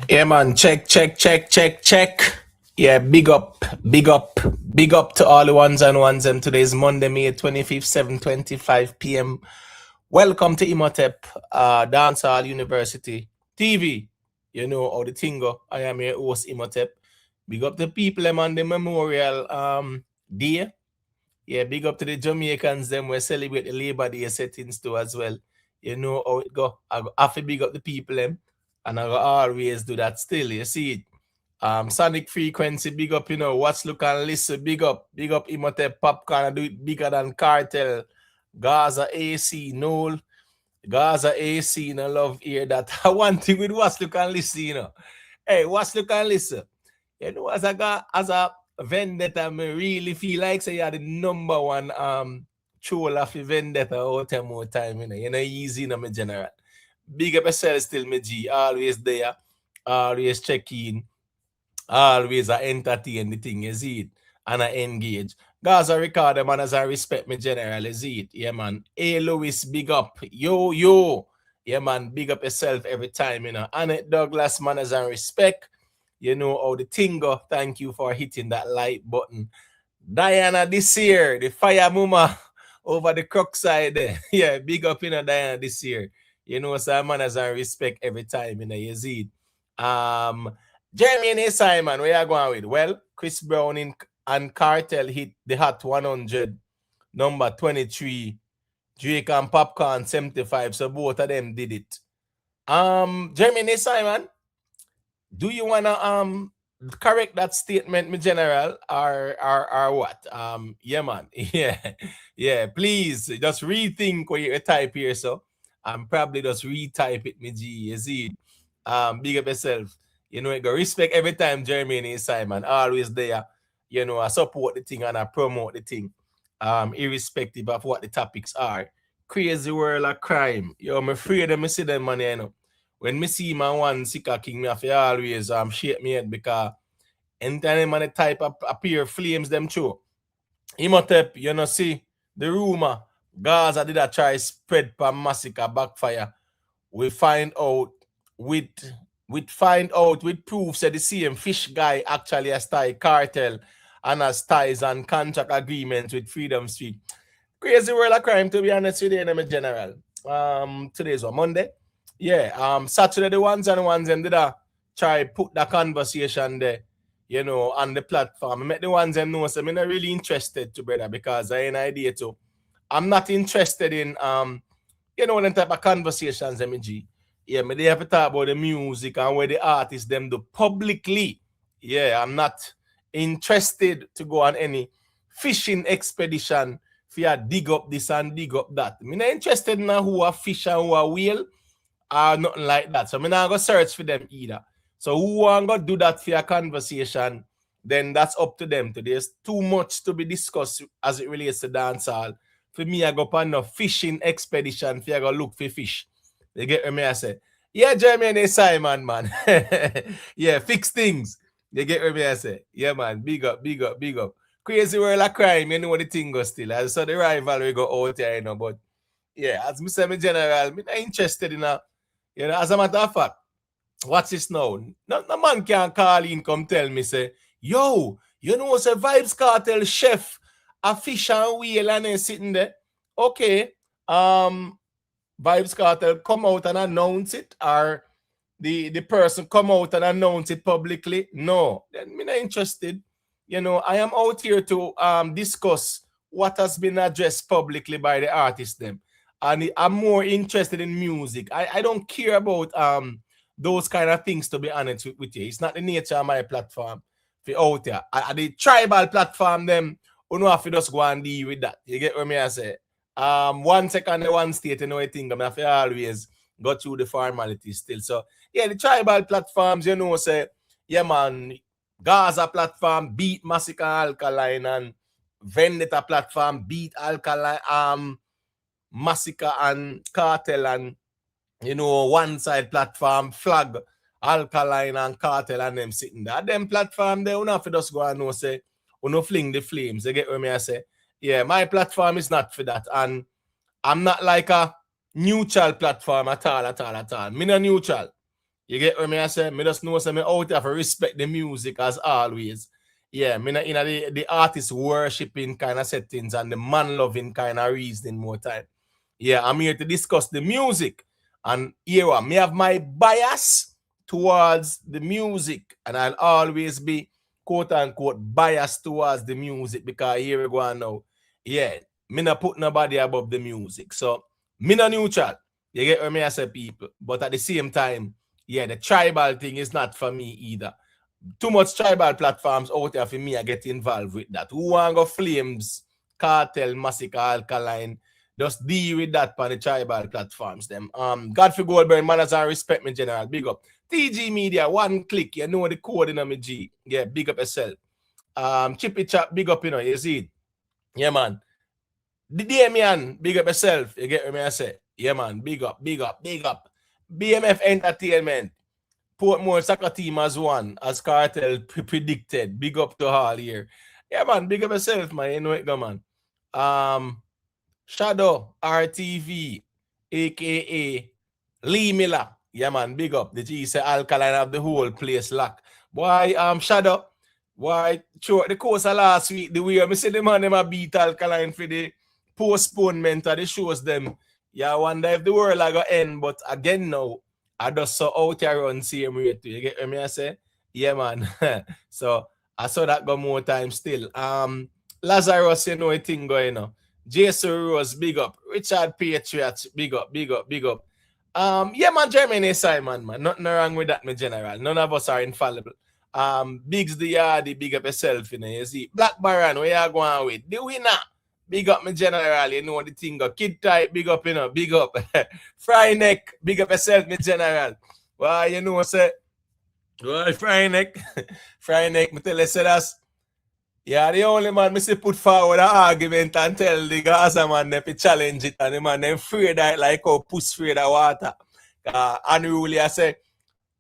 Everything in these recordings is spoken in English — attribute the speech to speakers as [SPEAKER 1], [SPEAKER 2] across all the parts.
[SPEAKER 1] Yeah, man. Check. Yeah, big up to all the ones and ones. And today's Monday, May 25th, 7:25 p.m. Welcome to Imhotep, Dancehall University TV. You know, or the Tingo. I am your host, Imhotep. Big up the people them on the memorial day. Yeah, big up to the Jamaicans, them we celebrate the Labor Day settings too as well. You know how it go. I go have to big up the people them, and I go always do that still. You see it. Sonic Frequency, big up, watch, look, and listen, big up Imhotep, Popcaan, I do it bigger than Kartel, Gaza AC, Noel, Gaza AC, and I love hear that. I want thing with watch, look, and listen, Hey, watch, look, and listen. As a vendetta, me really feel like say you're the number one troll of vendetta all more time, easy in my general. Big up yourself still, me G, always there, always check in, always I entertain the thing, you see it, and I engage. Guys, I record them and as I respect me general, you see it, yeah man. Hey Louis, big up, yo, yeah man, big up yourself every time, Annette Douglas, man, as I respect. You know how the thing go. Thank you for hitting that like button. Guyana this year, the fire mama over the crook side there. Yeah, big up Guyana this year. You know, so man as I respect every time, you see it. Jeremy and Simon, where you going with? Well, Chris Brown and Kartel hit the hot 100, number 23. Drake and Popcaan 75. So both of them did it. Jeremy and Simon, do you wanna correct that statement, my general, or what? Yeah, man. Yeah. Please just rethink what you type here, so probably just retype it, me G. You see, big up yourself. You know, you go respect every time Jeremy and Simon always there. You know, I support the thing and I promote the thing, irrespective of what the topics are. Crazy world of crime. Yo, I'm afraid of me see them man, when me see my one sicker king, me have to always shake me head because anytime man type up appear flames them through. Imhotep, see the rumor Gaza did a try spread per massacre backfire. We find out with proof said the same fish guy actually has tie Kartel and has ties and contract agreements with Freedom Street. Crazy world of crime, to be honest with you, in general. Today's on Monday. Yeah, Saturday the ones and did I try put the conversation there, on the platform. I met the ones and know so I'm not really interested to brother because I ain't an idea too. I'm not interested in the type of conversations, MG. Yeah, they have to talk about the music and where the artists them do publicly. Yeah, I'm not interested to go on any fishing expedition for you dig up this and dig up that. I'm not interested in who are fish and who are whale or nothing like that. So I'm not going to search for them either. So who want to do that for your conversation, then that's up to them. There's too much to be discussed as it relates to dancehall. For me, I go on a fishing expedition for you go look for fish. You get what I say? Yeah, Jeremy and Simon, man. Yeah, fix things. You get what I say? Yeah, man. Big up. Crazy world of crime, you know what the thing goes still. I saw the rivalry go out here, but yeah, as me say, me general, I'm not interested in as a matter of fact, watch this now. No man can call in, come tell me, say, yo, say Vibes Kartel chef, a fish and whale and then sitting there. Okay. Vibes Kartel come out and announce it, or the person come out and announce it publicly? No. Then me not interested. I am out here to discuss what has been addressed publicly by the artists them. And I'm more interested in music. I don't care about those kind of things, to be honest with you. It's not the nature of my platform for out here. The tribal platform them, you know, have to just go and deal with that. You get what I say? 1 second, one state, I think I'm have to always go through the formalities still. So yeah, the tribal platforms, say, yeah man, Gaza platform beat Massacre Alkaline, and Vendetta platform beat Alkaline, Massacre and Kartel, and one side platform flag Alkaline and Kartel and them sitting there. Them platform they don't have to just go and say, fling the flames. You get what I say? Yeah, my platform is not for that. And I'm not like a neutral platform at all. Me not neutral. You get what me I say? Me just know say me out here for respect the music as always. Yeah, me not in the artist worshipping kind of settings and the man loving kind of reasoning more time. Yeah, I'm here to discuss the music. And here me have my bias towards the music, and I'll always be quote unquote biased towards the music because here we go on now. Yeah, me not put nobody above the music. So me not neutral. You get what me I say, people. But at the same time, yeah, the tribal thing is not for me either. Too much tribal platforms out there for me, I get involved with that. Who want go flames, Kartel, Massacre, Alkaline, just deal with that on the tribal platforms. Them Godfrey Goldberg, manners and respect me, general. Big up. TG Media, one click, you know the code in me G. Yeah, big up yourself. Chippy Chap, big up, you see it. Yeah, man. The Damian, big up yourself. You get what I say? Yeah, man. Big up, big up, big up. BMF Entertainment. Portmore soccer team as one, as Kartel predicted. Big up to all here. Yeah, man. Big up yourself, man. You know it, go, man. Shadow RTV, aka Lee Miller. Yeah, man. Big up. The G say Alkaline have the whole place locked. Boy, Shadow. Why, sure, the course of last week, the way I see the man them beat Alkaline for the postponement of the shows them. Yeah, I wonder if the world are going to end, but again now, I just saw out here on same rate. You get what I say? Yeah, man. So I saw that go more time still. Lazarus, you know a thing going on. Jason Rose, big up. Richard Patriot, big up, big up, big up. Yeah, man, Jeremy Simon, man. Nothing wrong with that, my general. None of us are infallible. Biggs the Yardy, big up yourself, you know. You see, Black Baron, where you going with? The winner. Big up my general, you know the thing go. Kid type, big up, you know, big up. Fry neck, big up yourself, my general. Well, you know, say, well, Fry neck, Fry neck, me tell you, say that's, yeah, the only man me see put forward an argument and tell the Gaza man them to challenge it, and the man them afraid that like how puss afraid of water. Unruly, I say,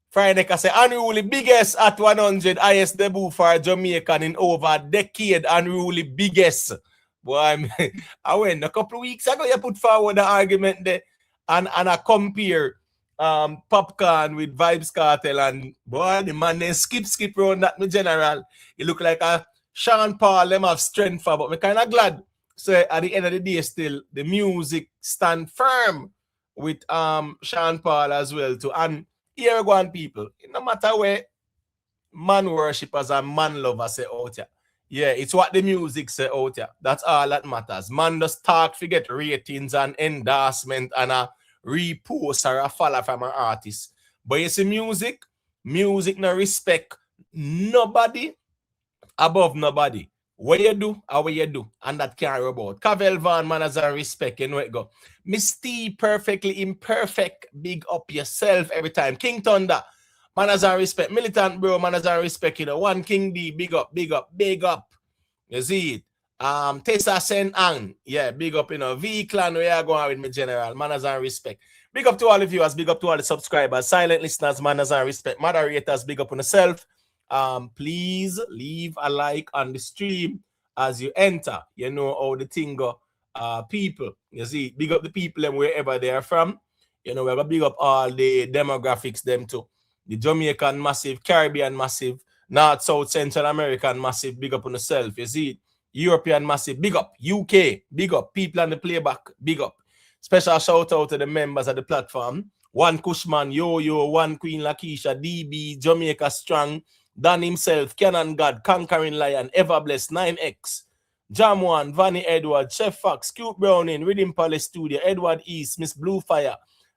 [SPEAKER 1] Friday, I say, unruly biggest at 100, highest debut for Jamaican in over a decade, unruly biggest. Boy, I went a couple of weeks ago, you put forward the argument there, and I compare Popcaan with Vibes Kartel, and boy, the man then skip around that, my general. He look like a Sean Paul, them have strength for, but I'm kind of glad. So at the end of the day, still, the music stand firm with Sean Paul as well too. And here go on, people. No matter where man worshippers and man lovers say out here. Yeah, it's what the music say out here. That's all that matters. Man just talk, forget ratings and endorsement and a repost or a follow from an artist. But you see music no respect nobody above nobody. What you do, or what you do, and that can't about. Cavell Van, man, as a respect, you know it go. Miss T, perfectly imperfect, big up yourself every time. King Thunder, man, as a respect. Militant Bro, man, as a respect, you know. One King D, big up, big up, big up. You see it? Tessa Sen Ang, yeah, big up, you know. V Clan, where you going with me, general, man, as a respect. Big up to all the viewers, big up to all the subscribers, silent listeners, man, as a respect. Moderators, big up on yourself. Please leave a like on the stream as you enter. You know how the thing go. People, you see, big up the people and wherever they are from. You know, we're gonna big up all the demographics, them too. The Jamaican massive, Caribbean massive, North, South, Central American massive, big up on yourself. You see, European massive, big up. UK, big up. People on the playback, big up. Special shout out to the members of the platform. One Cushman, Yo, One Queen Lakeisha, DB, Jamaica Strong, Dan himself, Canon God, Conquering Lion, Everblessed, 9X, Jam One, Vanny Edward, Chef Fox, Cute Browning, Rhythm Palace Studio, Edward East, Miss Bluefire,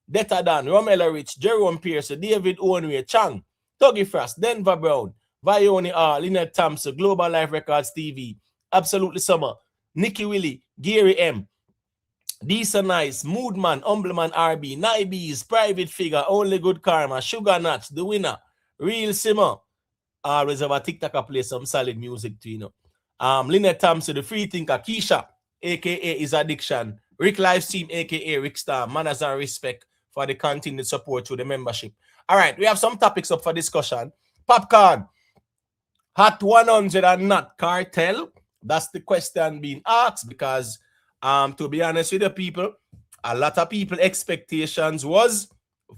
[SPEAKER 1] Detta Dan, Romela Rich, Jerome Pierce, David Onwe, Chang, Tuggy Frost, Denver Brown, Vioni R, Lynette Thompson, Global Life Records TV, Absolutely Summer, Nicky Willie, Gary M, Decent Nice, Moodman, Humbleman RB, Nibes, Private Figure, Only Good Karma, Sugar Notch, The Winner, Real Simmer. Always have a TikTok play some solid music to, you know. Lynette Thompson, the Free Thinker, Keisha, aka Is Addiction, Rick Live Team, aka Rick Star, manners and respect for the continued support to the membership. All right, we have some topics up for discussion. Popcaan, Hot 100 and not Kartel? That's the question being asked because, to be honest with the people, a lot of people expectations was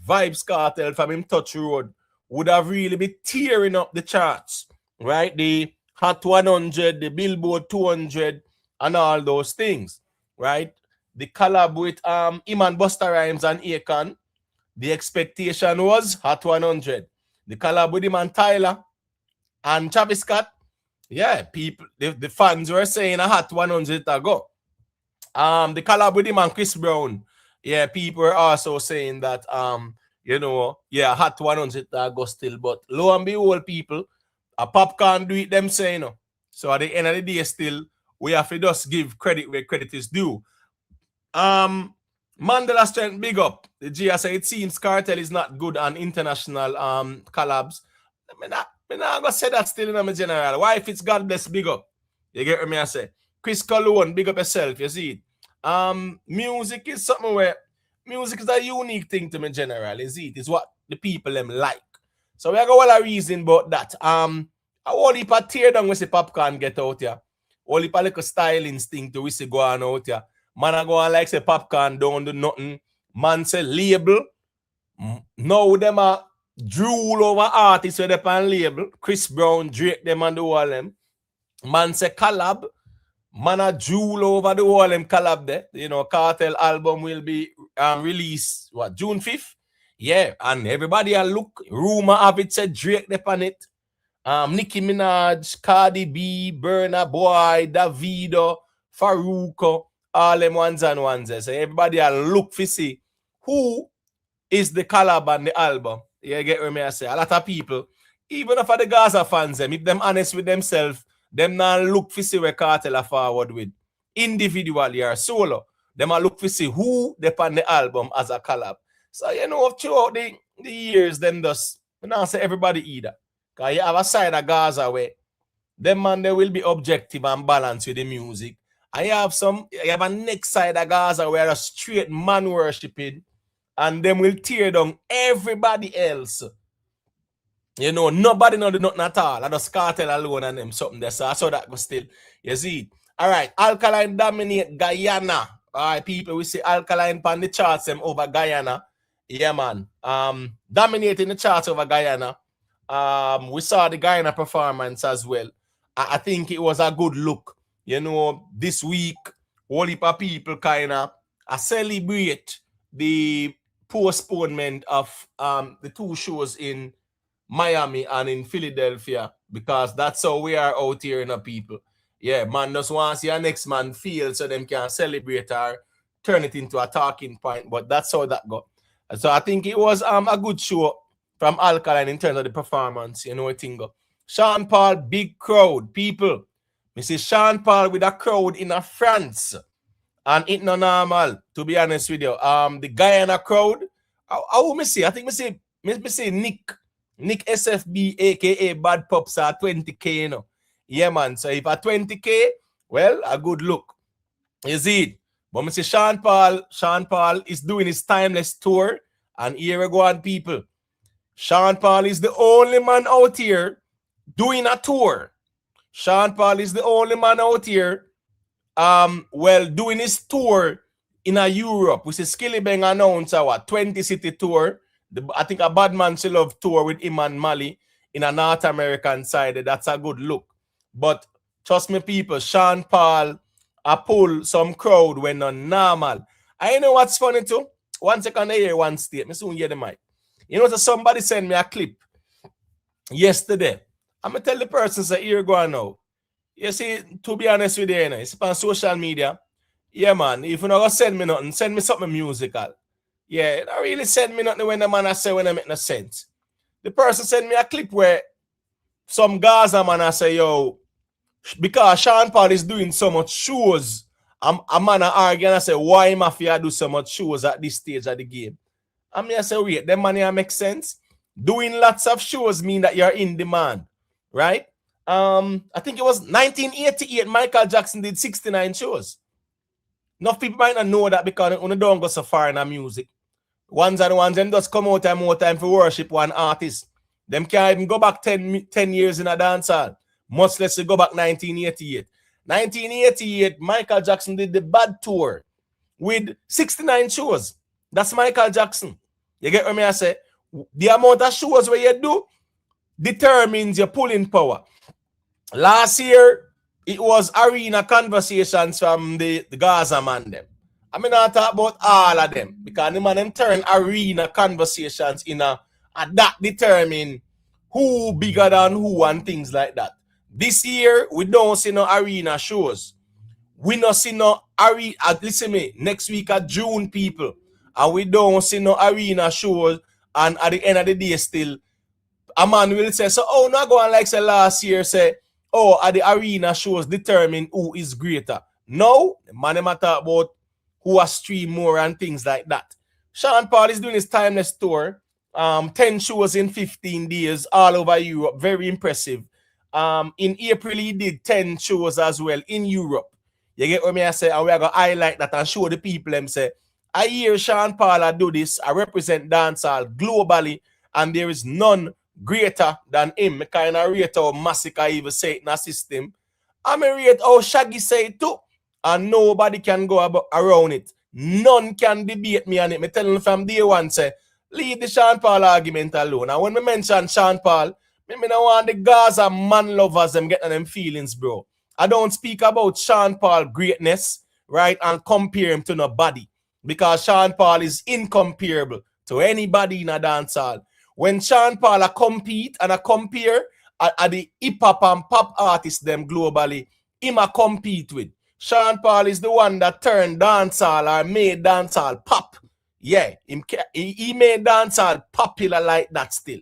[SPEAKER 1] Vibes Kartel from him touch road would have really been tearing up the charts, right? The Hot 100, the Billboard 200, and all those things, right? The collab with him and Busta Rhymes and Akon, the expectation was Hot 100. The collab with him and Tyler and Travis Scott, yeah, people, the fans were saying a Hot 100 ago. The collab with him and Chris Brown, yeah, people were also saying that, yeah, Hot 100 ago still, but lo and behold, people, a Popcaan do it them saying, no. So at the end of the day, still, we have to just give credit where credit is due. Mandela Strength, big up. The GIA say it seems Kartel is not good on international collabs. I'm not gonna say that still in my general. Why if it's God bless, big up. You get what me I say? Chris Cologne, big up yourself, you see it. Music is something where music is a unique thing to me general, you see it? It's what the people them like. So we got all a reason about that. I want heap of tear down when the Popcaan get out here. All heap of like a style instinct to we see go on out here. Man I go on like say Popcaan don't do nothing. Man say label. Now them are drool over artists with them on label. Chris Brown, Drake them and the wall them. Man say collab. Man a drool over the wall them collab there. You know, Kartel album will be released what June 5th. Yeah, and everybody a look. Rumor of it said Drake them on it. Nicki Minaj, Cardi B, Burna Boy, Davido, Faruko, all them ones and ones. So everybody a look for see who is the collab on the album. You get what I say? A lot of people, even if the Gaza fans, them, if them honest with themselves, them not look for see where Kartel are forward with. Individually or solo. Them a look for see who they on the album as a collab. So you know, throughout the years, them just, I don't say everybody either. Because you have a side of Gaza where them man they will be objective and balanced with the music. And you have a next side of Gaza where a straight man worshipping and them will tear down everybody else. You know, nobody know the nothing at all. I just Kartel alone and them something there. So I saw that go still. You see. All right, Alkaline dominate Guyana. All right, people, we see Alkaline on the charts them over Guyana. Yeah, man. Dominating the charts over Guyana. We saw the Guyana performance as well. I think it was a good look. You know, this week, all heap of people kind of celebrate the postponement of the two shows in Miami and in Philadelphia because that's how we are out here in the people. Yeah, man just wants to see a next man feel so them can celebrate or turn it into a talking point, but that's how that got. So I think it was a good show from Alkaline in terms of the performance, you know what thing go. Sean Paul, big crowd, people. Me see Sean Paul with a crowd in a France. And it's not normal, to be honest with you. The Guyana crowd, how me see? I think me see Nick SFB, aka Bad Pops are 20K, you know. Yeah, man. So if a 20K, well, a good look. You see it? But me see Sean Paul is doing his timeless tour. And here we go on, people. Sean Paul is the only man out here doing a tour. Sean Paul is the only man out here doing his tour in a Europe. We see Skilly Bang announce our 20 city tour. I think a Badman She Love tour with him and Mali in a North American side. That's a good look. But trust me, people, Sean Paul pull some crowd when not normal. I know what's funny too. 1 second, I hear one state. Me soon hear the mic. You know, so somebody sent me a clip yesterday. I'm going to tell the person, say, here go on now. You see, to be honest with you, it's on social media. Yeah, man, if you're not going to send me nothing, send me something musical. Yeah, don't really send me nothing when the man I say when I make no sense. The person sent me a clip where some Gaza man I say, yo, because Sean Paul is doing so much shows, a man argue and I say, why Mafia do so much shows at this stage of the game? I mean, I say, wait, them money makes sense. Doing lots of shows mean that you're in demand, right? I think it was 1988, Michael Jackson did 69 shows. Enough people might not know that because when they don't go so far in the music. Ones and ones, them just come out and more time for worship one artist. Them can't even go back 10 years in a dance hall. Much less to go back 1988. 1988, Michael Jackson did the Bad Tour with 69 shows. That's Michael Jackson. You get what me I say? The amount of shows where you do determines your pulling power. Last year, it was arena conversations from the Gaza man them. I mean, I talk about all of them because the man them turn arena conversations in and that determine who bigger than who and things like that. This year, we don't see no arena shows. We not see no arena. Listen me, next week at June, people, and we don't see no arena shows. And at the end of the day, still, a man will say, so, oh, not going like say last year, say, oh, at the arena shows determine who is greater. No, the man them talk about who has stream more and things like that. Sean Paul is doing his timeless tour. 10 shows in 15 days all over Europe. Very impressive. In April, he did 10 shows as well in Europe. You get what me I say? And we're going to highlight that and show the people them say, I hear Sean Paul do this. I represent dancehall globally, and there is none greater than him. I kind of rate how Massacre even say it in a system. I rate how Shaggy say it too. And nobody can go around it. None can debate me on it. Me tell them from day one, say, leave the Sean Paul argument alone. And when me mention Sean Paul, me don't want the Gaza man lovers them getting them feelings, bro. I don't speak about Sean Paul greatness, right, and compare him to nobody. Because Sean Paul is incomparable to anybody in a dancehall. When Sean Paul compete and compare at the hip-hop and pop artists them globally, him a compete with. Sean Paul is the one that turned dancehall or made dancehall pop. Yeah, he made dancehall popular like that still.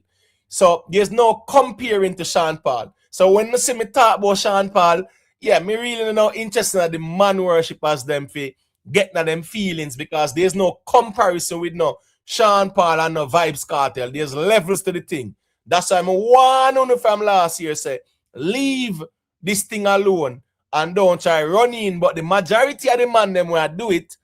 [SPEAKER 1] So there's no comparing to Sean Paul. So when you see me talk about Sean Paul, yeah, me really not interested in the man worshippers them for getting them feelings because there's no comparison with no Sean Paul and no Vybz Kartel. There's levels to the thing. That's why I'm one from last year say, leave this thing alone and don't try running. But the majority of the man them when I do it,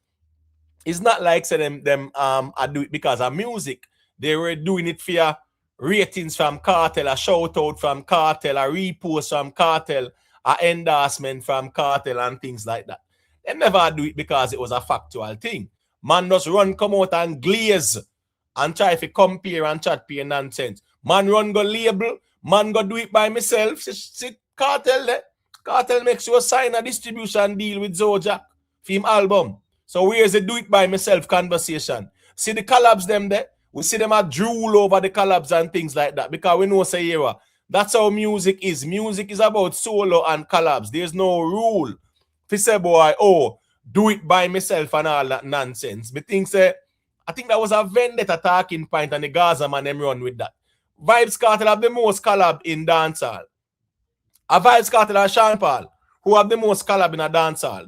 [SPEAKER 1] it's not like say them I do it because of music. They were doing it for ratings from Kartel, a shout out from Kartel, a repost from Kartel, a endorsement from Kartel and things like that. They never do it because it was a factual thing. Man just run, come out and glaze and try to compare and chat pure nonsense. Man run go label, man go do it by myself. See Kartel there. Kartel makes you sign a distribution deal with Zojak for him album. So where's the do it by myself conversation? See the collabs them there? We see them at drool over the collabs and things like that because we know say here. That's how music is. Music is about solo and collabs. There's no rule. If you say, boy, oh, do it by myself and all that nonsense. But I think that was a vendetta talking point and the Gaza man them run with that. Vybz Kartel have the most collab in dancehall. A Vybz Kartel and Sean Paul, who have the most collab in a dancehall.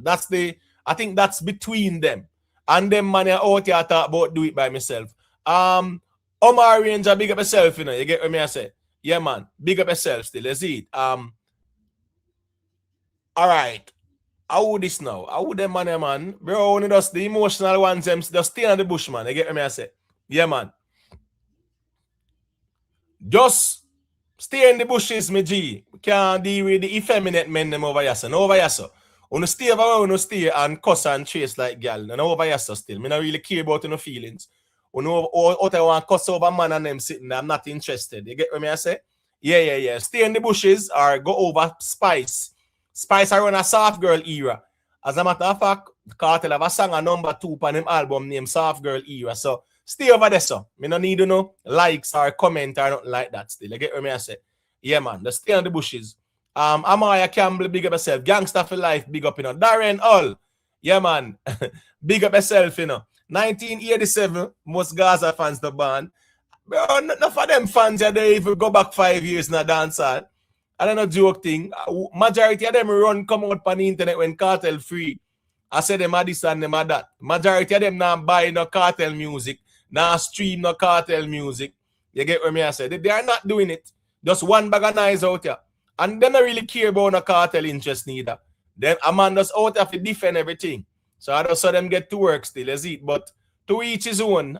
[SPEAKER 1] I think that's between them. And them man out here talk about do it by myself. Omar Ranger, big up yourself, you know. You get what I say? Yeah, man. Big up yourself still. Let's see it. All right. How would this now? How would them man? Bro, only just the emotional ones, them just stay on the bush, man. You get what I say? Yeah, man. Just stay in the bushes, me G. We can't deal with the effeminate men them over here, so. No over here, so. When you stay over where you stay and cuss and chase like girl. No over here, so still. Me not really care about your feelings. When you want cuss over man and them sitting there, I'm not interested. You get what I say? Yeah. Stay in the bushes or go over Spice. Spice are on a soft girl era. As a matter of fact, Kartel have a song a number 2 on him album named Soft Girl Era. So stay over there, so. Me no need no likes or comment or nothing like that still. You get what I say? Yeah, man. Just stay in the bushes. Amaya Campbell, big up yourself. Gangsta for life, big up, you know. Darren Hull. Yeah, man. Big up yourself, you know. 1987, most Gaza fans the band. Bro, enough of them fans yeah, they even go back 5 years in a dancehall. I don't know joke thing. Majority of them run come out on the internet when Kartel free. I said them are this and them are that. Majority of them now buy no Kartel music, now stream no Kartel music. You get what I say? They are not doing it. Just one bag of nice out here. And they don't really care about no Kartel interest neither. Then a man just out here to defend everything. So I just saw them get to work still, is it? But to each his own,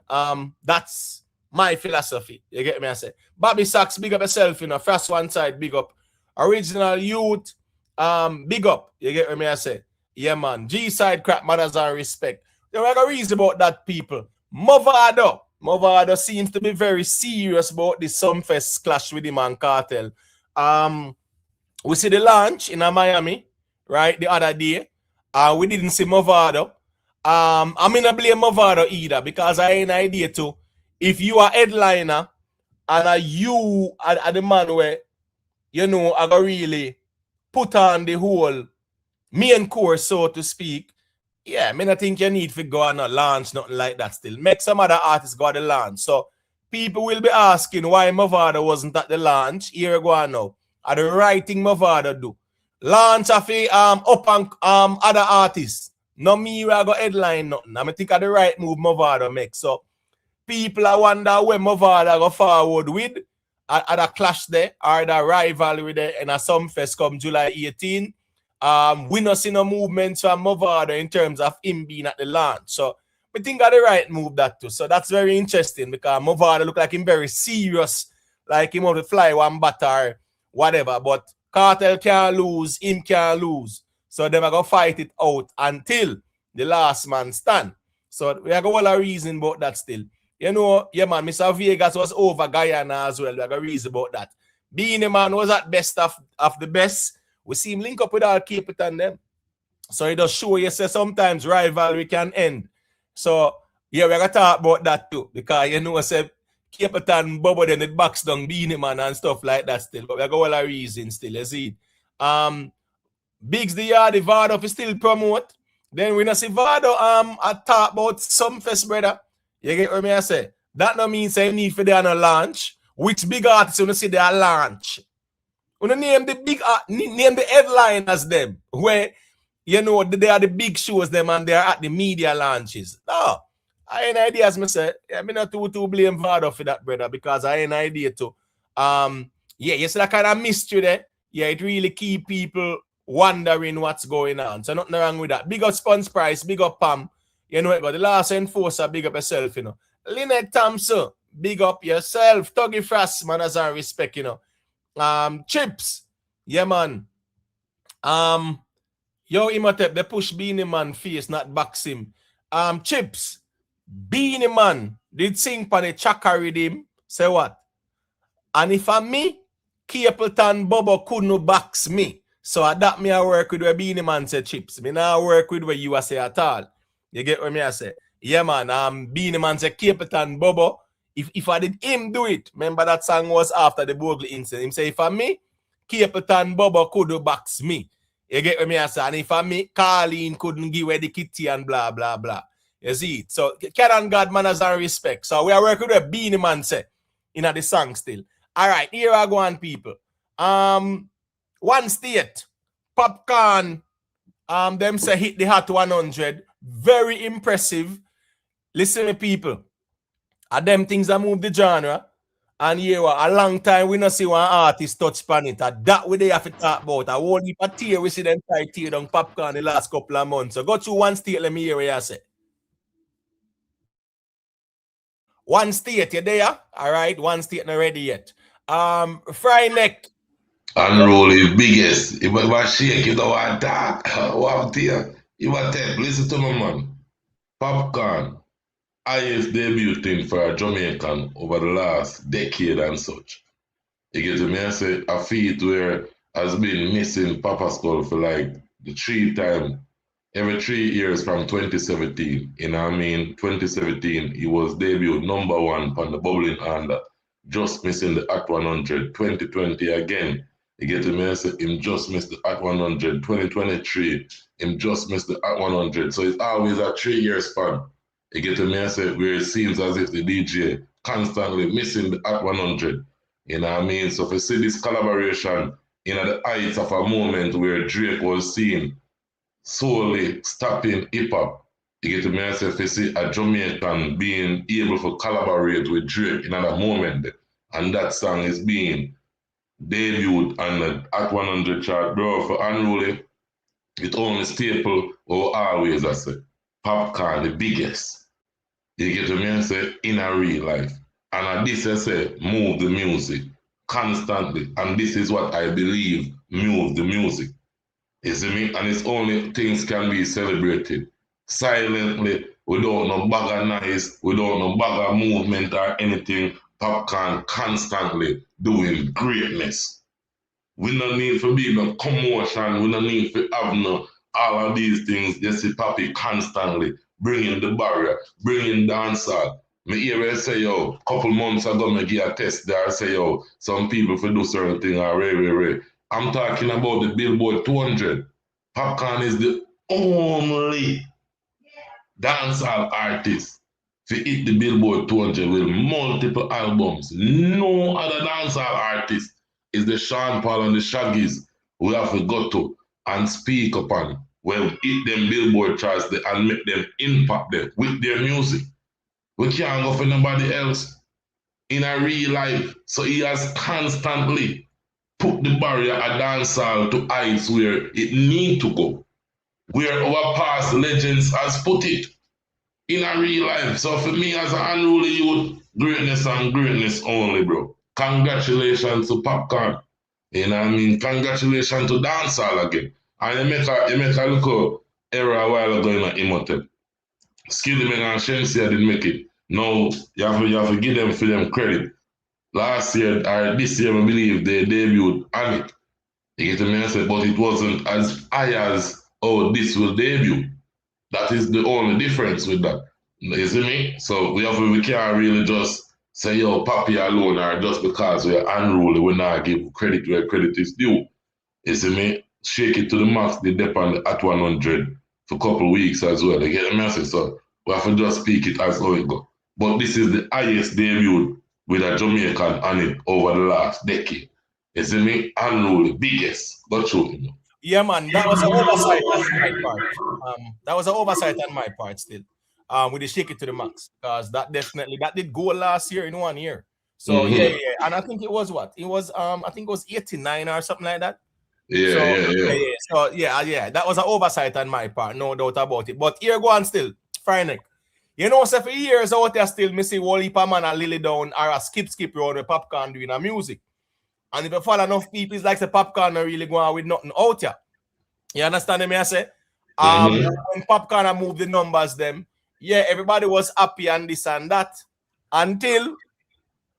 [SPEAKER 1] that's my philosophy. You get me I say? Bobby Sachs, big up yourself, you know. First one side, big up. Original Youth, big up. You get me I say? Yeah, man. G-side crap, manners and respect. There are a reason about that, people. Mavado, Mavado seems to be very serious about this Sumfest clash with him and Kartel. We see the launch in Miami, right, the other day. We didn't see Mavado. I'm not blame Mavado either because I ain't idea too. If you are headliner and you are the man where, you know, I go really put on the whole main course, so to speak, yeah, I think you need to go on a launch, nothing like that still. Make some other artists go on the launch. So people will be asking why Mavado wasn't at the launch. Here we go now. Are the right thing Mavado do? Launch of a up and other artists. No me I go headline nothing. I think of the right move Mavado make. So people I wonder where Mavado go forward with. Are the clash there, are the rivalry there, and a Sumfest come July 18. We not see no movements from Mavado in terms of him being at the launch. So we think of the right move that too. So that's very interesting because Mavado look like him very serious, like him want to fly one batter, whatever. But Kartel can't lose, him can't lose. So they're gonna fight it out until the last man stand. So we have all a reason about that still. You know, yeah, man, Mr. Vegas was over Guyana as well. We have a reason about that. Beenie man was at best of the best. We see him link up with all keep it on them. So it does show you say sometimes rivalry can end. So yeah, we're gonna talk about that too. Because you know, say keep it on Bobo then it backs down Beenie man and stuff like that still. But we got all a reason still, you see. Biggs the yard, the Vado still promote. Then we not see Vado I talk about Sumfest, brother. You get what I say? That no mean say need for them on a launch. Which big artists you see their launch? We name the big name the headliners them where you know they are the big shows them and they are at the media launches. No, I ain't idea as I say. Yeah, me not too blame Vado for that, brother, because I ain't idea too. Yeah, you see that kind of mystery there. Yeah, it really keep people wondering what's going on. So nothing wrong with that. Big up Sponge Price, big up Pam. You know, but the last enforcer, big up yourself, you know. Lynette Thompson, big up yourself. Tuggy Frost, man, as I respect, you know. Chips, yeah, man. Yo, Imhotep, they push Beenie Man face, not box him. Chips, Beenie Man did sing for the chaka rhythm. Say what? And if I'm me, Capleton Bobo couldn't box me. So that me I work with where Beenie Man say Chips. Me now work with where you say at all. You get what me I say? Yeah, man. Beenie Man say Capleton Bobo. If I did him do it, remember that song was after the Bogle incident. Him say, if I'm me, Capleton Bobo could box me. You get what me I say? And if I'm me, Carleen couldn't give away the kitty and blah, blah, blah. You see? So, Canon God manners and respect. So, we are working with a Beenie Man say in the song still. All right, here I go on, people. One state, Popcaan, them say hit the hot 100. Very impressive. Listen to me, people. Are them things that move the genre. And here, a long time we not see one artist touch upon it. That way they have to talk about. I won't heap a tear. We see them try to tear down Popcaan the last couple of months. So go to one state, let me hear what you say. One state, you there? All right, one state not ready yet. Fry neck.
[SPEAKER 2] Unroll biggest. If I shake, you don't want that. What there? You want that? Listen to me, man. Popcaan, highest debut thing for a Jamaican over the last decade and such. You get to me, I say a feat where has been missing Papa Skull for like the 3 times every 3 years from 2017. You know what I mean? 2017, he was debuted #1 on the bubbling under, just missing the Hot 100. 2020 again, you get to me, I say him just missed the Hot 100. 2023, him just missed the Hot 100. So it's always a 3 year span. You get to me, I say where it seems as if the DJ constantly missing the Hot 100. You know what I mean? So if you see this collaboration in the heights of a moment where Drake was seen solely stopping hip hop, you get to me, I say if you see a Jamaican being able to collaborate with Drake in that moment, and that song is being debuted on the Hot 100 chart, bro, for unruly, it only staple or always I say Popcaan the biggest. You get to me and say in a real life. And this I say move the music constantly. And this is what I believe move the music. You see me? And it's only things can be celebrated silently without no bag of nice, without no bag of movement or anything. Popcaan constantly doing greatness. We don't need to be no commotion. We don't need to have no all of these things. You see Papi constantly bringing the barrier, bringing dancehall. Me hear it say, yo, couple months ago, me give a test there, say, yo, some people for do certain thing are rare. I'm talking about the Billboard 200. Popcaan is the only dancehall artist to hit the Billboard 200 with multiple albums. No other dancehall artist is the Sean Paul and the Shaggies we have to go to and speak upon. Well, hit them Billboard charts and make them impact them with their music. We can't go for nobody else in a real life. So he has constantly put the barrier of dancehall to heights where it need to go, where our past legends has put it in a real life. So for me as an unruly youth, greatness and greatness only, bro. Congratulations to Popcaan. You know what I mean? Congratulations to dancehall again. And you make a little error a while ago in Imhotep. Skillyman and Shensia didn't make it. No, you have to give them for them credit. Last year or this year, I believe they debuted on it. You get me? I said, but it wasn't as high as, oh, this will debut. That is the only difference with that. You see me? So we can't really just say, yo, Papi alone, or just because we're unruly, we not give credit where credit is due. You see me? Shake it to the max, they depend at 100 for a couple of weeks as well. You get the message? So we have to just speak it as how it go. But this is the highest debut with a Jamaican on it over the last decade. You see me? Unruly, biggest. Go through it.
[SPEAKER 1] Yeah, man, that was an oversight on my part. That was an oversight on my part still. With the shake it to the max, because that did go last year in 1 year. So yeah, and I think it was what? It was I think it was 89 or something like that.
[SPEAKER 2] Yeah.
[SPEAKER 1] So yeah, that was an oversight on my part, no doubt about it. But here go on still, Friday. You know, so for years out there still me see whole heap of man a lily down or a skip round with Popcaan doing a music. And if you follow enough people, it's like the Popcaan are really going with nothing out here. You understand me? I say, when Popcaan moved the numbers, them, yeah, everybody was happy and this and that until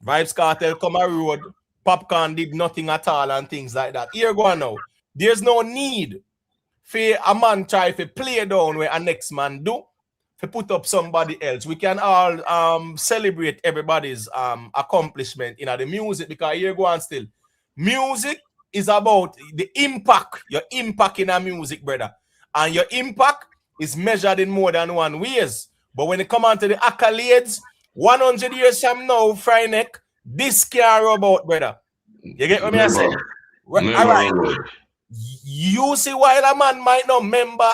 [SPEAKER 1] Vibes Kartel come a road. Popcaan did nothing at all and things like that. Here go on now. There's no need for a man try to play down where a next man do to put up somebody else. We can all celebrate everybody's accomplishment in the music, because here go on still. Music is about the impact, your impact in a music, brother. And your impact is measured in more than one ways. But when it come on to the accolades, 100 years from now, Friday, this can't rub out, brother. You get what I say? All right. You see why a man might not remember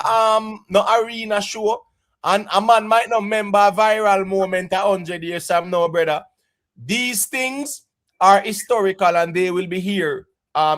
[SPEAKER 1] no arena show, and a man might not remember a viral moment 100 years from now, brother. These things are historical and they will be here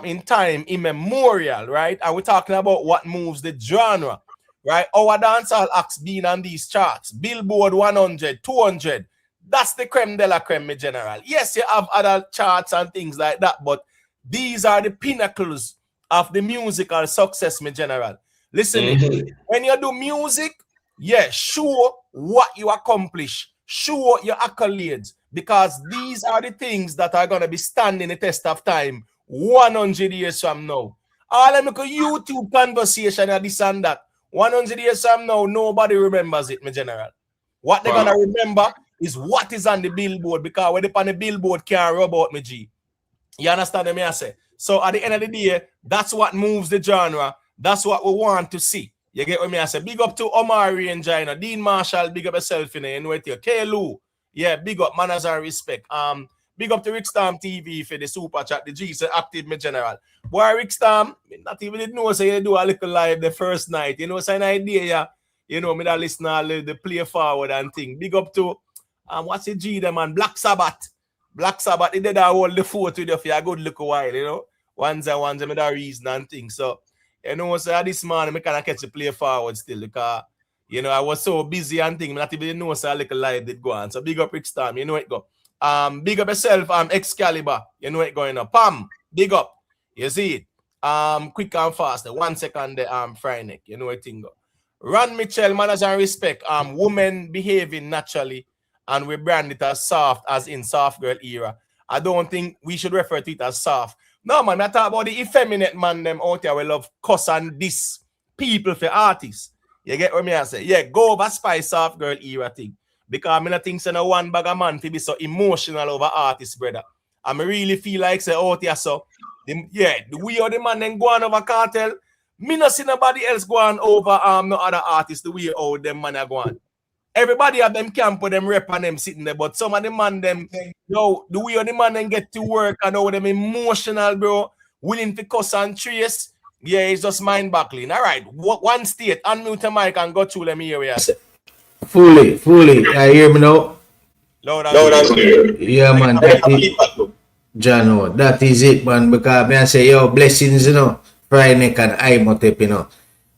[SPEAKER 1] in time immemorial, right? And we're talking about what moves the genre, right? Our dancehall acts being on these charts, Billboard 100, 200. That's the creme de la creme, my general. Yes, you have other charts and things like that, but these are the pinnacles of the musical success, my general. Listen, when you do music, yeah, show what you accomplish, show your accolades, because these are the things that are going to be standing the test of time 100 years from now. All them look a YouTube conversation and this and that. 100 years from now, nobody remembers it, my general. What they're going to remember is what is on the billboard, because when they on the billboard can't rub out, me G. You understand what I say? So at the end of the day, that's what moves the genre. That's what we want to see. You get what I say? Big up to Omari and Guyana, Dean Marshall, big up yourself in there. You know what you K-Lou. Yeah, big up, manners and respect. Big up to Rickstorm TV for the super chat. The G said active, my general. Boy, Rickstorm, not even did know, so you do a little live the first night. You know, it's an idea, yeah. You know, me that listen the play forward and thing. Big up to what's the G them, man? Black Sabbath. Black Sabbath, they did that hold the fort with you for a good look a while, you know. Ones and me that reason and thing. So, you know, so this morning I kind of catch the play forward still, because you know, I was so busy and thing, not even know so a little live did go on. So big up Rickstorm, you know it go. Big up yourself, Excalibur, you know it going up. Pam, big up. You see it. Quick and fast, 1 second Friday, you know it thing go. Ron Mitchell, manners and respect. Women behaving naturally, and we brand it as soft, as in soft girl era. I don't think we should refer to it as soft. No, man, I talk about the effeminate man them out there. We love cuss and diss people for artists. You get what me I say? Yeah, go over spy soft girl era thing. Because I mean, I think so no one bag of man to be so emotional over artists, brother. I really feel like say out here so. The way of the man then go on over Kartel. Me not see nobody else go on over no other artists the way how them man are going. Everybody have them camp with them rep and them sitting there, but some of the man them, yo, the way the man then get to work and how them emotional, bro, willing to cuss and trace, yeah, it's just mind-boggling. All right, one state, unmute the mic and go through them areas.
[SPEAKER 3] Fully. I hear me now?
[SPEAKER 1] Loud and clear.
[SPEAKER 3] Yeah, man, that is, Jano, that is it, man, because I say, yo, blessings, you know, Friday and Imotep, you know.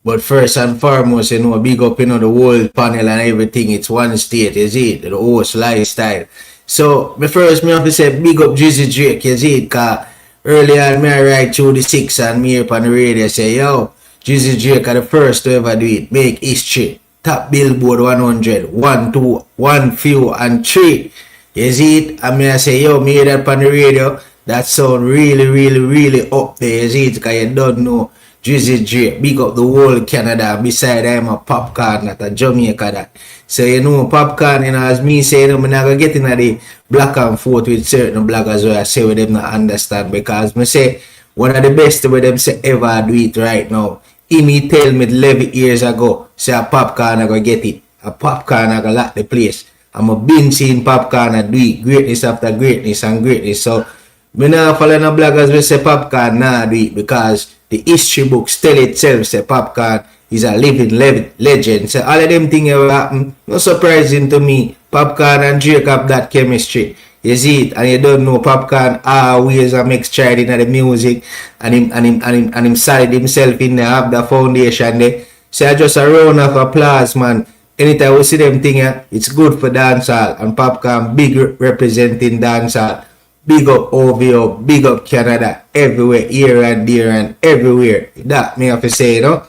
[SPEAKER 3] But first and foremost, you know, big up, you know, the whole panel and everything. It's one state, you see it, the host lifestyle. So, me have to say, big up Drizzy Drake, you see it, because earlier me I ride through the 6 and me up on the radio say, yo, Drizzy Drake are the first to ever do it, make history. Top Billboard 100, 1, 2, 1, few, and 3. You see it? I mean, I say, yo, me hear that on the radio. That sound really up there. You see it? Because you don't know Drizzy Drake. Big up the whole Canada. Beside I'm a Popcaan at a Jamaica that. So, you know, Popcaan, you know, as me say, you know, I'm not going to get into the black and forth with certain bloggers where I say with them not understand. Because me say, one of the best with them say ever do it right now. He tell me 11 years ago, say a Popcaan I go get it. A Popcaan I go lock the place. I'm a been seeing Popcaan I do it. Greatness after greatness and greatness. So, me not follow no bloggers will say Popcaan nah do it because the history books tell itself say Popcaan is a living legend. So, all of them things ever happen. No surprising to me. Popcaan and Drake have that chemistry. You see it, and you don't know Popcaan always a mix child in the music, and him solid himself in there, have the foundation there. So I just a round of applause, man. Anytime we see them thing, it's good for dancehall, and Popcaan big representing dancehall. Big up OVO, big up Canada, everywhere, here and there and everywhere. That me have to say, you know.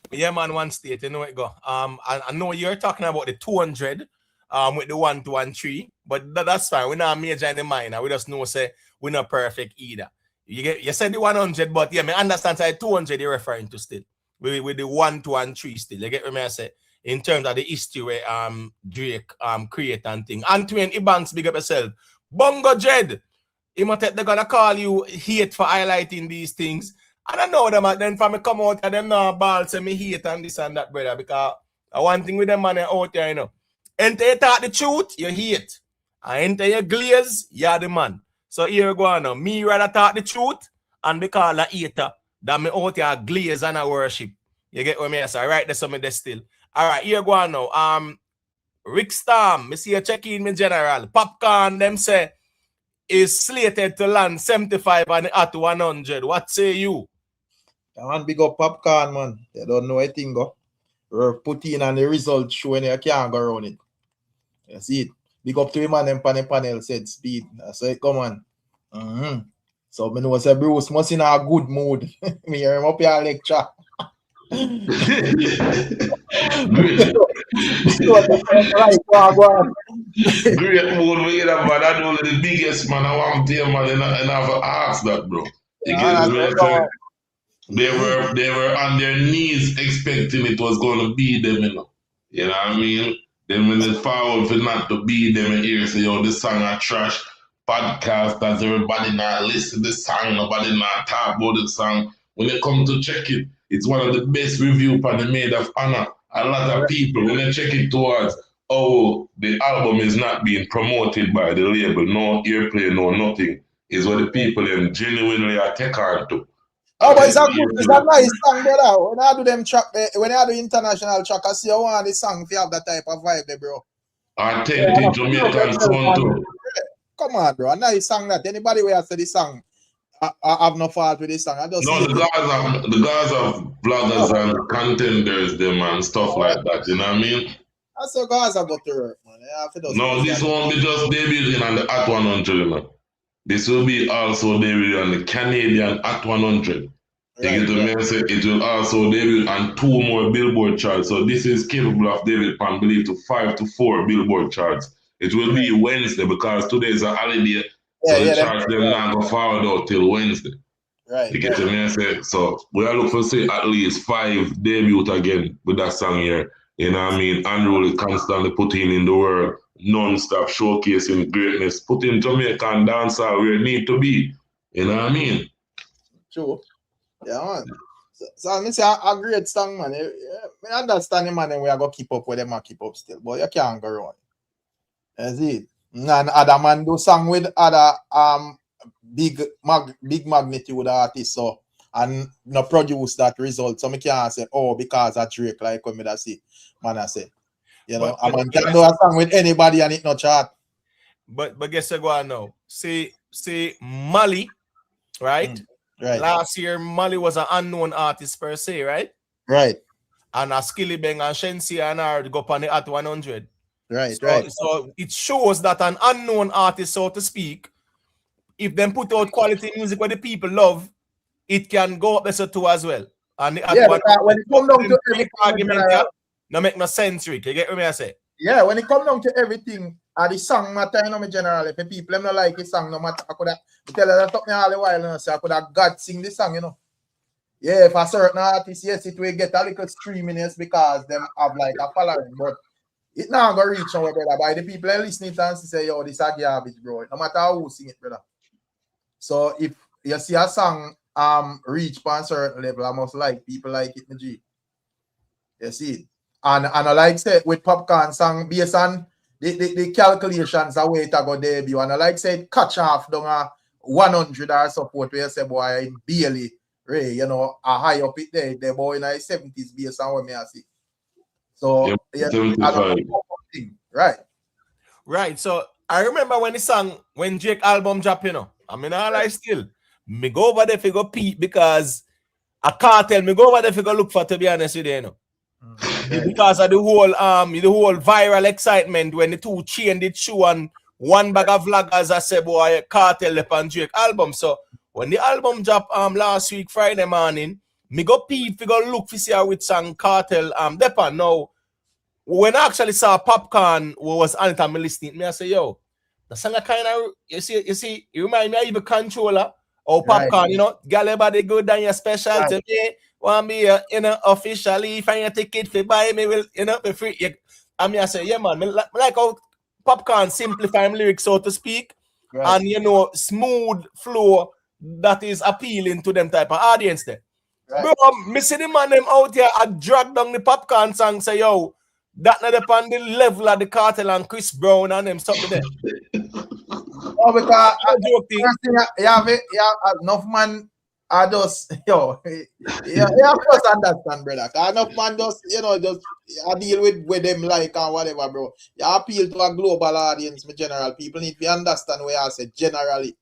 [SPEAKER 1] Yeah, man, one state, you know it go. I know you're talking about the 200. With the 1, 2, and 3, but that's fine. We're not major in the minor. We just know say we're not perfect either. You said the 100, but yeah, me understand say 200 you're referring to still. With the 1, 2, and 3 still. You get what I say? In terms of the history where Drake create and thing. Antoine Ibanks, big up yourself. Bongo Jed, they're gonna call you hate for highlighting these things. And I know them, then for me come out and them now ball say me hate and this and that, brother, because one thing with them man out there, you know. Enter you talk the truth, you hate. And enter you glaze, you're the man. So here we go now. Me rather talk the truth and be called a hater than me out here glaze and a worship. You get what I mean? So right, there's something there still. All right, here we go now. Rick Storm, me see you check in me general. Popcaan, them say, is slated to land 75 and at 100. What say you?
[SPEAKER 4] Man, big up Popcaan, man. They don't know anything, go. We're putting on the result showing you can't go around it. You see it. Big up to him and them panel said speed. So it come on. So me know say Bruce must in a good mood. Me hear him up here lecture.
[SPEAKER 2] Great mood we get man. That's only the biggest man I want to man and I never ask that, bro. They were on their knees expecting it was gonna be them, you know. You know what I mean? Then when they forward for not to be them in here, say, yo, this song are trash. Podcasters, everybody not listen to the song, nobody not talk about the song. When they come to check it, it's one of the best review on the Made of Honor. A lot of people, when they check it towards, oh, the album is not being promoted by the label, no airplay, no nothing, is what the people then genuinely are take on to.
[SPEAKER 4] Oh, but it's a nice song, brother. When I do them track, when I do international track, I see I want the song if you have that type of vibe there, bro.
[SPEAKER 2] Authentic Jamaican sound too.
[SPEAKER 4] Come on, bro. A nice song that. Anybody where I say this song, I have no fault with this song. I just
[SPEAKER 2] the guys of bloggers and contenders, them and stuff like that. You know what I mean?
[SPEAKER 4] That's the guys about to work, man.
[SPEAKER 2] No, this won't be just debuting on the At 100, you know. This will be also debuting on the Canadian At 100. You get what me say? It will also debut on 2 more Billboard charts. So this is capable of David Pan believe to 5 to 4 Billboard charts. It will be Wednesday because today is a holiday. So the charts them not go forward out till Wednesday.
[SPEAKER 4] Right.
[SPEAKER 2] You get what me say? So we are looking for say at least 5 debut again with that song here. You know what I mean? Unruly constantly putting in the world, non-stop showcasing greatness, putting Jamaican dancehall where it need to be. You know what I mean?
[SPEAKER 4] True. Yeah, man. So I say a great song, man. I understand, man, and we are gonna keep up with them and keep up still, but you can't go wrong. That's it. And other man do song with other big magnitude artists, so and no produce that result. So me can't say, oh, because of Drake, like when me that say, man, I say, you know, a man can do a song with anybody and it no chart.
[SPEAKER 1] But guess what go on now? See Mali, right?
[SPEAKER 4] Right.
[SPEAKER 1] Last year, Mali was an unknown artist per se, right?
[SPEAKER 4] Right.
[SPEAKER 1] And a Skilly Bang and Shensi and her go on the at 100.
[SPEAKER 4] Right.
[SPEAKER 1] So it shows that an unknown artist, so to speak, if them put out quality music where the people love, it can go up there too as well. And
[SPEAKER 4] when it come down to everything,
[SPEAKER 1] argument, no make no sense, Rick. You get what I say?
[SPEAKER 4] Yeah, when it come down to everything, the song matter, you know, me generally. If people them not like the song, no matter, I could have tell her that talk me all the while, you know, so I could have God sing the song, you know. Yeah, if a certain artist, yes, it will get a little streaminess because them have like a following, but it now gonna reach our brother. By the people that listening to and say, yo, this is garbage, bro. No matter who sing it, brother. So if you see a song reach by a certain level, I must like people like it, my G. You see it. And I like say with Popcaan song based on the calculations are way to go debut. And I like say catch off down a 100 or support where you say boy barely Ray, you know, a high up it there, the boy in the 70s based on what me I see. So yeah, right.
[SPEAKER 1] Right. So I remember when the song when Drake album dropped, you know. I mean, all I still me go over there for go peep because a Kartel me go over there for go look for, to be honest with you, you know. Because of the whole viral excitement when the two chained it shoe and one bag of vloggers I said boy Kartel upon Drake album. So when the album dropped last week Friday morning, me go peep, we go look for see how which song Kartel depan. Now when I actually saw Popcaan was on it and me listening, me I say yo, the song kind of you see, it remind me of even Controller or Popcaan, right. You know, gal everybody good and your special to me. Want me, you know, officially find a ticket for buy me will, you know, for free. I mean, I say, yeah, man, me like how Popcaan simplify lyrics, so to speak, and you know, smooth flow that is appealing to them type of audience there. Bro, me see the man them out here, I drag down the Popcaan song, say, yo, that not upon the level of the Kartel and Chris Brown and them something there.
[SPEAKER 4] Oh, because enough man. I just, yo, yeah, of course understand, brother. Enough man just, you know, just I deal with them like and whatever, bro. You appeal to a global audience, my general. People need to understand what I said generally.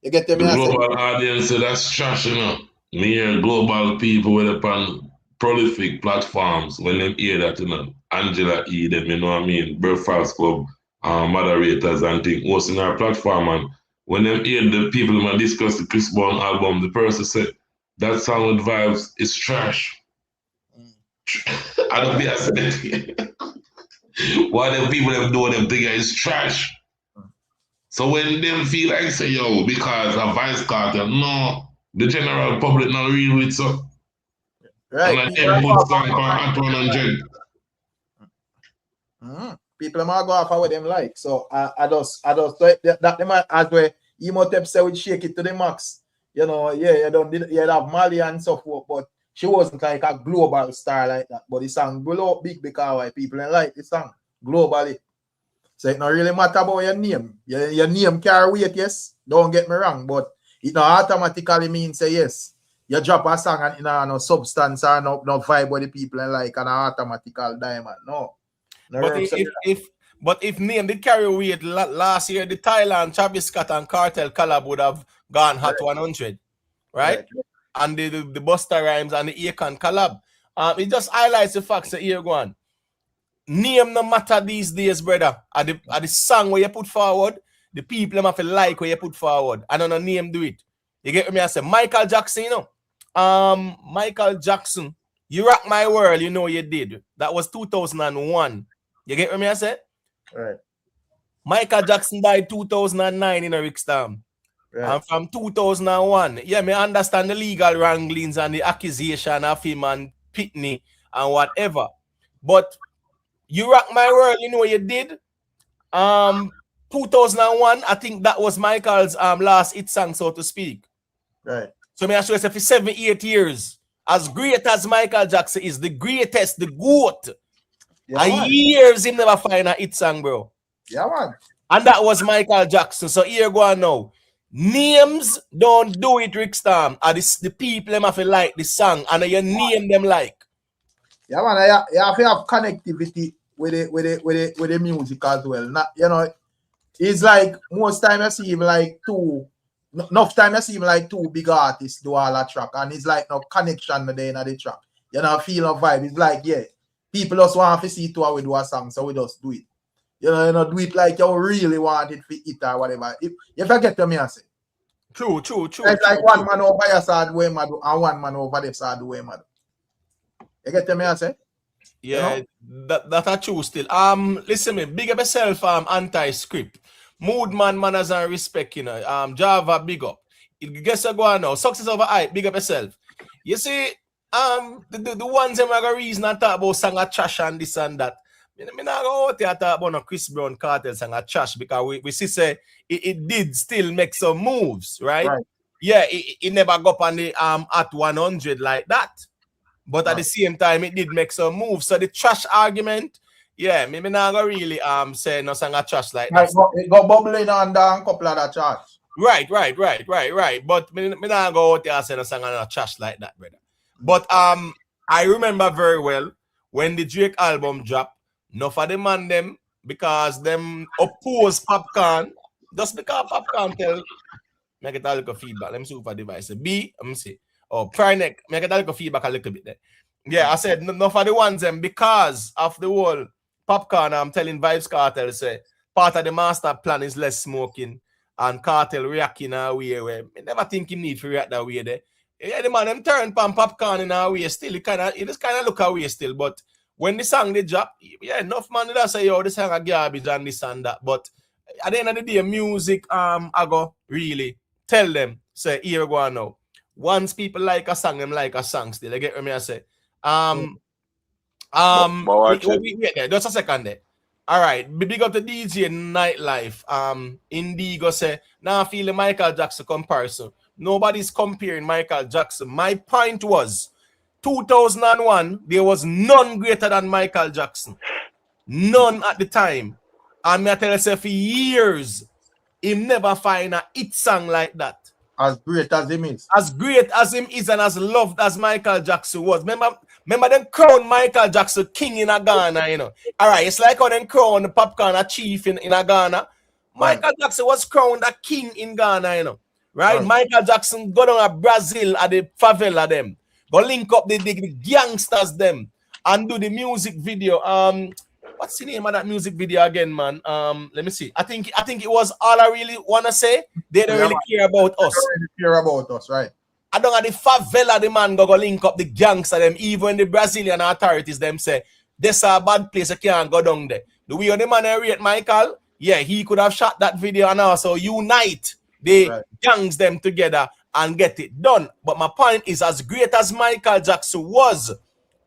[SPEAKER 4] You get me?
[SPEAKER 2] The global audience, that's trash, you know. Me hear global people with upon prolific platforms when them hear that, you know. Angela E, them, you know what I mean? Breakfast Club, moderators and things, hosting our platform and when them hear the people who discuss the Chris Brown album, the person said that song with vibes is trash. I don't be asking. Why them people them do them think it's trash? So when them feel like say yo, because a Vice Kartel, no, the general public not real with so.
[SPEAKER 4] Right.
[SPEAKER 2] And them put song on 100.
[SPEAKER 4] People might go off with them like. So I just that them as where Imhotep say we shake it to the max. You know, yeah, you have Mali and so forth, but she wasn't like a global star like that. But the song blew up big because why people didn't like the song globally. So it not really matter about your name. Your name carry weight, yes. Don't get me wrong, but it not automatically means say yes. You drop a song and no substance or no vibe what the people like and automatical diamond. No.
[SPEAKER 1] But if name did carry weight last year, the Thailand, Travis Scott and Kartel collab would have gone hot 100, right? And the Busta Rhymes and the Akon collab. It just highlights the facts that here go on. Name no matter these days, brother. At the song where you put forward, the people have to like where you put forward. And on a name do it. You get me? I say Michael Jackson, you know. Michael Jackson, You Rock My World, you know you did. That was 2001. You get what me I said?
[SPEAKER 4] Right.
[SPEAKER 1] Michael Jackson died 2009 in a Rick Storm.
[SPEAKER 4] Right.
[SPEAKER 1] And from 2001, yeah, me understand the legal wranglings and the accusation of him and Pitney and whatever. But You Rock My World, you know you did. 2001, I think that was Michael's last hit song, so to speak.
[SPEAKER 4] Right.
[SPEAKER 1] So me I show you for 7-8 years, as great as Michael Jackson is, the greatest, the GOAT.
[SPEAKER 4] Yeah,
[SPEAKER 1] And
[SPEAKER 4] man.
[SPEAKER 1] years him never find a hit song, bro.
[SPEAKER 4] Yeah, man.
[SPEAKER 1] And that was Michael Jackson. So here go on now. Names don't do it, Rick Storm. And this the people them have to like the song, and you name them like.
[SPEAKER 4] Yeah, man. You have to have connectivity with the music as well. Not, you know, it's like most time I see him like enough time I see him like two big artists do all that track, and it's like no connection there in the track. You know, feel no vibe. It's like, yeah, people just want to see two how we do a song, so we just do it. You know, do it like you really want it for it or whatever. If you get to me, I say.
[SPEAKER 1] True.
[SPEAKER 4] It's like one man over your side way mad and one man over the side way mad. You get to me, I say?
[SPEAKER 1] Yeah,
[SPEAKER 4] You
[SPEAKER 1] that are true still. Listen me, big up yourself, anti-script. Mood man as and respect, you know. Java, big up. Guess what go on now. Success over hype, big up yourself. You see, the ones that are reason I talk about song of trash and this and that. Me not go out there talk about no Chris Brown Kartel song of trash because we see say it did still make some moves, right?
[SPEAKER 4] Right.
[SPEAKER 1] Yeah, it never go up on the at 100 like that. But at the same time, it did make some moves. So the trash argument, yeah, me not go really say no song of trash like that.
[SPEAKER 4] It got bubbling under a couple of that trash.
[SPEAKER 1] Right. But me not go out there and say no song of trash like that, brother. But I remember very well when the Drake album dropped. No for the man them because them oppose Popcaan. Just because Popcaan tell me get a little feedback. Let me see if I device B. Let me see. Oh, Prineck, me get a little feedback a little bit there. Yeah, I said no for the ones them because of the whole Popcaan. I'm telling Vibes Kartel say part of the master plan is less smoking and Kartel reacting in a way where I never think him need to react that way there. Yeah, the man them turn pan Popcaan in a way still. It just kind of look away still, but when the song they drop, yeah, enough man that say, yo, this song a garbage and this and that. But at the end of the day, music, I go really tell them, say, here we go now. Once people like a song, them like a song still. You get what me I say? Wait there, just a second there. All right, big up the DJ Nightlife. Indigo say, now I feel the Michael Jackson comparison. Nobody's comparing Michael Jackson. My point was, 2001, there was none greater than Michael Jackson. None at the time. And I tell you, for years, he never find a hit song like that.
[SPEAKER 4] As great as him is.
[SPEAKER 1] As great as him is and as loved as Michael Jackson was. Remember them crown Michael Jackson king in a Ghana, you know. All right, it's like how them crown the Popcaan a chief in a Ghana. Michael Jackson was crowned a king in Ghana, you know. Right? Michael Jackson go down to Brazil at the favela them. Go link up the gangsters them and do the music video. What's the name of that music video again, man? Let me see. I think it was All I Really Wanna Say. They don't really care about us.
[SPEAKER 4] They don't really care about us, right?
[SPEAKER 1] I don't have the favela, the man go link up the gangster them. Even the Brazilian authorities them say this is a bad place. You can't go down there. The way the man rate Michael, yeah, he could have shot that video and also unite the gangs them together and get it done. But my point is, as great as Michael Jackson was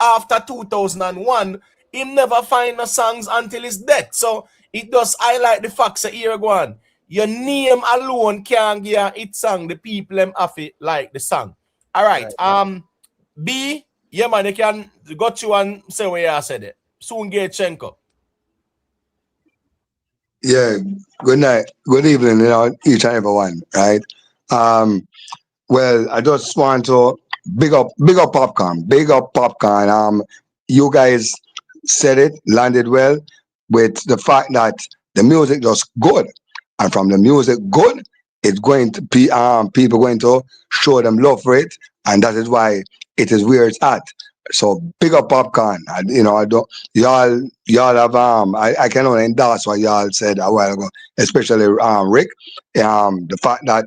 [SPEAKER 1] after 2001, he never find the songs until his death. So it does highlight the facts that here go on. Your name alone can't give a hit song. The people them have it like the song. All right. B, yeah man, you can go to and say where I said it. Soon get Chenko.
[SPEAKER 5] Yeah, good night. Good evening, each and every one, right? Well, I just want to big up Popcaan. You guys said it, landed well with the fact that the music just good, and from the music good, it's going to be people going to show them love for it, and that is why it is where it's at. So big up Popcaan. I don't y'all have I can only endorse what y'all said a while ago, especially Rick. The fact that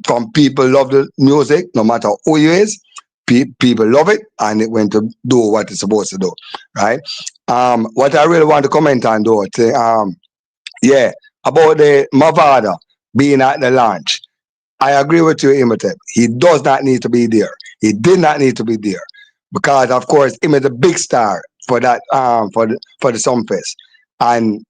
[SPEAKER 5] from people love the music, no matter who you is. People love it, and it went to do what it's supposed to do, right? What I really want to comment on though, yeah, about the Mavado being at the launch. I agree with you, Imhotep. He does not need to be there. He did not need to be there because, of course, him is a big star for that for the Sumfest, and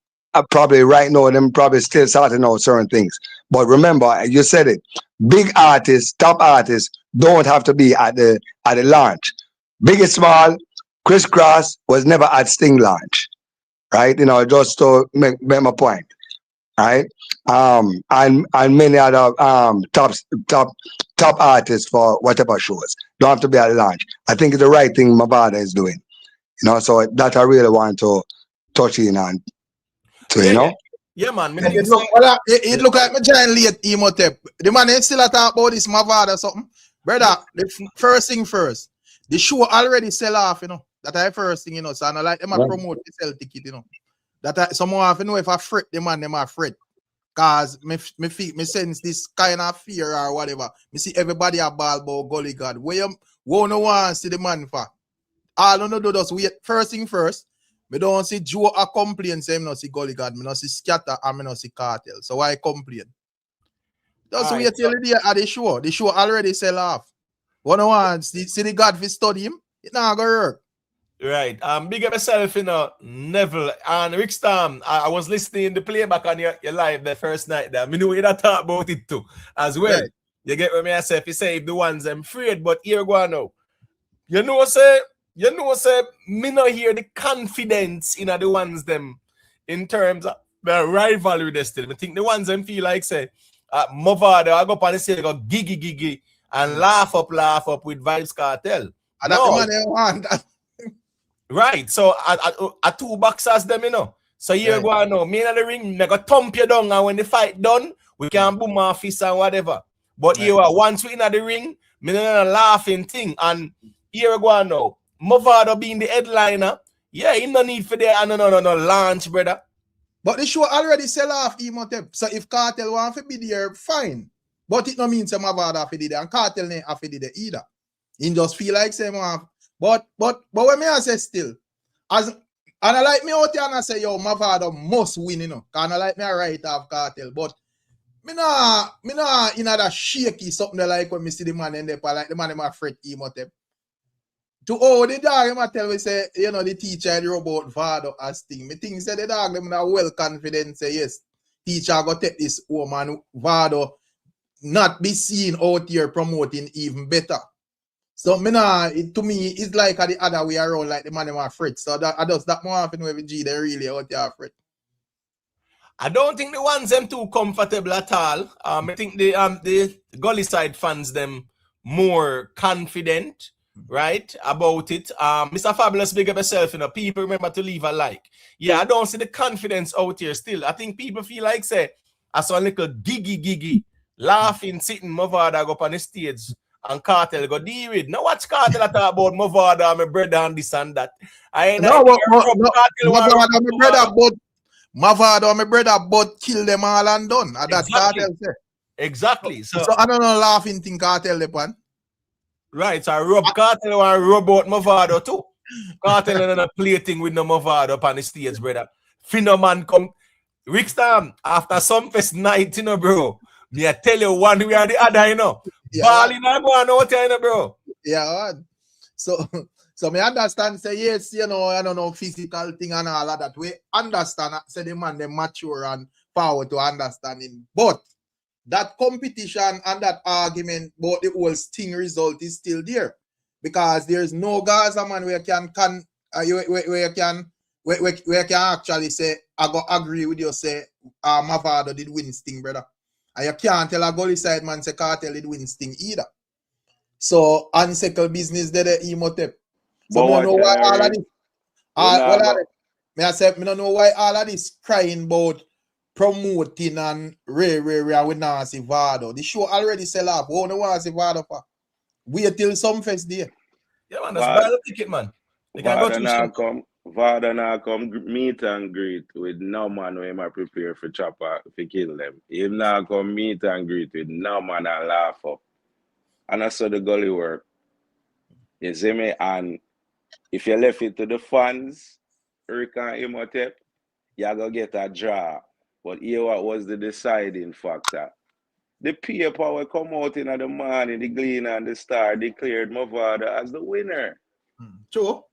[SPEAKER 5] probably right now them probably still sorting out certain things. But remember, you said it. Big artists, top artists, don't have to be at the launch. Big and small, Chris Cross was never at Sting launch, right? You know, just to make my point, right? And many other top artists for whatever shows don't have to be at launch. I think it's the right thing Mavado is doing, you know. So that I really want to touch in on, to you know.
[SPEAKER 1] Yeah, man. Me
[SPEAKER 4] It
[SPEAKER 1] think
[SPEAKER 4] look, it look like my giant late Imhotep. The man ain't still talk about this Mavado or something. Brother, the first thing first. The show already sell off, you know. That I first thing, you know. So I don't like them promote the sell ticket, you know. That someone have to know if I fret the man, them are fret. Cause me sense this kind of fear or whatever. Me see everybody a ball about Gully God. Where you won't want to see the man for? All you know do just wait. First thing first. Me don't see Joe a complain, say me not see Gully God, me not see Scatter, and me not see Kartel. So why complain? Just wait till the day at the show. The show already sell off. One want see the God fi study him, it not gonna work.
[SPEAKER 1] Right. Big up yourself, you know, Neville and Rick Storm. I was listening the playback on your live the first night there. Me know you talk about it too, as well. Right. You get what me I say? You say if the ones I'm afraid, but here go on now. You know, say, me not hear the confidence in the ones them in terms of the rivalry they still. I think the ones them feel like say, Mavado, I go up and say go gigi and laugh up with Vibes Kartel.
[SPEAKER 4] And no. That the man
[SPEAKER 1] right, so a two boxers them, you know. So here right. Go on now. Me in the ring, me go thump you down, and when the fight done, we can boom our fist and whatever. But right. Here, once we in the ring, me not a laughing thing. And here we go on now. Mavado being the headliner, yeah, he no need for the no launch, brother.
[SPEAKER 4] But the show already sell off, Imhotep. So if Kartel want to be there, fine. But it no means Mavado have to be there, and Kartel ain't have to be there either. He just feel like say But when me I say still, and I like me out here and I say, yo, Mavado must win, you know. Cause I like me I write off Kartel. But me nah in that shaky something like when me see the man in there, like the man in my friend Imhotep. To the dog him I tell me say, you know, the teacher the robot Vado as thing. Me think say the dog them are well confident say yes, teacher go take this woman Vado not be seen out here promoting even better. So to me, it's like the other way around, like the man are afraid. So that I just that more often with G, they really out there afraid.
[SPEAKER 1] I don't think the ones them too comfortable at all. I think the Gully side fans them more confident, right, about it. Mr. Fabulous, big up yourself, you know. People remember to leave a like. Yeah, I don't see the confidence out here still. I think people feel like say I saw a little gigi laughing, sitting Mavado go up on the stage. And Kartel go deal with. Now watch Kartel talk about Mavado, my brother, and this and that.
[SPEAKER 4] Mavado, my brother, but kill them all and done. And that Kartel say.
[SPEAKER 1] Exactly. So
[SPEAKER 4] I don't know laughing thing Kartel upon.
[SPEAKER 1] Right. So I rub Kartel and rub out Mavado too. Kartel and a plating with no Mavado upon the stage, brother. Finno man come. Rick Storm, after some first night, you know, bro. Me I tell you one way or the other, you know. Yeah. Balling and going out here, you know, bro.
[SPEAKER 4] Yeah, so me understand, say yes, you know, I don't know, physical thing and all of that. We understand, say the man, they mature and power to understanding. But that competition and that argument about the whole Sting result is still there. Because there's no Gaza man where you can actually say, I go agree with you, say, Mavado did win Sting, brother. And you can't tell a Gully side man say Kartel did win Sting either. So unsettled business there the Imhotep. So I don't know why all of this. I don't know why all of this crying about promoting and we not see Vado. The show already sell off. We don't want to see Vado for. Wait till some fest day.
[SPEAKER 1] Yeah, man, that's buy the ticket, man.
[SPEAKER 6] Vada now come meet and greet with no man when him a prepare for chopper to kill them. Him now come meet and greet with no man and laugh up. And I saw the gully work. You see me? And if you left it to the fans, Rick and Imhotep, you're going to get a draw. But here what was the deciding factor? The paper will come out in the morning, the Gleaner and the Star declared Mavado as the winner.
[SPEAKER 4] True.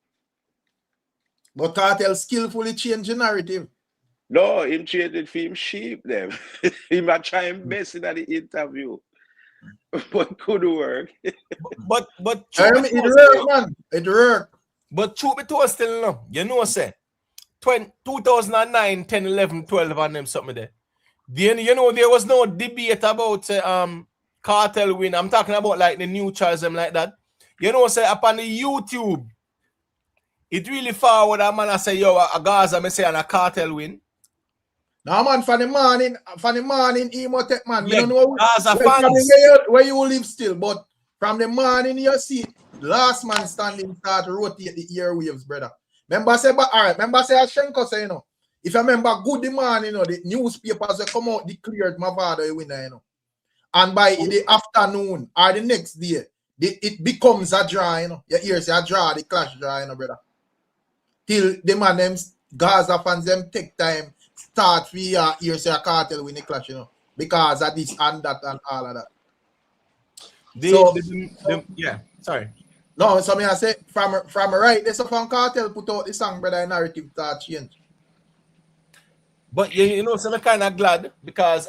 [SPEAKER 4] But Kartel skillfully changed the narrative.
[SPEAKER 6] No, him traded for him sheep them. He might try him best in the interview. But couldn't work.
[SPEAKER 1] But
[SPEAKER 4] it worked, man. It worked.
[SPEAKER 1] But truth be told still no. You know say 2009, 10, 11, 12 and them something there. Then you know there was no debate about Kartel win. I'm talking about like the new Charles them like that. You know say upon the YouTube, it really forward a man I say yo a Gaza me say and a Kartel win.
[SPEAKER 4] Now man for the morning, Imhotep man.
[SPEAKER 1] Yeah,
[SPEAKER 4] don't know
[SPEAKER 1] Gaza fans.
[SPEAKER 4] where you live still, but from the morning you see last man standing start to rotate the airwaves, brother. Remember say, but all right, remember say Shenko say, you know, if you remember good the morning, you know, the newspapers will come out declared Mavado a winner, you know. And by the afternoon or the next day, it becomes a draw, you know. You hear say a draw, the clash draw, you know, brother. Till the man them Gaza fans them take time start for hear say a Kartel win the clash, you know, because of this and that and all of that.
[SPEAKER 1] Yeah, sorry.
[SPEAKER 4] No, so I say from right, there's a from Kartel put out the song, brother, narrative start change.
[SPEAKER 1] But you know, so I'm kind of glad because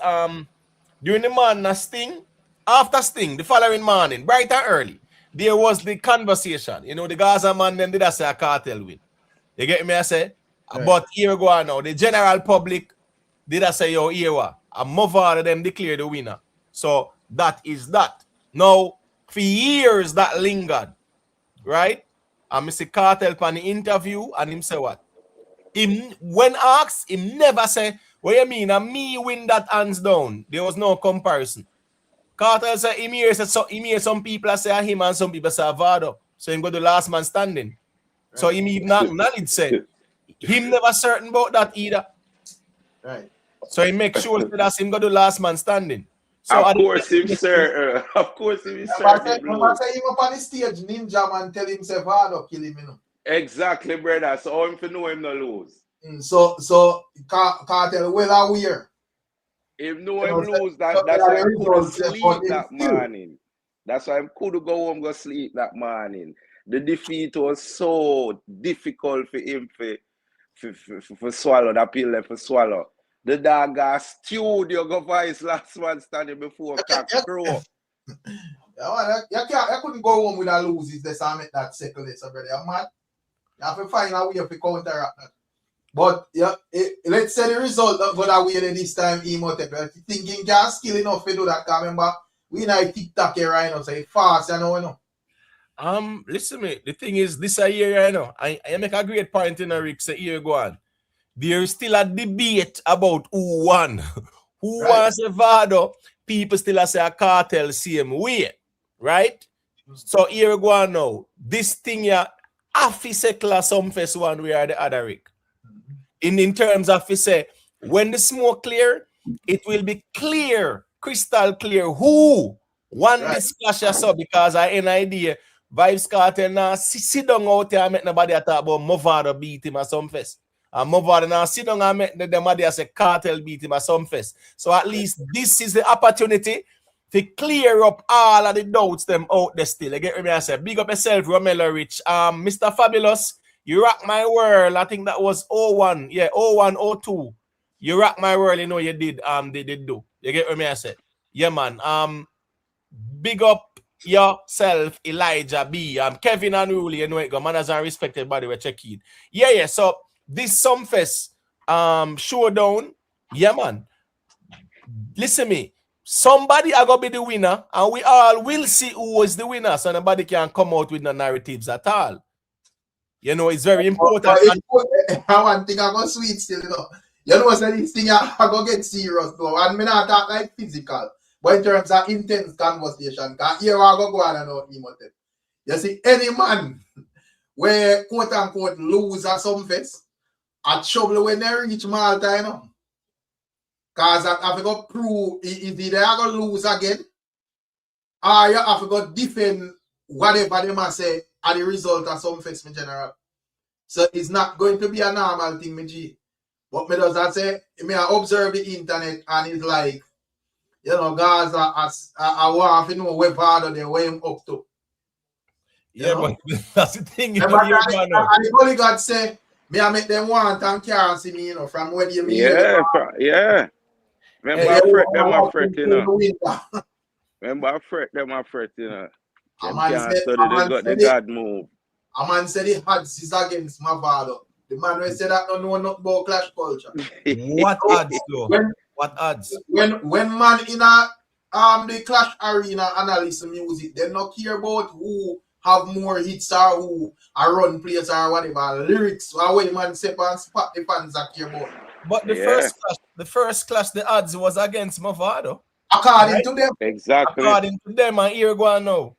[SPEAKER 1] during the morning Sting, after Sting, the following morning, bright and early, there was the conversation. You know, the Gaza man them did I say a Kartel win. You get me? I say, right. But here go on now. The general public did I say yo here what? A Mavado them declare the winner. So that is that. Now for years that lingered. Right? And Mr. Kartel on the interview and him say what? Him when asked, him never say, what you mean? And me win that hands down. There was no comparison. Kartel said him hear some people say him and some people say Vado. So him go to last man standing. Right. So him even acknowledge say him never certain about that either.
[SPEAKER 4] Right.
[SPEAKER 1] So he make sure that him go to last man standing. So
[SPEAKER 6] of course him sir. Of course him sir.
[SPEAKER 4] Say him up on the stage, Ninja man tell himself Vado kill him, you know.
[SPEAKER 6] Exactly, brother. So him to know him no lose.
[SPEAKER 4] So Kartel well aware.
[SPEAKER 6] If no him lose, that's why I couldn't sleep that morning. That's why I couldn't go home go sleep that morning. The defeat was so difficult for him for swallow that pill left for swallow. The dog got stewed. You go for his last one standing before cock crow.
[SPEAKER 4] You couldn't go home with a lose if they saw make that second lesson, brother. You're mad. You have to find a way to counteract that. But yeah, let's say the result not go that way this time, Imhotep. Thinking can skill enough to do that. Because remember, we not TikTok here right now, so it's fast, you know.
[SPEAKER 1] Listen me. The thing is, this a year, you know, I make a great point in a Rick say here go on. There is still a debate about who won. Who wants a Vado? People still say a Kartel same way, right? So here we go on now. This thing here, affisekla some first one we are the other Rick. In terms of say, when the smoke clear, it will be clear, crystal clear who won this clash or so, because I have an idea. Vibes Kartel now sit down out there and make nobody talk about Mavado beat him or some first. And Mavado now sit down and make them say Kartel beat him at some fest. So at least this is the opportunity to clear up all of the doubts them out there still. You get me? I say, big up yourself, Romelo Rich. Mr. Fabulous, you rock my world. I think that was 01. Yeah, 01, 02. You rock my world, you know you did. They did do. You get me? I say, yeah, man. Big up yourself, Elijah B. Kevin and Ruli, you know it go. Manners and respected body, we're checking. Yeah. So this Sumfest showdown, yeah, man. Listen me. Somebody are gonna be the winner, and we all will see who is the winner. So nobody can come out with no narratives at all. You know, it's very important.
[SPEAKER 4] One thing I go sweet still, you know. You know, so this thing I go get serious though. And me not talk like physical, but in terms of intense conversation, because here I go on and out Imhotep. You see, any man where quote unquote lose at some fest, at trouble when they reach Malta, you know. Because I have to go prove if they are going to lose again, or you have to go defend whatever they must say as the result of some fest in general. So it's not going to be a normal thing, me G. But me does that say, me I observe the internet and it's like, you know, guys I want to know where Mavado they where him up to.
[SPEAKER 1] Yeah,
[SPEAKER 4] know?
[SPEAKER 1] but that's the thing. You
[SPEAKER 4] And
[SPEAKER 1] know,
[SPEAKER 4] the Holy God say, me I make them want and can't see me, you know, from where you mean.
[SPEAKER 6] Yeah, yeah. Remember I fret them a fret, you know. Remember I fret them a fret, you know. Them can't study, they got the God move.
[SPEAKER 4] A man said the odds is against Mavado. The man who said that don't know nothing about clash culture.
[SPEAKER 1] What odds though? What odds?
[SPEAKER 4] When man in a the clash arena analyze music, they not care about who have more hits or who are run plays or whatever. Lyrics or what man say and spot the fans that care about.
[SPEAKER 1] But the first clash, the odds was against Mavado.
[SPEAKER 4] According to them.
[SPEAKER 6] Exactly.
[SPEAKER 1] According to them, and here go on now.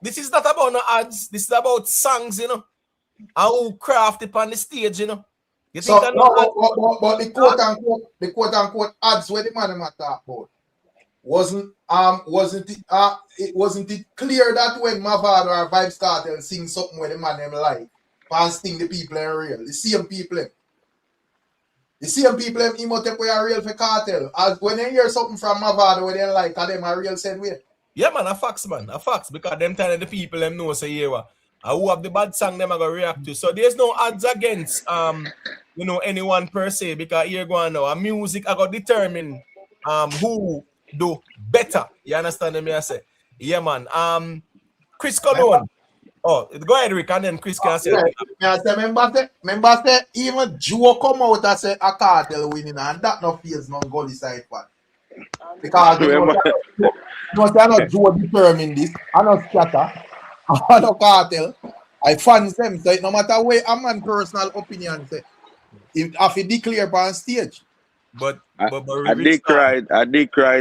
[SPEAKER 1] This is not about no odds. This is about songs, you know. And who craft it on the stage, you know. You
[SPEAKER 4] So,
[SPEAKER 1] think
[SPEAKER 4] but the quote unquote odds where the man talk about wasn't it clear that when Mavado or Vibes Kartel sing something where the man them like and sting the people in real, the same people Imhotep we are real for Kartel. As when they hear something from Mavado where they like and them are real said way.
[SPEAKER 1] Yeah, man, a facts, because them time the people them know say yeah, who have the bad song them are gonna react to. So there's no odds against you know anyone per se, because here go on now. A music I got determine who do better. You understand me? I say, yeah, man. Chris Cologne. Oh, go ahead, Rick, and then Chris can say.
[SPEAKER 4] Yeah, remember say even Joe come out and say a Kartel winning, and that no feels no goal side part. Because they're not Joe determine this. I not scatter. I not Kartel. I fans them. So no matter where a man personal opinion say, if he declare on stage.
[SPEAKER 6] But I did cry,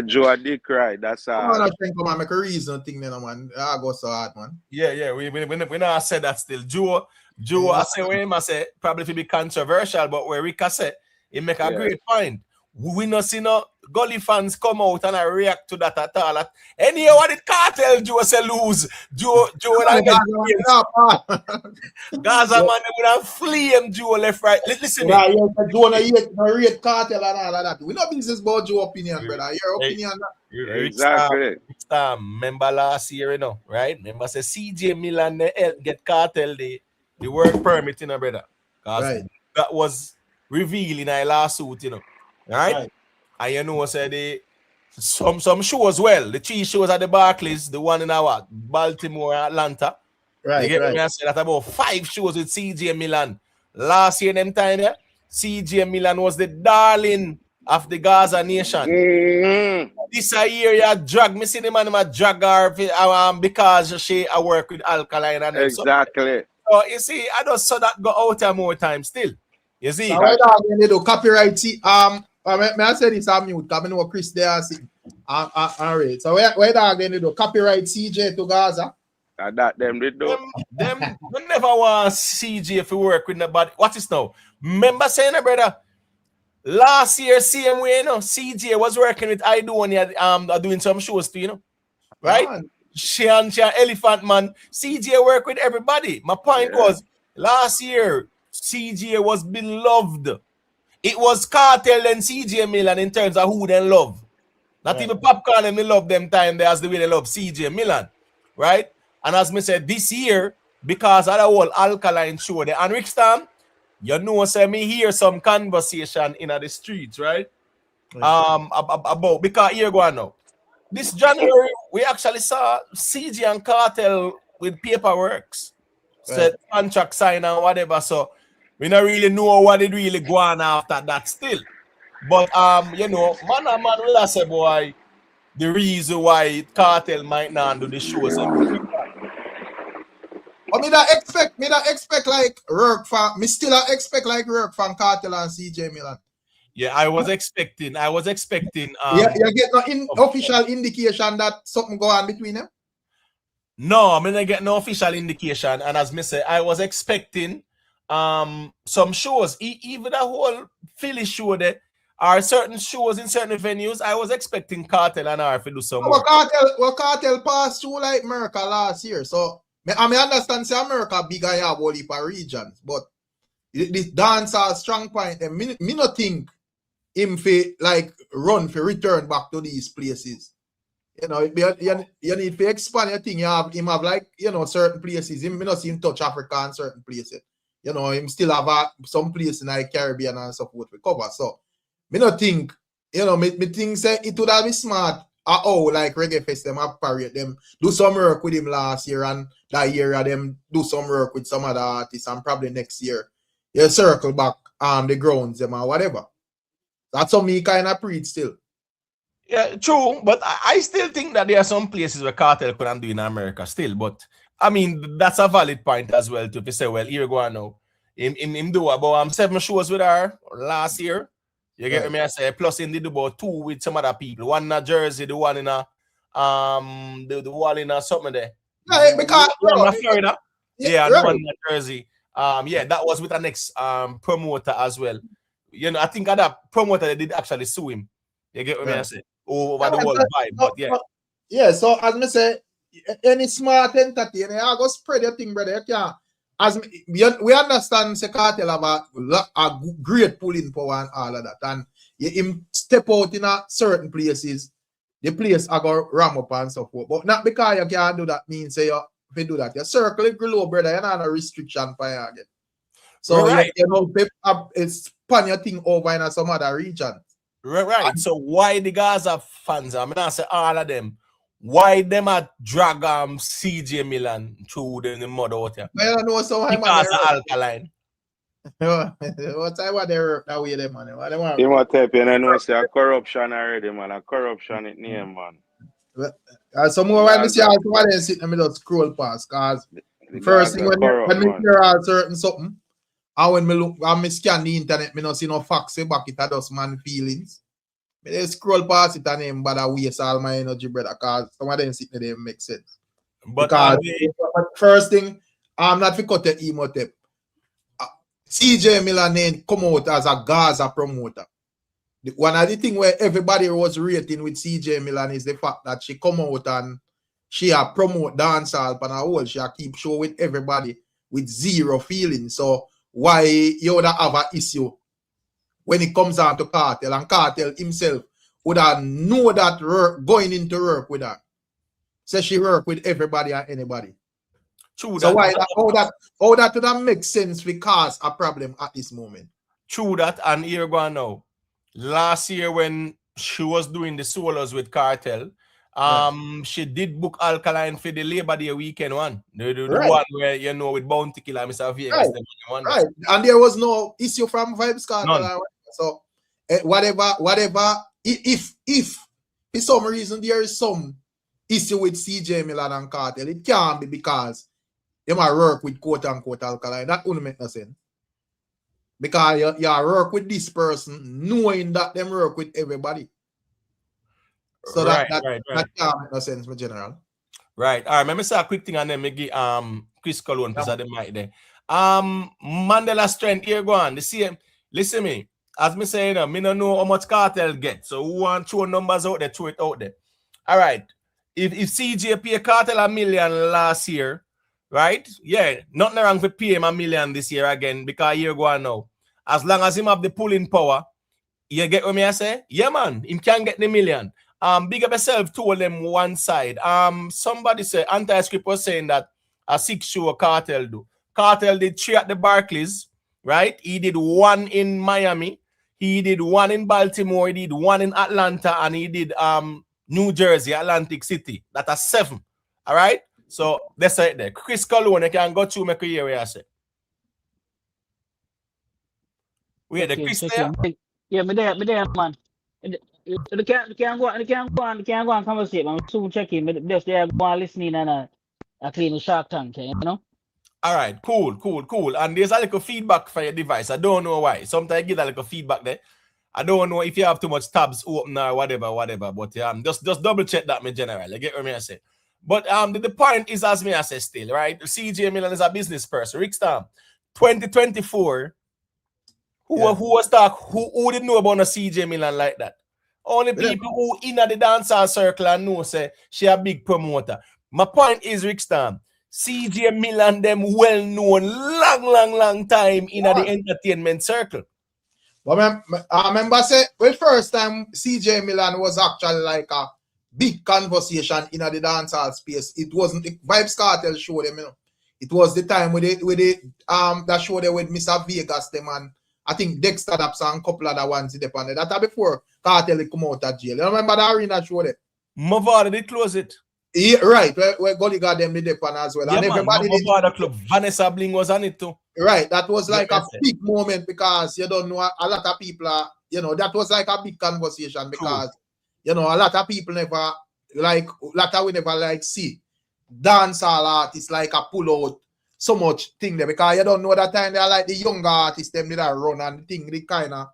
[SPEAKER 6] Joe. I did cry. That's
[SPEAKER 4] all. Come on, make a reason thing then, man. I go so hard, man.
[SPEAKER 1] Yeah. We not said that still. Joe, yeah. I say where him I say probably to be controversial, but where Rick said he make a great point. We not see no Gully fans come out and I react to that at all. Anyhow, what did Kartel Joe say lose? Joe Gaza man, they would have flame Joe left, right. Listen.
[SPEAKER 4] Yeah, Joe rate Kartel and all of that. We not business about Joe opinion, brother. Your opinion.
[SPEAKER 6] Exactly.
[SPEAKER 1] Remember last year, you know, right? Remember say CJ Milan get Kartel the work permit, you know, brother. Right. That was revealed in a lawsuit, you know. Right? And you know, say some shows well. The 3 shows at the Barclays, the one in our Baltimore, Atlanta.
[SPEAKER 4] Right.
[SPEAKER 1] You get me? I said that about 5 shows with CJ Milan. Last year, them time there, CJ Milan was the darling of the Gaza nation.
[SPEAKER 6] Mm-hmm.
[SPEAKER 1] This year, you drag me see the man drag her because she work with Alkaline and
[SPEAKER 6] exactly.
[SPEAKER 1] So you see, I just saw that go out there more time still. You see,
[SPEAKER 4] so when do copyright may I say this on mute because I know Chris there sitting. Alright. So where are going to do copyright CJ to Gaza?
[SPEAKER 6] That them did do.
[SPEAKER 1] Them never want CJ if you work with nobody. What is now? Remember saying that, brother? Last year, same way, you know, CJ was working with Idonia, doing some shows too, you know, right? Man. She and Elephant Man. CJ work with everybody. My point was last year, CJ was beloved. It was Kartel and CJ Milan in terms of who they love. Not even Popcaan and me love them time there as the way they love CJ Milan, right? And as me said, this year, because of the whole Alkaline show, the Rick Stam, you know, say me hear some conversation in the streets, right? About because here go on now. This January, we actually saw CJ and Kartel with paperworks, said contract sign and whatever. So we don't really know what it really go on after that still. But you know, man will say, boy, the reason why Kartel might not do the shows.
[SPEAKER 4] But me not expect like work from from Kartel and CJ Milan.
[SPEAKER 1] Yeah, I was expecting.
[SPEAKER 4] You get no official indication that something go on between them?
[SPEAKER 1] No, I mean I get no official indication, and as me say, I was expecting some shows, even a whole Philly show there, or certain shows in certain venues. I was expecting Kartel and R to do some more.
[SPEAKER 4] Cartel passed through like America last year. So I mean understand say America bigger have whole heap of regions, but this dancer strong point. And me not think him fi like run for return back to these places. You know, you need to expand your thing. You have him have like, you know, certain places. Him not see him touch Africa and certain places. You know, him still have some place in the Caribbean and so forth to cover. So me not think, you know, me think say it would have been smart. Like Reggae Fest, them have parade them, do some work with him last year, and that year them do some work with some other artists, and probably next year you circle back on the grounds them or whatever. That's how me kind of preach still.
[SPEAKER 1] Yeah, true, but I still think that there are some places where Kartel couldn't do in America still. But I mean, that's a valid point as well to say, well, here go on now. Him do about 7 shows with her last year. You get me? I say, plus him did about 2 with some other people. One in Jersey, the one in the one in something there.
[SPEAKER 4] Yeah, because
[SPEAKER 1] one in Florida. Yeah,
[SPEAKER 4] right.
[SPEAKER 1] the one in Jersey. Yeah, that was with the next promoter as well. You know, I think that promoter they did actually sue him. You get what I say? Over the world vibe, but yeah.
[SPEAKER 4] Yeah, so as me say, any smart entertainer, I go spread your thing, brother. You can't. As we understand, say Kartel have a great pulling power and all of that, and you him step out in certain places, the place I go ram up and so forth. But not because you can't do that means say you do that. You circle it below, brother. You're not a restriction for you again. So
[SPEAKER 1] right.
[SPEAKER 4] you know, it's span your thing over in some other region.
[SPEAKER 1] Right. So why the Gaza fans? I mean, I say all of them. Why them a drag CJ Milan through the mud out here?
[SPEAKER 4] I don't know so
[SPEAKER 1] because of Alkaline.
[SPEAKER 4] What time are they that way, them man? What they want?
[SPEAKER 6] You want to tell you, know, say a corruption already, man. A corruption it name, man.
[SPEAKER 4] Some more when I see all some of them sitting in the middle scroll past, cause first thing when me hear all certain something, and when me look and me scan the internet, me not see no facts back it just man feelings. Me they scroll past it and them but I waste all my energy, brother, cause some of them sitting there make sense.
[SPEAKER 1] But
[SPEAKER 4] first thing, I'm not for cut the Emotep. CJ Milan come out as a Gaza promoter. One of the things where everybody was rating with CJ Milan is the fact that she come out and she promote dancehall and whole. She keep show with everybody with zero feelings. So why you would have an issue when it comes down to Kartel, and Kartel himself would have know that going into work with her. So she work with everybody and anybody.
[SPEAKER 1] True.
[SPEAKER 4] So why how that would make sense because a problem at this moment?
[SPEAKER 1] True that, and here go now. Last year when she was doing the solos with Kartel, she did book Alkaline for the Labor Day weekend one. The one where, you know, with Bounty Killer, Mr. Vegas.
[SPEAKER 4] Right. And there was no issue from Vibes Kartel. So whatever, if for some reason there is some issue with CJ Milan and Kartel, it can't be because they might work with quote unquote Alkaline. That wouldn't make no sense. Because you work with this person knowing that them work with everybody. So that can't make no sense for general.
[SPEAKER 1] Right. All right. Let me say a quick thing and then maybe Chris Colon because the mic there. Mandela Strength, here go on. The same. Listen me. As me say, me don't know how much Kartel get. So who want to throw numbers out there, throw it out there. All right. If CJ pay Kartel $1 million last year, right? Yeah, nothing wrong for pay him $1 million this year again because here go on now. As long as him have the pulling power, you get what me I say? Yeah, man, him can get the $1 million. Big up yourself told them one side. Somebody said Anti-Script was saying that a 6-show Kartel do. Kartel did 3 at the Barclays, right? He did 1 in Miami, he did 1 in Baltimore, he did 1 in Atlanta, and he did New Jersey, Atlantic City. That's 7. All right. So that's it there. Chris Colon, you can go through make a year where I say. Wait, the Chris there?
[SPEAKER 7] Yeah, me there, man. They can't go on conversate, man. Soon check in. Just there go on listening and I clean the Shark Tank, you know?
[SPEAKER 1] All right, cool. And there's a little feedback for your device. I don't know why. Sometimes I get a little feedback there. I don't know if you have too much tabs open or whatever. But just double check that, me general. You get what I say? But the point is, as me I say still, right? CJ Milan is a business person. Rick Stam, 2024. Who didn't know about a CJ Milan like that? Only people who in the dancer circle and know say she a big promoter. My point is, Rick Stam, CJ Milan them well known long time in the entertainment circle.
[SPEAKER 4] But I remember say well first time CJ Milan was actually like a big conversation in the dancehall space. It wasn't the Vibes Kartel show them, you know. It was the time with that show there with Mr. Vegas them and I think Dexter Daps and a couple other ones in the that before Kartel come out of jail. You remember the arena show there?
[SPEAKER 1] Mavado they close it.
[SPEAKER 4] Yeah, right, where Gully got them the Depan as well.
[SPEAKER 1] Yeah,
[SPEAKER 4] and everybody did.
[SPEAKER 1] Club. Vanessa Bling was on it too.
[SPEAKER 4] Right, that was like a big moment because you don't know a lot of people are, you know, that was like a big conversation because you know a lot of people never like we never like see dancehall artists like a pull out so much thing there because you don't know that time they're like the younger artists them did a run and the thing they kind of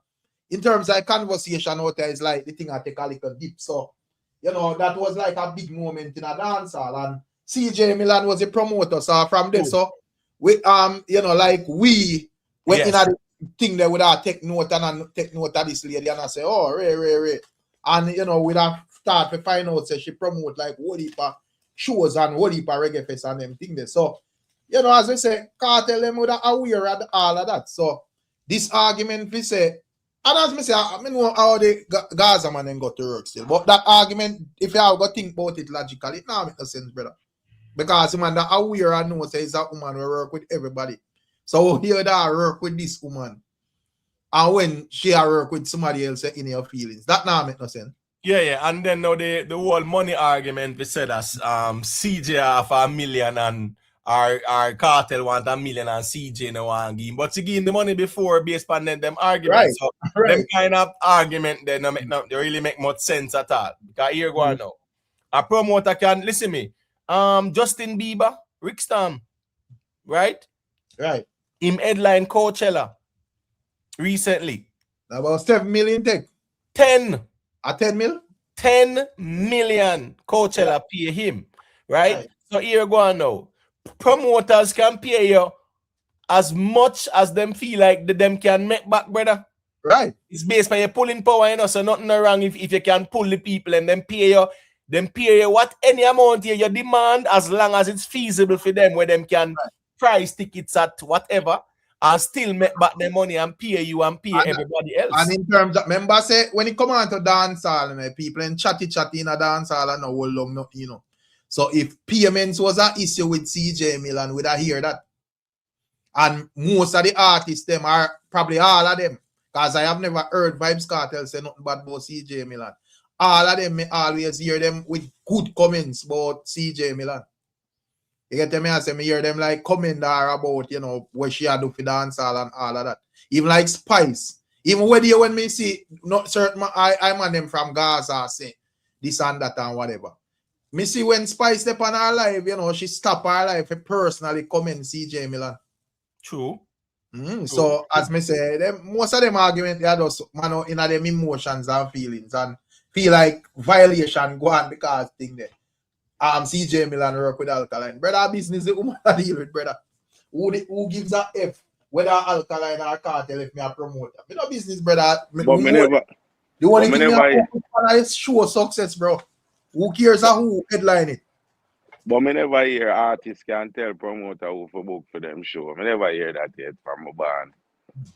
[SPEAKER 4] in terms of conversation out there is like the thing I take a little deep. So you know that was like a big moment in a dancehall and CJ Milan was a promoter. So from there, so we you know like we went in a thing there with our take note and take note of this lady and I say oh Ray and you know with have start to find out say she promote like whole heap of shows and whole heap of reggae fest and them thing there. So you know as we say Kartel them would aware of all of that. So this argument we say and as me say, I mean how the Gaza man then got to work still. But that argument, if you have got to think about it logically, it now make no sense, brother. Because the man that aware and know say is a woman will work with everybody. So here that work with this woman. And when she work with somebody else in your feelings, that now make no sense.
[SPEAKER 1] Yeah. And then now the whole money argument we said as CJ have $1 million and our Kartel want $1 million and CJ no want give. But to give him the money before based on them arguments.
[SPEAKER 4] Right.
[SPEAKER 1] So them kind of argument they really make much sense at all. Because here go on now. A promoter can listen me. Justin Bieber, Rick Stam, right?
[SPEAKER 4] Right.
[SPEAKER 1] Him headline Coachella recently.
[SPEAKER 4] About 7 million take.
[SPEAKER 1] 10.
[SPEAKER 4] A 10 mil?
[SPEAKER 1] 10 million Coachella pay him, right? So here go on now. Promoters can pay you as much as them feel like them can make back, brother.
[SPEAKER 4] Right.
[SPEAKER 1] It's based on your pulling power, you know, so nothing wrong if you can pull the people and then pay you what any amount you demand as long as it's feasible for them where them can price tickets at whatever and still make back their money and pay you and pay everybody else.
[SPEAKER 4] And in terms of remember say when it come on to dancehall and people and chatty in a dancehall and no whole long no, you know. So if payments was an issue with CJ Milan, we'd hear that. And most of the artists, them are probably all of them. Because I have never heard Vibes Kartel say nothing bad about CJ Milan. All of them may always hear them with good comments about CJ Milan. You get me? I say me hear them like comment about, you know, what she had do for dancehall and all of that. Even like Spice. Even when me see not certain I man them from Gaza say this and that and whatever. Me see when Spice step on her live, you know, she stop her life to personally comment CJ Milan.
[SPEAKER 1] True.
[SPEAKER 4] So as me say, most of them argument they are just man in them emotions and feelings and feel like violation go on because thing there. CJ Milan work with Alkaline. Brother business the woman deal with brother. Who gives a F whether Alkaline or Kartel if me a promoter. Me no business, brother.
[SPEAKER 6] But me never.
[SPEAKER 4] The only thing I show success, bro. Who cares who headline it?
[SPEAKER 6] But me never hear artists can tell promoter who for book for them show. Me never hear that yet from my band.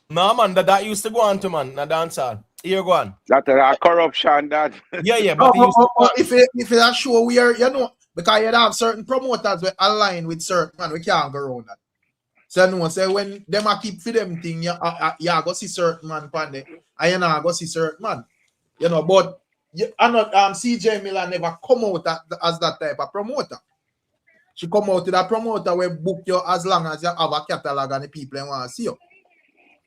[SPEAKER 1] No man, that used to go on to man, na dancehall. Here go on.
[SPEAKER 6] That a corruption that.
[SPEAKER 1] Yeah, but
[SPEAKER 4] if it's a show where you know because you have certain promoters who align with certain man, we can't go around that. So no say when them a keep for them thing, you go see certain man pande, and you not go see certain man. You know, but I'm not CJ Milan never come out as that type of promoter. She come out to that promoter will book you as long as you have a catalog and the people want to see you.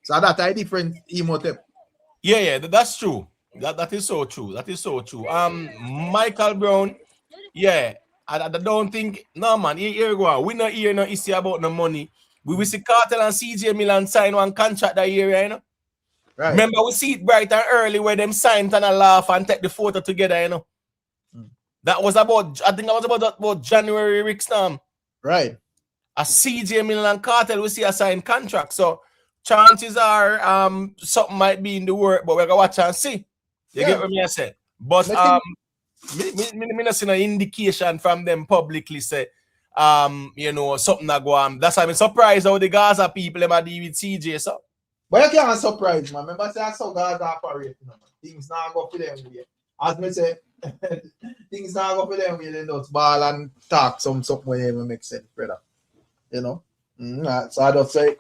[SPEAKER 4] So that's a different emotive.
[SPEAKER 1] Yeah, that's true. That is so true. That is so true. Michael Brown, yeah, I don't think no man. Here go on. We not hear no issue about the money. We will see Kartel and CJ Milan sign one contract that year, you know.
[SPEAKER 4] Right.
[SPEAKER 1] Remember we see it bright and early where them signed and a laugh and take the photo together, you know. That was about, I think that was about January, Rick Storm.
[SPEAKER 4] Right.
[SPEAKER 1] A CJ Milan and Kartel, we see a signed contract. So chances are something might be in the work, but we're gonna watch and see. You get what me I said? But me not see no indication from them publicly say you know, something that go on. That's why I'm surprised how the Gaza people them deal with CJ. So
[SPEAKER 4] but you can't surprise, man. Remember, say I saw Gaza operate. You know, things not go for them way. As me say, things not go for them way. They just ball and talk something when it make sense, brother. You know, so I just say it.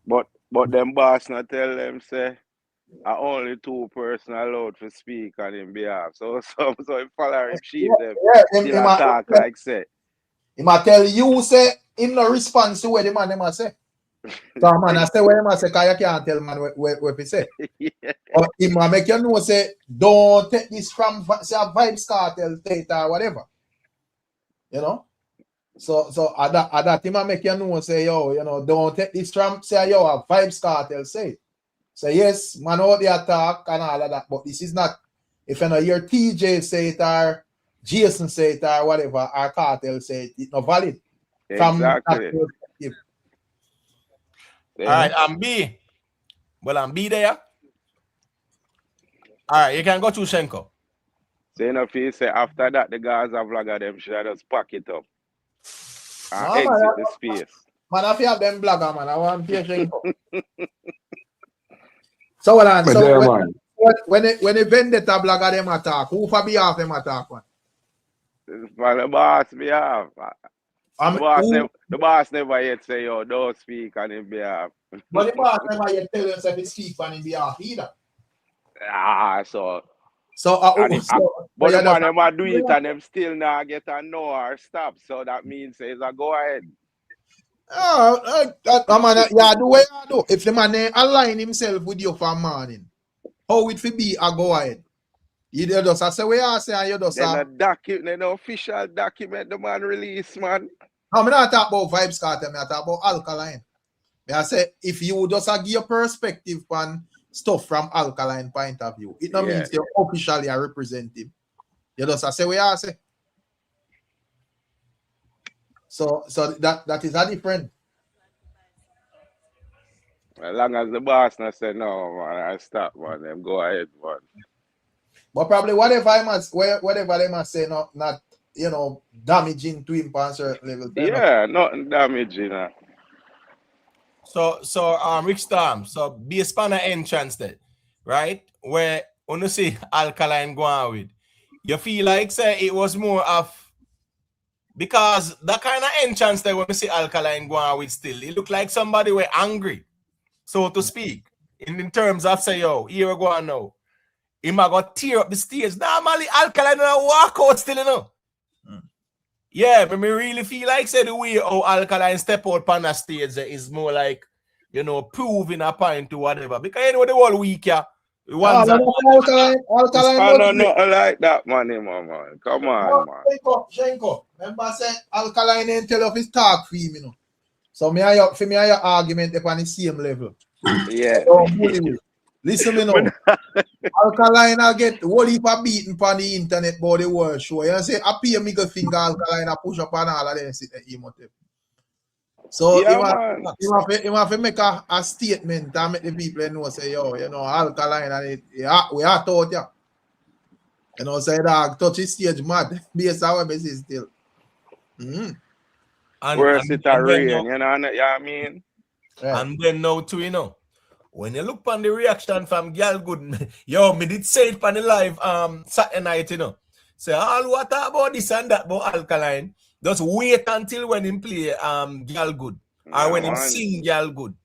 [SPEAKER 6] But them boss not tell them say only 2 person allowed to speak on him behalf. So if follow chief them still attack like say.
[SPEAKER 4] He might tell you say him no response to what the man them say. So man, I say what him say, cause you can't tell man what he say.
[SPEAKER 6] Yeah.
[SPEAKER 4] Or he might make you know say don't take this from say a Vibes Kartel state or whatever. You know? So at that he might make you know say yo, you know, don't take this from say yo a Vibes Kartel say. So yes, man out the attack and all of that, but this is not if you know your TJ say it or Jason say it or whatever, or Kartel say it, it's not valid.
[SPEAKER 6] Exactly.
[SPEAKER 1] all right, I'm B. Well, I'm B there. All right, you can go to Shenko.
[SPEAKER 6] So you know if you say after that the Gaza vlogger them should just pack it up and
[SPEAKER 4] No,
[SPEAKER 6] exit
[SPEAKER 4] man,
[SPEAKER 6] the space.
[SPEAKER 4] Man, if you have them blogger, man, I want to pay So hold on. So when the vendetta blogger them attack, who for behalf them attack, man?
[SPEAKER 6] For the boss behalf. The boss never yet say yo don't speak on his behalf.
[SPEAKER 4] But the boss never yet tell us if he speak on his behalf either.
[SPEAKER 6] But the man never do it and them still not get a no or stop. So that means it's a go ahead.
[SPEAKER 4] Man, yeah, do what you do. If the man align himself with you for morning, how it will be a go ahead? You just say what you say and you just
[SPEAKER 6] then the official document the man release, man.
[SPEAKER 4] No, I'm not talking about Vibes Kartel, I'm talking about Alkaline. I say if you just give your perspective on stuff from Alkaline point of view, it not means you're officially a representative. You just say what you say. So that is a different.
[SPEAKER 6] As long as the boss not say no, man, I stop, man. Them go ahead, man.
[SPEAKER 4] But probably whatever they must say, not you know, damaging to him on certain level.
[SPEAKER 6] Yeah, nothing damaging.
[SPEAKER 1] So Rick Storm, so based on the entrance there, right? Where when you see Alkaline going with, you feel like say it was more of because that kind of entrance there when you see Alkaline going with still, it looked like somebody were angry, so to speak, in terms of say, yo, here we go now. He might go tear up the stage. Normally Alkaline will walk out still, you know. Yeah, but me really feel like say the way how Alkaline step out on the stage is more like, you know, proving a point to whatever. Because anyway, the whole week, yeah.
[SPEAKER 4] Alkaline
[SPEAKER 6] nothing like that, man. Come on, man.
[SPEAKER 4] Shenko. Remember say Alkaline ain't tell of his talk for him, you know. So me and your argument upon the same level.
[SPEAKER 6] Yeah.
[SPEAKER 4] Listen, you know, Alkaline I get what heap of beating on the internet about the world show. You say I pay a middle finger Alkaline I push up on all of them sit at him. So he have to make a statement to make the people know say, yo, you know, Alkaline and we are taught ya. You know, say that touch his stage mad. Based on what message still.
[SPEAKER 6] Worse it a rain, you know what I mean?
[SPEAKER 1] Yeah. And then now too, you know. When you look on the reaction from Girl Good, yo, me did say it on the live Saturday night, you know. Say all what about this and that about Alkaline. Just wait until when him play Girl Good. Or when him sing Girl Good.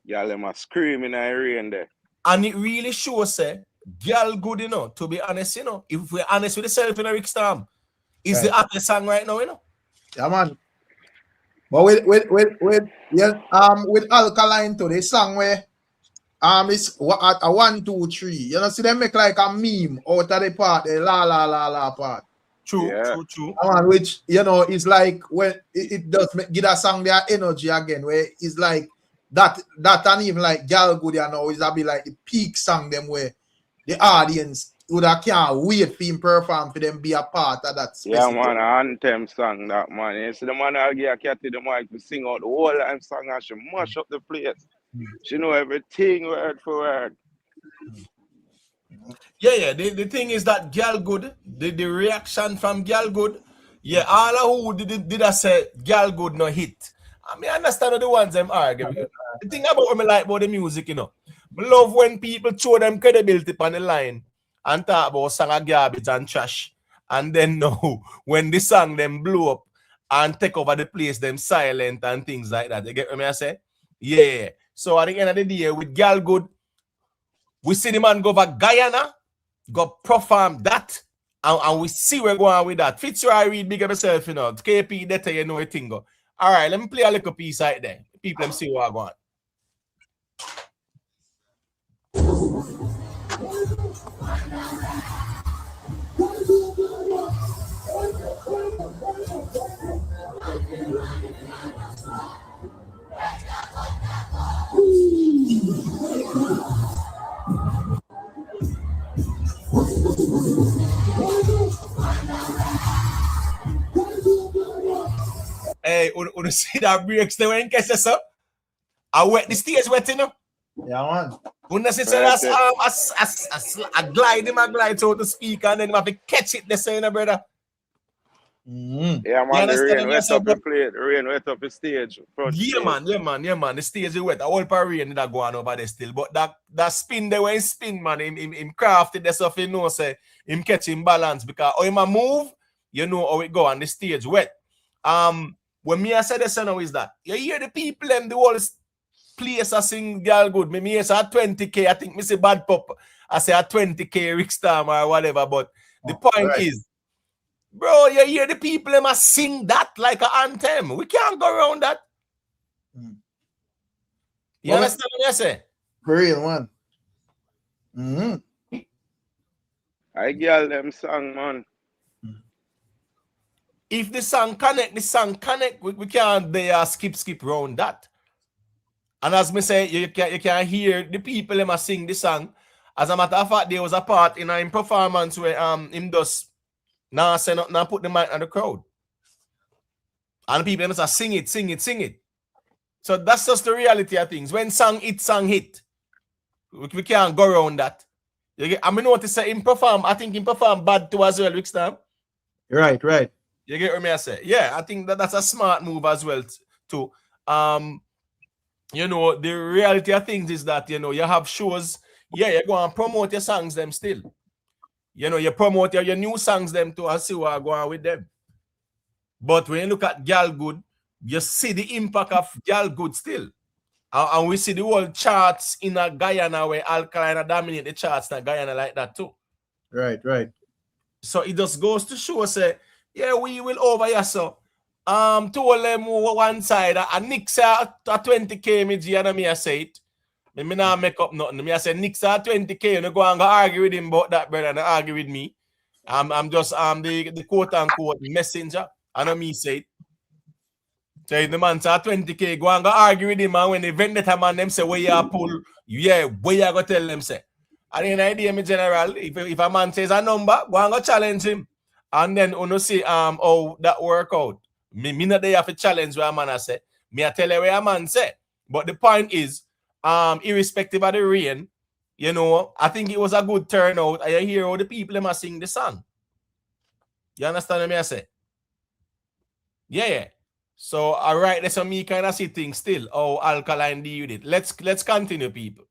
[SPEAKER 6] Girl them a scream in the rain there.
[SPEAKER 1] And it really shows say Girl Good, you know, to be honest, you know, if we're honest with yourself in a Rick Storm, is the hottest song right now, you know.
[SPEAKER 4] Yeah, man. But with Alkaline to the song where it's a 1, 2, 3. You know, see them make like a meme out of the part, the la part.
[SPEAKER 1] True.
[SPEAKER 4] Which, you know, is like when it does give a song their energy again, where it's like that and even like Girl Good, you know, is that be like the peak song them where the audience would I can't wait for him perform for them be a part of that
[SPEAKER 6] Yeah,
[SPEAKER 4] specific.
[SPEAKER 6] man, anthem song that man. You see the man I'll give a cat the mic to sing out the whole time song and she mash up the place. She know everything word for word.
[SPEAKER 1] Yeah. The thing is that Girl Good, the reaction from Girl Good, yeah, all of who did I say Girl Good no hit. I mean, I understand the ones them argue. The thing about what I like about the music, you know, I love when people show them credibility on the line and talk about song of garbage and trash. And then no, when the song them blew up and take over the place, them silent and things like that. You get what I say? Yeah. So at the end of the day, with Girl Good, we see the man go over Guyana, go perform that, and we see where going with that. Fitzroy read big up yourself, you know. KP data, you know a thing go. All right, let me play a little piece right there. People them see what I want. Hey, you see that breaks there when catch us up? I wet the stage wet, you know.
[SPEAKER 4] Yeah, man.
[SPEAKER 1] When see that's a glide, him a glide so to speak, and then you have to catch it, they say, you know, brother.
[SPEAKER 6] Yeah, man, the rain wet up the plate, the rain wet up the stage.
[SPEAKER 1] Yeah, man. The stage is wet. I whole part rain that go on over there still. But that spin there when spin, man, him crafted the stuff, you know, say him catch him balance because how him a move, you know how it go on the stage wet. When me I say this now is that you hear the people them the whole place I sing Girl Good. Me say at 20K, I think me say Bad Pop. I say at 20K Rick Storm or whatever. But the point is, bro, you hear the people them sing that like an anthem. We can't go around that. You understand what I say?
[SPEAKER 4] For real, man.
[SPEAKER 6] I girl them song, man.
[SPEAKER 1] If the song connect, we can't skip round that. And as me say, you can hear the people them sing the song. As a matter of fact, there was a part in a performance where him just now put the mic on the crowd. And people them say sing it. So that's just the reality of things. When song hit. We can't go around that. I mean notice him perform, I think him perform Bad too as well, Rick Storm.
[SPEAKER 4] Right.
[SPEAKER 1] You get what I say? Yeah, I think that's a smart move as well too. You know, the reality of things is that, you know, you have shows, you go and promote your songs them still. You know, you promote your new songs them too and see what go on with them. But when you look at Girl Good, you see the impact of Girl Good still. And we see the world charts in a Guyana where Alkaline dominate the charts in Guyana like that too.
[SPEAKER 4] Right.
[SPEAKER 1] So it just goes to show, say, yeah, we will over here, so. Told them one side, and Nick say at 20K, me I say it. Me not make up nothing. Me I say Nick say at 20K, you go and go argue with him about that, brother, and argue with me. I'm just the quote unquote messenger. I know me say it. So the man say at 20K, go and go argue with him, and when the vendetta man them say where you pull, yeah, where you go tell them say. And in idea, me general, if a man says a number, go and go challenge him. And then you see how that work out. Me not there have a challenge where a man I say. Me I tell you where a man say. But the point is, irrespective of the rain, you know, I think it was a good turnout. I hear all the people them sing the song. You understand what I say? Yeah. So all right, that's me kind of see things still. Oh, Alkaline deal with it. Let's continue, people.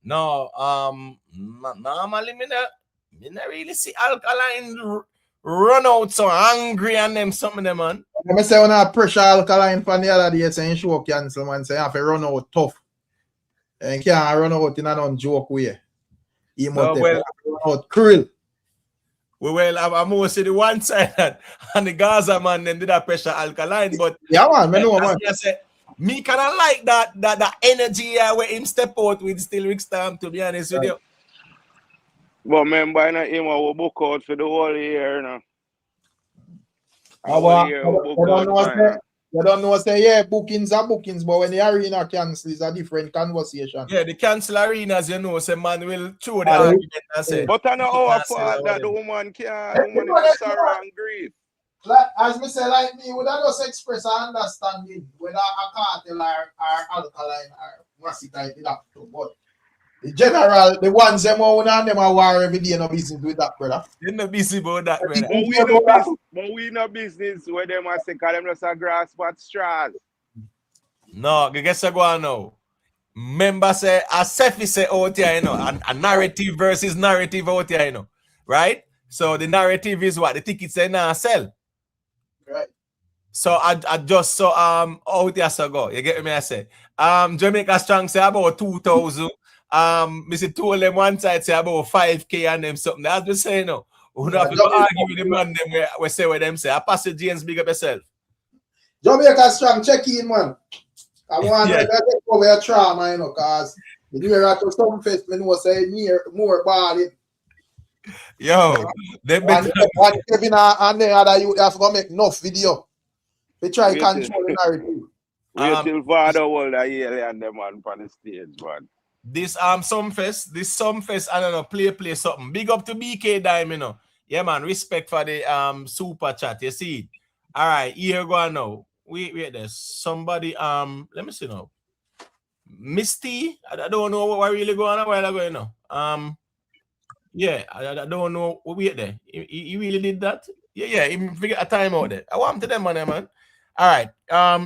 [SPEAKER 1] No, normally me not really see Alkaline run out so angry and them some of them, man.
[SPEAKER 4] I say when I pressure Alkaline from the other day saying show cancel, man, say you have to run out tough. And can't run out in a non-joke way. He must run out cruel.
[SPEAKER 1] Well, I'm mostly the one side and the Gaza man them did that pressure Alkaline, but
[SPEAKER 4] Yeah, man, I know, man.
[SPEAKER 1] I say, me kind of like that energy where him step out with still Rick Stamp, to be honest with you.
[SPEAKER 6] But remember, him will book out for the whole year, you know.
[SPEAKER 4] You don't know, say, yeah, bookings are bookings, but when the arena cancel, it's a different conversation.
[SPEAKER 1] Yeah, the cancel arenas, you know, say man will throw the argument and say.
[SPEAKER 6] But I know our fault that the woman can't, the woman is sorrow and grief.
[SPEAKER 4] Like, as me say, like me, would I just express an understanding whether a Kartel or Alkaline or Massita did that too, but the general, the ones them own and them are war every day, no business with that, brother.
[SPEAKER 1] They're not busy about that, brother.
[SPEAKER 6] But we no business where them are say, call them just a grass but straws.
[SPEAKER 1] No, guess what go on now. Remember say, as Sefi say out here, you know, a narrative versus narrative out here, you know, right? So the narrative is what? The tickets they now sell.
[SPEAKER 4] Right.
[SPEAKER 1] So I just so out here so go. You get me? I say Jamaica Strong say about 2,000. Mr. Two of them one side say about 5K and them something. That's the saying, no. We don't have to argue with the man them we say what them say. I pass the James big up yourself.
[SPEAKER 4] Jamaica Strong, check in, man. I want to take over your trauma, you know, because the New Year to some fest, I know say more balling.
[SPEAKER 1] Yo, they better.
[SPEAKER 4] One Kevin and the other you have to make enough video. They try to control the narrative.
[SPEAKER 6] Wait till Mavado hold a year and them on the stage, man.
[SPEAKER 1] This Sumfest, I don't know, play something. Big up to BK Dime, you know. Yeah, man, respect for the super chat. You see it. All right, here go on now. Wait, there's somebody, let me see now. Misty, I don't know what really going on a while ago, you know. Yeah, I don't know. Wait there. He really did that? Yeah, he figured a time out there. I want to them, man. All right.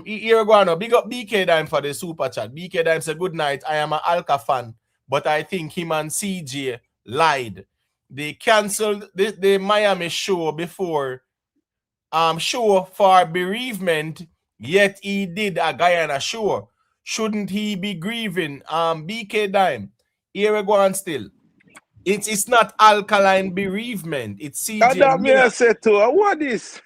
[SPEAKER 1] Here go on now. Big up BK Dime for the super chat. BK Dime said, good night. I am an Alka fan, but I think him and CJ lied. They canceled the Miami show before show for bereavement, yet he did a Guyana show. Shouldn't he be grieving? BK Dime. Here we go on still. It's not Alkaline bereavement. It's CJ.
[SPEAKER 6] That me I said to her, what is?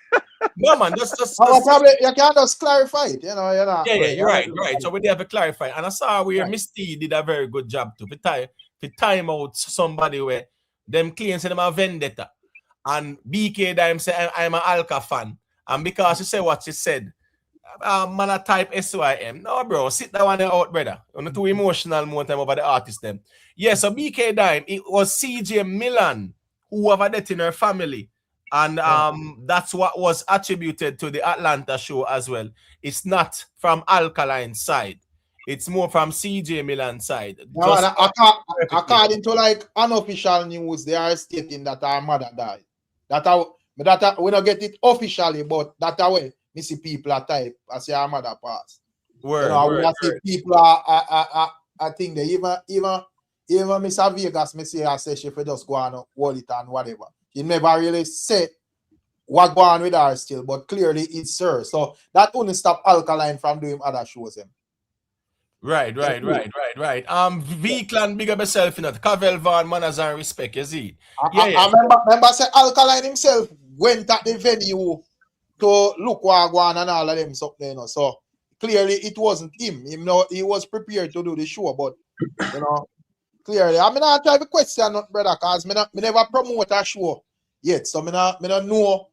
[SPEAKER 1] No, man, just
[SPEAKER 4] probably you can just clarify it, you know.
[SPEAKER 1] Yeah, you're right. So we have to clarify. And I saw where Misty did a very good job to time out somebody where them claims them a vendetta. And BK Dime say I'm an Alka fan. And because you say what you said, man a type SYM. No, bro, sit that one out, brother. You're not too emotional more time over the artist them. Yeah, so BK Dime, it was CJ Milan who have a death in her family. And that's what was attributed to the Atlanta show as well. It's not from Alkaline side. It's more from CJ Milan side.
[SPEAKER 4] No, according to like unofficial news, they are stating that her mother died. That we don't get it officially, but that way we see people are type as your mother passed.
[SPEAKER 1] Word.
[SPEAKER 4] See people are I think they even Mr. Vegas, me say I say she for just go on hold it and whatever. He never really said what go on with her still, but clearly it's her. So that only stop Alkaline from doing other shows him.
[SPEAKER 1] Right. V-Clan, big up yourself, you know. Cavell Van, manners and respect, you see.
[SPEAKER 4] I remember say Alkaline himself went at the venue to look what go on and all of them something, you know. So clearly it wasn't him. You know, he was prepared to do the show, but you know, clearly, I mean, I try to question, brother, because me never promote a show yet. So I don't know,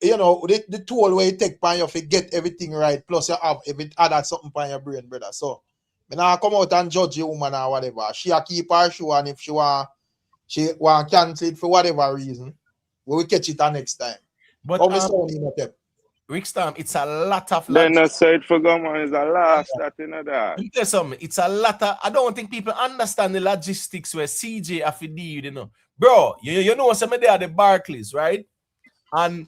[SPEAKER 4] you know, the tool where you take on you to get everything right, plus you have every other something on your brain, brother. So I not come out and judge a woman or whatever. She a keep her show, and if she want cancel it for whatever reason, we will catch it the next time.
[SPEAKER 1] But Rick Stam, it's a lot of.
[SPEAKER 6] Then I said for government is a last that in that.
[SPEAKER 1] Let me tell you something. It's a lot of. I don't think people understand the logistics where CJ have to deal, you know. Bro, you know some of they are the Barclays, right? And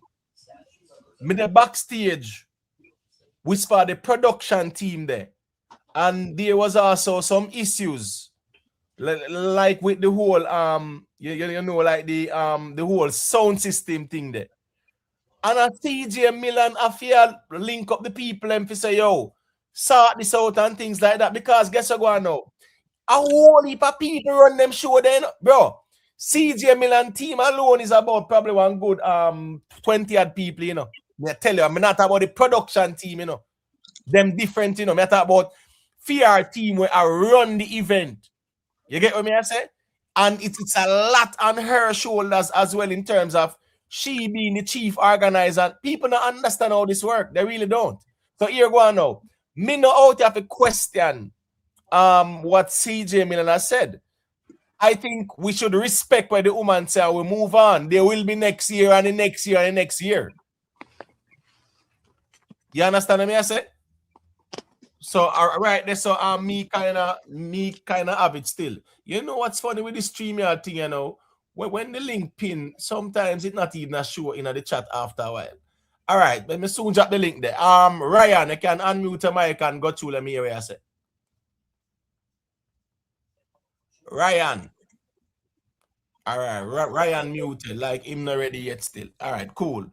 [SPEAKER 1] me the backstage whisper the production team there. And there was also some issues. Like with the whole you know, like the whole sound system thing there. And a CJ Milan affair link up the people and say, yo, sort this out and things like that. Because guess what going now? A whole heap of people run them show then, bro. CJ Milan team alone is about probably one good 20 odd people, you know. I tell you, I'm not talking about the production team, you know. Them different, you know. I talk about fear team where I run the event. You get what I say? And it's a lot on her shoulders as well in terms of she being the chief organizer. People don't understand how this works. They really don't. So here go on now. Me no out have a question what CJ Milan has said. I think we should respect what the woman say and we move on. There will be next year and the next year and the next year. You understand what I say? So right there, so me kind of have it still. You know what's funny with this StreamYard thing, you know? When the link pin, sometimes it's not even a show in the chat after a while. All right, let me soon drop the link there. Ryan, you can unmute your mic and go through. Let me hear what you say. Ryan. All right, Ryan muted, like him not ready yet still. All right, cool.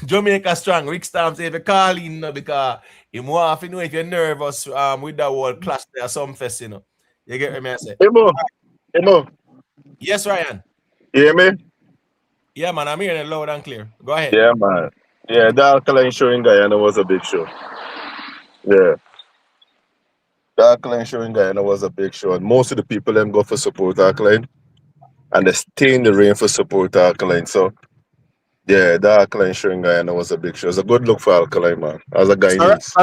[SPEAKER 1] Jamaica strong. Rick Stamps if you call in because you want to know if you're nervous with that whole clash there, some fest, you know. You get what I say?
[SPEAKER 8] Hey Mo.
[SPEAKER 1] Yes, Ryan.
[SPEAKER 8] You hear me?
[SPEAKER 1] Yeah, man, I'm hearing it loud and clear. Go ahead.
[SPEAKER 8] Yeah, man. Yeah, the Alkaline show in Guyana was a big show. Yeah. The Alkaline show in Guyana was a big show. And most of the people them go for support Alkaline. And they stay in the rain for support Alkaline. So yeah, the Alkaline show in Guyana was a big show. It's a good look for Alkaline, man. As a Guyanese.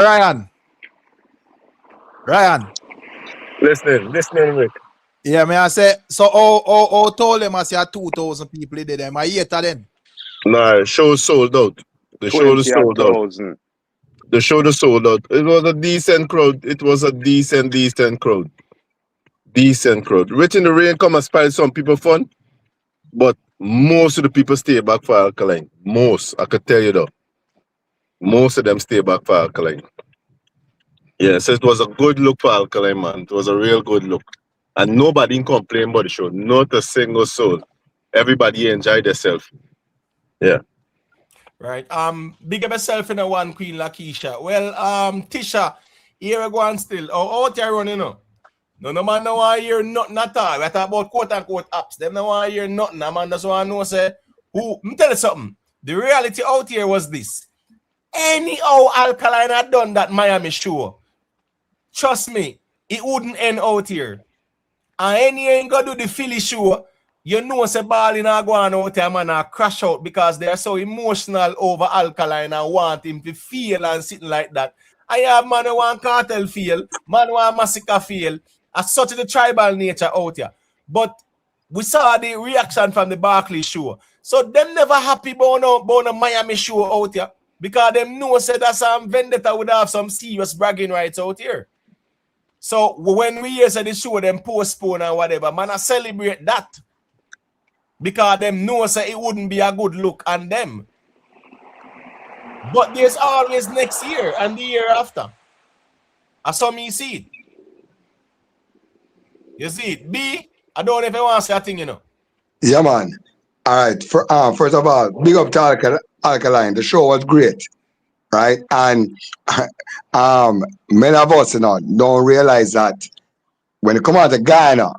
[SPEAKER 4] Ryan.
[SPEAKER 8] Listening, Rick.
[SPEAKER 4] Yeah, me I say, so how told them I say 2,000 people did them. I hear then.
[SPEAKER 8] Nah, show sold out. The show is sold out.
[SPEAKER 6] 20,000.
[SPEAKER 8] The show is sold out. It was a decent crowd. It was a decent crowd. Decent crowd. Rich in the rain come and spoil some people fun. But most of the people stay back for Alkaline. Most, I could tell you though. Most of them stay back for Alkaline. Yeah, so it was a good look for Alkaline, man. It was a real good look. And nobody complained about the show. Not a single soul. Everybody enjoyed themselves. Yeah.
[SPEAKER 1] Right. Big up yourself in a one, Queen Lakeisha. Well, Tisha, here I go on still. Oh, out here running, you know. No man no want hear nothing at all. We talk about quote unquote apps. Them no want hear nothing. A man just want to know say who. Me tell you something. The reality out here was this. Anyhow, Alkaline had done that Miami show. Trust me, it wouldn't end out here. And any ain't gonna do the Philly show. You know, say ball in go on out here, man, and crash out because they're so emotional over Alkaline and want him to feel and sitting like that. I have man who want Kartel feel, man who want Massacre feel. As such the tribal nature out here. But we saw the reaction from the Barclays show. So them never happy about a Miami show out here. Because them know say that some vendetta would have some serious bragging rights out here. So when we hear say the show them postpone and whatever, man, I celebrate that. Because them know say it wouldn't be a good look on them. But there's always next year and the year after. I saw me see it. You see it. B, I don't know if I want to say a thing, you know.
[SPEAKER 5] Yeah, man. All right. First of all, big up to Alkaline. The show was great, right? And many of us, you know, don't realize that when it comes out to Guyana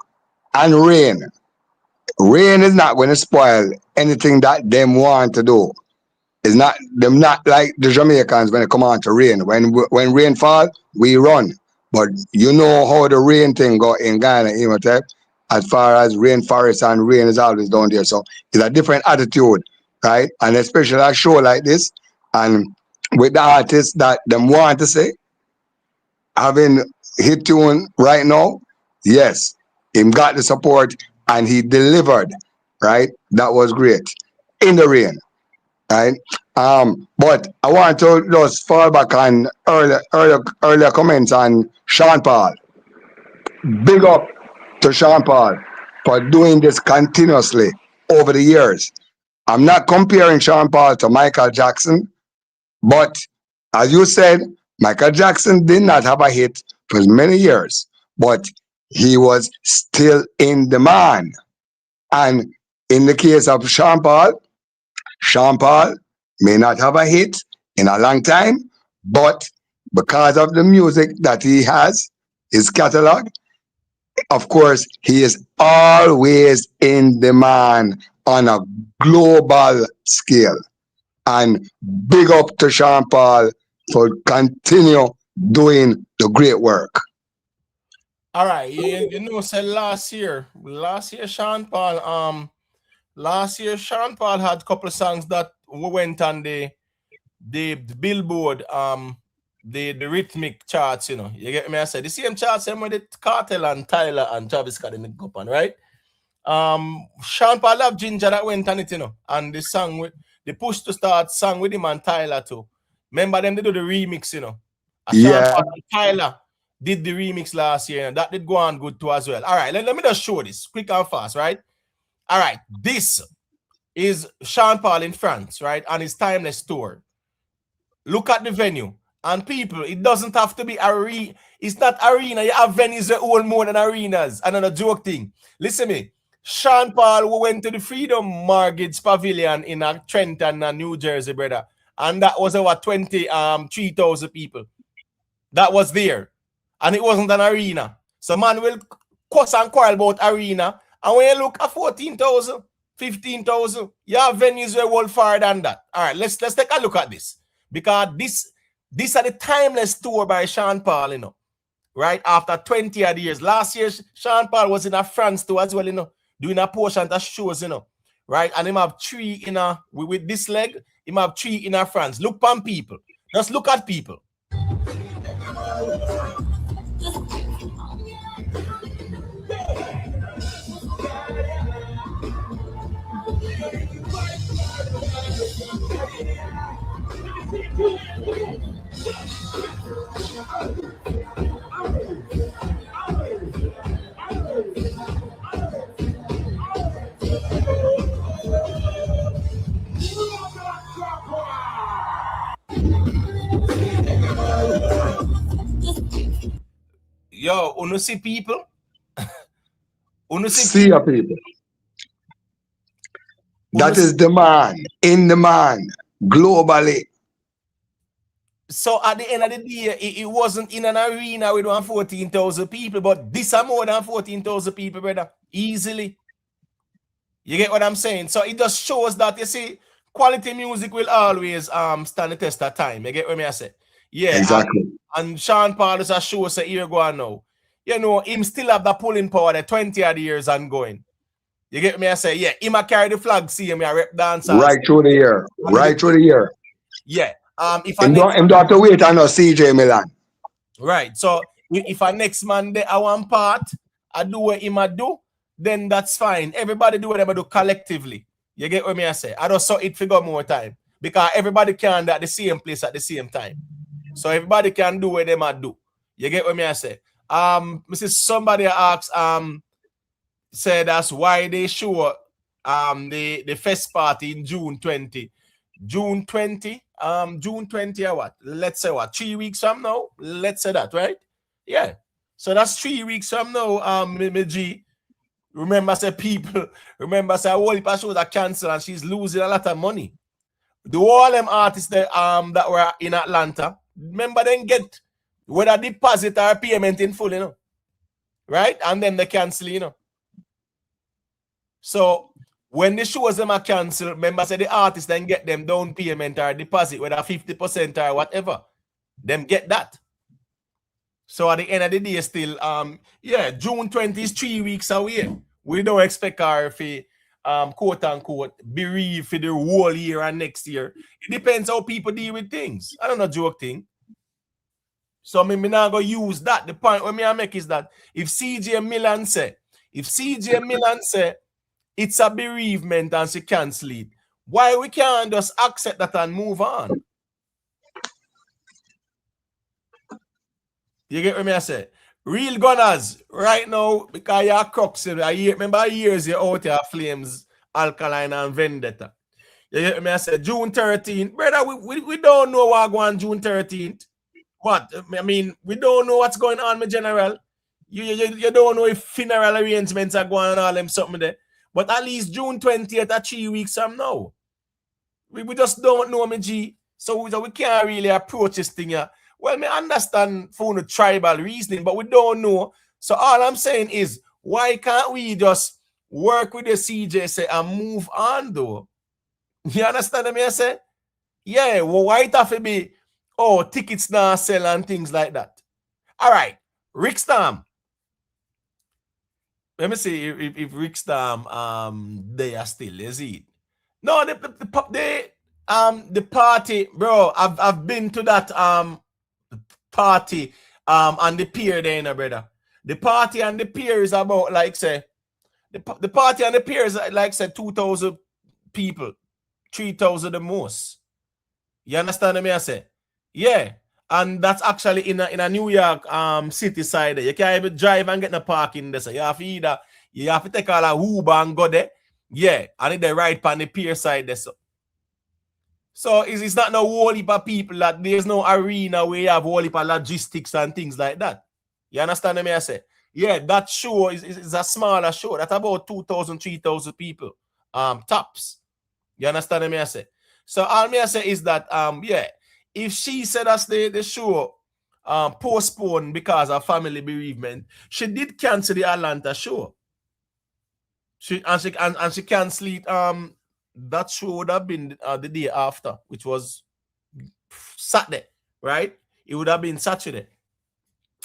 [SPEAKER 5] and rain is not going to spoil anything that them want to do. It's not them not like the Jamaicans when it come on to rain. When rain fall, we run. But you know how the rain thing go in Guyana, Imhotep, as far as rainforest and rain is always down there. So it's a different attitude, right? And especially a show like this, and with the artists that them want to say, having hit tune right now, yes, him got the support and he delivered, right? That was great. In the rain, right? But I want to just fall back on earlier comments on Sean Paul. Big up to Sean Paul for doing this continuously over the years. I'm not comparing Sean Paul to Michael Jackson, but as you said, Michael Jackson did not have a hit for many years, but he was still in demand. And in the case of Sean Paul may not have a hit in a long time, but because of the music that he has, his catalog, of course, he is always in demand on a global scale. And big up to Sean Paul for continue doing the great work.
[SPEAKER 1] All right, you know, said last year, Sean Paul, last year Sean Paul had a couple of songs that went on the Billboard, the rhythmic charts, you know. You get me? I said the same charts with the Kartel and Tyler and Travis Scott in the cup on, right? Sean Paul have Ginger that went on it, you know, and the song with the Push to Start song with him and Tyler too. Remember them, they do the remix, you know. Sean Paul and Tyler did the remix last year, and that did go on good too as well. All right, let me just show this quick and fast, right? All right, this is Sean Paul in France, right, on his Timeless tour. Look at the venue. And people, it doesn't have to be arena. It's not arena. You have venues that own more than arenas. Another joke thing. Listen to me. Sean Paul went to the Freedom Mortgage Pavilion in Trenton, New Jersey, brother. And that was over 3,000 people. That was there. And it wasn't an arena. So man will cuss and quarrel about arena. And when you look at 14,000, 15,000, you have venues where well far than that. All right, let's take a look at this. Because this are the Timeless tour by Sean Paul, you know, right? After 20 odd years. Last year, Sean Paul was in a France too as well, you know, doing a portion of shows, you know, right? And him have 3 in a, with this leg, him have 3 in a France. Look on people. Just look at people. Yo, you see people? You
[SPEAKER 5] See your people. That is demand, in demand, globally.
[SPEAKER 1] So at the end of the day, it wasn't in an arena with 14,000 people, but this are more than 14,000 people, brother. Easily. You get what I'm saying? So it just shows that, you see, quality music will always stand the test of time. You get what I say? Yeah.
[SPEAKER 5] Exactly.
[SPEAKER 1] And Sean Paul is a show, so here go on now. You know, him still have the pulling power, the 20 odd years ongoing. You get me? I say, yeah, him a carry the flag, see him, I rep dance.
[SPEAKER 5] Right through the year. Right through the year.
[SPEAKER 1] Yeah. If
[SPEAKER 5] I don't have to wait on no CJ Milan.
[SPEAKER 1] Right. So if I next Monday I want part, I do what him I do, then that's fine. Everybody do whatever do collectively. You get what me I say? I just saw it figure more time. Because everybody can do at the same place at the same time. So everybody can do what them I do. You get what me I say? Mrs. Somebody asked, said that's why they show the first party in June 20. June 20 or what? Let's say what? 3 weeks from now? Let's say that, right? Yeah. So that's 3 weeks from now, me G. Remember, say people, remember, say a whole heap of shows are canceled and she's losing a lot of money. The all them artists that were in Atlanta, remember them get whether deposit or payment in full, you know. Right? And then they cancel, you know. So when the shows them are cancelled, remember, say the artists then get them down payment or deposit, whether 50% or whatever. Them get that. So at the end of the day, still, yeah, June 20 is 3 weeks away. We don't expect our fee, quote unquote, bereave for the whole year and next year. It depends how people deal with things. I don't know, joke thing. So me not gonna use that. The point what me I make is that if CJ Milan say it's a bereavement and she cancel it, why we can't just accept that and move on? You get what me I say? Real gunners right now, because you're crooks. Remember years you're out here, Flames, Alkaline, and Vendetta. You get me I say? June 13th. Brother, we don't know what going on June 13th. What? I mean, we don't know what's going on, my general. You don't know if funeral arrangements are going on, all them something there. But at least June 20th or 3 weeks from now. We just don't know, my G. So we can't really approach this thing here. Well, I understand for the tribal reasoning, but we don't know. So all I'm saying is, why can't we just work with the CJ say and move on though? You understand me? I say, yeah, well, why it have to be, oh, tickets now sell and things like that. All right, Rick Storm. Let me see if Rick Storm they are still, is it? No, the party, bro. I've been to that party on the pier there, you know, brother. The party and the pier is about like say the party and the pier is like say 2,000 people, 3,000 the most. You understand me? I say, yeah, and that's actually in a New York city side. You can't even drive and get no parking there. So you have to take all a Uber and go there. Yeah, and they right on the pier side there. So it's not no whole heap of people that there's no arena where you have whole heap of logistics and things like that. You understand me? I say, yeah, that show is a smaller show. That's about 2,000, 3,000 people. Tops. You understand me? I say. So all me I say is that yeah, if she said us the show postponed because of family bereavement, she did cancel the Atlanta show. She canceled it. That show would have been the day after, which was Saturday, right? It would have been Saturday,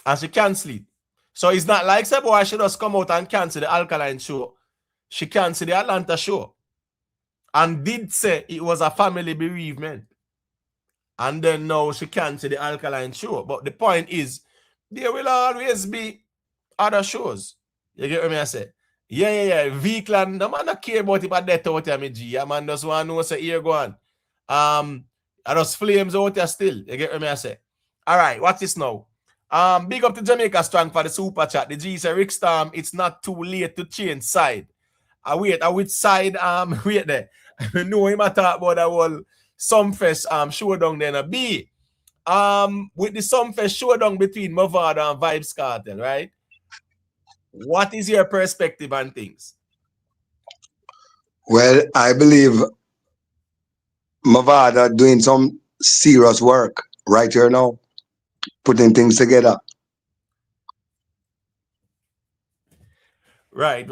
[SPEAKER 1] and she canceled it. So it's not like say, boy, she just come out and cancel the Alkaline show. She canceled the Atlanta show, and did say it was a family bereavement. And then now she canceled the Alkaline show. But the point is, there will always be other shows. You get what I say? Yeah. Vehicle, no man not care about it, but that out here, me G. A man just want to know, say, here go on. I just flames out here still. You get what I say? All right, watch this now. Big up to Jamaica Strong for the super chat. The G say, Rick Storm, it's not too late to change side. Wait, which side? Wait there. I know him talk about that whole Sumfest showdown then a B. With the Sumfest showdown between Mavado and Vibes Kartel, right? What is your perspective on things?
[SPEAKER 5] Well, I believe Mavado doing some serious work right here now, putting things together.
[SPEAKER 1] Right.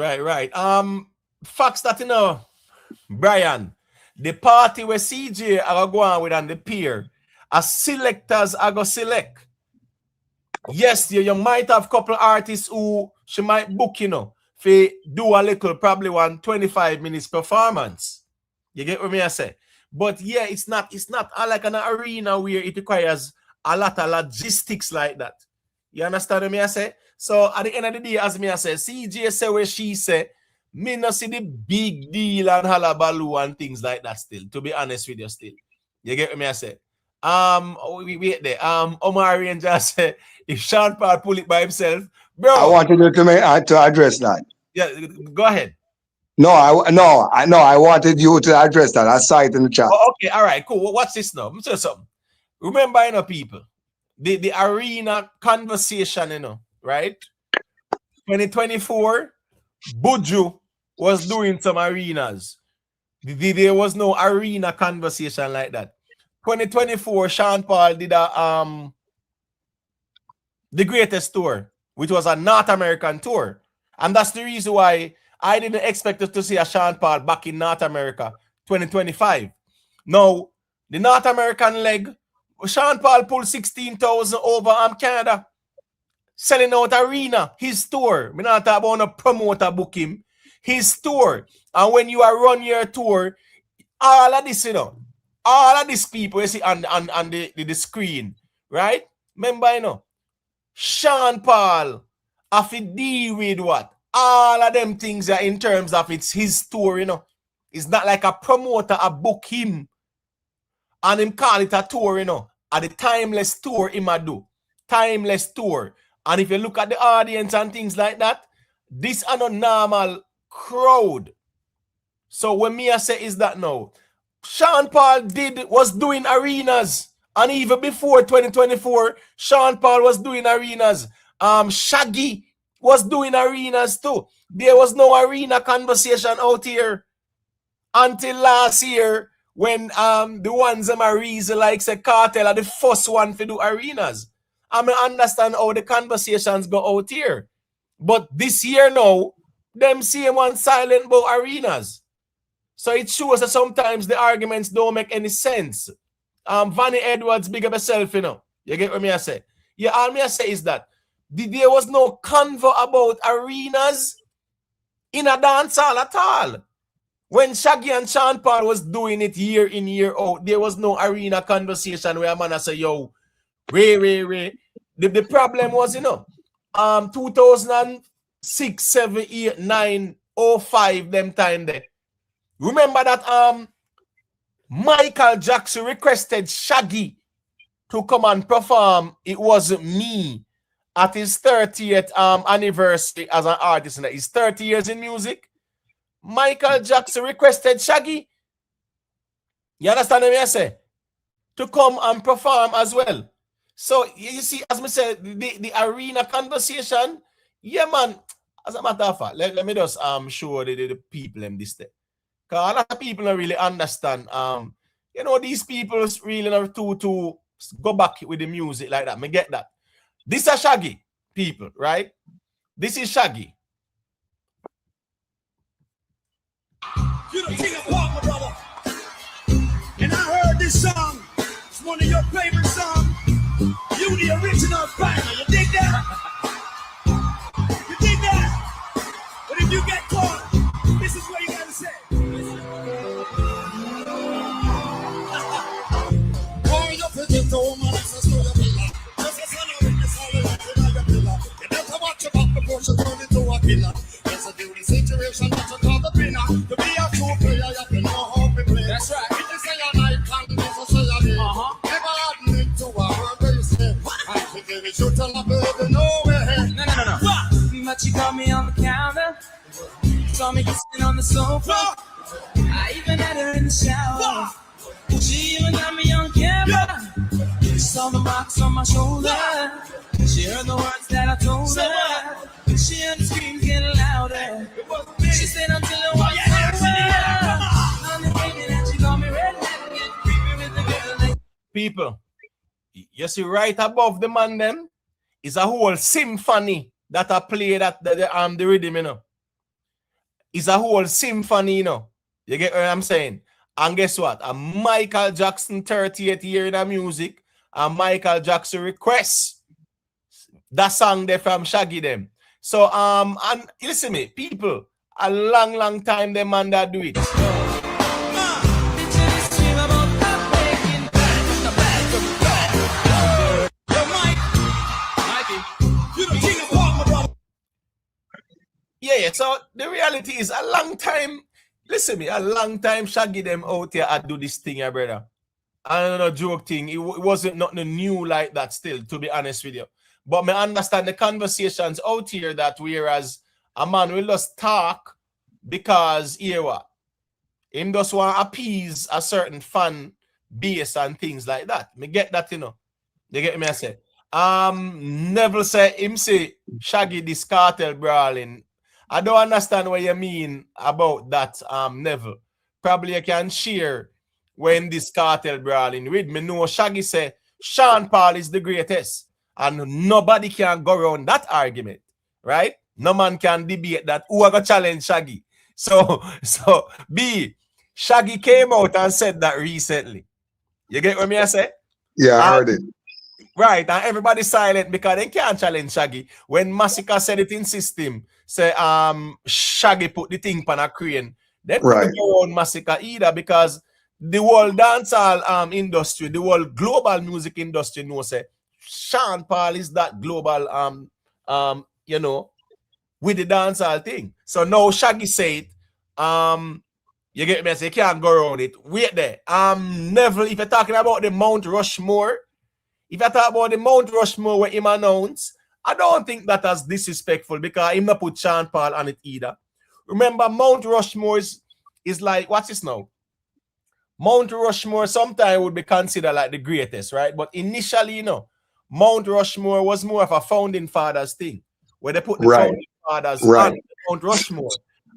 [SPEAKER 1] Facts that you know, Brian, the party where CJ are going with on the pier, as selectors are going to select. Yes, you might have a couple artists who she might book, you know, for do a little, probably 25 minutes performance. You get what I say? But yeah, it's not like an arena where it requires a lot of logistics like that. You understand what I say? So at the end of the day, as me I say, CJ say where she say, me not see the big deal and halabaloo and things like that still, to be honest with you still. You get what I say? We wait there. Omari and just say, if Sean Paul pull it by himself, bro.
[SPEAKER 5] I wanted you to address that.
[SPEAKER 1] Yeah, go ahead.
[SPEAKER 5] No, I wanted you to address that. I saw it in the chat.
[SPEAKER 1] Oh, okay, all right, cool. Well, what's this now? Let me tell you something. Remember, you know, people, the arena conversation, you know, right? 2024, Buju was doing some arenas. There was no arena conversation like that. 2024, Sean Paul did a the greatest tour, which was a North American tour. And that's the reason why I didn't expect us to see a Sean Paul back in North America 2025. Now, the North American leg, Sean Paul pulled 16,000 over Canada, selling out arena, his tour. We not talk about a promoter book him, his tour. And when you are run your tour, all of this, you know, all of these people you see on the screen, right? Remember, you know, Sean Paul have to deal with what? All of them things are in terms of it's his tour, you know. It's not like a promoter a book him and him call it a tour, you know. At the timeless tour him a do. Timeless tour. And if you look at the audience and things like that, this are not normal crowd. So when me I say is that now, Sean Paul was doing arenas. And even before 2024, Sean Paul was doing arenas. Shaggy was doing arenas too. There was no arena conversation out here until last year when the ones them are reason like say Kartel are the first one to do arenas. I mean, understand how the conversations go out here. But this year now, them same one silent about arenas. So it shows that sometimes the arguments don't make any sense. Vanny Edwards, big up yourself, you know. You get what me I say? Yeah, all me I say is that there was no convo about arenas in a dance hall at all. When Shaggy and Sean Paul was doing it year in, year out, there was no arena conversation where a man say, yo, Ray. The problem was, you know, 2006, 7, 8, 9, 05, them time there. Remember that Michael Jackson requested Shaggy to come and perform It Wasn't Me at his 30th anniversary as an artist. His 30 years in music. Michael Jackson requested Shaggy. You understand what I say? To come and perform as well. So you see, as I said, the arena conversation, yeah, man. As a matter of fact, let me just show the people in this day. Because a lot of people don't really understand. You know, these people really are to go back with the music like that. Me get that. This is Shaggy, people, right? This is Shaggy.
[SPEAKER 9] You're the king of pop, my brother. And I heard this song. It's one of your favorite songs. You the original banger. You dig that? You dig that? But if you get caught, this is what you gotta say. Boy, you forget the woman that's a story pillar. Just a son of witness, all the lights in your pillar. You better watch your back before she turn into a killer. There's a beauty situation that you call the winner. To be a true player, you have to know how to play. That's right. If you say a night, can be so say a day. Never admit to a word where you say. I should give it you tell my baby no way. No. But you got me on the counter. Saw me kissing on the sofa. I even had her in the shower. She even got me on camera. Saw the marks on my shoulder. She heard the words that I told her. She heard the screams getting louder. She said until it was over. I'm the baby that she got me red-handed. Creeping with the girl.
[SPEAKER 1] People, you see right above the man them is a whole symphony that I played at the rhythm, you know. It's a whole symphony, you know. You get what I'm saying? And guess what? A Michael Jackson 30th year in the music, and Michael Jackson requests that song there from Shaggy them. So and listen me, people, a long time them man that do it. Yeah, so the reality is a long time, listen me, a long time Shaggy them out here I do this thing, yeah, brother. I don't know, joke thing. It wasn't nothing new like that still, to be honest with you. But me understand the conversations out here that whereas a man will just talk because here what? Him just want to appease a certain fan base and things like that. Me get that, you know. You get me I say. Neville say him say Shaggy this cartel brawling. I don't understand what you mean about that, Neville. Probably you can share when this cartel brawling with me. Know Shaggy say Sean Paul is the greatest. And nobody can go around that argument, right? No man can debate that. Who are going to challenge Shaggy? So Shaggy came out and said that recently. You get what me I say?
[SPEAKER 5] Yeah, I heard it.
[SPEAKER 1] Right, and everybody silent because they can't challenge Shaggy. When Massacre said it in system, say Shaggy put the thing on a crane. They couldn't go on Massacre either because the whole dancehall industry, the whole global music industry knows say Sean Paul is that global you know, with the dancehall thing. So now Shaggy said, you get me? I say you can't go around it. Wait there. Neville, if you're talking about the Mount Rushmore, if I talk about the Mount Rushmore where him announced, I don't think that as disrespectful because him not put Sean Paul on it either. Remember, Mount Rushmore is like, what's this now? Mount Rushmore sometimes would be considered like the greatest, right? But initially, you know, Mount Rushmore was more of a founding fathers thing, where they put the founding fathers on Mount Rushmore.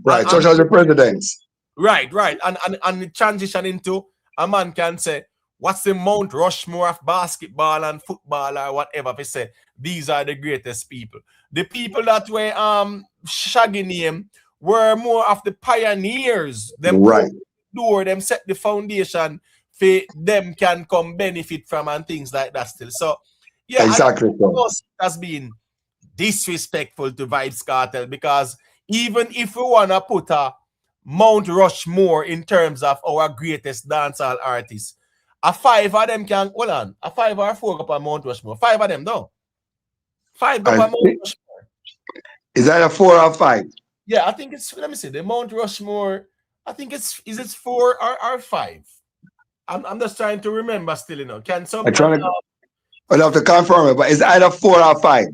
[SPEAKER 5] Right, such as the presidents.
[SPEAKER 1] Right. And the transition into a man can say, what's the Mount Rushmore of basketball and football or whatever, if you say these are the greatest people. The people that were Shaggy name were more of the pioneers. Them
[SPEAKER 5] Right.
[SPEAKER 1] door, them set the foundation for them can come benefit from and things like that still. So yeah,
[SPEAKER 5] Exactly.
[SPEAKER 1] I don't see it as being disrespectful to Vibes Kartel, because even if we wanna put a Mount Rushmore in terms of our greatest dancehall artists, a 5 of them can hold on. A 5 or 4 up on Mount Rushmore. 5 of them, no. 5 up on Mount Rushmore.
[SPEAKER 5] Is that a 4 or 5?
[SPEAKER 1] Yeah, I think it's, let me see, the Mount Rushmore, I think it's, is it 4 or 5? I'm just trying to remember still, you know. Can someone
[SPEAKER 5] I'll have to confirm it, but it's either 4 or 5.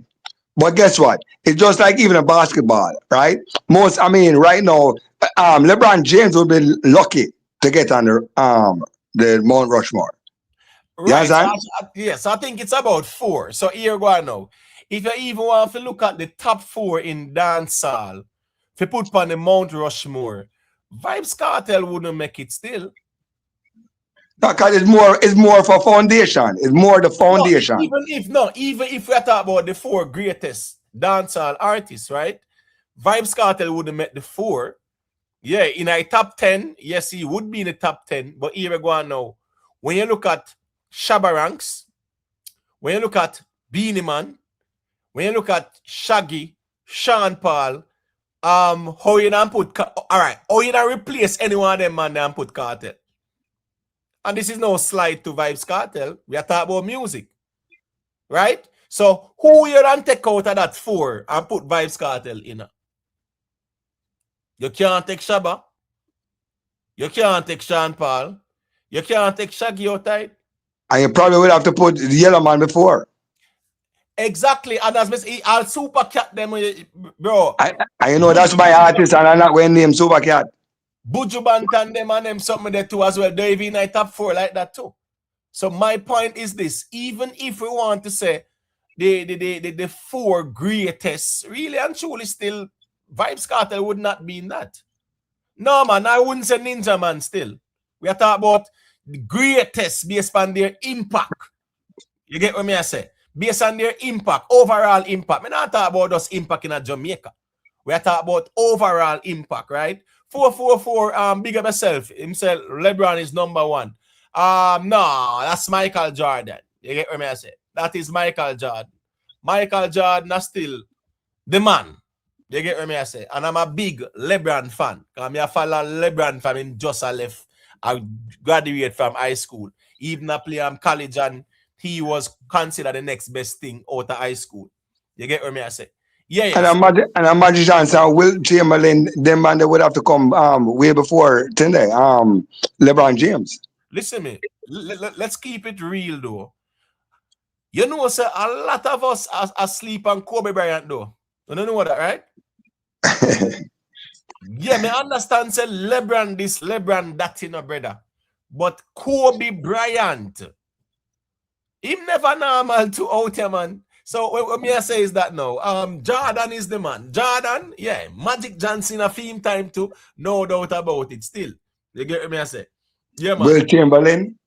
[SPEAKER 5] But guess what? It's just like even a basketball, right? Right now, LeBron James would be lucky to get on the Mount Rushmore.
[SPEAKER 1] right? Yes, I think it's about 4. So here we go now. If you even want to look at the top 4 in dancehall, if you put on the Mount Rushmore, Vibes Kartel wouldn't make it still.
[SPEAKER 5] Because it's more for foundation. It's more the foundation.
[SPEAKER 1] Even if we talk about the 4 greatest dancehall artists, right? Vibes Kartel wouldn't make the 4. Yeah, in a top 10, yes, he would be in the top 10. But here we go now. When you look at Shabba Ranks, when you look at Beenie Man, when you look at Shaggy, Sean Paul, how you don't put, all right, how you don't replace any one of them man and put Kartel? And this is no slide to Vibes Kartel. We are talking about music, right? So who you don't take out of that 4 and put Vibes Kartel in? You can't take Shabba. You can't take Sean Paul. You can't take Shaggy outside.
[SPEAKER 5] And you probably would have to put the Yellow Man before.
[SPEAKER 1] Exactly. And as I'll super cat them, bro.
[SPEAKER 5] I you know that's my artist, and I'm not going to name Super Cat.
[SPEAKER 1] Buju Banton them and them something there too as well. They're even in top 4 like that too. So my point is this: even if we want to say the 4 greatest, really and truly, still Vibes Kartel would not be in that. No man, I wouldn't say Ninja Man still. We are talking about the greatest based on their impact. You get what me I say? Based on their impact, overall impact. I'm not talking about just impact in Jamaica. We are talking about overall impact, right? 444, big up yourself. Himself, LeBron is number 1. No, that's Michael Jordan. You get what I say? That is Michael Jordan. Michael Jordan is still the man. You get what I say? And I'm a big LeBron fan. I'm a follow LeBron fan in just a left. I graduated from high school. Even I play college, and he was considered the next best thing out of high school. You get what I say? Yeah.
[SPEAKER 5] And a magician, so Will Chamberlain, them man, they would have to come way before today. LeBron James.
[SPEAKER 1] Listen me. Let's keep it real though. You know, sir, a lot of us are asleep on Kobe Bryant though. You don't know that, right? Yeah, me understand say LeBron this, LeBron that, you know, brother. But Kobe Bryant, him never normal to out here, man. So what me I say is that now, Jordan is the man. Jordan, yeah, Magic Johnson a theme time too, no doubt about it. Still, you get what me I say? Yeah, man.
[SPEAKER 5] Will Chamberlain.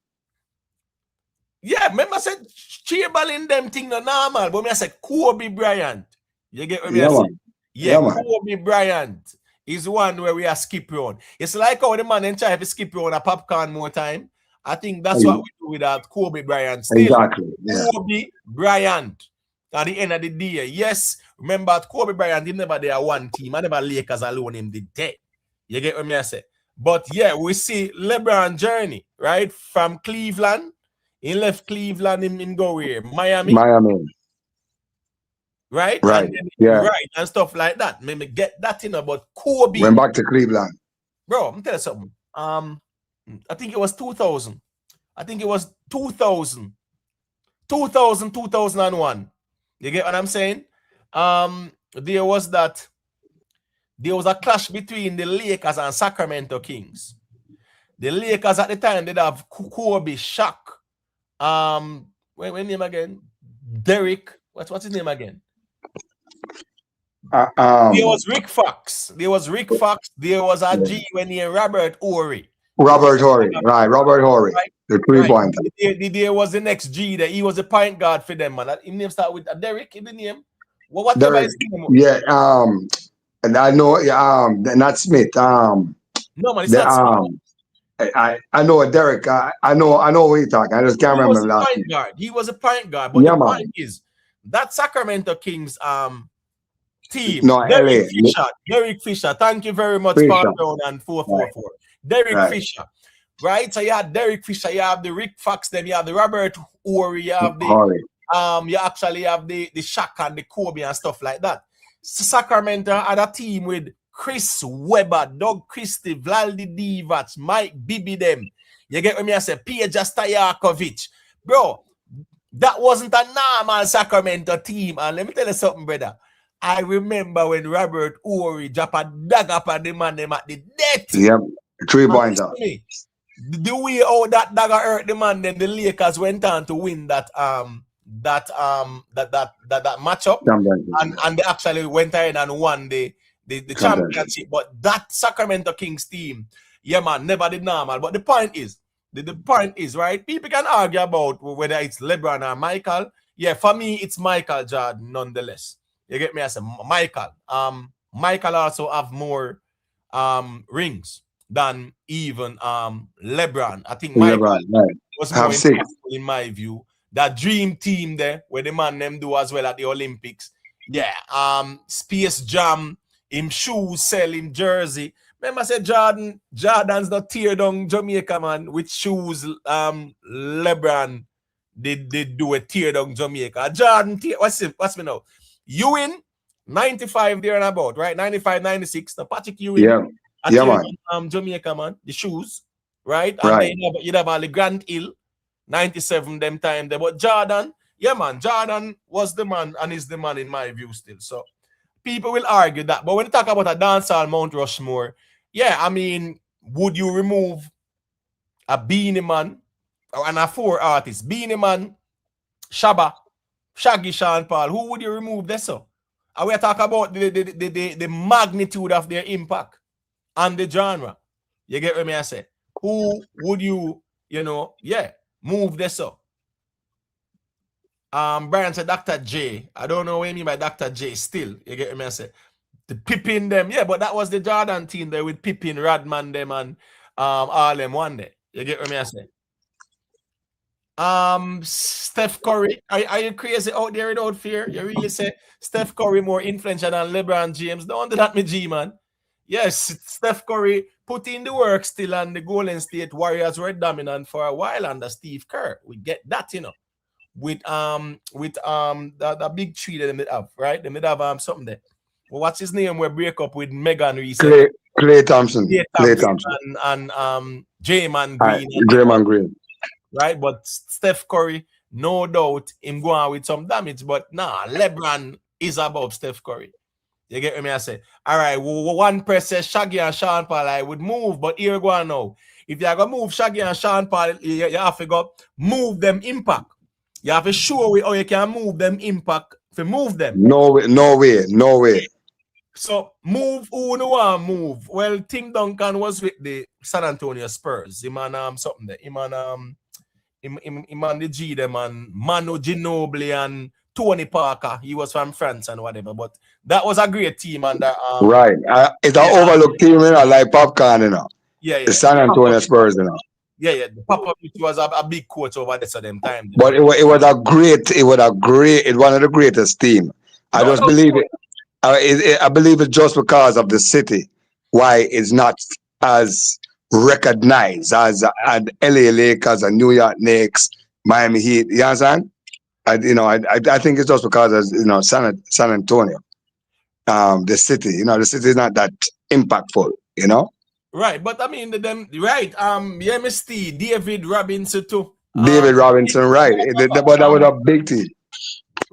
[SPEAKER 1] Yeah, remember I said Chamberlain them thing no normal, but me I said Kobe Bryant. You get what me I say? Yeah, Kobe Bryant is one where we are skip on. It's like how the man and try to skip on a Popcaan more time. I think that's what we do without Kobe Bryant. Still,
[SPEAKER 5] exactly. Yeah.
[SPEAKER 1] Kobe Bryant. At the end of the day, yes, remember Kobe Bryant, he never there one team. I never Lakers alone him the day. You get what I say? But yeah, we see LeBron journey, right? From Cleveland. He left Cleveland in go where? Miami. Right?
[SPEAKER 5] Right.
[SPEAKER 1] And then,
[SPEAKER 5] yeah.
[SPEAKER 1] Right. And stuff like that. Maybe get that in about Kobe.
[SPEAKER 5] Went back to Cleveland.
[SPEAKER 1] Bro, I'm telling you something. I think it was 2000. I think it was 2000. 2001. You get what I'm saying? There was a clash between the Lakers and Sacramento Kings. The Lakers at the time did have Kobe, Shaq. What name again? Derek. What's his name again?
[SPEAKER 5] There
[SPEAKER 1] was Rick Fox. There was a G when he Robert Ory.
[SPEAKER 5] Robert Horry. Right, Robert Horry.
[SPEAKER 1] Right,
[SPEAKER 5] The
[SPEAKER 1] right.
[SPEAKER 5] 3-pointer.
[SPEAKER 1] The day was the next G there. He was a point guard for them, man. His name start with Derek in the name. Well, whatever
[SPEAKER 5] Derek,
[SPEAKER 1] his name.
[SPEAKER 5] yeah, and I know, not Smith,
[SPEAKER 1] No, man, it's
[SPEAKER 5] the,
[SPEAKER 1] not Smith.
[SPEAKER 5] I know Derek, I know what you're talking. I just can't
[SPEAKER 1] He
[SPEAKER 5] remember
[SPEAKER 1] was
[SPEAKER 5] him
[SPEAKER 1] a
[SPEAKER 5] last
[SPEAKER 1] point
[SPEAKER 5] name.
[SPEAKER 1] guard. He was a point guard. But
[SPEAKER 5] Yeah,
[SPEAKER 1] the
[SPEAKER 5] man.
[SPEAKER 1] point is that Sacramento Kings team,
[SPEAKER 5] No, LA.
[SPEAKER 1] Derek Fisher. Thank you very much,
[SPEAKER 5] Fisher.
[SPEAKER 1] Pardown and 444. Derek
[SPEAKER 5] Right.
[SPEAKER 1] Fisher. Right? So you have Derek Fisher, you have the Rick Fox, then you have the Robert Horry, you have the
[SPEAKER 5] Horry.
[SPEAKER 1] you actually have the Shaq and the Kobe and stuff like that. So Sacramento had a team with Chris Webber, Doug Christie, Vladi Divac, Mike Bibby them. You get what me I say? Peja Stojakovic. Bro, that wasn't a normal Sacramento team. And let me tell you something, brother. I remember when Robert Horry dropped a dagger upon the man them at the death.
[SPEAKER 5] Yep. 3-pointer.
[SPEAKER 1] The way how that dagger hurt the man, then the Lakers went on to win that matchup, and they actually went ahead and won the championship. But that Sacramento Kings team, yeah man, never did normal. But the point is, right, people can argue about whether it's LeBron or Michael. Yeah, for me, it's Michael Jordan nonetheless. You get me? I say Michael. Michael also have more rings than even LeBron. I think Michael was more impactful in my view. That dream team there, where the man them do as well at the Olympics. Yeah, Space Jam, him shoes sell, him jersey. Remember I said Jordan's not tear down Jamaica, man, with shoes LeBron did do a tear down Jamaica. Jordan, what's me now? Ewing, 95 there and about, right? 95, 96. The Patrick Ewing.
[SPEAKER 5] Yeah, man.
[SPEAKER 1] Jamaica, man. The shoes, right? And then you'd have all the Grant Hill, 97 them time there. But Jordan, yeah, man. Jordan was the man and is the man in my view still. So people will argue that. But when you talk about a dancehall Mount Rushmore, yeah, I mean, would you remove a Beenie Man and a 4 artists? Beenie Man, Shabba, Shaggy, Sean Paul. Who would you remove this? So? And we talk about the magnitude of their impact and the genre. You get what I say? Who would you, move this up? Brian said Dr. J. I don't know what you mean by Dr. J still. You get what I say? The Pippin them. Yeah, but that was the Jordan team there with Pippin, Radman them and all them one day. You get what I say? Steph Curry. Are you crazy out there without fear? You really say Steph Curry more influential than LeBron James? Don't do that, me G, man. Yes, Steph Curry put in the work still, and the Golden State Warriors were dominant for a while under Steve Kerr. We get that, with the big tree that they have, right? They have something there. Well, what's his name? We break up with Megan recently.
[SPEAKER 5] Clay Thompson.
[SPEAKER 1] And Draymond Green.
[SPEAKER 5] Draymond Green.
[SPEAKER 1] Right, but Steph Curry, no doubt, him going with some damage. But nah, LeBron is above Steph Curry. You get what I say? All right, one press says Shaggy and Sean Paul I would move, but here go on now. If you're going to move Shaggy and Sean Paul, you have to go move them impact. You have to show how you can move them impact to move them.
[SPEAKER 5] No way.
[SPEAKER 1] So move who no want move. Well, Tim Duncan was with the San Antonio Spurs. Him and something there. Him and the G them and Manu Ginobili and Tony Parker. He was from France and whatever. But that was a great team under
[SPEAKER 5] right. It's an overlooked team, like Popcaan,
[SPEAKER 1] Yeah.
[SPEAKER 5] The San Antonio Spurs,
[SPEAKER 1] Yeah. The Papa was a big coach over there at them time.
[SPEAKER 5] But it was one of the greatest team. I just believe it. I believe it's just because of the city why it's not as recognized as an LA Lakers and New York Knicks, Miami Heat. You understand? I think it's just because of San Antonio, the city. The city is not that impactful.
[SPEAKER 1] Right, but I mean them right. MST David Robinson too.
[SPEAKER 5] David Robinson, right? But that was a big team.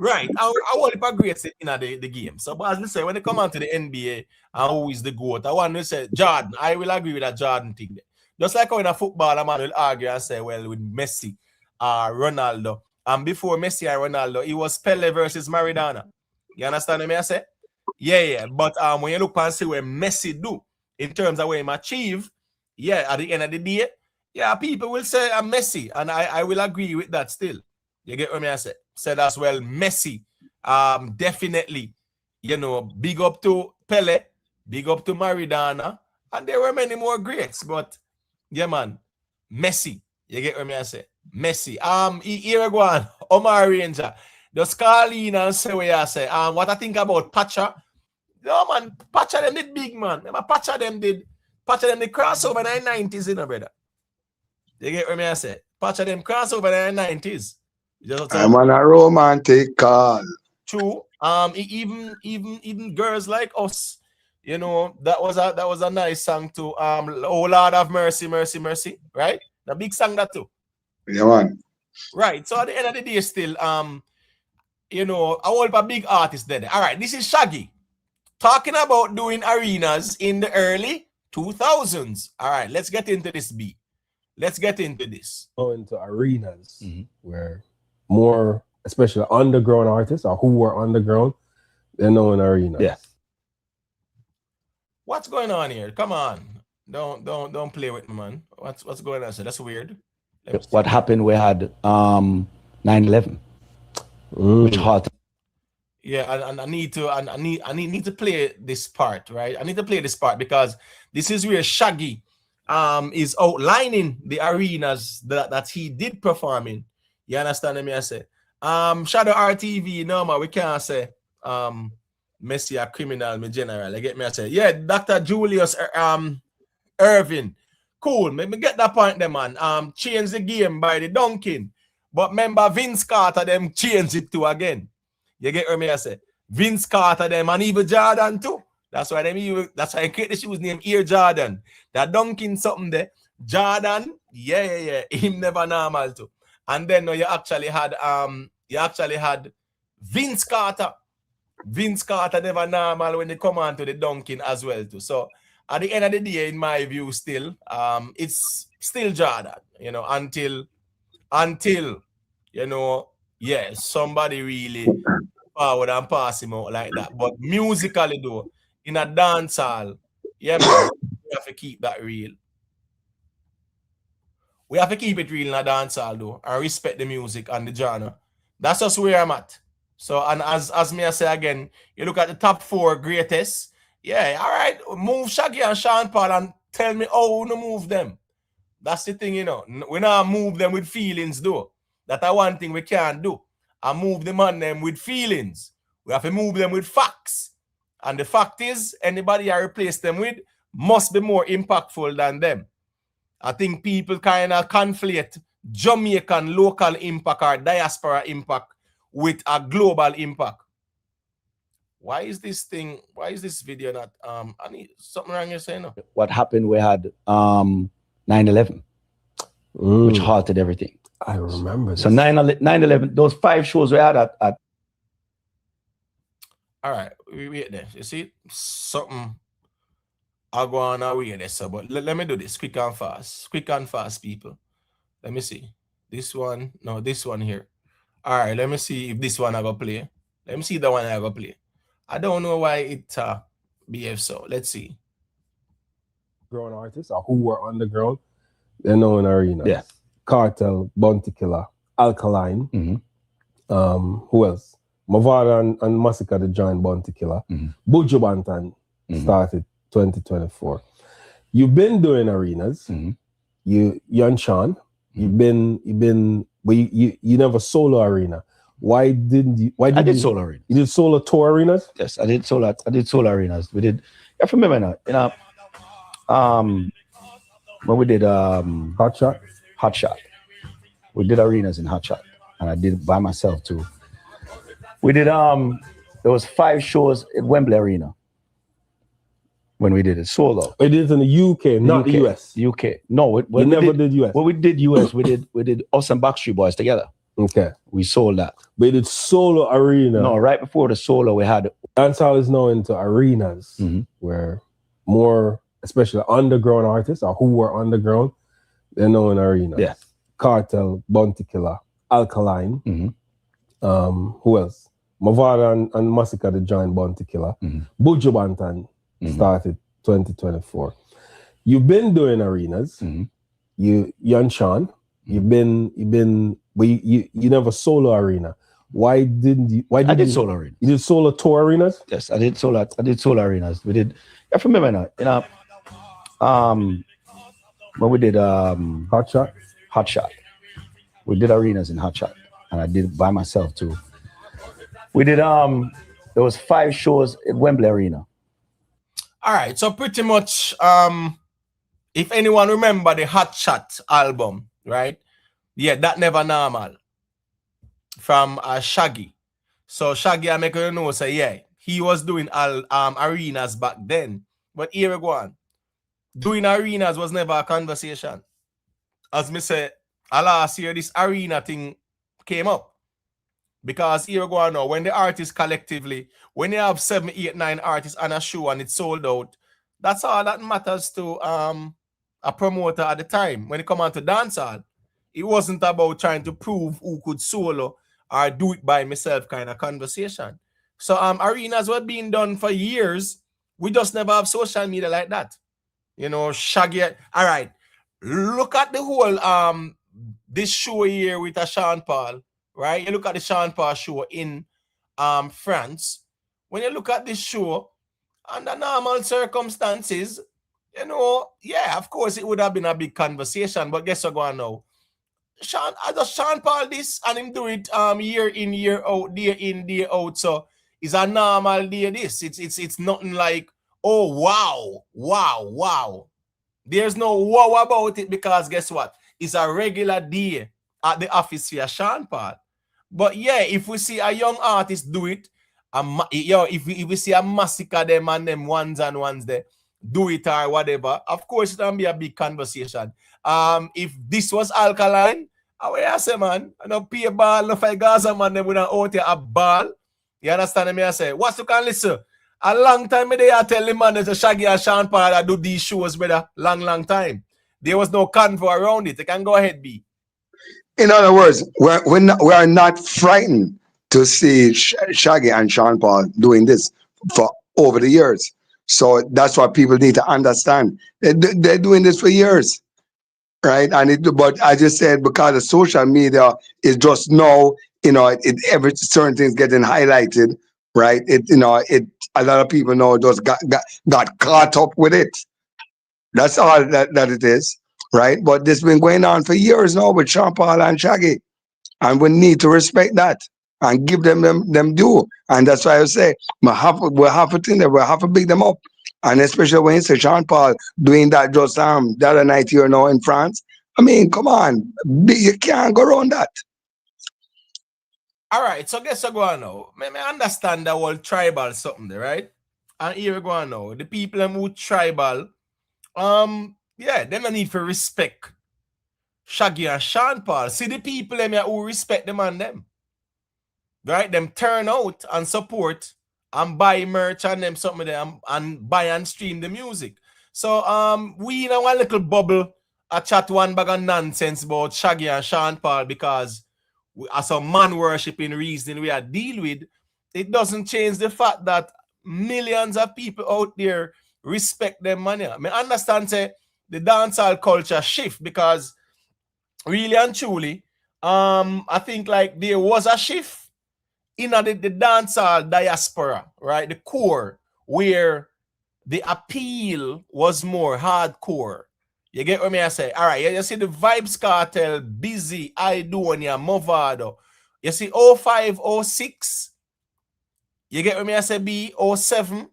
[SPEAKER 1] Right, I want to agree in the game. So, but as we say, when they come on to the NBA and who is the GOAT, I want to say Jordan. I will agree with that Jordan thing there. Just like how in a football, a man will argue and say, well, with Messi, Ronaldo, and before Messi and Ronaldo, it was Pele versus Maradona. You understand what I say? Yeah. But when you look and see what Messi do in terms of what he achieve, yeah, at the end of the day, yeah, people will say I'm Messi, and I will agree with that still. You get what I say? Said as well, Messi. Definitely, big up to Pele, big up to Maradona, and there were many more greats, but yeah, man, Messi. You get what I say? Messi. Here go on, Omar Ranger. Just call in and say what you say. What I think about Pacha. No, man, Pacha them did big, man. Pacha them did crossover in the 90s, brother. You get what I say? Pacha them crossover in the 90s.
[SPEAKER 5] I'm on a romantic call.
[SPEAKER 1] True. Even girls like us, that was a nice song too. Oh Lord have mercy, mercy, mercy. Right? The big song that too.
[SPEAKER 5] Yeah, man.
[SPEAKER 1] Right. So at the end of the day, still, I want a big artist there. All right, this is Shaggy talking about doing arenas in the early 2000s. All right, let's get into this beat. Let's get into this.
[SPEAKER 10] Go into arenas where more, especially underground artists or who were underground, they're known arenas.
[SPEAKER 1] Yeah. What's going on here? Come on. Don't play with me, man. What's going on? So that's weird.
[SPEAKER 11] What happened? We had 9/11, which hot.
[SPEAKER 1] Yeah, and I need to play this part, right? I need to play this part because this is where Shaggy is outlining the arenas that he did perform in. You understand me? I say, Shadow RTV, no man, we can't say Messi a criminal, me general. You get me? I say, yeah, Dr. Julius Irving. Cool, me get that point there, man. Change the game by the dunking. But remember, Vince Carter them change it too again. You get what I say? Vince Carter them and even Jordan too. That's why I create the shoes named Air Jordan. That dunking something there. Jordan, yeah. Him never normal too. And then you actually had Vince Carter. Vince Carter never normal when they come on to the dunking as well too. So at the end of the day, in my view, still, it's still Jordan, until somebody really forward and pass him out like that. But musically though, in a dance hall, yeah, man, we have to keep that real. We have to keep it real in a dance hall though, and respect the music and the genre. That's just where I'm at. So, and as me I say again, you look at the top 4 greatest. Yeah, all right, move Shaggy and Sean Paul and tell me how to move them. That's the thing, we not move them with feelings though. That's one thing we can't do. I move them on them with feelings. We have to move them with facts. And the fact is, anybody I replace them with must be more impactful than them. I think people kind of conflate Jamaican local impact or diaspora impact with a global impact. Why is this video not I need something wrong you're saying? No?
[SPEAKER 11] What happened? We had 9/11, which halted everything.
[SPEAKER 10] I remember this.
[SPEAKER 11] So 9/11, those 5 shows we had at
[SPEAKER 1] all right, we wait there. You see something I'll go on our way there, sir. But let me do this quick and fast. Quick and fast, people. Let me see. This one, no, this one here. All right, let me see if this one I go play. Let me see the one I go play. I don't know why it BF so. Let's see.
[SPEAKER 10] Grown artists or who were underground, they're known arenas.
[SPEAKER 11] Yeah.
[SPEAKER 10] Kartel, Bounty Killer, Alkaline. Who else? Mavado and Massacre, the giant Bounty Killer. Buju Banton started 2024. You've been doing arenas. You and Sean, you've been, but you never solo arena. Why didn't you? I did
[SPEAKER 11] solo arenas.
[SPEAKER 10] You did solo tour arenas?
[SPEAKER 11] Yes, I did solo arenas. We did. I remember now. When we did
[SPEAKER 10] Hot
[SPEAKER 11] Shot. We did arenas in Hot Shot, and I did it by myself too. We did there was 5 shows at Wembley Arena when we did it solo.
[SPEAKER 10] We did it in the UK, not the US.
[SPEAKER 11] UK. No,
[SPEAKER 10] we never did US.
[SPEAKER 11] When we did US, we did us and Backstreet Boys together.
[SPEAKER 10] Okay.
[SPEAKER 11] We sold that.
[SPEAKER 10] We did solo arena.
[SPEAKER 11] No, right before the solo we had.
[SPEAKER 10] Dancehall is now into arenas where more, especially underground artists or who were underground, they're known arenas.
[SPEAKER 11] Yeah.
[SPEAKER 10] Kartel, Bounty Killer, Alkaline. Who else? Mavado and Massacre, the giant Bounty Killer. Buju Banton started 2024. you've been doing arenas. You and Sean, you've been, but you never solo arena. Why didn't you? Why did
[SPEAKER 11] I did
[SPEAKER 10] you,
[SPEAKER 11] solo arenas.
[SPEAKER 10] You did solo tour arenas?
[SPEAKER 11] Yes, I did solo arenas. We did. I remember now. When we did
[SPEAKER 10] Hot Shot.
[SPEAKER 11] We did arenas in Hot Shot, and I did it by myself too. We did there was 5 shows at Wembley Arena.
[SPEAKER 1] All right, so pretty much if anyone remember the Hot Shot album, right? Yeah, that never normal from Shaggy. So Shaggy, I make you know, say yeah, he was doing arenas back then, but here we go on. Doing arenas was never a conversation. As me say, last year this arena thing came up. Because here we go on now, when the artists collectively, when you have 7, 8, 9 artists on a show and it's sold out, that's all that matters to a promoter at the time. When it come on to dancehall, it wasn't about trying to prove who could solo or do it by myself kind of conversation. So arenas were being done for years. We just never have social media like that. You know, Shaggy. All right. Look at the whole this show here with a Sean Paul, right? You look at the Sean Paul show in France. When you look at this show, under normal circumstances, you know, yeah, of course it would have been a big conversation, but guess what going on now? Sean Paul this and him do it year in, year out, day in, day out. So it's a normal day this. It's nothing like, oh wow. There's no wow about it because guess what? It's a regular day at the office for Sean Paul. But yeah, if we see a young artist do it, if we see a massacre them and them ones and ones there, do it or whatever, of course it can be a big conversation. If this was Alkaline, I say, man, I don't pay a ball, no fight Gaza, man, they wouldn't out here a ball. You understand me? I say, what's you can listen? A long time they are telling man there's a Shaggy and Sean Paul that do these shows, brother. Long time. There was no convo around it. They can go ahead, B.
[SPEAKER 5] In other words, we are not frightened to see Shaggy and Sean Paul doing this for over the years. So that's what people need to understand. They're doing this for years, right? But as you said, because the social media is just now, you know, every certain things getting highlighted, right? A lot of people now just got caught up with it. That's all that it is, right? But this been going on for years now with Sean Paul and Shaggy, and we need to respect that and give them due. And that's why I say we'll have to think that we'll have to big them up. And especially when you say Sean Paul doing that just the other night here now in France. I mean, come on, you can't go around that.
[SPEAKER 1] All right, so guess what go on now? I understand that whole tribal something there, right? And here we go on now. The people who tribal, yeah, they don't need to respect Shaggy and Sean Paul. See the people who respect them and them. Right? Them turn out and support and buy merch and them something there and buy and stream the music. So we in one little bubble chat one bag of nonsense about Shaggy and Sean Paul because as a man worshipping reason we are deal with, it doesn't change the fact that millions of people out there respect them money. I mean, understand say the dancehall culture shift because really and truly, I think like there was a shift in the dancehall diaspora, right? The core where the appeal was more hardcore. You get what I say? All right, you see the Vibes Kartel, Busy, Idonia, Mavado. You see 05, 06. You get what I say? B 07.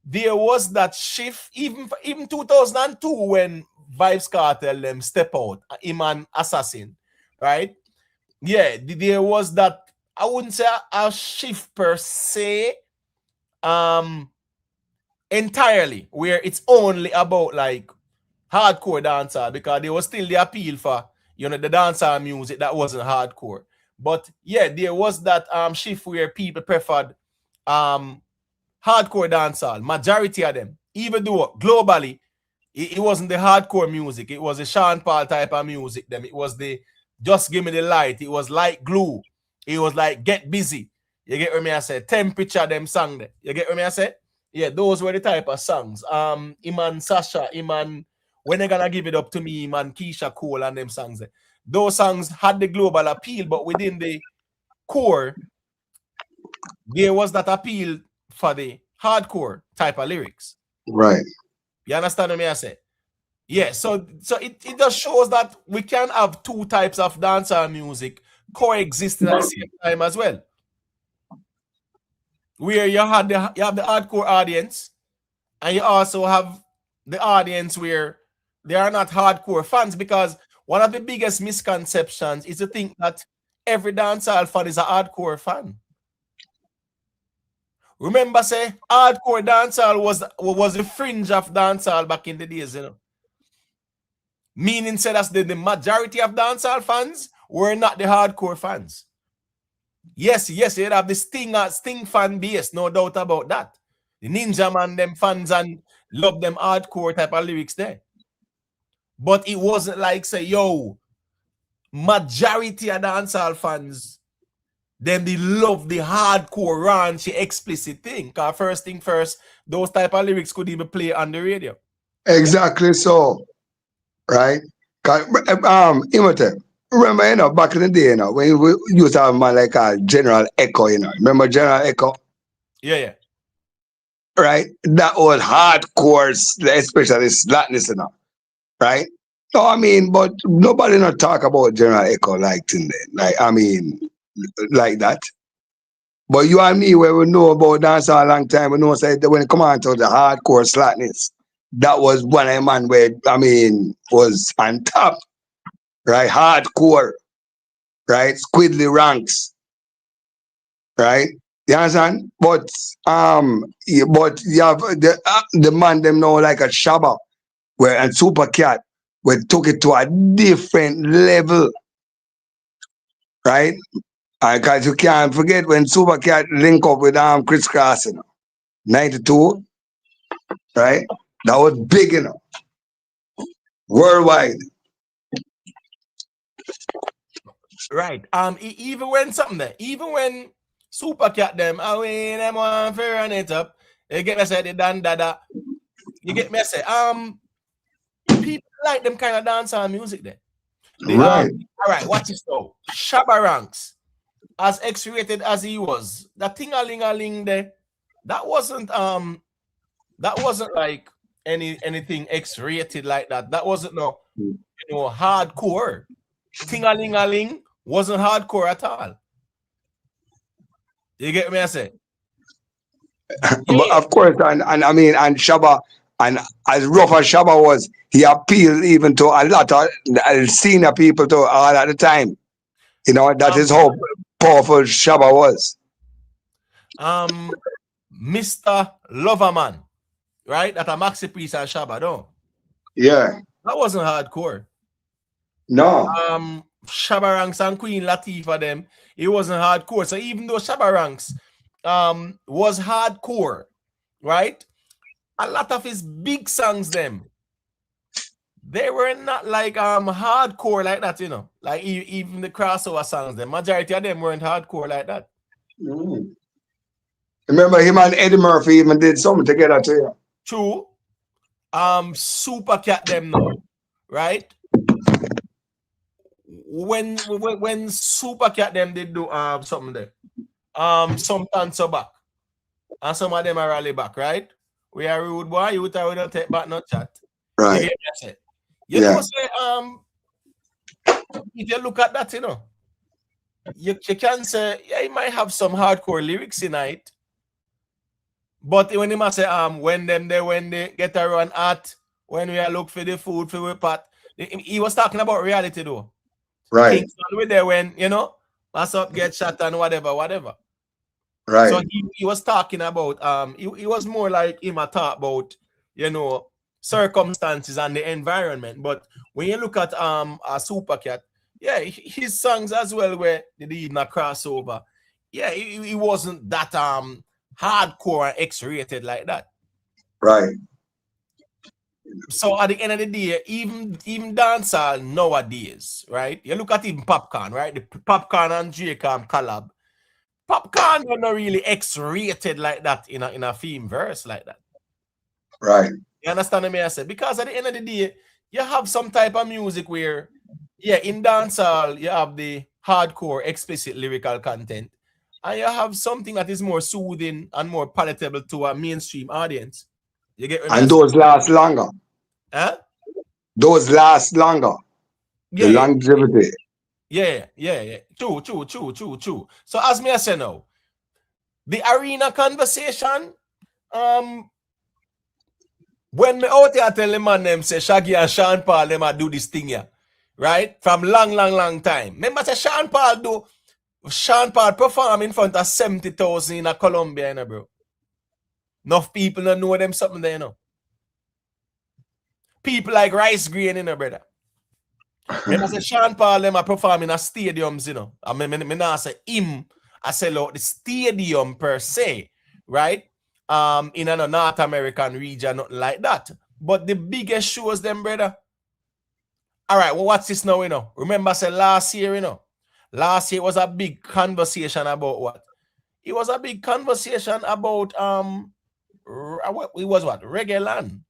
[SPEAKER 1] There was that shift, even 2002 when Vibes Kartel them step out, Iman Assassin, right? Yeah, there was that, I wouldn't say a shift per se, entirely, where it's only about like hardcore dancehall because there was still the appeal for, you know, the dancehall music that wasn't hardcore. But yeah, there was that shift where people preferred hardcore dancehall, majority of them, even though globally it wasn't the hardcore music, it was the Sean Paul type of music. Them, it was the Just Give Me the Light, it was like Glue, it was like Get Busy. You get what I say? Temperature, them song there. You get what I say? Yeah, those were the type of songs. Iman Sasha, Iman when they gonna give it up to me, man, Keisha Cole and them songs. Those songs had the global appeal, but within the core, there was that appeal for the hardcore type of lyrics.
[SPEAKER 5] Right.
[SPEAKER 1] You understand what I say? Yeah, so it just shows that we can have two types of dancehall music coexisting at the same time as well. Where you have the hardcore audience, and you also have the audience where they are not hardcore fans, because one of the biggest misconceptions is to think that every dancehall fan is a hardcore fan. Remember, say, hardcore dancehall was the fringe of dancehall back in the days, you know. Meaning, say, that's the majority of dancehall fans were not the hardcore fans. Yes, you'd have the Sting fan base, no doubt about that. The Ninja Man, them fans, and love them hardcore type of lyrics there. But it wasn't like, say, yo, majority of dancehall fans, then they love the hardcore, raunchy, explicit thing. Because first thing first, those type of lyrics could even play on the radio.
[SPEAKER 5] Exactly so. Right? Imhotep, remember, you know, back in the day, you know, when we used to have man like a General Echo, you know. Remember General Echo?
[SPEAKER 1] Yeah.
[SPEAKER 5] Right? That was hardcore, especially slackness, you know. Right? No, I mean, but nobody not talk about General Echo like today. Like, I mean, like that. But you and me, where we know about dancehall a long time, we know say that when it come on to the hardcore slackness, that was one of the man where, I mean, was on top. Right? Hardcore. Right? Squidly ranks. Right? You understand? But you have the man them know like a Shabba and Super Cat, we took it to a different level. Right? Because you can't forget when Super Cat link up with Chris Cross, you know, 92, right? That was big, you know, worldwide.
[SPEAKER 1] Right. Even when Super Cat them away them on for run it up, you get me say the Dan Dada. You get me say people like them kind of dancehall music there.
[SPEAKER 5] Right.
[SPEAKER 1] All right, watch this now. Shabba Ranks, as X-rated as he was, that ting-a-ling-a-ling there, that wasn't like anything X-rated like that. That wasn't hardcore. Ting-a-ling-a-ling wasn't hardcore at all. You get me I say?
[SPEAKER 5] But of course, and I mean, and Shabba, and as rough as Shabba was, he appealed even to a lot of senior people to all at the time. You know, that is how powerful Shabba was.
[SPEAKER 1] Mr. Loverman, right? That a Maxi Priest and Shabba, no?
[SPEAKER 5] Yeah.
[SPEAKER 1] That wasn't hardcore.
[SPEAKER 5] No.
[SPEAKER 1] Shabba Ranks and Queen Latifah them, it wasn't hardcore. So even though Shabba Ranks was hardcore, right? A lot of his big songs them, they were not like hardcore like that, you know. Like even the crossover songs, the majority of them weren't hardcore like that.
[SPEAKER 5] Mm. Remember him and Eddie Murphy even did something together too.
[SPEAKER 1] True. Super Cat them now, right? When Super Cat them did do something there, some answer back, and some of them are rally back, right? We are rude boy, you don't take back no chat.
[SPEAKER 5] Right.
[SPEAKER 1] You know, say, if you look at that, you know, you can say, yeah, you might have some hardcore lyrics in it. But when you must say, when they get around at, when we look for the food for the pot, he was talking about reality though.
[SPEAKER 5] Right.
[SPEAKER 1] Kingston with there when, you know, pass up, get shot and whatever.
[SPEAKER 5] Right.
[SPEAKER 1] So he was talking about, he was more like him a talk about, you know, circumstances and the environment. But when you look at a Super Cat, yeah, his songs as well where they did even a crossover. Yeah, he wasn't that hardcore and X-rated like that.
[SPEAKER 5] Right.
[SPEAKER 1] So at the end of the day, even dancehall nowadays, right? You look at even Popcaan, right? The Popcaan and J-Cam collab. Popcaan are not really X-rated like that in a theme verse like that.
[SPEAKER 5] Right.
[SPEAKER 1] You understand what I say? Because at the end of the day, you have some type of music where, yeah, in dancehall, you have the hardcore, explicit lyrical content, and you have something that is more soothing and more palatable to a mainstream audience. You get what I
[SPEAKER 5] And
[SPEAKER 1] mean?
[SPEAKER 5] those last longer.
[SPEAKER 1] Huh?
[SPEAKER 5] Those last longer. The
[SPEAKER 1] Yeah,
[SPEAKER 5] longevity.
[SPEAKER 1] yeah. True. So as me I say now, the arena conversation, when me out here tell the man them say Shaggy and Sean Paul them a do this thing here, right? From long time. Remember say Sean Paul perform in front of 70,000 in a Colombia, you know, bro. Enough people don't know them something there, you know. People like Rice Green, you know, brother. Remember say Sean Paul them a perform in a stadiums, you know. I mean, me not say him, I say the stadium per se, right? In a North American region, nothing like that. But the biggest shows them, brother. All right, well, what's this now, you know? Remember, say last year, you know? Last year was a big conversation about what? It was a big conversation about it was what? Reggae land.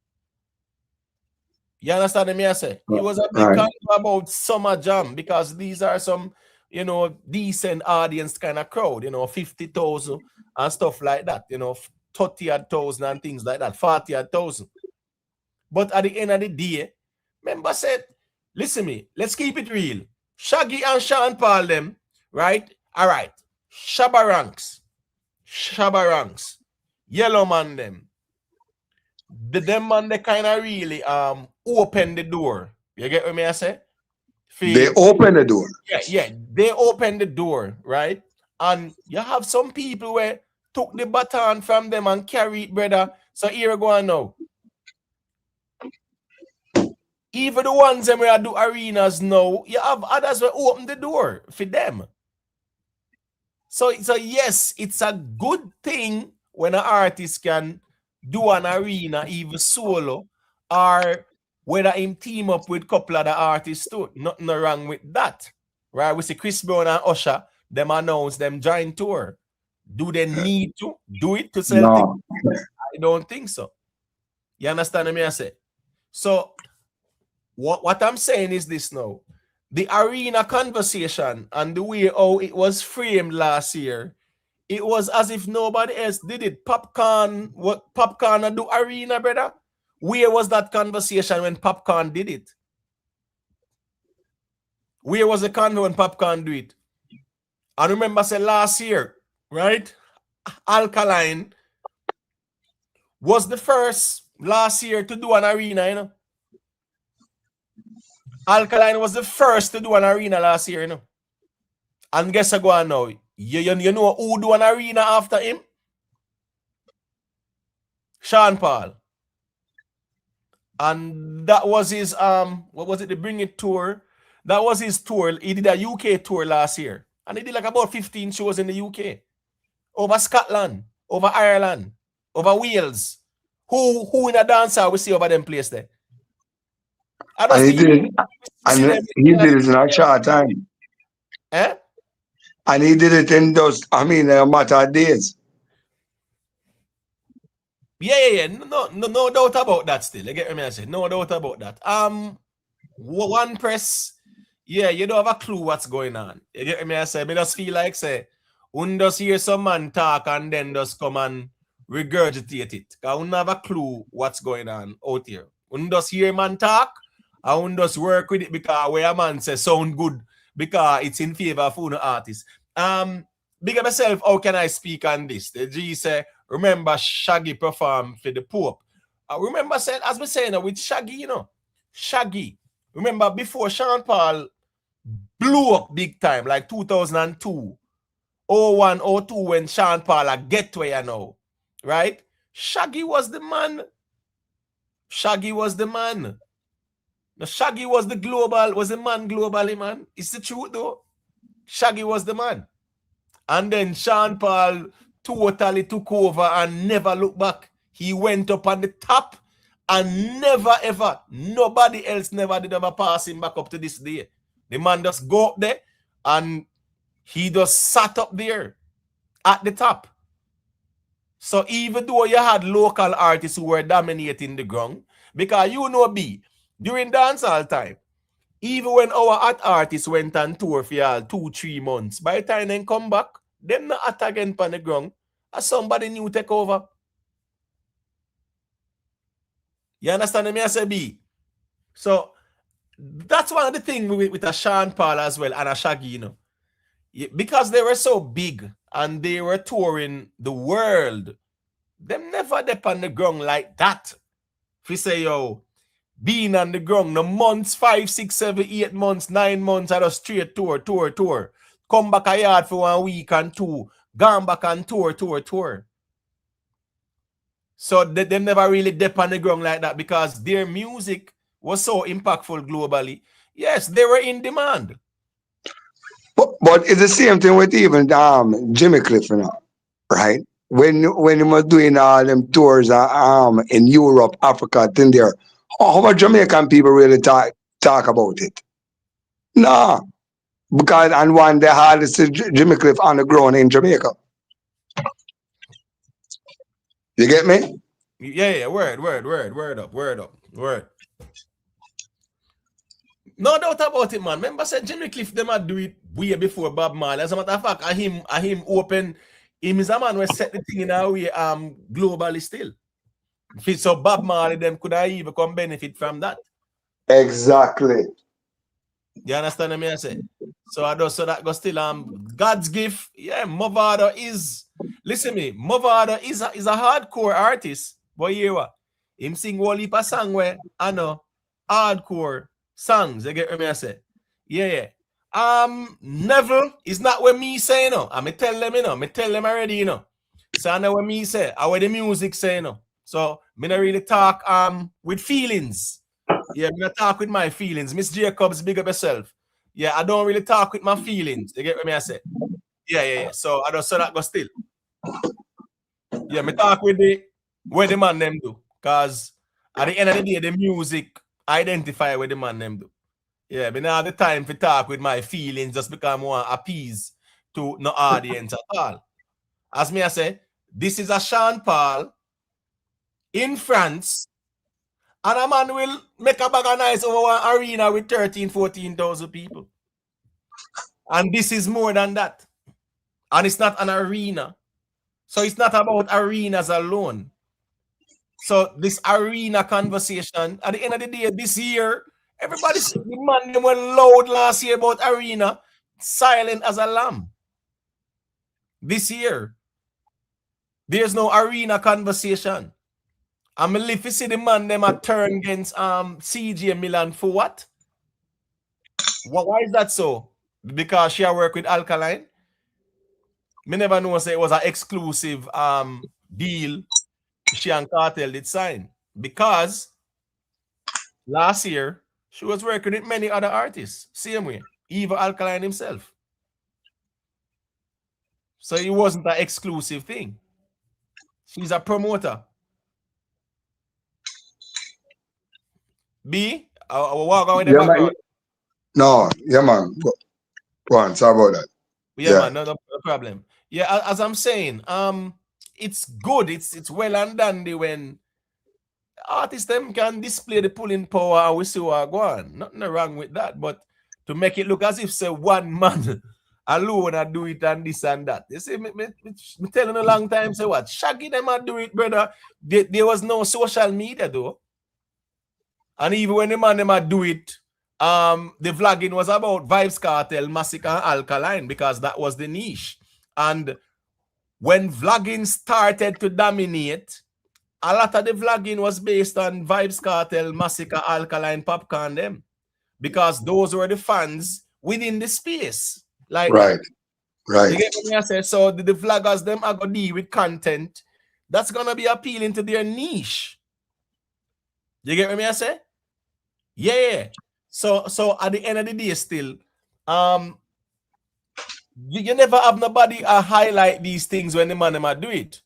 [SPEAKER 1] You understand me? I say it was a big
[SPEAKER 5] Right.
[SPEAKER 1] conversation about Summer Jam because these are some, you know, decent audience kind of crowd, you know, 50,000 and stuff like that, you know, 30,000 and things like that, 40,000. But at the end of the day, remember said, listen me, let's keep it real. Shaggy and Sean Paul them, right? All right. Shabba ranks, Yellow Man them. Them man they kind of really open the door. You get what I say?
[SPEAKER 5] They open the door.
[SPEAKER 1] Yeah, they open the door, right? And you have some people where took the baton from them and carry it, brother. So here we go on now. Even the ones that where do arenas now, you have others who open the door for them. So yes, it's a good thing when an artist can do an arena, even solo, or whether him team up with a couple of the artists too. Nothing wrong with that. Right? We see Chris Brown and Usher, them announce them joint tour. Do they need to do it to sell
[SPEAKER 5] No.
[SPEAKER 1] tickets? I don't think so. You understand what I say? So what I'm saying is this now. The arena conversation and the way how it was framed last year, it was as if nobody else did it. Popcaan do arena, brother? Where was that conversation when Popcaan did it? Where was the convo when Popcaan do it? And remember, say last year, right? Alkaline was the first last year to do an arena, you know. Alkaline was the first to do an arena last year, you know. And guess what go on now? You know who do an arena after him? Sean Paul. And that was his what was it? The Bring It tour. That was his tour. He did a UK tour last year. And he did like about 15 shows in the UK. Over Scotland, over Ireland, over Wales. Who in a dancer we see over them place there?
[SPEAKER 5] And he did it, and he did it in a short time.
[SPEAKER 1] Eh?
[SPEAKER 5] And he did it in those, a matter of days.
[SPEAKER 1] Yeah. No doubt about that still. You get me? I say no doubt about that. One press, yeah, you don't have a clue what's going on. You get me? I say, me just feel like say, one just hear some man talk and then just come and regurgitate it. Because one have a clue what's going on out here. One just hear man talk and one just work with it because where a man say sound good because it's in favor of one artist. Big up myself, how can I speak on this? The G say, remember Shaggy perform for the Pope. Remember said, as we saying with Shaggy, you know, Shaggy. Remember before Sean Paul blew up big time, like 2002, 01, 02, when Sean Paul get where you know, right? Shaggy was the man. Shaggy was the man. Now, Shaggy was the man globally, man. It's the truth though. Shaggy was the man. And then Sean Paul totally took over and never looked back. He went up on the top and never ever, nobody else never did ever pass him back up to this day. The man just go up there and he just sat up there at the top. So even though you had local artists who were dominating the ground, because you know, during dancehall time. Even when our art artists went on tour for 2-3 months, by the time they come back, them not at again on the ground, as somebody new take over. You understand me? I say B. So that's one of the things with a Sean Paul as well and a Shaggy, you know. Because they were so big and they were touring the world, them never dip on the ground like that. If you say, yo, being on the ground, the months, 5, 6, 7, 8 months, 9 months at a straight tour. Come back a yard for 1 week and 2, gone back and tour. So them never really dip on the ground like that because their music was so impactful globally. Yes, they were in demand.
[SPEAKER 5] But it's the same thing with even Jimmy Cliff, you know, right? When he was doing all them tours in Europe, Africa, thing there, how much Jamaican people really talk about it? Nah, because and one they hardly see Jimmy Cliff on the ground in Jamaica. You get me?
[SPEAKER 1] Yeah, word up. No doubt about it, man. Remember, said Jimmy Cliff them had do it way before Bob Marley. As a matter of fact, him open. Him is a man who set the thing in our way globally still. So Bob Marley them could have even come benefit from that.
[SPEAKER 5] Exactly.
[SPEAKER 1] You understand what I say? So that goes still God's gift. Yeah, Mavado is, listen me, Mavado is a hardcore artist. But you what? Him sing one heap of song where I know hardcore songs. You get what I say? Yeah. Neville is not what me say, you know. I me tell them, you know. Me tell them already, you know. So I know what me say. I what the music say, you know. So me not really talk with feelings. Yeah, me not talk with my feelings. Miss Jacobs, big up yourself. Yeah, I don't really talk with my feelings. You get what I say? Yeah. So I don't so that go still. Yeah, me talk with where the man them do. Cause at the end of the day, the music identify where the man them do. Yeah, but now the time to talk with my feelings just because I want to appease to no audience at all. As me I say, this is a Sean Paul in France, and a man will make a bag of nice over one arena with 13,000-14,000 people. And this is more than that. And it's not an arena. So it's not about arenas alone. So this arena conversation, at the end of the day, this year, everybody's the man went loud last year about arena, silent as a lamb. This year, there's no arena conversation. I'm if you see the man them a turn against CJ Milan for what? Why is that so? Because she work with Alkaline. Me never know say it was an exclusive deal she and Kartel did sign. Because last year she was working with many other artists. Same way. Even Alkaline himself. So it wasn't an exclusive thing. She's a promoter. B, I will walk out with the background.
[SPEAKER 5] No, yeah, man. Go on, sorry about that.
[SPEAKER 1] Yeah, man, no problem. Yeah, as I'm saying, it's good. It's well and dandy when artists them can display the pulling power and we see what go on. Nothing wrong with that, but to make it look as if say one man alone and do it and this and that. You see, me telling a long time, say what? Shaggy them and do it, brother. There was no social media though. And even when the man them do it, the vlogging was about Vibes Kartel, Massacre, and Alkaline because that was the niche. And when vlogging started to dominate, a lot of the vlogging was based on Vibes Kartel, Massacre, Alkaline, Popcaan them. Because those were the fans within the space. Like
[SPEAKER 5] right.
[SPEAKER 1] You get what I say? So the vloggers them are gonna deal with content that's gonna be appealing to their niche. You get what I say? Yeah. So at the end of the day, still, you never have nobody highlight these things when the man them do it.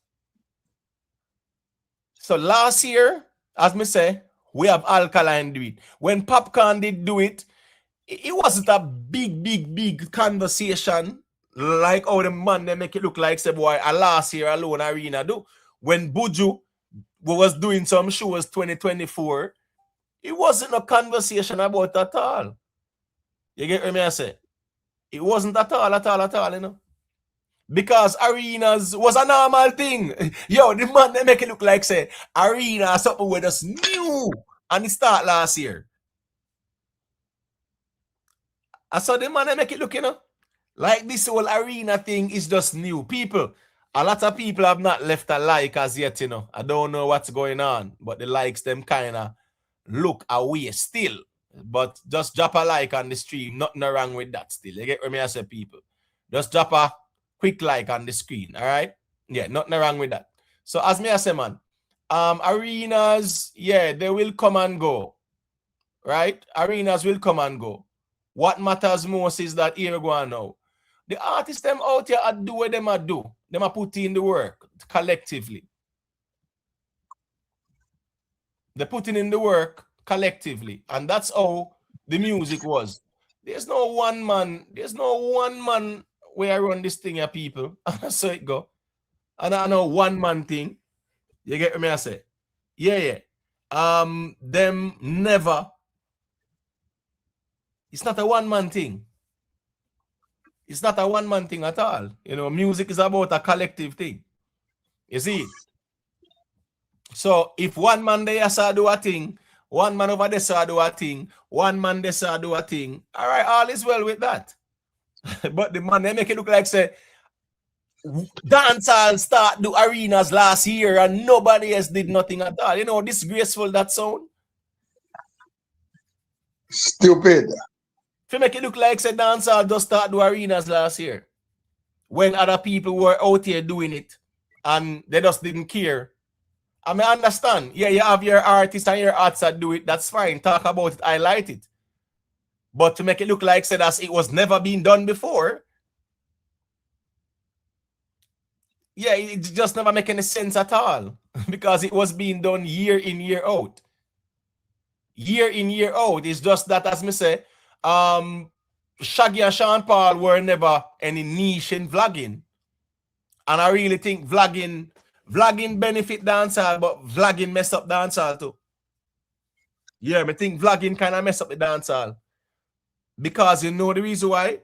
[SPEAKER 1] So last year, as me say, we have Alkaline do it. When Popcaan did do it, it wasn't a big conversation like how the man they make it look like say boy last year alone arena do. When Buju was doing some shows 2024, It wasn't a conversation about at all. You get what me I say? It wasn't at all, you know. Because arenas was a normal thing. Yo, the man they make it look like say arena something with us new and it start last year. I saw the man they make it look, you know, like this whole arena thing is just new. People, a lot of people have not left a like as yet, you know. I don't know what's going on, but the likes them kind of look away still. But just drop a like on the stream. Nothing wrong with that still. You get what me I say, people? Just drop a quick like on the screen, all right? Yeah, nothing wrong with that. So as me I say, man, arenas, yeah, they will come and go, right? Arenas will come and go. What matters most is that here we go on now. The artists them out here do what them a do. Them a put in the work collectively. They're putting in the work collectively, and that's how the music was. There's no one man where I run this thing here, people. So it go. And I know one man thing. You get me I say? Yeah. Them never. It's not a one man thing. It's not a one man thing at all. You know, music is about a collective thing. You see? So if one man there saw do a thing, one man over there saw do a thing, one man there saw do a thing, all right, all is well with that. But the man, they make it look like say dancehall start do arenas last year and nobody else did nothing at all. You know, disgraceful that sound.
[SPEAKER 5] Stupid.
[SPEAKER 1] If you make it look like say dancehall just start do arenas last year when other people were out here doing it and they just didn't care. I mean, I understand. Yeah, you have your artists and your arts that do it. That's fine. Talk about it. Highlight it. But to make it look like say that it was never been done before, yeah, it just never make any sense at all because it was being done year in, year out. Year in, year out. It's just that, as me say, Shaggy and Sean Paul were never any niche in vlogging. And I really think vlogging benefit dancehall, but vlogging mess up dancehall too. Yeah, I think vlogging kind of mess up the dancehall. Because you know the reason why?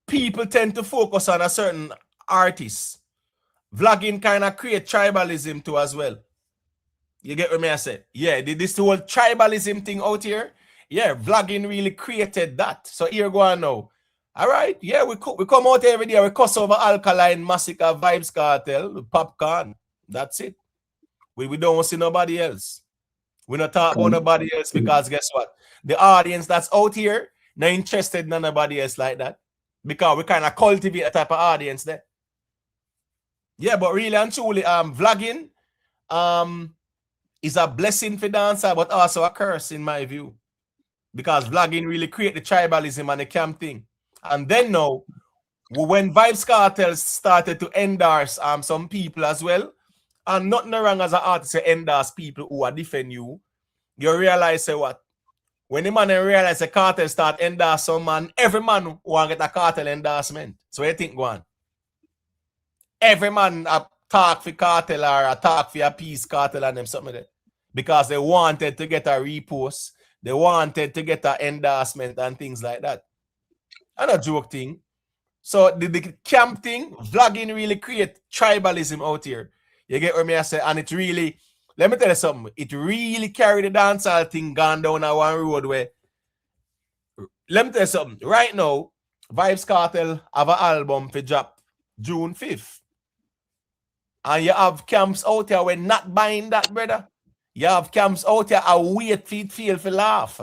[SPEAKER 1] People tend to focus on a certain artist. Vlogging kind of create tribalism too as well. You get what me I say? Yeah, this whole tribalism thing out here, yeah, vlogging really created that. So here go on now. All right, yeah, we come out every day, we cuss over Alkaline, Massacre, Vibes Kartel, Popcaan. That's it. We don't see nobody else. We not talk about nobody else because guess what? The audience that's out here not interested in nobody else like that. Because we kind of cultivate a type of audience there. Yeah, but really and truly, vlogging is a blessing for dancer, but also a curse in my view. Because vlogging really create the tribalism and the camp thing. And then now, when Vibes Kartel started to endorse some people as well, and nothing wrong as an artist to endorse people who are defend you, you realize say what? When the man realize the cartel start endorse some man, every man want to get a cartel endorsement. So what you think go on? Every man talk for cartel or a talk for a peace cartel and them something like that. Because they wanted to get a repost, they wanted to get an endorsement and things like that. And a joke thing. So the camp thing, vlogging really create tribalism out here. You get what me I say? And it really, let me tell you something, it really carried the dancehall thing gone down a one road where, let me tell you something, right now, Vibes Kartel have an album for drop June 5th. And you have camps out here when not buying that, brother. You have camps out here a wait for it feel for laugh.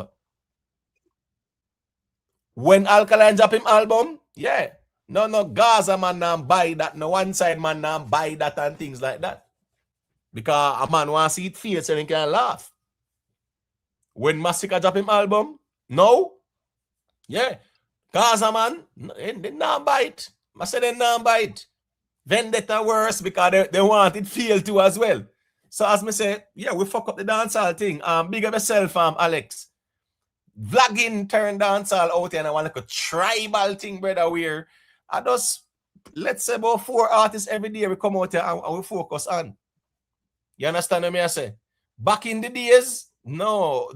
[SPEAKER 1] When Alkaline drop him album, yeah. No, Gaza man now buy that. No one side man now buy that and things like that. Because a man wants to see it feel so he can laugh. When Massacre drop him album, no. Yeah. Gaza man, they not buy it. I said they not buy it. Vendetta worse because they want it feel too as well. So as me say, yeah, we fuck up the dancehall thing. Big up yourself, Alex. Vlogging turn dancehall out here and I want like a tribal thing, brother, where I just, let's say about 4 artists every day we come out here and we focus on. You understand what I say? Back in the days, no,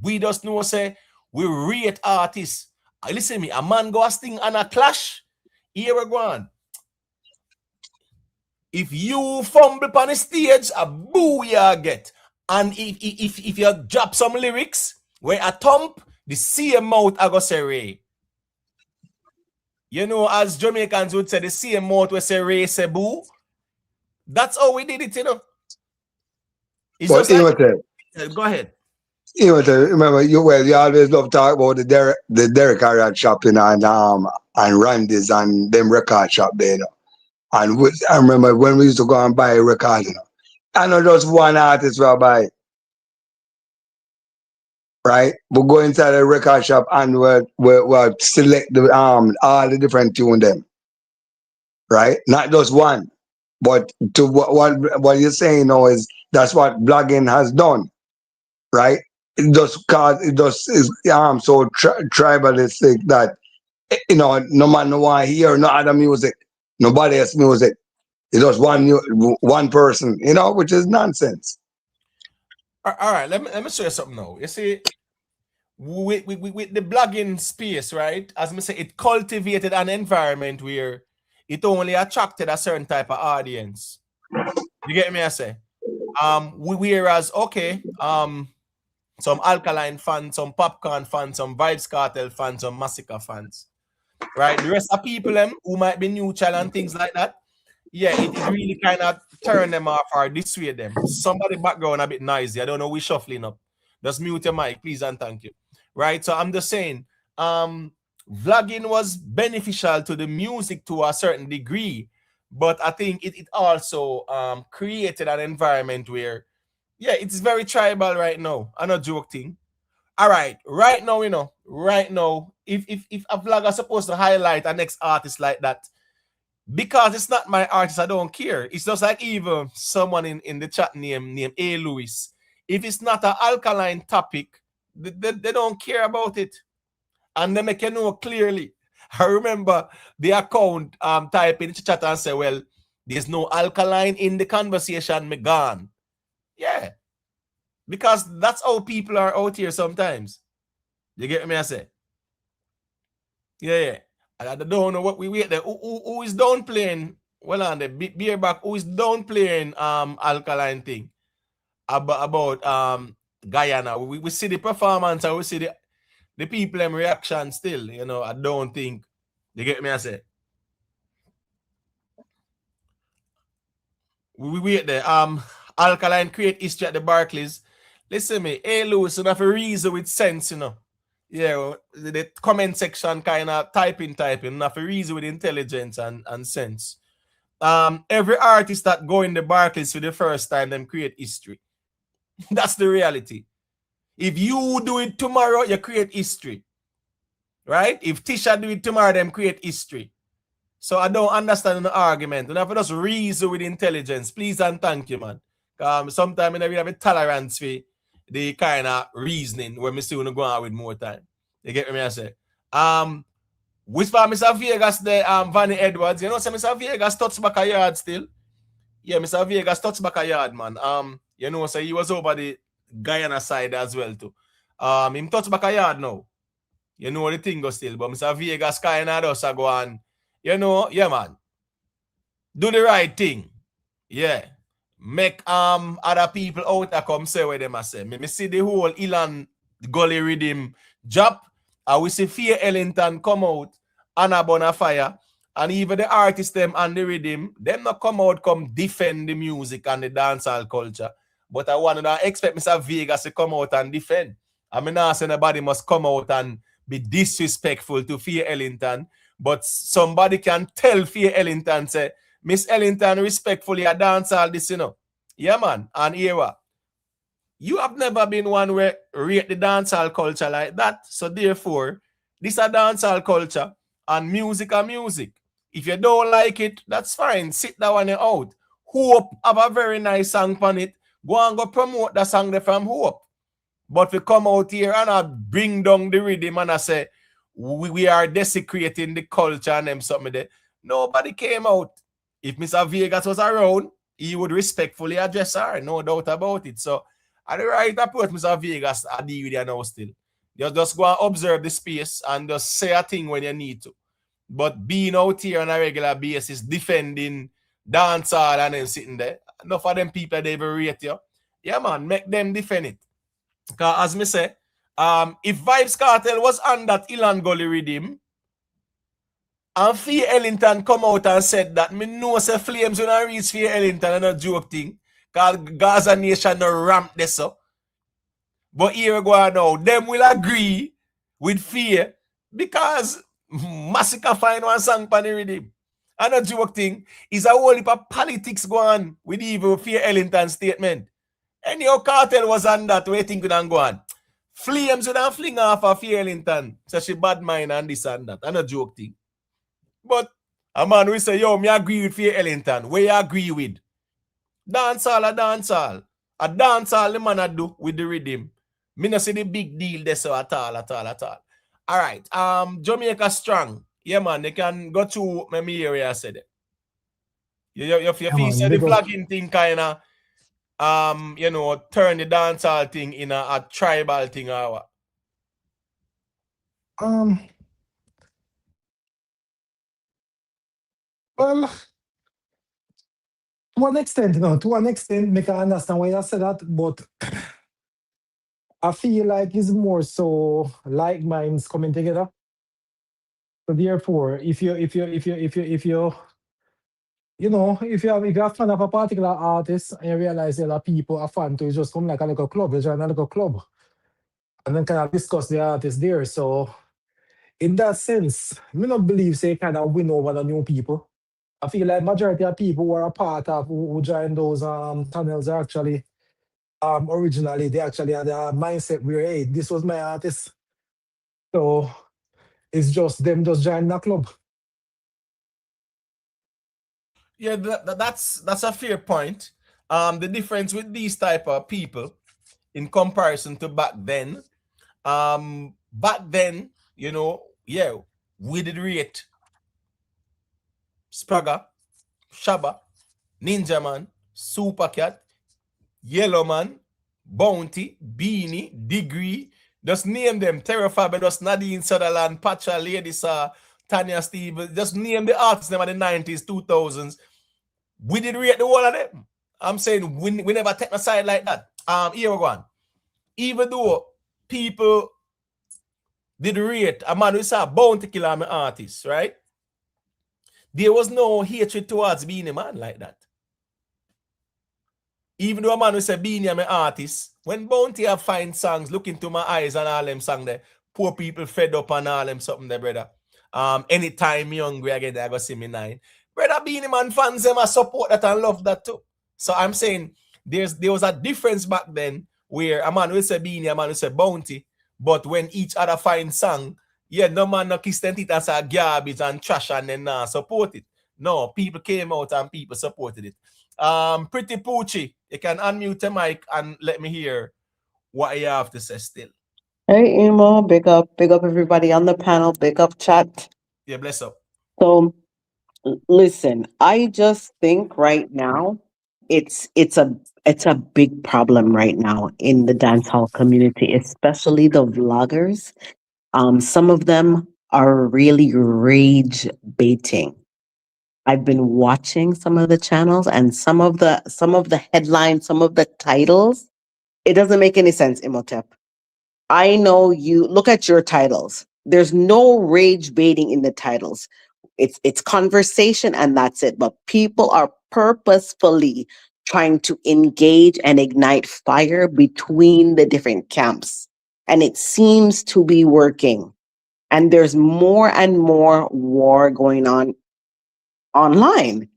[SPEAKER 1] we just know say we rate artists. Listen me, a man go a sting and a clash. Here we go on. If you fumble on the stage, a boo you get. And if you drop some lyrics where a thump, the same mouth I go say Ray. You know, as Jamaicans would say, the same mouth we say Ray say boo. That's how we did it, you know. It's
[SPEAKER 5] But
[SPEAKER 1] just like, go ahead.
[SPEAKER 5] Remember, you always love talk about the Derek Harriott shopping and Randy's and them record shop there, you know. And I remember when we used to go and buy a record, you know. I know just one artist will buy, right? We go inside a record shop and we'll select the all the different tune them, right? Not just one, but to what you're saying now is that's what blogging has done, right? It just is so tribalistic that, you know, no man no one hear no other music, nobody else music. It's just one person, you know, which is nonsense.
[SPEAKER 1] All right, let me show you something now. You see, with the blogging space, right? As I say, it cultivated an environment where it only attracted a certain type of audience. You get me? I say, whereas okay, some Alkaline fans, some Popcaan fans, some Vibes Kartel fans, some Massacre fans, right? The rest of people who might be neutral and things like that, yeah, it really kind of turn them off or dissuade them. Somebody background a bit noisy. I don't know, we shuffling up. Just mute your mic, please and thank you. Right, so I'm just saying, vlogging was beneficial to the music to a certain degree, but I think it also created an environment where, yeah, it's very tribal right now. I'm not joking. All right, right now, you know, right now, if a vlogger supposed to highlight a next artist like that, because it's not my artist, I don't care. It's just like even someone in the chat named A. Lewis. If it's not an Alkaline topic, they don't care about it. And they make you know clearly. I remember the account type in the chat and say, well, there's no Alkaline in the conversation, me gone. Yeah. Because that's how people are out here sometimes. You get me, I say? Yeah. I don't know what we wait there. Who is downplaying? Well, on the beer back, who is downplaying Alkaline thing about Guyana? We see the performance and we see the people and reaction still. You know, I don't think you get me. I say we wait there. Alkaline create history at the Barclays. Listen me, hey Lewis, you have a reason with sense, you know. Yeah, the comment section kind of typing, not a reason with intelligence and sense. Every artist that go in the Barclays for the first time, them create history. That's the reality. If you do it tomorrow, you create history. Right? If Tisha do it tomorrow, them create history. So I don't understand the argument. And if I just reason with intelligence, please and thank you, man. Sometimes we have a tolerance for the kind of reasoning when we still want to go on with more time. You get me, I say? Which for Mr. Vegas, the Vanny Edwards, you know, so Mr. Vegas touch back a yard still. Yeah, Mr. Vegas touch back a yard, man. You know, so he was over the Guyana side as well, too. Him touch back a yard now. You know the thing goes still, but Mr. Vegas kind of does go on. You know, yeah, man. Do the right thing. Yeah. Make other people out that come say what them I say. Me see the whole Elan Gully rhythm drop. And we see Fear Ellington come out and a bonfire. And even the artists them and the rhythm, them not come out come defend the music and the dancehall culture. But I want to expect Mr. Vegas to come out and defend. I mean, not say nobody must come out and be disrespectful to Fear Ellington. But somebody can tell Fear Ellington, say, Miss Ellington, respectfully, I dance all this, you know. Yeah, man. And here, you have never been one where rate the dancehall culture like that. So therefore, this is a dancehall culture and music are music. If you don't like it, that's fine. Sit that one out. Hope have a very nice song on it. Go and go promote the song there from Hope. But we come out here and I bring down the rhythm and I say, we are desecrating the culture and them something there. Nobody came out. If Mr. Vegas was around, he would respectfully address her, no doubt about it. So at the right approach, Mr. Vegas, I deal with you now still. Just go and observe the space and just say a thing when you need to. But being out here on a regular basis, defending dancehall and then sitting there, enough of them people they ever rate you. Yeah, man, make them defend it. Because as me say, if Vibes Kartel was on that Ilan Gully rhythm, and Fee Ellington come out and said that, me know say Flames when I reach Fee Ellington and a joke thing, because Gaza Nation no ramp this up. But here we go now, them will agree with Fear because Massacre find one song pan the rhythm. And a joke thing is a whole heap of politics go on with even Fear Ellington statement. And your Kartel was on that, where you think we don't go on. Flames would fling off of Fear Ellington. So she bad mind and this and that. And a joke thing. But a man will say, yo, me agree with Fear Ellington. Where you agree with? Dancehall a dancehall. A dancehall the man a do with the rhythm. Me no see the big deal there so at all. All right. Jamaica strong. Yeah, man. They can go to my area. I said it. You feel say the flagging thing kind of turn the dancehall thing in a tribal thing or what?
[SPEAKER 12] Well, to an extent, make I understand why you said that, but I feel like it's more so like minds coming together. So therefore, if you if you're a fan of a particular artist and you realize there are people are fan to, you just come like a little club, you join a little club, and then kind of discuss the artist there. So in that sense, me not believe say kind of win over the new people. I feel like majority of people who are a part of who join those tunnels are actually originally they actually had a mindset where hey, this was my artist. So it's just them just joining the club.
[SPEAKER 1] Yeah, that's a fair point. The difference with these type of people in comparison to back then, we did rate Spragga, Shabba, Ninja Man, Super Cat, Yellow Man, Bounty, Beenie, Degree, just name them, Terrafab, just Nadine Sutherland, Pacha, Lady Saw, Tanya Stevens, just name the artists them in the 90s, 2000s. We did rate the whole of them. I'm saying we never take a side like that. Here we go on. Even though people did rate a man who saw Bounty Killer an artist, right? There was no hatred towards Beenie Man like that. Even though a man who say Beenie an artist, when Bounty have fine songs, look into my eyes and all them songs there, poor people fed up and all them something there, brother. Anytime me hungry again, I go see me 9. Brother Beenie Man fans them I support that and love that too. So I'm saying there was a difference back then where a man will say Beenie, a man will say Bounty, but when each other find song, yeah, no man no kiss it as a garbage and trash and then support it. No, people came out and people supported it. Pretty Poochie, you can unmute the mic and let me hear what you have to say still.
[SPEAKER 13] Hey, Emo, big up everybody on the panel, big up chat.
[SPEAKER 1] Yeah, bless up.
[SPEAKER 13] So, listen, I just think right now it's a big problem right now in the dancehall community, especially the vloggers. Some of them are really rage baiting. I've been watching some of the channels and some of the headlines, some of the titles. It doesn't make any sense, Imhotep. I know you look at your titles. There's no rage baiting in the titles. It's conversation and that's it. But people are purposefully trying to engage and ignite fire between the different camps. And it seems to be working. And there's more and more war going on online.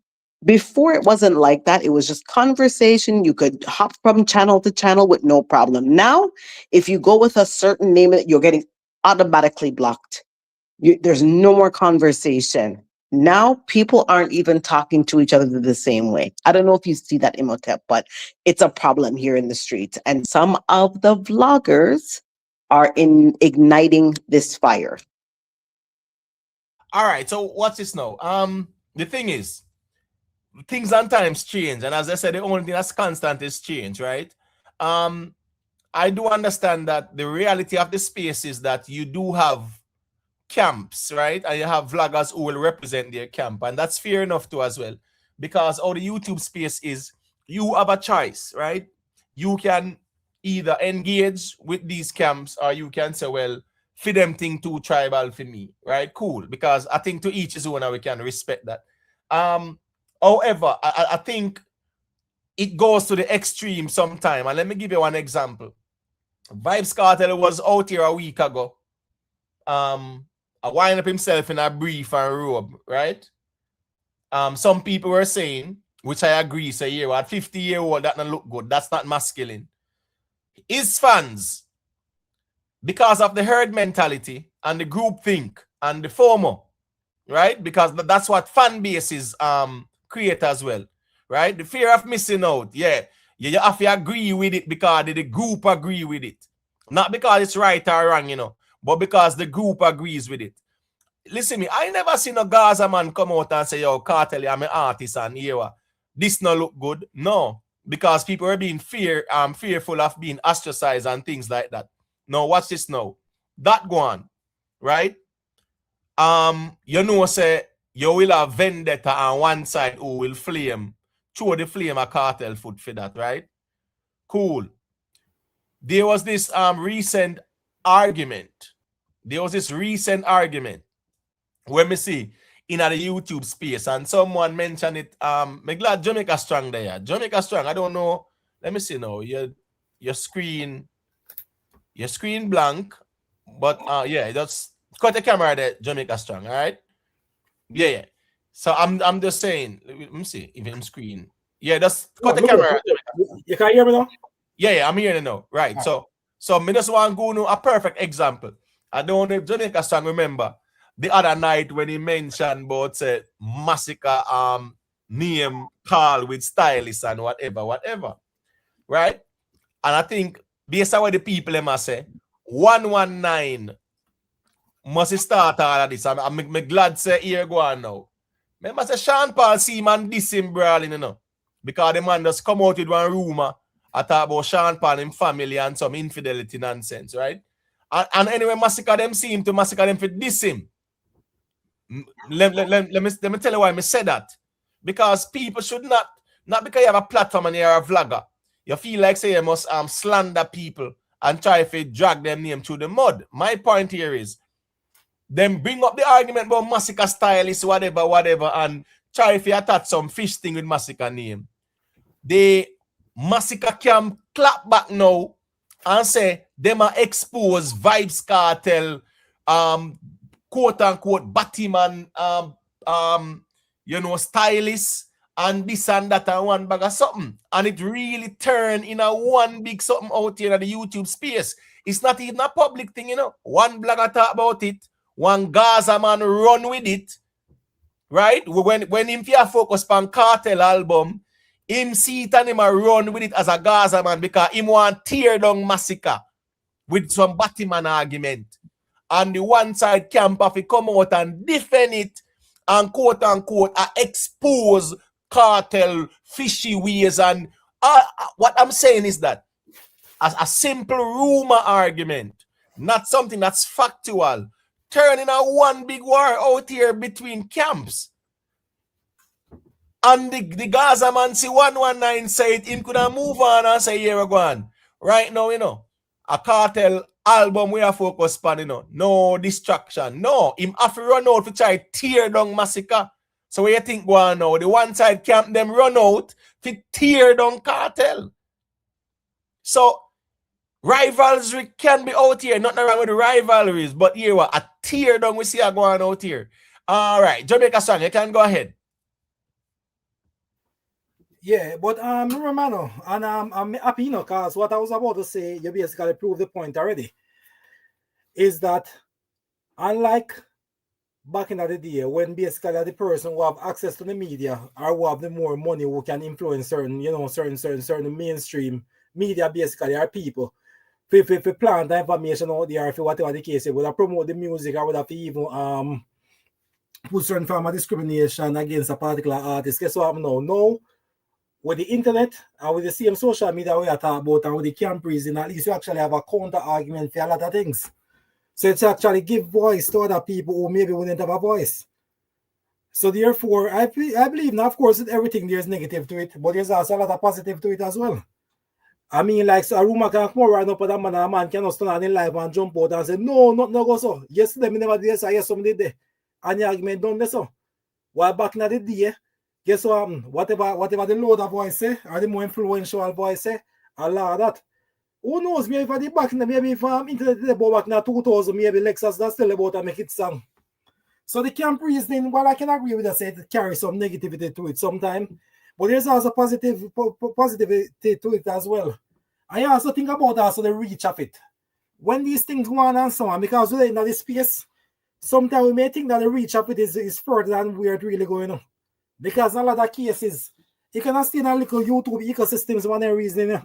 [SPEAKER 13] Before it wasn't like that. It was just conversation. You could hop from channel to channel with no problem. Now, if you go with a certain name, you're getting automatically blocked. There's no more conversation. Now, people aren't even talking to each other the same way. I don't know if you see that, Imhotep, but it's a problem here in the streets. And some of the vloggers are igniting this fire.
[SPEAKER 1] All right, so what's this now? The thing is, things and times change. And as I said, the only thing that's constant is change, right? I do understand that the reality of the space is that you do have camps, right? And you have vloggers who will represent their camp. And that's fair enough too as well. Because all the YouTube space is, you have a choice, right? You can either engage with these camps or you can say, well, for them thing too tribal for me, right? Cool. Because I think to each his own and we can respect that. However, I think it goes to the extreme sometime. And let me give you one example. Vibes Kartel was out here a week ago. Wind up himself in a brief and robe, right? Some people were saying, which I agree, say, yeah, at 50-year-old, that don't look good. That's not masculine. His fans, because of the herd mentality and the group think and the FOMO, right? Because that's what fan bases create as well, right? The fear of missing out, yeah. You have to agree with it because the group agree with it. Not because it's right or wrong, you know, but because the group agrees with it. Listen me, I never seen a Gaza man come out and say, yo, Kartel, I'm an artist and here, this not look good. No, because people are being fearful of being ostracized and things like that. Now, watch this now. That go on, right? You know, say, you will have vendetta on one side who will flame, throw the flame a Kartel foot for that, right? Cool. There was this recent argument. When me see in the YouTube space and someone mentioned it. Me glad Jamaica Strong there. Jamaica Strong, I don't know. Let me see now. Your screen blank. But yeah, just cut the camera there, Jamaica Strong, all right? Yeah. So I'm just saying, let me see if I'm screen. Yeah, just cut the camera.
[SPEAKER 14] You can hear me now?
[SPEAKER 1] Yeah, I'm hearing it now. Right. So me just want to go to a perfect example. I don't know if Jamaica Strong remember the other night when he mentioned about say massacre name call with stylists and whatever. Right? And I think based on what the people must say, 119 must start all of this. I'm glad say here go on now. Remember say Sean Paul see man this him brawling, you know. Because the man just come out with one rumor. I talk about Sean Paul and family and some infidelity nonsense, right? And anyway, massacre them see him to massacre them for this him. Let me tell you why I said that. Because people should not because you have a platform and you're a vlogger, you feel like say you must slander people and try to drag them name through the mud. My point here is them bring up the argument about massacre stylist, whatever, and try to attach some fish thing with massacre name. The massacre can clap back now and say them are expose Vibes Kartel, quote unquote Batman, stylist and this and that and one bag of something. And it really turned in a one big something out here in the YouTube space. It's not even a public thing, you know. One blogger talk about it, one Gaza man run with it, right? When him fear focus on Kartel album, him see it and him a run with it as a Gaza man because him want tear down massacre with some Batman argument. And the one side camp have to come out and defend it and quote unquote expose Kartel fishy ways. And what I'm saying is that as a simple rumor argument, not something that's factual, turning a one big war out here between camps. And the Gaza man see 119 say it, him could have move on and say, here we go on. Right now, you know, a Kartel album we are focused on, you know, no distraction. No, him have to run out to try to tear down massacre. So what you think go on now? The one side camp them run out to tear down Kartel. So rivalry can be out here. Nothing wrong with the rivalries, but here what a tear down we see are going out here. All right, Jamaica Strong, you can go ahead.
[SPEAKER 14] Yeah, but Romano, and I'm happy, you know, because what I was about to say, you basically proved the point already. Is that unlike back in the day, when basically the person who have access to the media or who have the more money who can influence certain mainstream media basically are people. If plant the information out there, if whatever the case, would have promote the music or would have to even put certain form of discrimination against a particular artist. Guess what happened now? Now, with the internet and with the same social media we are talking about and with the camp reason, at least you actually have a counter argument for a lot of things. So it's actually give voice to other people who maybe wouldn't have a voice. So therefore, I believe now, of course, everything there's negative to it, but there's also a lot of positive to it as well. I mean, like, so a rumor can come right up, but a man cannot stand on in live and jump out and say, no, not no go so. Yesterday, me never did this, yes, somebody did. And the argument done this so. While back in the day, guess what happened? Whatever the louder voice say, or the more influential voice say, a lot of that. Who knows, maybe for the back in the, maybe if internet back in 2000, maybe Lexus that's still about to make it song. So the camp reasoning, well, I can agree with that, say it carries some negativity to it sometimes, but there's also positivity to it as well. I also think about also the reach of it. When these things go on and so on, because we're in this space, sometimes we may think that the reach of it is further than we're really going on. Because in a lot of cases, you cannot stay in a little YouTube ecosystems for any reason.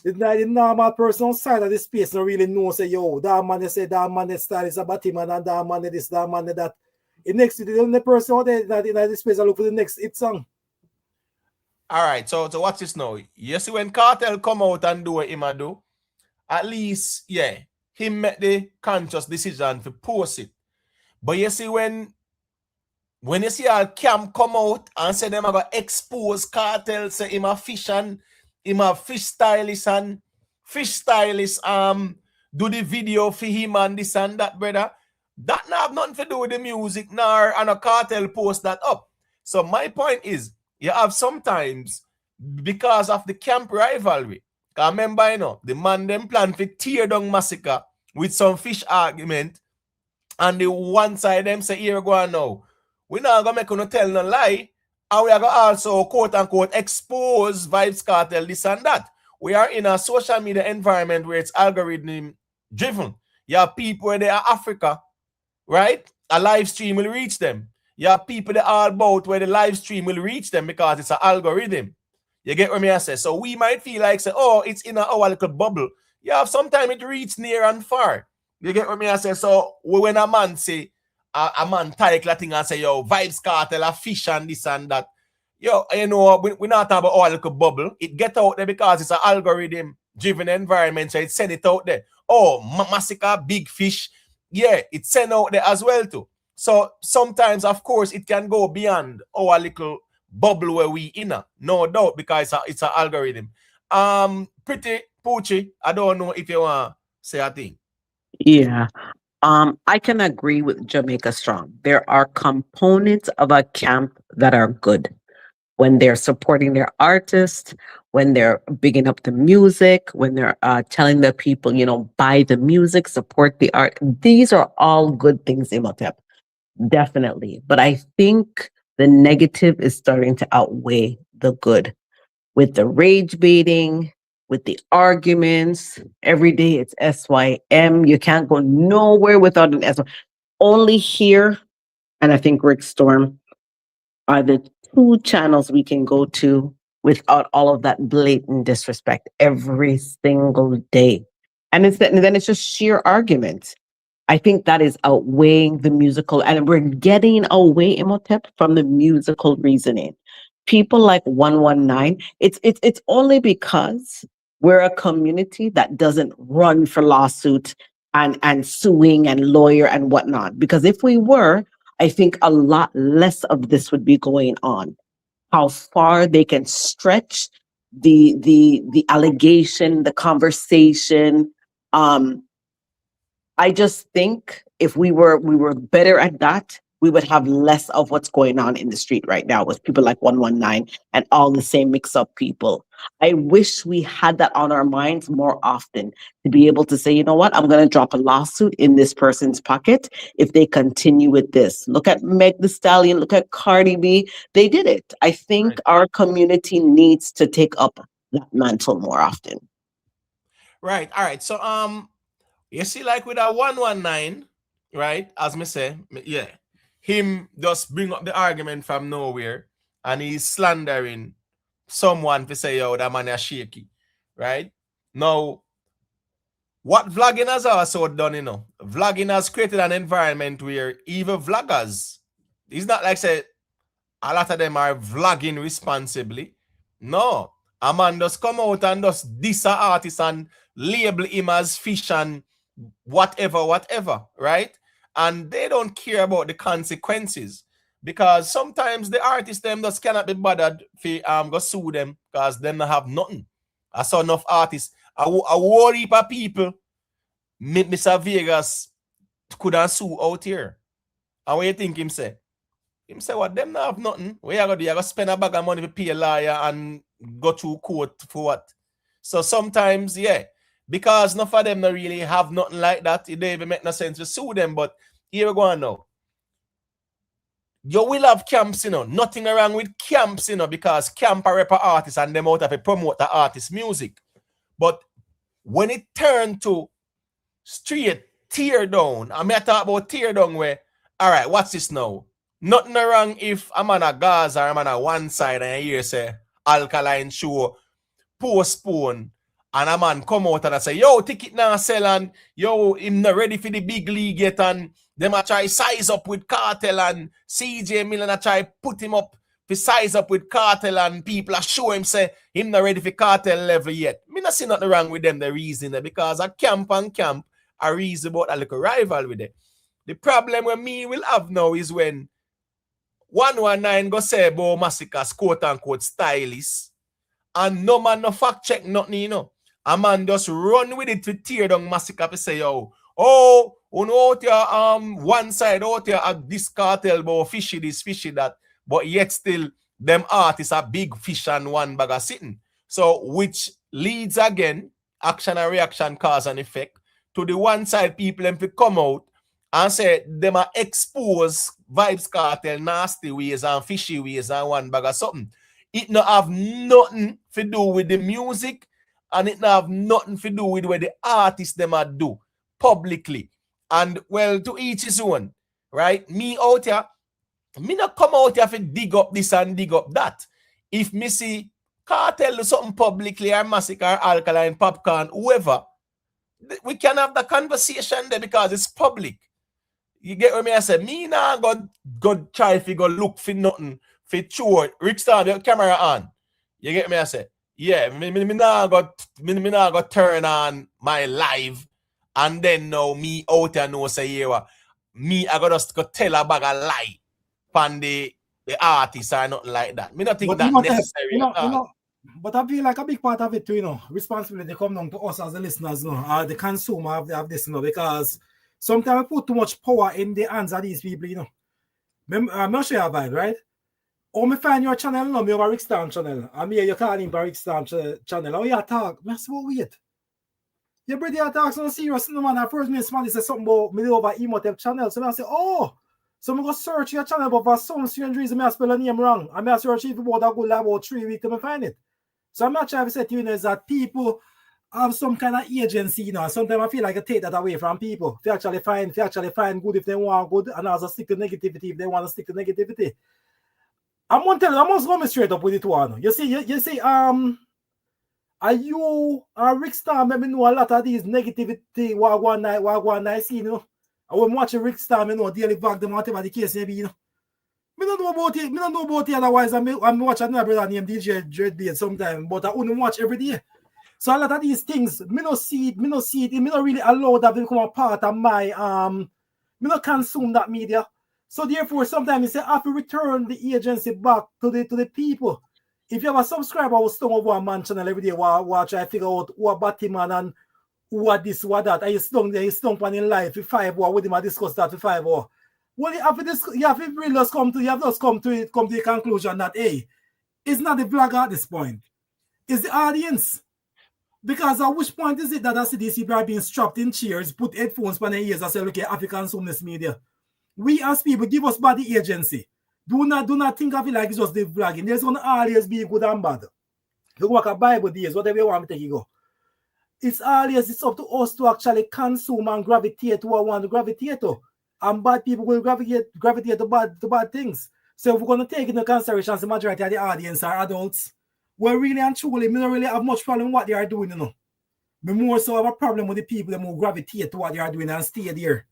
[SPEAKER 14] The normal person outside of the space don't really know, say, yo, that man say that man style is a batty man and that man this, that man that. The next, the only person out there that in the space I look for the next hit song.
[SPEAKER 1] All right, so watch this now. You see when Kartel come out and do what him a do, at least, yeah, he made the conscious decision to post it. But you see when you see a camp come out and say them about expose Kartel, say him a fish and him a fish stylist and fish stylist do the video for him and this and that, brother. That not have nothing to do with the music, nor and a Kartel post that up. So my point is, you have sometimes because of the camp rivalry. I remember, you know, the man them plan to tear down Massacre with some fish argument, and the one side them say, here go on now. We're not gonna make no tell no lie, and we are gonna also quote unquote expose Vibes Kartel, this and that. We are in a social media environment where it's algorithm driven. You have people where they are Africa, right? A live stream will reach them. You have people that are about where the live stream will reach them because it's an algorithm. You get what me I say? So we might feel like, say, oh, it's in our little bubble. You have sometimes it reaches near and far. You get what me I say? So when a man say, a man title thing and say, yo, Vibes Kartel, a fish and this and that. Yo, you know, we're not talking about our little bubble. It get out there because it's an algorithm-driven environment, so it send it out there. Oh, Massacre, big fish. Yeah, it send out there as well too. So sometimes, of course, it can go beyond our little bubble where we in, no doubt, because it's an algorithm. Pretty Poochie, I don't know if you want to say a thing.
[SPEAKER 13] Yeah. I can agree with Jamaica Strong. There are components of a camp that are good when they're supporting their artist, when they're bigging up the music, when they're telling the people, you know, buy the music, support the art. These are all good things, Imhotep. Definitely. But I think the negative is starting to outweigh the good with the rage baiting, with the arguments. Every day it's SYM. You can't go nowhere without an SYM. Only here, and I think Rick Storm are the two channels we can go to without all of that blatant disrespect every single day. And then it's just sheer argument. I think that is outweighing the musical, and we're getting away, Imhotep, from the musical reasoning. People like 119, it's only because we're a community that doesn't run for lawsuit and suing and lawyer and whatnot. Because if we were, I think a lot less of this would be going on. How far they can stretch the allegation, the conversation. I just think if we were better at that, we would have less of what's going on in the street right now with people like 119 and all the same mix-up people. I wish we had that on our minds more often to be able to say, you know what, I'm going to drop a lawsuit in this person's pocket if they continue with this. Look at Meg Thee Stallion, look at Cardi B. They did it. I think our community needs to take up that mantle more often.
[SPEAKER 1] Right. All right. So you see, like with a 119, right? As me say, yeah, him just bring up the argument from nowhere, and he's slandering someone to say, "Yo, that man is shaky," right? Now, what vlogging has also done, you know, vlogging has created an environment where even vloggers it's not like say a lot of them are vlogging responsibly. No. A man just come out and just diss an artist and label him as fish and whatever, right? And they don't care about the consequences because sometimes the artists them just cannot be bothered to go sue them because them don't have nothing. I saw enough artists. A whole heap of people, Mr. Vegas couldn't sue out here. And what you think him say? Him say what? Them not have nothing. What you gonna do? You gotta spend a bag of money to pay a lawyer and go through court for what? So sometimes, yeah, because none of them don't really have nothing like that, it don't even make no sense to sue them. But here we go now. You will have camps, nothing wrong with camps, because camp are rep artists and them out of to promote the artist music. But when it turned to straight tear down, I mean I talk about tear down where, all right, what's this now? Nothing wrong if I'm on a Gaza or I'm on a one side and you hear say Alkaline show postpone and a man come out and I say, yo, ticket now sell and yo, him not ready for the big league yet and them a try size up with Kartel and CJ Millen a try put him up for size up with Kartel and people are show him say him not ready for Kartel level yet. Me not see nothing wrong with them the reason because a camp and camp are reason about a little rival with it. The problem when me will have now is when 119 go say about Massacre's quote unquote stylist and no man no fact check nothing, A man just run with it to tear down Massacre to say, yo, oh, out here, one side out here at this cartel about fishy this, fishy that, but yet still them artists are big fish and one bag of sitting. So which leads again, action and reaction, cause and effect, to the one side people them to come out and say them are expose Vibes Kartel nasty ways and fishy ways and one bag of something. It not have nothing to do with the music and it not have nothing to do with what the artists them are do publicly. And well, to each his own, right? Me out here, me not come out here to dig up this and dig up that. If me see Kartel do something publicly or Massacre or Alkaline, Popcaan, whoever, we can have the conversation there because it's public. You get what I say? Me now go try to go look for nothing for sure. Rick Star, your camera on. You get me? I say, yeah, me now go turn on my live and then now me out and know say yeah, me I got just go tell a bag of lie from the artist or nothing like that. Me not think that necessary.
[SPEAKER 14] But I feel like a big part of it too, responsibility come down to us as the listeners, the consumer of this, because sometimes we put too much power in the hands of these people, I'm not sure about it, right? Or me find your channel, me have a Rick Star channel. I mean, you call him for Rick Star channel. How you talk? I say, wait. Your brother you talk so serious, man. At first, me somebody say something about me over Emotep channel. So I say, oh. So I go search your channel, but for some strange reason, I spell the name wrong. I may search it for about a good about 3 weeks to find it. So I'm not trying to say to you is that people have some kind of agency, Sometimes I feel like I take that away from people. They actually find good if they want good, and also stick to negativity if they want to stick to negativity. I'm gonna tell you, I must go straight up with it one. You see, are you Rick Star? Maybe know a lot of these negativity. What I see, I when watching Rick Star, daily back them whatever the case may be, Me don't know about it. Me don't know about it. Otherwise, I'm watching another brother named DJ Dreadbeard sometimes, but I only watch every day. So a lot of these things, me no see it. Me no really allow that to become a part of my me no consume that media. So therefore, sometimes you say I have to return the agency back to the people. If you have a subscriber who stung over a man channel every day, watch I figure out who a Batman and who are this, what that, and you stung one in life for 5 hours with him and discuss that for 5 hours. Well, you have to really just come to the conclusion that hey, it's not the vlogger at this point, it's the audience. Because at which point is it that I see these people are being strapped in chairs, put headphones on their ears and say, look, I have to consume this media. We as people give us body agency. Do not think of it like it's just the vlogging. There's gonna always be good and bad. You work a Bible days, whatever you want to take you go. It's up to us to actually consume and gravitate to what we want to gravitate to. And bad people will gravitate to bad things. So if we're going to take into consideration the majority of the audience are adults, we really and truly, we don't really have much problem with what they are doing, We more so have a problem with the people who gravitate to what they are doing and stay there.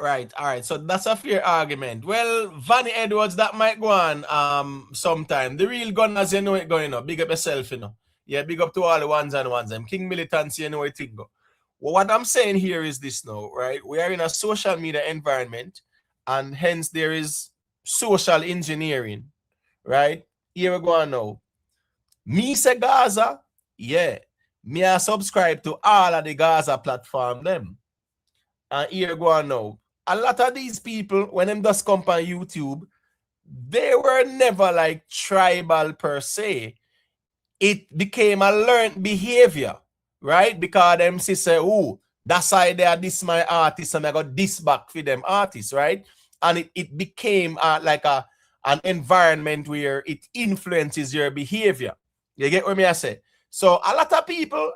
[SPEAKER 1] Right, all right. So that's a fair argument. Well, Vanny Edwards, that might go on sometime. The real gunners, you know it going up. Big up yourself, you know. Yeah, big up to all the ones and ones. Them King militants, you know it go. Well, what I'm saying here is this now, right? We are in a social media environment, and hence there is social engineering, right? Here we go on now. Me say Gaza, yeah. Me I subscribe to all of the Gaza platform them. And here go on now. A lot of these people, when them just come on YouTube, they were never like tribal per se. It became a learned behavior, right? Because them say, oh, that's why they are this my artist and I got this back for them artists, right? And it became like an environment where it influences your behavior. You get what me I say? So a lot of people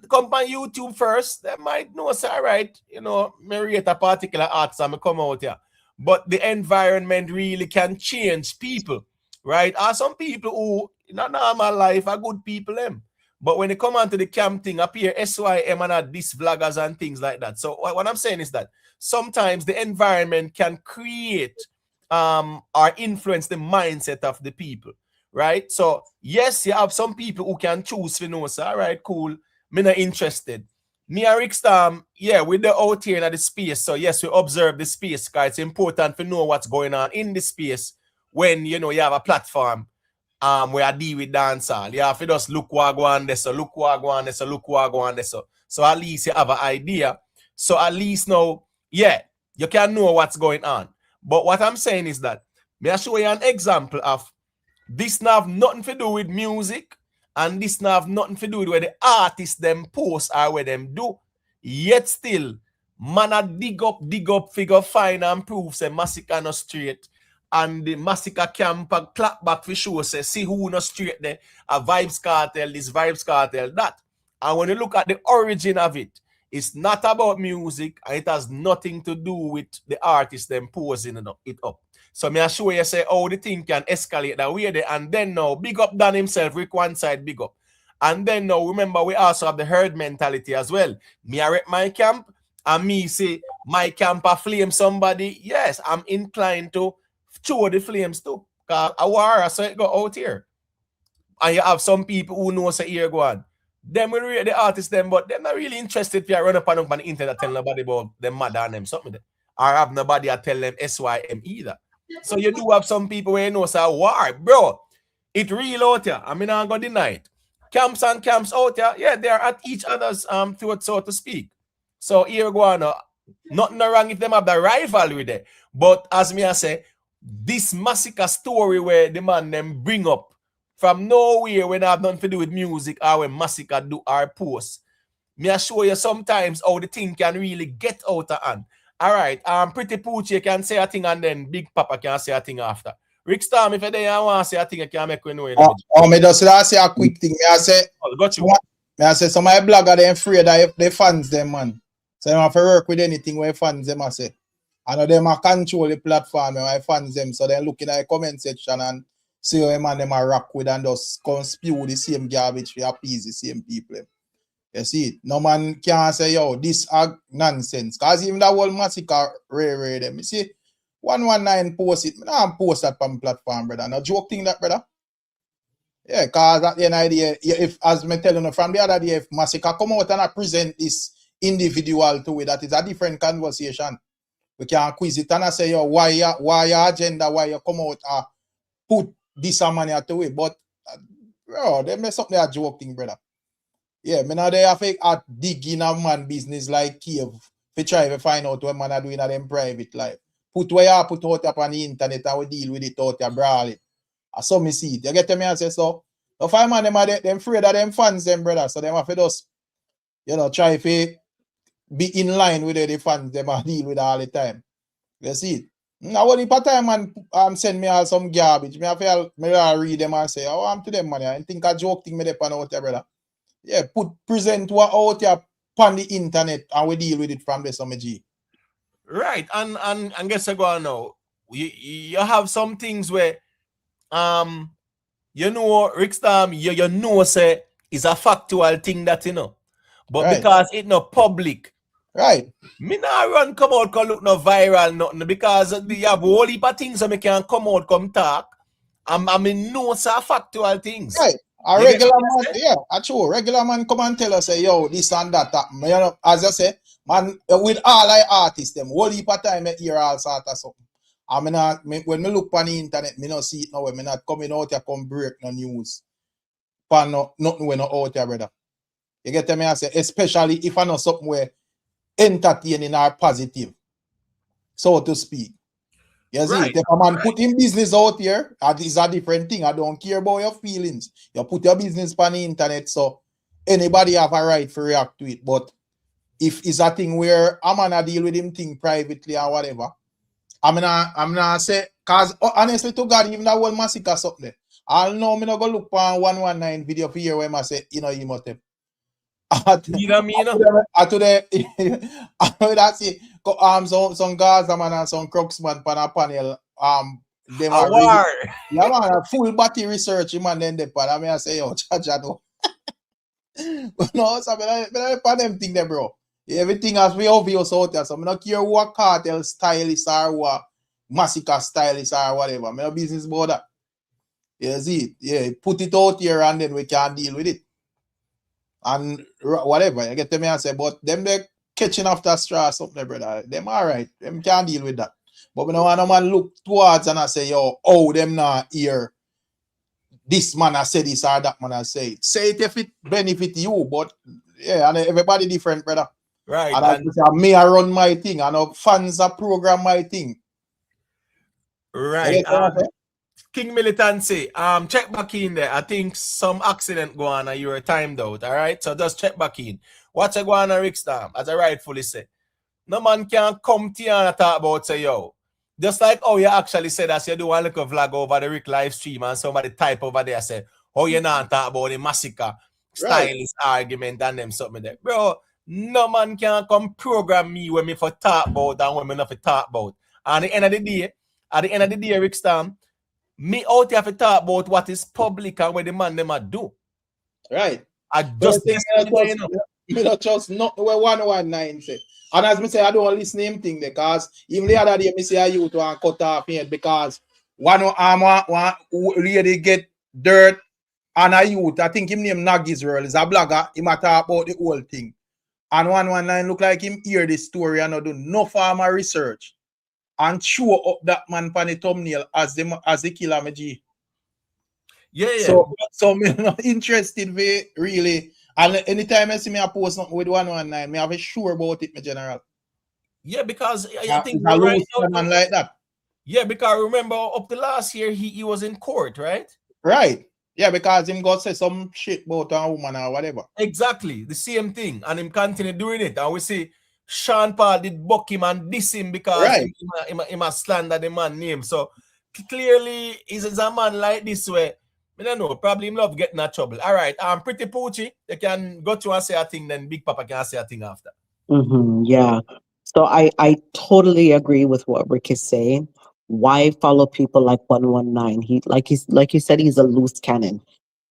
[SPEAKER 1] come on YouTube first, they might know, say, all right, you know, me rate a particular artist and me come out here. But the environment really can change people, right? Are some people who in a normal life are good people them. But when they come onto the camp thing, appear SYM and these vloggers and things like that. So what I'm saying is that sometimes the environment can create or influence the mindset of the people, right? So yes, you have some people who can choose for no, so all right, cool. Me not interested. Me and Rick Storm, yeah, we're the out here in the space. So yes, we observe the space because it's important to know what's going on in the space when you know you have a platform where I deal with dancehall. You have to just look what go on there, so look what go on there, so look what go on there. So at least you have an idea. So at least now, yeah, you can know what's going on. But what I'm saying is that may I show you an example of this now have nothing to do with music, and this now have nothing to do with where the artists them post or where them do. Yet still, man a dig up, figure, find and prove say massacre no straight. And the massacre camp clap back for sure say, see who no straight there. A Vibes Cartel, this Vibes Cartel, that. And when you look at the origin of it, it's not about music, and it has nothing to do with the artists them posing it up. So me I show you say how the thing can escalate that way there. And then now, big up Dan himself, Rick one side, big up. And then now, remember, we also have the herd mentality as well. Me I rep my camp, and me say, my camp a flame somebody. Yes, I'm inclined to show the flames too. Because a war, so it go out here. And you have some people who know say here go on. Them will read the artists them, but they're not really interested if you run up on the internet tell nobody about them mad on them, something. Or have nobody tell them SYM either. So you do have some people where you know say war, bro. It real out here. I mean, I'm gonna deny it. Camps and camps out here, yeah, they're at each other's throat, so to speak. So here go on. Nothing wrong if them have the rivalry there. But as me I say, this massacre story where the man them bring up from nowhere when I have nothing to do with music or when massacre do our post. Me I show you sometimes how the thing can really get out of hand. All right, Pretty Poochie can say a thing and then Big Papa can say a thing after. Rick Storm, if you there want to say a thing, you can make me know.
[SPEAKER 4] Me just say a quick thing. Me I say,
[SPEAKER 1] got you.
[SPEAKER 4] Me I say some of my blogger they afraid that if they fans them, man. So they have to work with anything where fans them I say. I know them a control the platform where fans them, so they looking at the comment section and see how man them a rock with and just come spew the same garbage to appease the same people. You see it? No man can say, yo, this nonsense. Because even that whole massacre rare them. You see, 119 post it. I don't post that on platform, brother. No joke thing that, brother. Yeah, because at the end of the day, if, as me telling you from the other day, if massacre come out and I present this individual to it, that is a different conversation. We can quiz it and I say, yo, why your agenda, why you come out and put this money to it. But, bro, they mess up their joke thing, brother. Yeah, me now they have to dig in a man business like Cave to try to find out what man are doing at them private life. Put where you put out up on the internet and we deal with it out there, brawl it. I saw me see it. You get me and say so. The five man them are them afraid of them fans, them brother. So them have to just, you know, try to be in line with the fans them are deal with all the time. You see it. Now when the time man send me all some garbage, me I read them and say, oh, I'm to them money. I think I joke thing me they pan out there, brother. Yeah, present what out here on the internet and we deal with it from the summer G.
[SPEAKER 1] Right, and guess I go on now. You have some things where you know, Rick Storm, you know say it's a factual thing that you know. But right. Because it's not public,
[SPEAKER 4] Right.
[SPEAKER 1] Me not run come out come look no viral nothing because you have a whole heap of things that me can come out come talk. I mean no some factual things.
[SPEAKER 4] Right. A
[SPEAKER 1] You get
[SPEAKER 4] regular
[SPEAKER 1] what I
[SPEAKER 4] man,
[SPEAKER 1] say?
[SPEAKER 4] yeah, true. Regular man come and tell us, say, yo, this and that. You know, as I say, man, with all I artists, them, whole heap of time, I hear all sort of something. I mean, when me look on the internet, me not see it now. When me not coming out here, come break no news. For nothing when no out here, brother. You get me? I say, especially if I know something where entertaining or positive, so to speak. You see,
[SPEAKER 1] Right.
[SPEAKER 4] if a man put in business out here, that is a different thing. I don't care about your feelings. You put your business on the internet, so anybody have a right to react to it. But if it's a thing where I'm gonna deal with him thing privately or whatever, I'm gonna say, cause honestly to God, even that whole massacre something. I'll know me not go look for 119 video for here where I say, you know, you must have.
[SPEAKER 1] You know what I mean?
[SPEAKER 4] Today, that's it. Some Gaza man and some Crooks man on a panel. Them
[SPEAKER 1] A
[SPEAKER 4] are really,
[SPEAKER 1] war.
[SPEAKER 4] yeah, man, a full body research, man. Then the pan. I mean, I say, yo, Chacha, no. But no, so I pan them thing there, bro. Everything has be obvious out there. So I don't care what cartel stylist or what massacre stylist or whatever. Me no business about that. You see it? Yeah, put it out here and then we can deal with it. And whatever, you get to me and say, but them they catching after straw or something, brother. Them all right. Them can't deal with that. But when I want a man look towards and I say, yo, oh, them not here. This man has said this or that man has said it. Say it if it benefit you, but yeah, and everybody different, brother.
[SPEAKER 1] Right.
[SPEAKER 4] And I say, me I run my thing, and our fans are program my thing.
[SPEAKER 1] Right. King Militancy, check back in there. I think some accident go on and you were timed out. All right, so just check back in. What's going on, Rick Stam? As I rightfully say, no man can come to you and talk about say yo. Just like oh you actually said as you do a little vlog over the Rick live stream and somebody type over there say oh you not talk about the massacre stylist argument and them something there, bro. No man can come program me when me for talk about and when me not for talk about. And at the end of the day, Rick Stam. Me out here to talk about what is public and what the man them a do.
[SPEAKER 4] Right.
[SPEAKER 1] I just
[SPEAKER 4] me not trust nothing where 119 say. And as me say, I don't listen to him thing because even the other day me say I you to cut off here because one lady get dirt and a youth. I think him name Nag Israel is a blogger. He might talk about the whole thing. And 119 look like him hear the story and not do no farmer research. And show up that man on the thumbnail as the killer G.
[SPEAKER 1] Yeah.
[SPEAKER 4] So me not interested with really. And anytime I see me a post something with 119, me have a sure about it, my general.
[SPEAKER 1] Yeah, because I think
[SPEAKER 4] right now, man like that.
[SPEAKER 1] Yeah, because remember up to last year he was in court, right?
[SPEAKER 4] Right. Yeah, because him got say some shit about a woman or whatever.
[SPEAKER 1] Exactly, the same thing, and him continue doing it. And we see Sean Paul did buck him and diss him because he must slander the man name. So clearly, he's a man like this way. I don't know, probably him love getting in trouble. All right, Pretty Poochie, they can go to and say a thing, then Big Papa can say a thing after.
[SPEAKER 13] Yeah. So I totally agree with what Rick is saying. Why follow people like 119? Like you said, he's a loose cannon.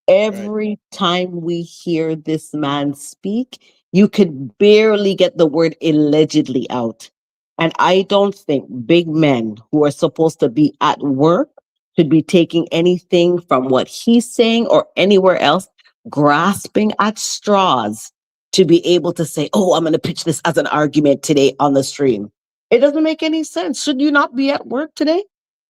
[SPEAKER 13] Every time we hear this man speak, you could barely get the word allegedly out. And I don't think big men who are supposed to be at work should be taking anything from what he's saying or anywhere else, grasping at straws to be able to say, oh, I'm going to pitch this as an argument today on the stream. It doesn't make any sense. Should you not be at work today?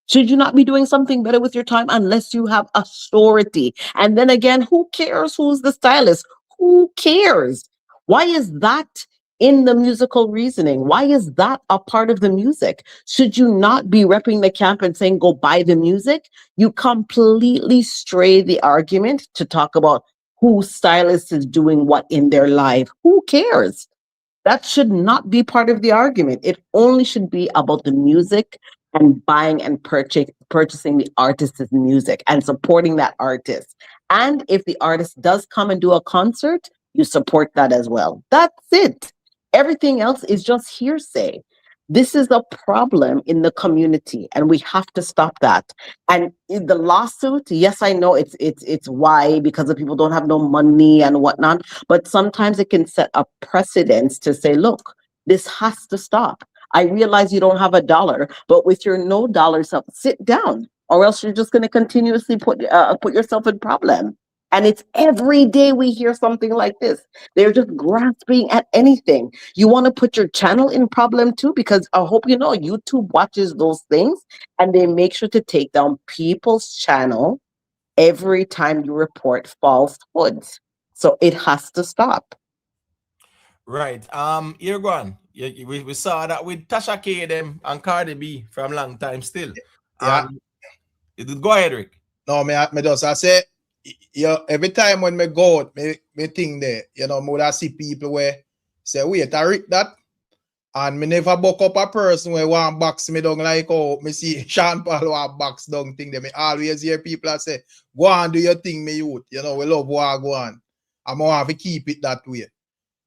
[SPEAKER 13] Should you not be doing something better with your time unless you have authority? And then again, who cares who's the stylist? Who cares? Why is that in the musical reasoning? Why is that a part of the music? Should you not be repping the camp and saying, go buy the music? You completely stray the argument to talk about who stylist is doing what in their life. Who cares? That should not be part of the argument. It only should be about the music and buying and purchasing the artist's music and supporting that artist. And if the artist does come and do a concert, you support that as well. That's it. Everything else is just hearsay. This is a problem in the community, and we have to stop that. And in the lawsuit, yes, I know it's why, because the people don't have no money and whatnot, but sometimes it can set a precedence to say, look, This has to stop. I realize you don't have $1, but with your no dollars up, sit down, or else you're just going to continuously put yourself in problem. And it's every day we hear something like this. They're just grasping at anything. You want to put your channel in problem too, because I hope you know YouTube watches those things and they make sure to take down people's channel every time you report falsehoods. So it has to stop.
[SPEAKER 1] Right. Here go on. We saw that with Tasha K them and Cardi B from long time still.
[SPEAKER 4] Yeah.
[SPEAKER 1] Go ahead, Rick.
[SPEAKER 4] No, me just I say, every time when me go out, me think there, me would see people where say, wait, I Rick that, and me never buck up a person where one box me down like oh, me see Sean Paul one box down thing. Me always hear people that say, go on, do your thing, me youth. We love what go on. I'm gonna have to keep it that way.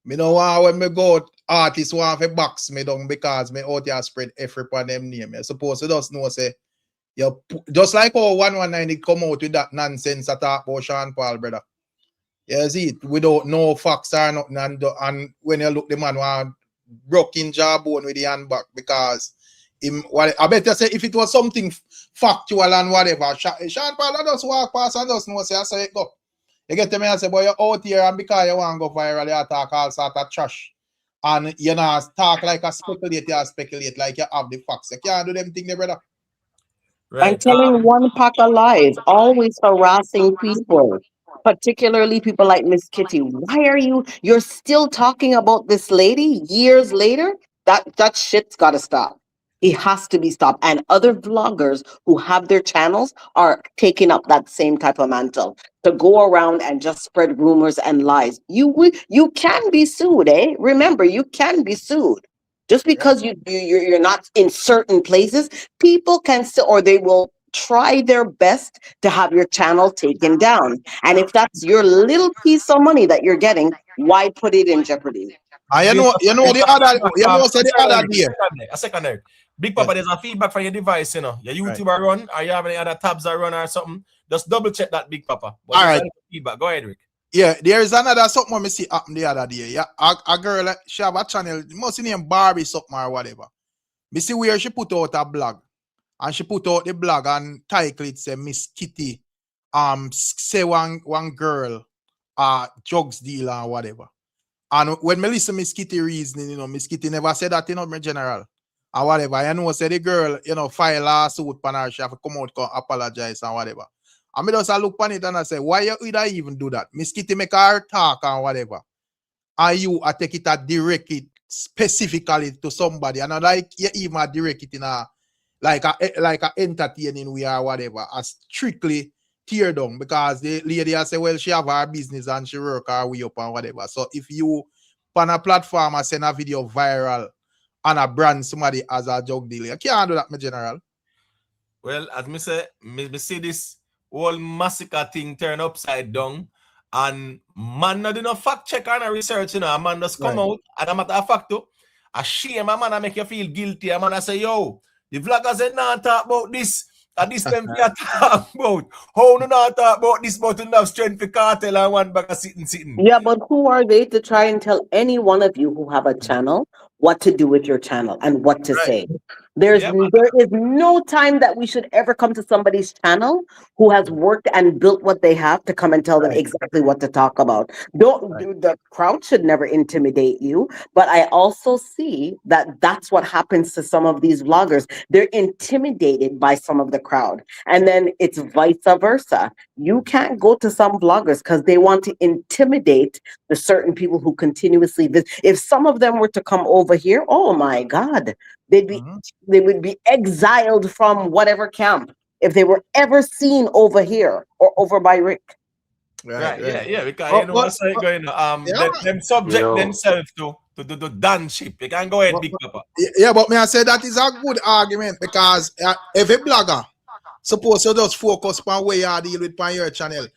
[SPEAKER 4] Me know why when me go out, artists want to box me down because me out here spread effort on them name. I suppose you just know say, just like how 119 come out with that nonsense that talk about Sean Paul, brother. You see it without no facts or nothing, and when you look the man want broken jawbone with the hand back because I better say if it was something factual and whatever, Sean Paul just walk past and just know say I say it go. You get to me and say, boy, you're out here and because you want to go viral, you talk all sort of trash. And you know, talk like a speculate like you have the facts. You can't do them things, brother.
[SPEAKER 13] Right. I'm telling one pack of lies, always harassing people, particularly people like Miss Kitty. Why are you're still talking about this lady years later? That shit's got to stop. It has to be stopped. And other vloggers who have their channels are taking up that same type of mantle to go around and just spread rumors and lies. You can be sued, eh? Remember, you can be sued. Just because you're not in certain places, people can still, or they will try their best to have your channel taken down. And if that's your little piece of money that you're getting, why put it in jeopardy?
[SPEAKER 4] The other day.
[SPEAKER 1] A second there. Big Papa, there's a feedback from your device, Your YouTube are run, or you have any other tabs are run or something. Just double check that, Big Papa.
[SPEAKER 4] All right.
[SPEAKER 1] Feedback. Go ahead, Rick.
[SPEAKER 4] Yeah, there is another something I see happen the other day. Yeah, a girl, she have a channel, must name Barbie something or whatever. Me see where she put out a blog. And she put out the blog and title it say Miss Kitty say one girl drugs dealer or whatever. And when me listen Miss Kitty reasoning, Miss Kitty never said that, my general. Or whatever. I know say the girl, file lawsuit pan her, she have to come out and apologize and whatever. I me just look on it and I say, why you would I even do that? Miss Kitty make her talk and whatever. And you take it and direct it specifically to somebody. And I like you even direct it in a like a entertaining way or whatever, as strictly tear down because the lady I say, well, she have her business and she work her way up and whatever. So if you on a platform and send a video viral and a brand somebody as a drug dealer, you can't do that, my general.
[SPEAKER 1] Well, as me say, me see this whole massacre thing turn upside down, and man not do no fact check and research, a man just come out, and a matter of fact too, a shame a man I make you feel guilty, a man I say, yo, the vloggers ain't not talk about this, and this them we are talk about. How do not talk about this, but to have strength for Kartel and one bag of sitting.
[SPEAKER 13] Yeah, but who are they to try and tell any one of you who have a channel what to do with your channel and what to say? There is no time that we should ever come to somebody's channel who has worked and built what they have to come and tell them exactly what to talk about. The crowd should never intimidate you, but I also see that that's what happens to some of these vloggers. They're intimidated by some of the crowd, and then it's vice versa. You can't go to some vloggers because they want to intimidate the certain people who continuously visit. If some of them were to come over here, oh my God, they would be exiled from whatever camp if they were ever seen over here or over by Rick.
[SPEAKER 1] Yeah, because you know what's going on. Them subject themselves to the dance ship. You can go ahead, Big Papa.
[SPEAKER 4] Yeah, but me I say that is a good argument because every blogger suppose you just focus on where you deal with on your channel.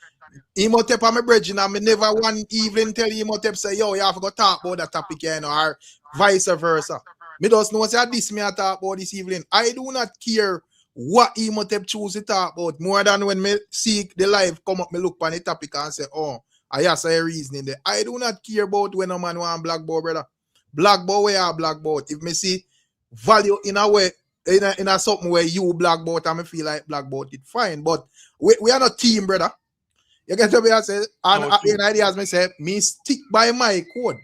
[SPEAKER 4] Imhotep and my brethren, and me never one evening tell Imhotep say, yo, you have to go talk about that topic, or vice versa. Me just know say this me I talk about this evening. I do not care what Imhotep choose to talk about more than when me see the live come up, me look on the topic and say, oh, I have a reasoning there. I do not care about when a man want black boy, brother. black boat where you black boat. If me see value in a way, in a something where you black boat, and me feel like black boat, it fine. But we are not team, brother. You get what I say? And
[SPEAKER 1] No,
[SPEAKER 4] at the
[SPEAKER 1] true.
[SPEAKER 4] end of the day, as me say, me stick by my code.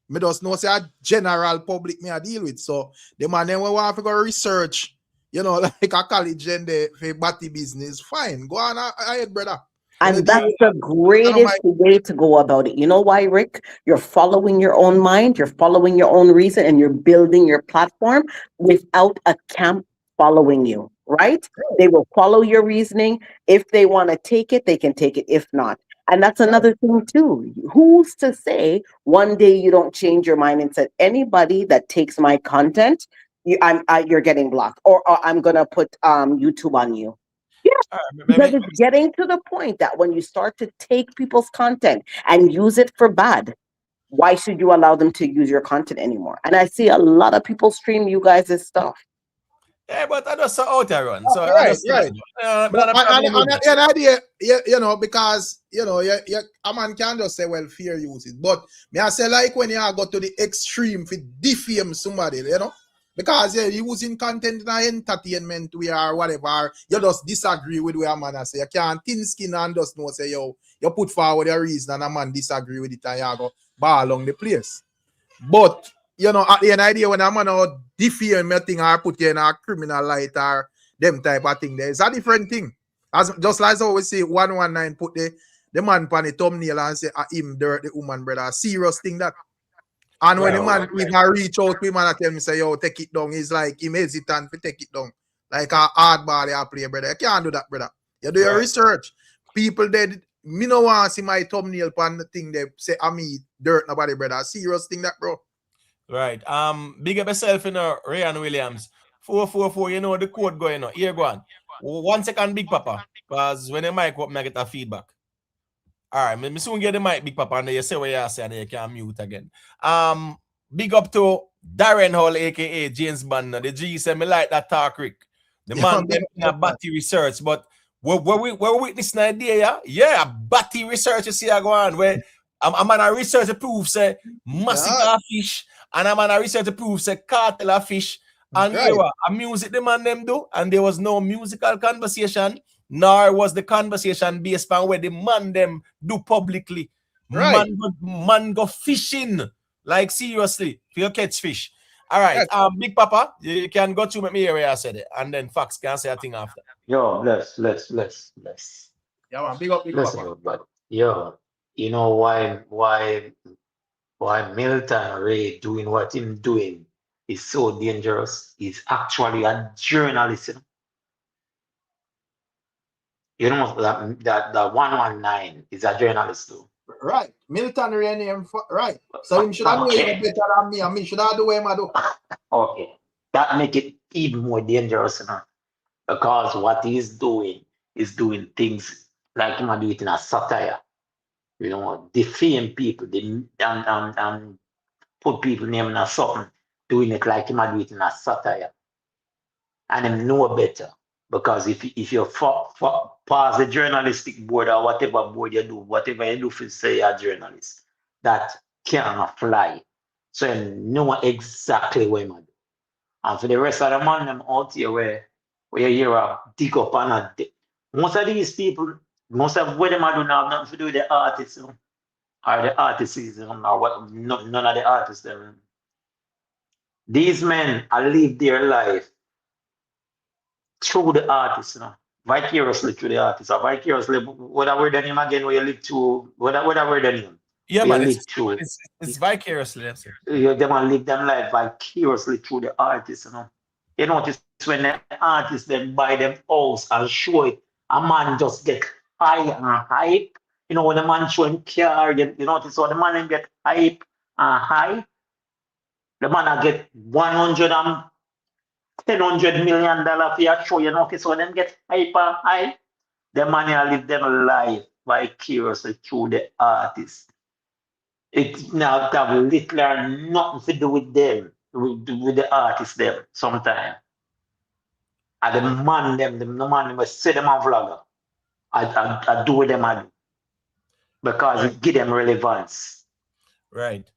[SPEAKER 4] Me just know say a general public me I deal with. So the man then we want to go research, you know, like a college and the for batty business, fine. Go on ahead, brother. You know,
[SPEAKER 13] And
[SPEAKER 4] deal
[SPEAKER 13] that's
[SPEAKER 4] with
[SPEAKER 13] the
[SPEAKER 4] none of my
[SPEAKER 13] greatest way to go about it. You know why, Rick? You're following your own mind, you're following your own reason, and you're building your platform without a camp following you, right? They will follow your reasoning. If they want to take it, they can take it. If not, and that's another thing too. Who's to say one day you don't change your mind and said anybody that takes my content, you're getting blocked, or I'm gonna put YouTube on you. Because it's getting to the point that when you start to take people's content and use it for bad, why should you allow them to use your content anymore? And I see a lot of people stream you guys' stuff.
[SPEAKER 1] Yeah, but I just saw out there run. So I
[SPEAKER 4] right,
[SPEAKER 1] just
[SPEAKER 4] right.
[SPEAKER 1] not a problem with that.
[SPEAKER 4] An idea, you know, because you know, a man can just say, well, fear use it. But me I say like when you go to the extreme for defame somebody, you know, because you using content in entertainment we are whatever, you just disagree with where a man I say you can't thin skin and just know say yo, you put forward your reason and a man disagree with it and you go bar along the place. But you know, at the end of the day, when a man out defame me thing or put you in a criminal light or them type of thing, there is a different thing. As just like how we say 119 put the man on the thumbnail and say him dirt the woman, brother. Serious thing that. And when the man even reach out to him and tell me say, yo, take it down, he's like him hesitant to take it down. Like a hard ball you play, brother. You can't do that, brother. You do your research. People dead. Me no want to see my thumbnail on the thing they say me dirt nobody, brother. Serious thing that, bro.
[SPEAKER 1] Right. Big up yourself, you know, Ryan Williams. 444, you know the code going on. Here, go on. 1 second, Big Papa. Because when the mic open, I get a feedback. All right, me soon get the mic, Big Papa, and then you say what you say, and then you can mute again. Big up to Darren Hall, aka James Bond. The G said me like that talk, Rick. The man them in a batty research, but we're witnessing an idea, yeah, batty research you see I go on where I'm on a research to prove say massacre fish, and I'm on a research to prove say cartel fish, and here a music the man them do, and there was no musical conversation, nor was the conversation based on where the man them do publicly. Man go fishing, like seriously, for your catch fish. All right, Big Papa, you can go to me where I said it, and then Fox can say a thing after.
[SPEAKER 15] Yo, let's.
[SPEAKER 4] Yeah, man, big up, Big Papa.
[SPEAKER 15] But yo, you know why Milton Ray doing what him doing is so dangerous? He's actually a journalist. You know that 119 is a journalist too.
[SPEAKER 4] Right. Milton Ray name right. So him should have know even better than me, and me should have do what I do.
[SPEAKER 15] Okay. That make it even more dangerous, you know? Because what he's doing is doing things like him do it in a satire. You know, defame people, and put people name in a something, doing it like him do it in a satire. And him know better. Because if you pass the journalistic board or whatever board you do, whatever you do for say you're a journalist, that cannot fly. So you know exactly what you do. And for the rest of the man them out here where you hear a dig up and a most of these people, most of what them are doing have nothing to do with the artists, you know, or the artists, you know, or what none of the artists them. These men are live their life through the artists, you know, vicariously through the artists, or vicariously, what word name again, where you live through, what word name?
[SPEAKER 1] Yeah, man, it's vicariously.
[SPEAKER 15] They want to live them life vicariously through the artists, you know. You notice when the artists then buy them house and show it, a man just get high and hype. You know, when the man show him car, you notice how the man get hype and high. The man get $100 million for your show, you notice how them get hype and high. The man live them life vicariously through the artists. It now have little or nothing to do with them, with the artists them sometimes. And the man them will say them on vlogger. I do what them I do. Because it give them relevance.
[SPEAKER 1] Right.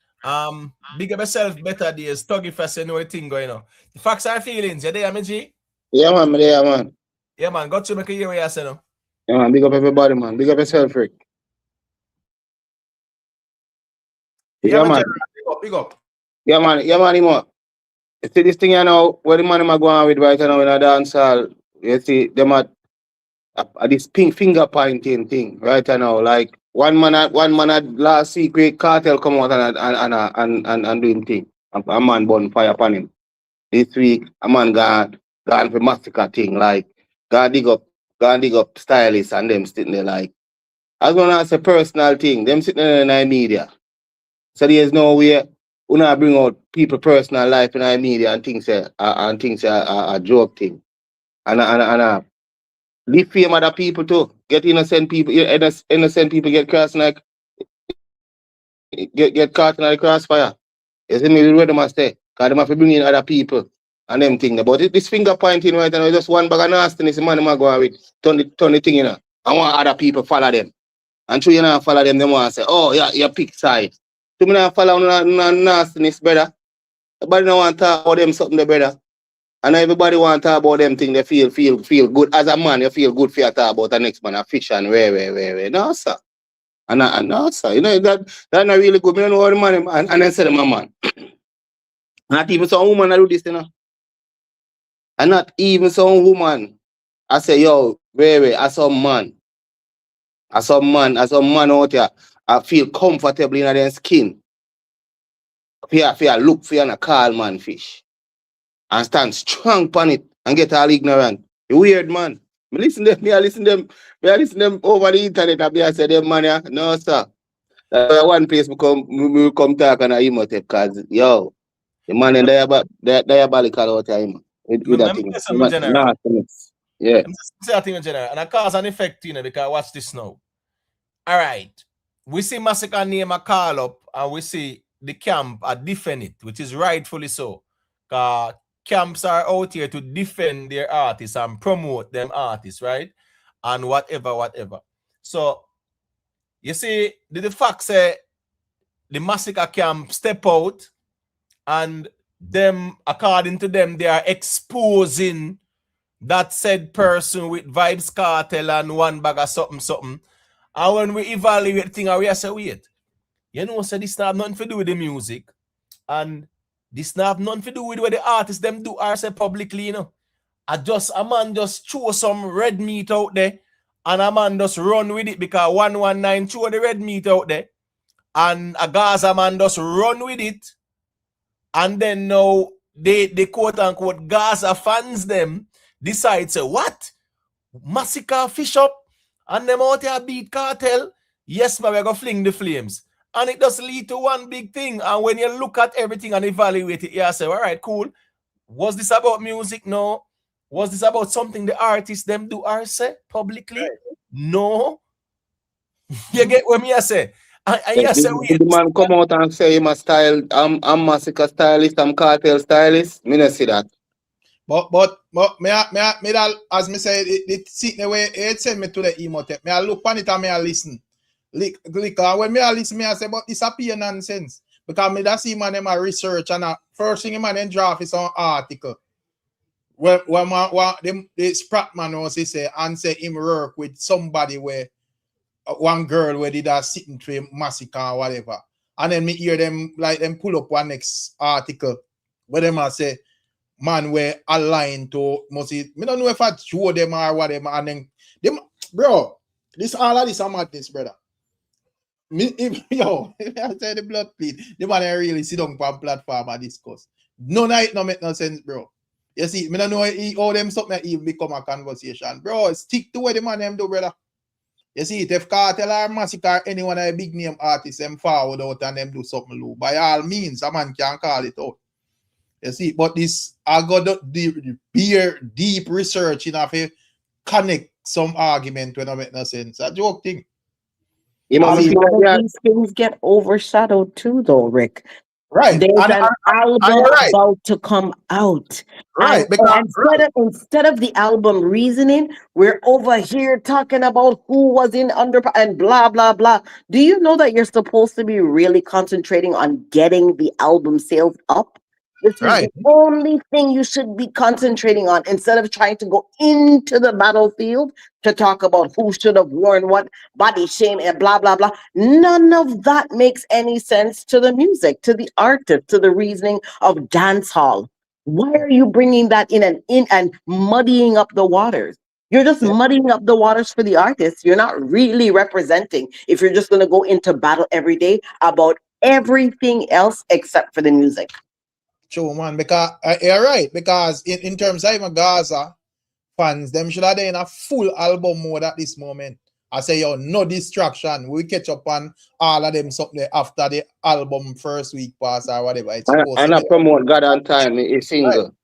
[SPEAKER 1] Big up yourself, better days. Tug if I say no thing going on. The facts are feelings. You there, G?
[SPEAKER 16] Yeah, man, me there, man.
[SPEAKER 1] Yeah, man. Got to make a hear what you say now.
[SPEAKER 16] Yeah, man, big up everybody, man. Big up yourself, Rick.
[SPEAKER 1] Yeah,
[SPEAKER 16] Man.
[SPEAKER 4] Big up.
[SPEAKER 16] Yeah, man, Imo. You see this thing, you know, where the man am going with right now in a dance hall, you see, them at this pink finger pointing thing right now. Like one man at last secret Kartel come out and doing thing. A man burn fire upon him. This week, a man gone for massacre thing, like go dig up stylists and them sitting there like I was gonna say personal thing, them sitting there in the media. So there's no way we not bring out people personal life in our media and things a joke thing. And leave fame other people too. Get innocent people get crossed like get caught in the crossfire. You see me where them must stay. Cause them have to bring in other people and them thing. But this finger pointing right now, just one bag of nastiness, man, them go with turn the thing, you know. I want other people follow them. And so you not follow them want to say, oh yeah, you pick side. To me not follow no nastiness, brother. Everybody don't want to talk about them something, brother. And everybody want to talk about them thing, they feel good. As a man, you feel good for you talk about the next man, a fish and where. No, sir. And no, sir. You know, that not really good. I don't know what the man, and then say my man. Not even some woman I do this, you know. And not even some woman. I say, yo, where, as some man out here, I feel comfortable in their skin. Fear look for you and a call man fish. And stand strong on it and get all ignorant. You weird man. I listen them over the internet and I say them man, yeah. No, sir. That's one place we come talk and I emote because yo, the man in diabolical out here with that thing. Nastiness. Yeah.
[SPEAKER 1] Say that thing in general. And I cause an effect, you know, because watch this now. All right. We see Massacre name a call up and we see the camp are defend it, which is rightfully so. Camps are out here to defend their artists and promote them artists, right? And whatever. So, you see, the fact say the Massacre camp step out and them, according to them, they are exposing that said person with Vibes Kartel and one bag of something. And when we evaluate things, we say, wait, you know, so this have nothing to do with the music. And this have nothing to do with what the artists them do or say publicly, you know. A man just throw some red meat out there and a man just run with it because 119 throw the red meat out there and a Gaza man just run with it. And then now they quote unquote Gaza fans them decide say what? Massacre fish up and them out here beat Kartel. Yes, man, we're gonna fling the flames. And it does lead to one big thing. And when you look at everything and evaluate it, you say, all right, cool. Was this about music? No. Was this about something the artists them do or say publicly? Right. No. You get what me I say?
[SPEAKER 16] The man come out and say him a style, I'm Massacre stylist, I'm Kartel stylist. Me not see that.
[SPEAKER 4] But me that, as me say, it sit the way it send me to the emote. Me I look on it and me I listen. When me I listen, me I say, but this appear nonsense. Because me that see man them a research and first thing man then draft is an article. When the Sprat man also say and say him work with somebody where one girl where did a sitting to a massacre or whatever. And then me hear them like them pull up one next article where them I say man were aligned to mostly. Me don't know if I show them or whatever. And then them, bro, this all of this are madness, brother. I say the blood bleed. The man really sit down on platform and discuss. None of it no make no sense, bro. You see, me don't know how them something even become a conversation, bro. Stick to what the man them do, brother. You see, if Kartel or Massacre, anyone a big name artist, them forward out and them do something low. By all means, a man can call it out. You see, but this I got the deep research in order to connect some argument when I make no sense. A joke thing.
[SPEAKER 13] These things get overshadowed too, though, Rick.
[SPEAKER 4] Right.
[SPEAKER 13] There's
[SPEAKER 4] And
[SPEAKER 13] an album
[SPEAKER 4] you're right.
[SPEAKER 13] about to come out.
[SPEAKER 4] Right.
[SPEAKER 13] And
[SPEAKER 4] Because
[SPEAKER 13] instead of the album reasoning, we're over here talking about who was in under and blah blah blah. Do you know that you're supposed to be really concentrating on getting the album sales up? This is the
[SPEAKER 4] right.
[SPEAKER 13] only thing you should be concentrating on instead of trying to go into the battlefield to talk about who should have worn what, body shame, and blah blah blah. None of that makes any sense to the music, to the artist, to the reasoning of dance hall. Why are you bringing that in and muddying up the waters? You're just
[SPEAKER 4] Yeah.
[SPEAKER 13] muddying up the waters for the artists. You're not really representing if you're just going to go into battle every day about everything else except for the music.
[SPEAKER 4] True, man. Because you're right. Because in terms of even Gaza fans, them should have done a full album mode at this moment. I say, yo, no distraction. We catch up on all of them something after the album first week pass or whatever. It's supposed
[SPEAKER 16] And
[SPEAKER 4] to
[SPEAKER 16] I
[SPEAKER 4] be
[SPEAKER 16] promote God on time, it's
[SPEAKER 4] right.
[SPEAKER 16] single.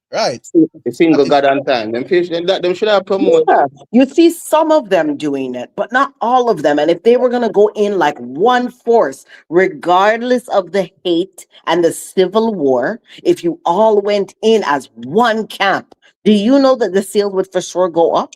[SPEAKER 4] Right.
[SPEAKER 16] The single God on time. Them fish them should have promote.
[SPEAKER 13] Yeah, you see some of them doing it, but not all of them. And if they were going to go in like one force, regardless of the hate and the civil war, if you all went in as one camp, do you know that the sales would for sure go up?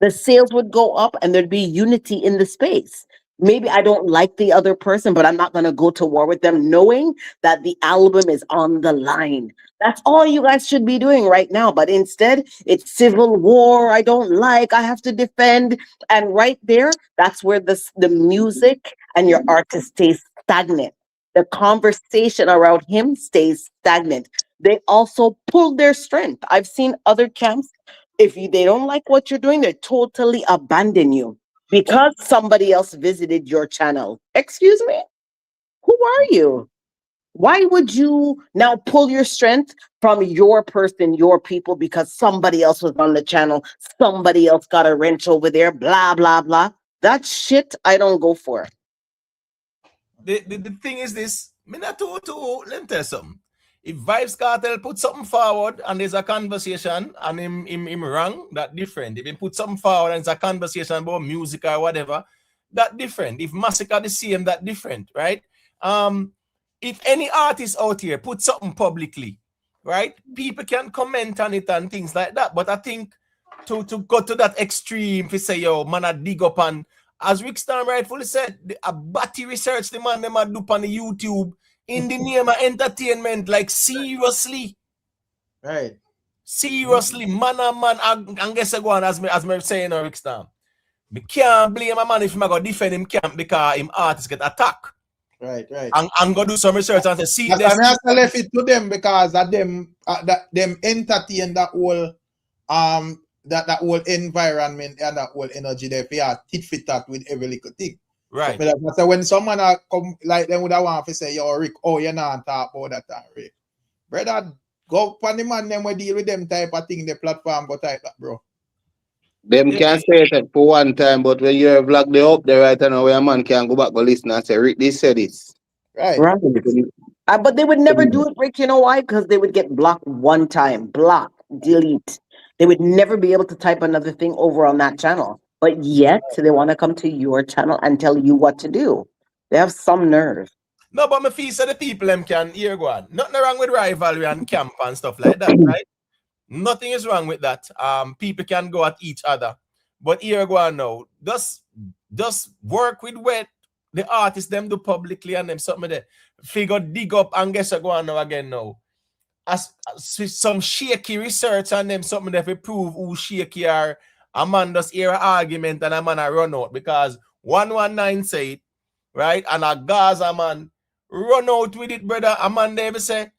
[SPEAKER 13] The sales would go up and there'd be unity in the space. Maybe I don't like the other person, but I'm not going to go to war with them knowing that the album is on the line. That's all you guys should be doing right now. But instead, it's civil war. I don't like, I have to defend. And right there, that's where the music and your artist stays stagnant. The conversation around him stays stagnant. They also pull their strength. I've seen other camps. If they don't like what you're doing, they totally abandon you because somebody else visited your channel. Excuse me? Who are you? Why would you now pull your strength from your person, your people, because somebody else was on the channel, somebody else got a wrench over there, blah, blah, blah? That shit I don't go for.
[SPEAKER 1] The thing is this, me not let me tell you something. If Vibes Cartel put something forward and there's a conversation and him wrong, that different. If he put something forward and it's a conversation about music or whatever, that different. If Massacre the same, that different, right? If any artist out here put something publicly, right, people can comment on it and things like that. But I think to go to that extreme, if you say, yo, man, I dig up and as Rick Stam rightfully said, a batty research the man them a do on the YouTube in the name of entertainment, like seriously.
[SPEAKER 4] Right.
[SPEAKER 1] Seriously, man and man, and guess I go on as me saying Rick Stam. Me can't blame a man if I go defend him camp because him artists get attacked.
[SPEAKER 4] Right.
[SPEAKER 1] And go do some research and say, see
[SPEAKER 4] That's
[SPEAKER 1] this.
[SPEAKER 4] I have to left it to them because that them entertain that whole that whole environment and that whole energy there for tit for tat with every little thing.
[SPEAKER 1] Right.
[SPEAKER 4] So when someone come like them would have want to say, yo, Rick, oh, you're not talk about that, Rick. Brother, go on the man them we deal with them type of thing, the platform go type that, bro.
[SPEAKER 16] Them can say it for one time, but when you vlog they up there right now, where a man can go back and listen and say, Rick, this said this.
[SPEAKER 4] Right.
[SPEAKER 13] But they would never do it, Rick. You know why? Because they would get blocked one time. Block, delete. They would never be able to type another thing over on that channel. But yet they want to come to your channel and tell you what to do. They have some nerve.
[SPEAKER 1] No, but my feel so the people them can hear go on. Nothing wrong with rivalry and camp and stuff like that, right? Nothing is wrong with that. People can go at each other. But here go on now. Just work with what the artists them do publicly and them something there. Figure dig up and guess I go on now again now. As some shaky research and them something that we prove who shaky are. A man does hear an argument and a man a run out because 119 say it, right? And a Gaza man run out with it, brother. A man there say,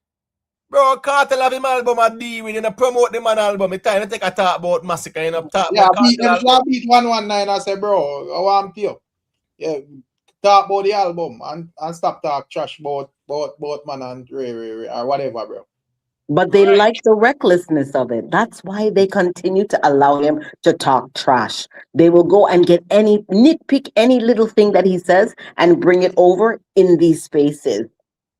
[SPEAKER 1] bro, Kartel have him album a deal with, you know, promote the man album. It's time to take a talk about Massacre, you know, talk
[SPEAKER 4] yeah,
[SPEAKER 1] about
[SPEAKER 4] beat 119 I say, bro, I want you. Yeah, talk about the album and stop talk trash about man and Ray or whatever, bro.
[SPEAKER 13] But they like the recklessness of it. That's why they continue to allow him to talk trash. They will go and get nitpick any little thing that he says and bring it over in these spaces.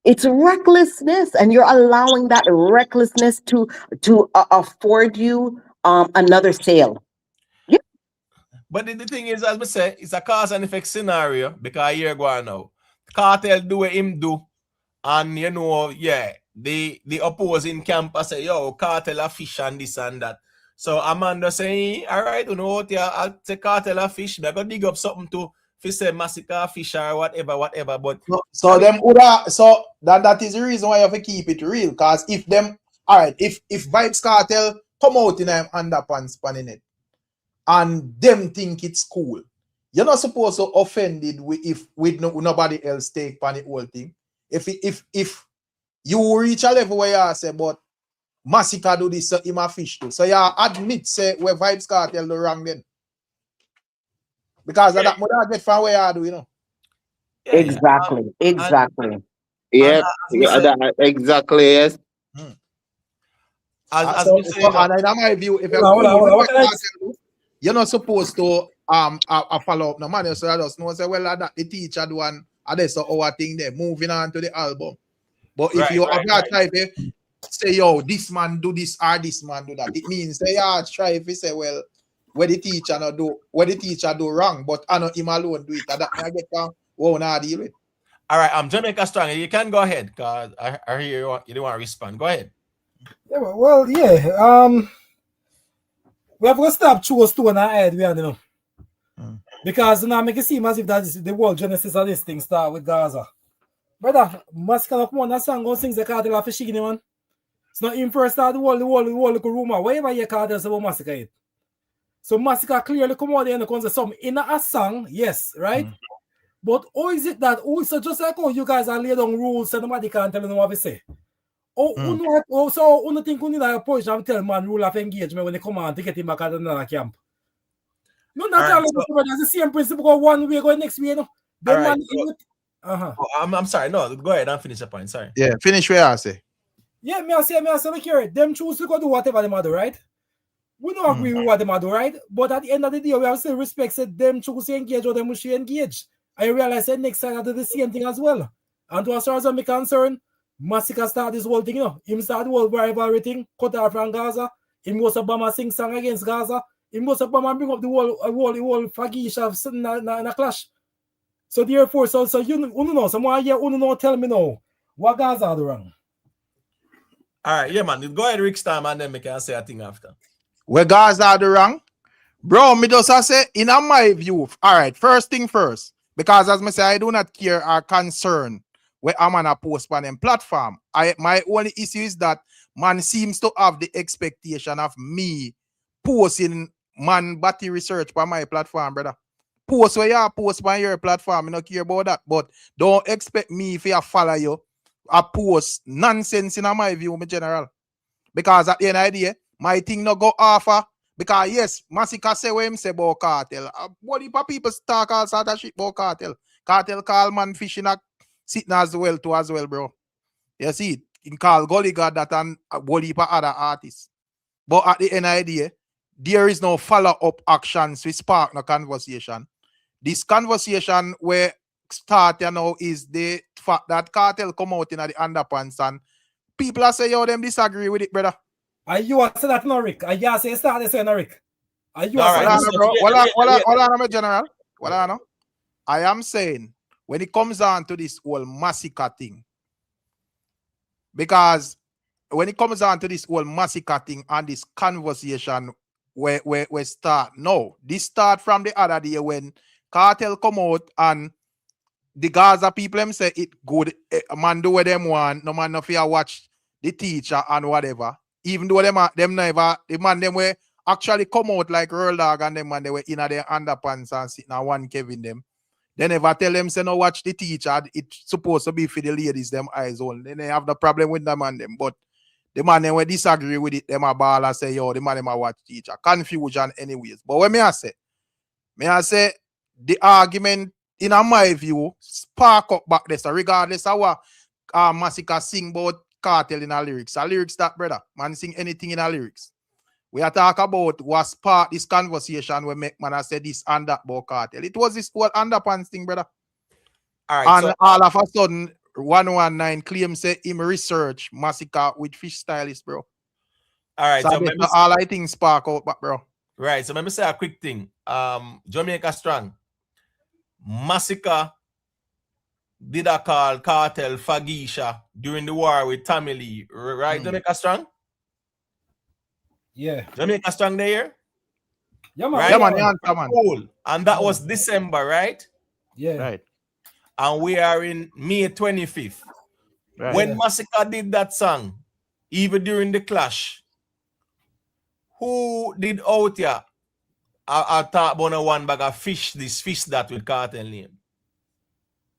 [SPEAKER 13] It's recklessness, and you're allowing that recklessness to afford you another sale. Yeah.
[SPEAKER 1] But the thing is, as I say, it's a cause and effect scenario because here go on now. Kartel do what him do. And you know, yeah, the opposing camp I say, yo, Kartel a fish and this and that. So Amanda saying, all right, you know what, yeah, I'll take Kartel a fish. I gotta dig up something to say massacre fish or whatever. But
[SPEAKER 4] so
[SPEAKER 1] I mean,
[SPEAKER 4] them Uda, so that is the reason why you have to keep it real. Cause if them, all right, if Vibes Cartel come out in them underpants panning it, and them think it's cool, you're not supposed to offend it with nobody else take pan the whole thing. If you reach a level where you say, but Massacre do this, so him a fish too. So you admit say where Vibes Cartel do wrong then. Because of that I get from where I do, you know.
[SPEAKER 1] yeah,
[SPEAKER 13] Exactly. Exactly.
[SPEAKER 16] Yeah,
[SPEAKER 1] as
[SPEAKER 16] exactly, yes.
[SPEAKER 1] as me say,
[SPEAKER 4] and in my view, if you're
[SPEAKER 14] Hold on. What can I
[SPEAKER 4] you're not supposed to follow up no man. So I just know say well that the teacher do and that's our thing there. Moving on to the album. But if you have that type say yo, this man do this or this man do that, it means say yeah, try if you say well where the teacher do wrong, but I know him alone do it. That I get now deal with.
[SPEAKER 1] all right, I'm Jamaica Strong. You can go ahead, because I hear you don't want to respond. Go ahead.
[SPEAKER 14] Yeah, well, yeah. We have to stop choose to and I you know. Because now make it seem as if that is the world genesis of this thing start with Gaza. Brother, Massacre come on, that song goes sings the Kartel of fishing, man. It's not him first start the world little rumor. Whatever your Kartel about Massacre it. So Massacre clearly come out there and comes to some in a song, yes, right? But how is it that so just like how you guys are laid down rules so nobody can tell them what we say? So you think you need a approach and tell man rule of engagement when they come on to get him back at another camp? No, not all that's the same principle. Go one way, go next way, you know. Then man,
[SPEAKER 1] I'm sorry. No, go ahead and finish the point. Sorry.
[SPEAKER 4] Yeah, finish where I say.
[SPEAKER 14] Yeah, me I say, look here. Them choose to go do whatever they do, right? We don't agree with what they do, right? But at the end of the day, we have still respect that them choose to engage or them should engage. I realize that next time I do the same thing as well. And as far as I'm concerned, Massacre start this whole thing, you know. Him start the whole rivalry thing, cut off from Gaza. Him goes to Obama sing song against Gaza. Him goes to Obama bring up the whole fagish of sitting in a clash. So therefore, so you know, someone here know tell me now what Gaza do wrong.
[SPEAKER 1] All right, yeah, man. Go ahead, Rick Stam, and then we can say a thing after.
[SPEAKER 4] Where Gaza do wrong? Bro, me just say, in my view, all right, first thing first, because as I say, I do not care or concern where I'm on a post on them platform. My only issue is that man seems to have the expectation of me posting man battery research on my platform, brother. Post where you post on your platform, I don't care about that. But don't expect me if you follow you, I post nonsense in my view, my general. Because at the end of the day, my thing no go offer. Because yes, Massacre say what him say about Kartel. What if people talk all sort of shit about Kartel? Kartel call man fishing at sitting as well, bro. You see it? He call Gully God that and what heap of other artists. But at the end of the day, there is no follow-up actions to spark no conversation. This conversation where start now is the fact that Kartel come out in the underpants and people are saying, yo, them disagree with it, brother.
[SPEAKER 14] Are you say that no, Rick? Are you say start the saying, Rick? Are you
[SPEAKER 4] hold on, my general. Hold on. I am saying when it comes down to this whole Massacre thing, because when it comes down to this whole Massacre thing and this conversation where start, no, this start from the other day when Kartel come out and the Gaza people them say it good, man do what them want, no man no fear watch the teacher and whatever. Even though them never, the man them were actually come out like Roll Dog and them man they were in their underpants and sitting on one Kevin them. They never tell them say no watch the teacher. It's supposed to be for the ladies them eyes only. They have the problem with them and them. But the man them will disagree with it. Them a ball and say yo the man them a watch teacher. Confusion anyways. But when me I say the argument in my view spark up back there. So regardless of what Massacre sing about Kartel in our lyrics. Our lyrics that brother. Man sing anything in our lyrics. We are talking about what sparked this conversation where make man say this and that about Kartel. It was this whole underpants thing, brother.
[SPEAKER 1] All right.
[SPEAKER 4] And all of a sudden, 119 claims say him research Massacre with fish stylist, bro.
[SPEAKER 1] All right.
[SPEAKER 4] So all I think spark out back, bro.
[SPEAKER 1] Right. So let me say a quick thing. Jamaica Strong. Massacre did a call Kartel Fagisha during the war with Tommy Lee, right? Jamaica Strong?
[SPEAKER 14] Yeah.
[SPEAKER 1] Jamaica Strong there?
[SPEAKER 14] Yeah, man.
[SPEAKER 1] Right?
[SPEAKER 4] Yeah, man, yeah, man.
[SPEAKER 1] Cool. And that
[SPEAKER 14] Yeah.
[SPEAKER 1] was December, right?
[SPEAKER 14] Yeah.
[SPEAKER 4] Right.
[SPEAKER 1] And we are in May 25th.
[SPEAKER 4] Right.
[SPEAKER 1] When
[SPEAKER 14] Yeah.
[SPEAKER 1] Massacre did that song, even during the clash, who did out here? I talk about a one bag of fish, this fish that with Kartel name.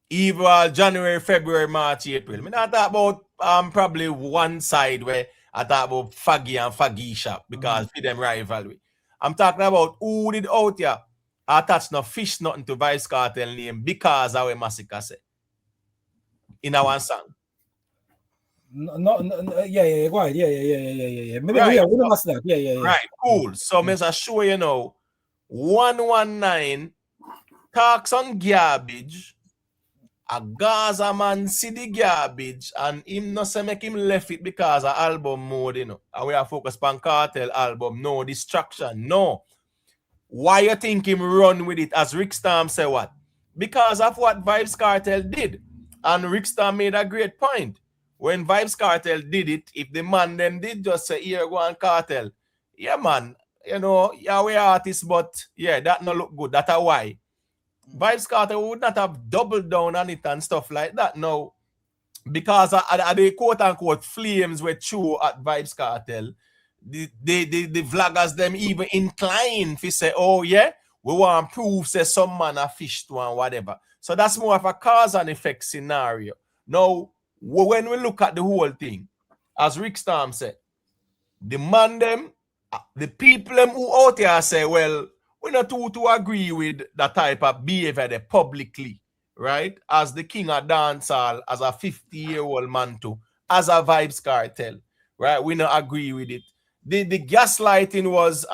[SPEAKER 1] Either January, February, March, April. I not talk about probably one side where I talk about Faggy and Faggy shop because for them rivalry. I'm talking about who did out here attach no fish nothing to Vibes Kartel name because our Massacre say in our song.
[SPEAKER 14] No, yeah, go ahead. Yeah. Maybe
[SPEAKER 1] Right.
[SPEAKER 14] we don't must that. Yeah.
[SPEAKER 1] Right, cool. So I'm show you now 119 talks on garbage. A Gaza man see the garbage and him not say make him left it because of album mode, you know. And we are focused on Kartel album. No distraction. No. Why you think him run with it? As Rick Storm say what? Because of what Vibes Kartel did. And Rick Storm made a great point. When Vibes Kartel did it, if the man them did just say, here go on Kartel. Yeah, man. You know, yeah, we artists, but yeah, that not look good. That's why. Vibes Kartel would not have doubled down on it and stuff like that. No. Because of the quote-unquote flames were true at Vibes Kartel, the vloggers them even inclined to say, oh yeah, we want proof say some man a fish to and whatever. So that's more of a cause and effect scenario. Now, when we look at the whole thing, as Rick Storm said, the man them, the people them who out here say, well, we're not to agree with that type of behavior there publicly, right? As the king of dancehall, as a 50-year-old man too, as a Vibes Kartel, right? We not agree with it. The gaslighting was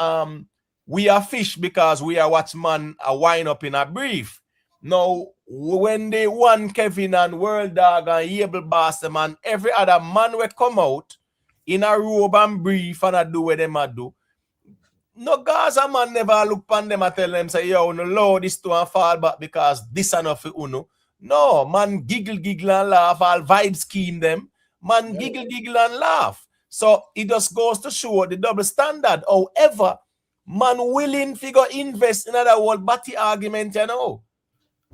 [SPEAKER 1] we are fish because we are watch man a wind up in a brief. Now, when they won Kevin and World Dog and Able Boston and every other man will come out in a robe and brief and a do what them a do. No Gaza man never look upon them and tell them, say, yo, no low this to and fall back because this enough for uno. No, man giggle and laugh, all vibes scheme them. Man giggle and laugh. So it just goes to show the double standard. However, man willing figure invest in other world batty argument, you know.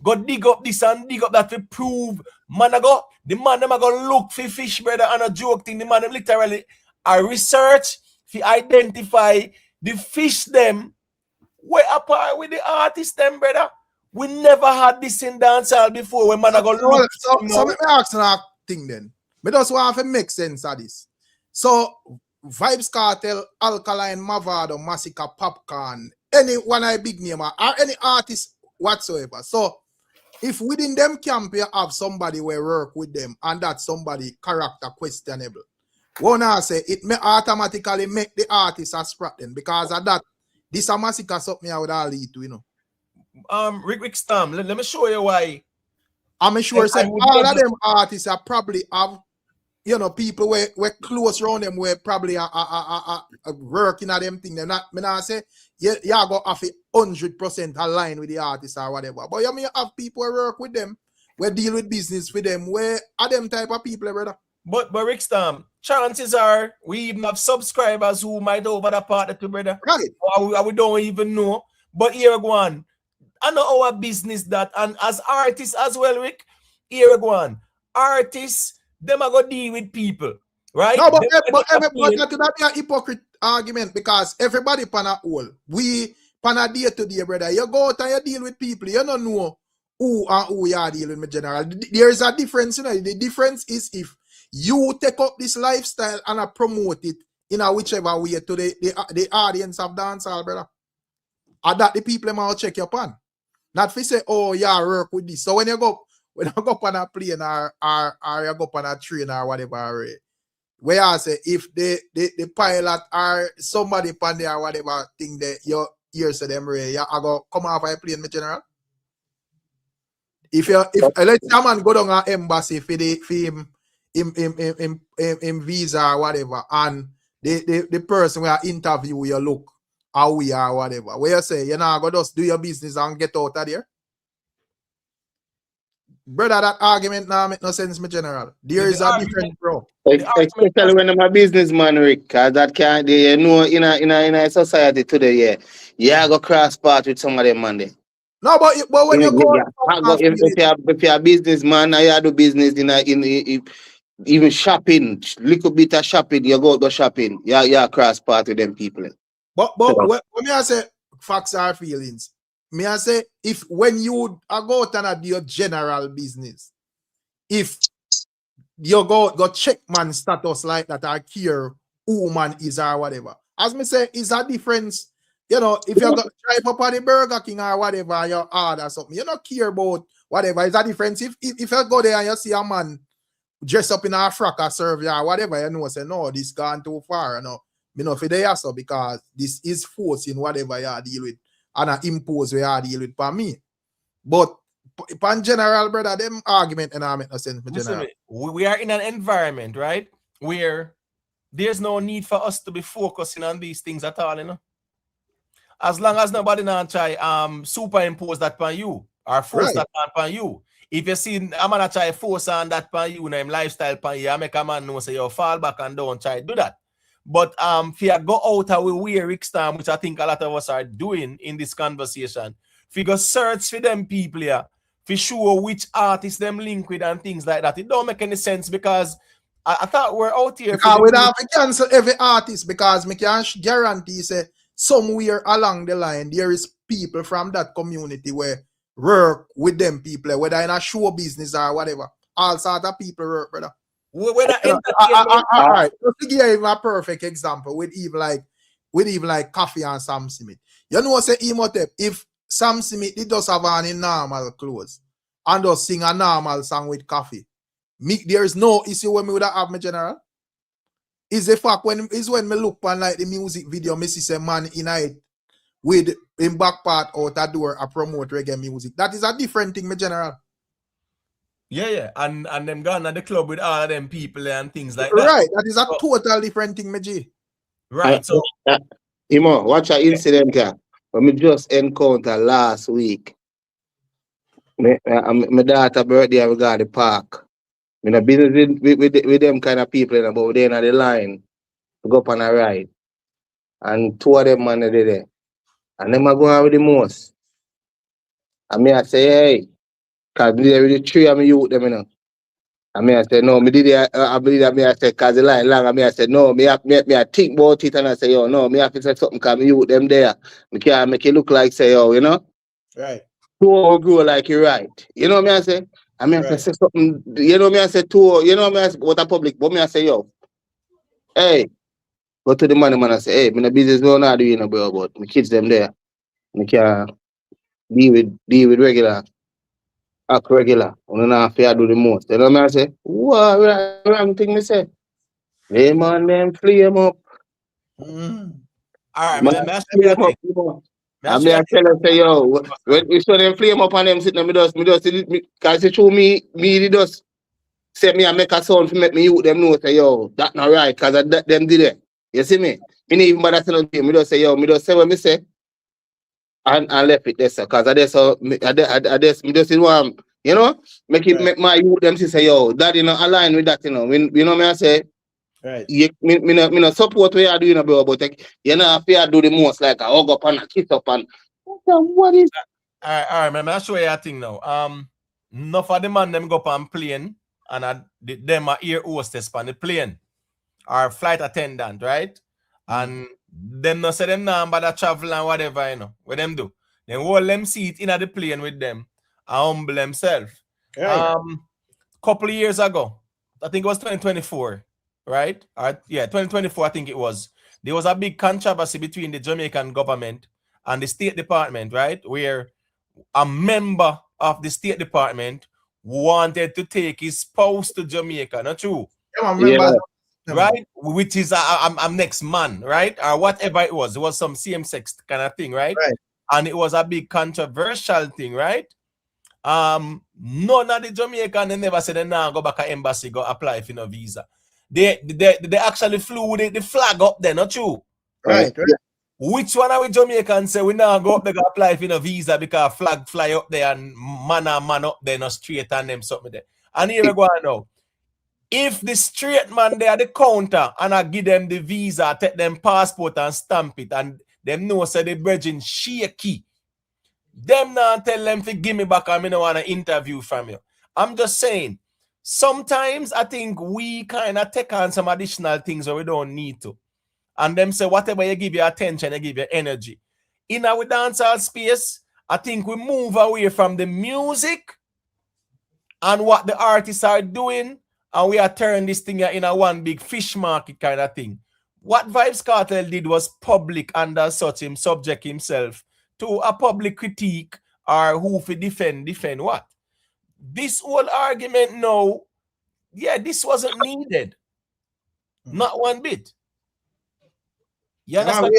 [SPEAKER 1] Go dig up this and dig up that to prove man the man them go look for fish, brother, and a joke thing. The man them literally a research to identify the fish them way apart with the artist them, brother. We never had this in dancehall before when man go look.
[SPEAKER 4] So let me ask you that thing then. Me just want to make sense of this. So Vibes Kartel, Alkaline, Mavado, Massacre, Popcaan, any one I big name or any artist whatsoever. So if within them camp you have somebody where work with them and that somebody character questionable, one I say it may automatically make the artist a sprat then because of that. This a Massacre something I would all lead to, you know.
[SPEAKER 1] Rick Storm, let me show you why.
[SPEAKER 4] I'm sure say all of them artists are probably have, you know, people where close around them where probably are working at them thing. They're not, me not say you go have 100% align with the artist or whatever. But you may have people who work with them, where deal with business with them, where are them type of people, brother.
[SPEAKER 1] But Rick Storm, chances are we even have subscribers who might over the part of the brother.
[SPEAKER 4] Right.
[SPEAKER 1] Or we don't even know. But here go on. I know our business that, and as artists as well, Rick, here go on. Artists, them are going to deal with people, right?
[SPEAKER 4] No, but that could be a hypocrite argument because everybody pan a hole. We pan a day to day, brother. You go out and you deal with people. You don't know who and who you are dealing with, general. There is a difference, you know. The difference is if you take up this lifestyle and promote it in a whichever way to the audience of dancehall, brother. And that the people might check you upon. Not if say, oh, yeah, work with this. So when you go up on a plane or you go up on a train or whatever, where I say if the pilot or somebody upon there or whatever thing that you hear say them, you go come off a plane, my general. If let's say a man go down an embassy for him visa or whatever, and the person will interview you look how we are, whatever. Where you say, you know, go just do your business and get out of there. brother, that argument now make no sense, my general. There is a difference, bro.
[SPEAKER 16] Especially when I'm a businessman, Rick, cause that can't you know in a society today, yeah, go cross path with some of them man there.
[SPEAKER 4] No, but when you go,
[SPEAKER 16] if you're a businessman and you do business in even shopping, little bit of shopping, you go shopping, yeah, cross path with them people.
[SPEAKER 4] But when me I say facts are feelings, me I say if when you go out and do your general business, if you go check man status like that or care who man is or whatever. As me say, is a difference. You know, if you go drive up on the Burger King or whatever, you order something, you don't care about whatever. Is a difference. If you go there and you see a man dress up in a frock or serve you or whatever, you know, say no, this gone too far, you know. Me know for there so because this is forcing whatever you deal with and I impose where you deal with for me. But in general, brother, them argument and I make no sense.
[SPEAKER 1] Listen, we are in an environment, right, where there's no need for us to be focusing on these things at all, you know. As long as nobody not try superimpose that on you or force that on you. If you see I'm gonna try force on that on you, name lifestyle on you, I make a man know say you fall back and don't try do that. But if you go out and we wear Rickstorm, which I think a lot of us are doing in this conversation, if you go search for them people here, for sure which artists them link with and things like that, it don't make any sense because I thought we're out here.
[SPEAKER 4] Because we have to cancel every artist because me can guarantee say somewhere along the line there is people from that community where work with them people, whether in a show business or whatever. All sort of people work, brother. All right, just to give you a perfect example with even like Coffee and Sam Smith. You know, say Imhotep, if Sam Smith did just have on in normal clothes and just sing a normal song with Coffee, there is no issue when me would have my general. Is the fact when me look on like the music video, me see say man in it with in back part out a door a promote reggae music. That is a different thing, my general.
[SPEAKER 1] Yeah, and them gone at the club with all of them people and things like that.
[SPEAKER 4] Right, that is a total different thing, my G.
[SPEAKER 1] Right, so
[SPEAKER 16] Imo, watch an incident here. When me just encounter last week. My daughter birthday, we got the park. Me no business with them kind of people, but they're in the line to go up on a ride. And two of them man are there. And them are going with the most. And me I say, hey, cause there with the three of me youth them, you know. And me I say, no, me did it, I believe that me I say, cause the line long, and me I say, no, me I think about it and I say, yo, no, me have to say something cause me youth them there. Me can't make it look like say, yo, you know?
[SPEAKER 4] Right.
[SPEAKER 16] Two or grow like you right. You know me I say? I mean I say something, you know me I say two, you know me I say what a public, but me I say, yo, hey, go to the man and say, hey, me no business no not doing, bro, but my kids them there. Me can't deal with regular. Act regular. You know if you do the most. You know me I say? What wrong thing me say? Hey man, them flame up.
[SPEAKER 1] all right,
[SPEAKER 16] Man,
[SPEAKER 1] man.
[SPEAKER 16] flame up, you know. I mean I tell them say, yo, when we saw them flame up and them sitting me just cause it show me just say me I make a sound to make me youth them know say, yo, that not right, cause them did it. You see me? Me not even bother telling them, me just say, yo, me just say what me say. And left it there, sir. Cause I just want, you know, make my youth them say, yo, that you know align with that, you know. You know me I say,
[SPEAKER 4] right.
[SPEAKER 16] Me no support what you are doing, bro, but like, you know if you do the most like a hug up and a kiss up and what is
[SPEAKER 1] all right, man. I'll show you a thing now. Enough of the man them go up on plane and them are ear hostess on the plane or flight attendant, right? And them no say them now about the travel and whatever, you know. What them do? Then hold them seat in the plane with them and humble themselves.
[SPEAKER 4] Right.
[SPEAKER 1] Couple of years ago, I think it was 2024, right? 2024, I think it was. There was a big controversy between the Jamaican government and the State Department, right? Where a member of the State Department wanted to take his spouse to Jamaica, not true?
[SPEAKER 4] Yeah.
[SPEAKER 1] Right? Which is a next man, right? Or whatever it was. It was some same-sex kind of thing, right? And it was a big controversial thing, right? None of the Jamaican, they never said they now go back to embassy, go apply for no visa. They actually flew the flag up there, not true?
[SPEAKER 4] Right.
[SPEAKER 1] Which one are we Jamaicans say we now go up there go apply for a visa because flag fly up there and man up there no straight and them something there. And here we go now. If the straight man there at the counter and I give them the visa, take them passport and stamp it, and them know say the bridging shaky. Them now tell them to give me back and I don't want to interview from you. I'm just saying, sometimes I think we kind of take on some additional things where we don't need to. And them say, whatever you give your attention, you give your energy. In our dancehall space, I think we move away from the music and what the artists are doing, and we are turning this thing in a one big fish market kind of thing. What Vybz Kartel did was public, and as such, him subject himself to a public critique or who to defend what. This whole argument now, yeah, this wasn't needed. Not one bit. You understand?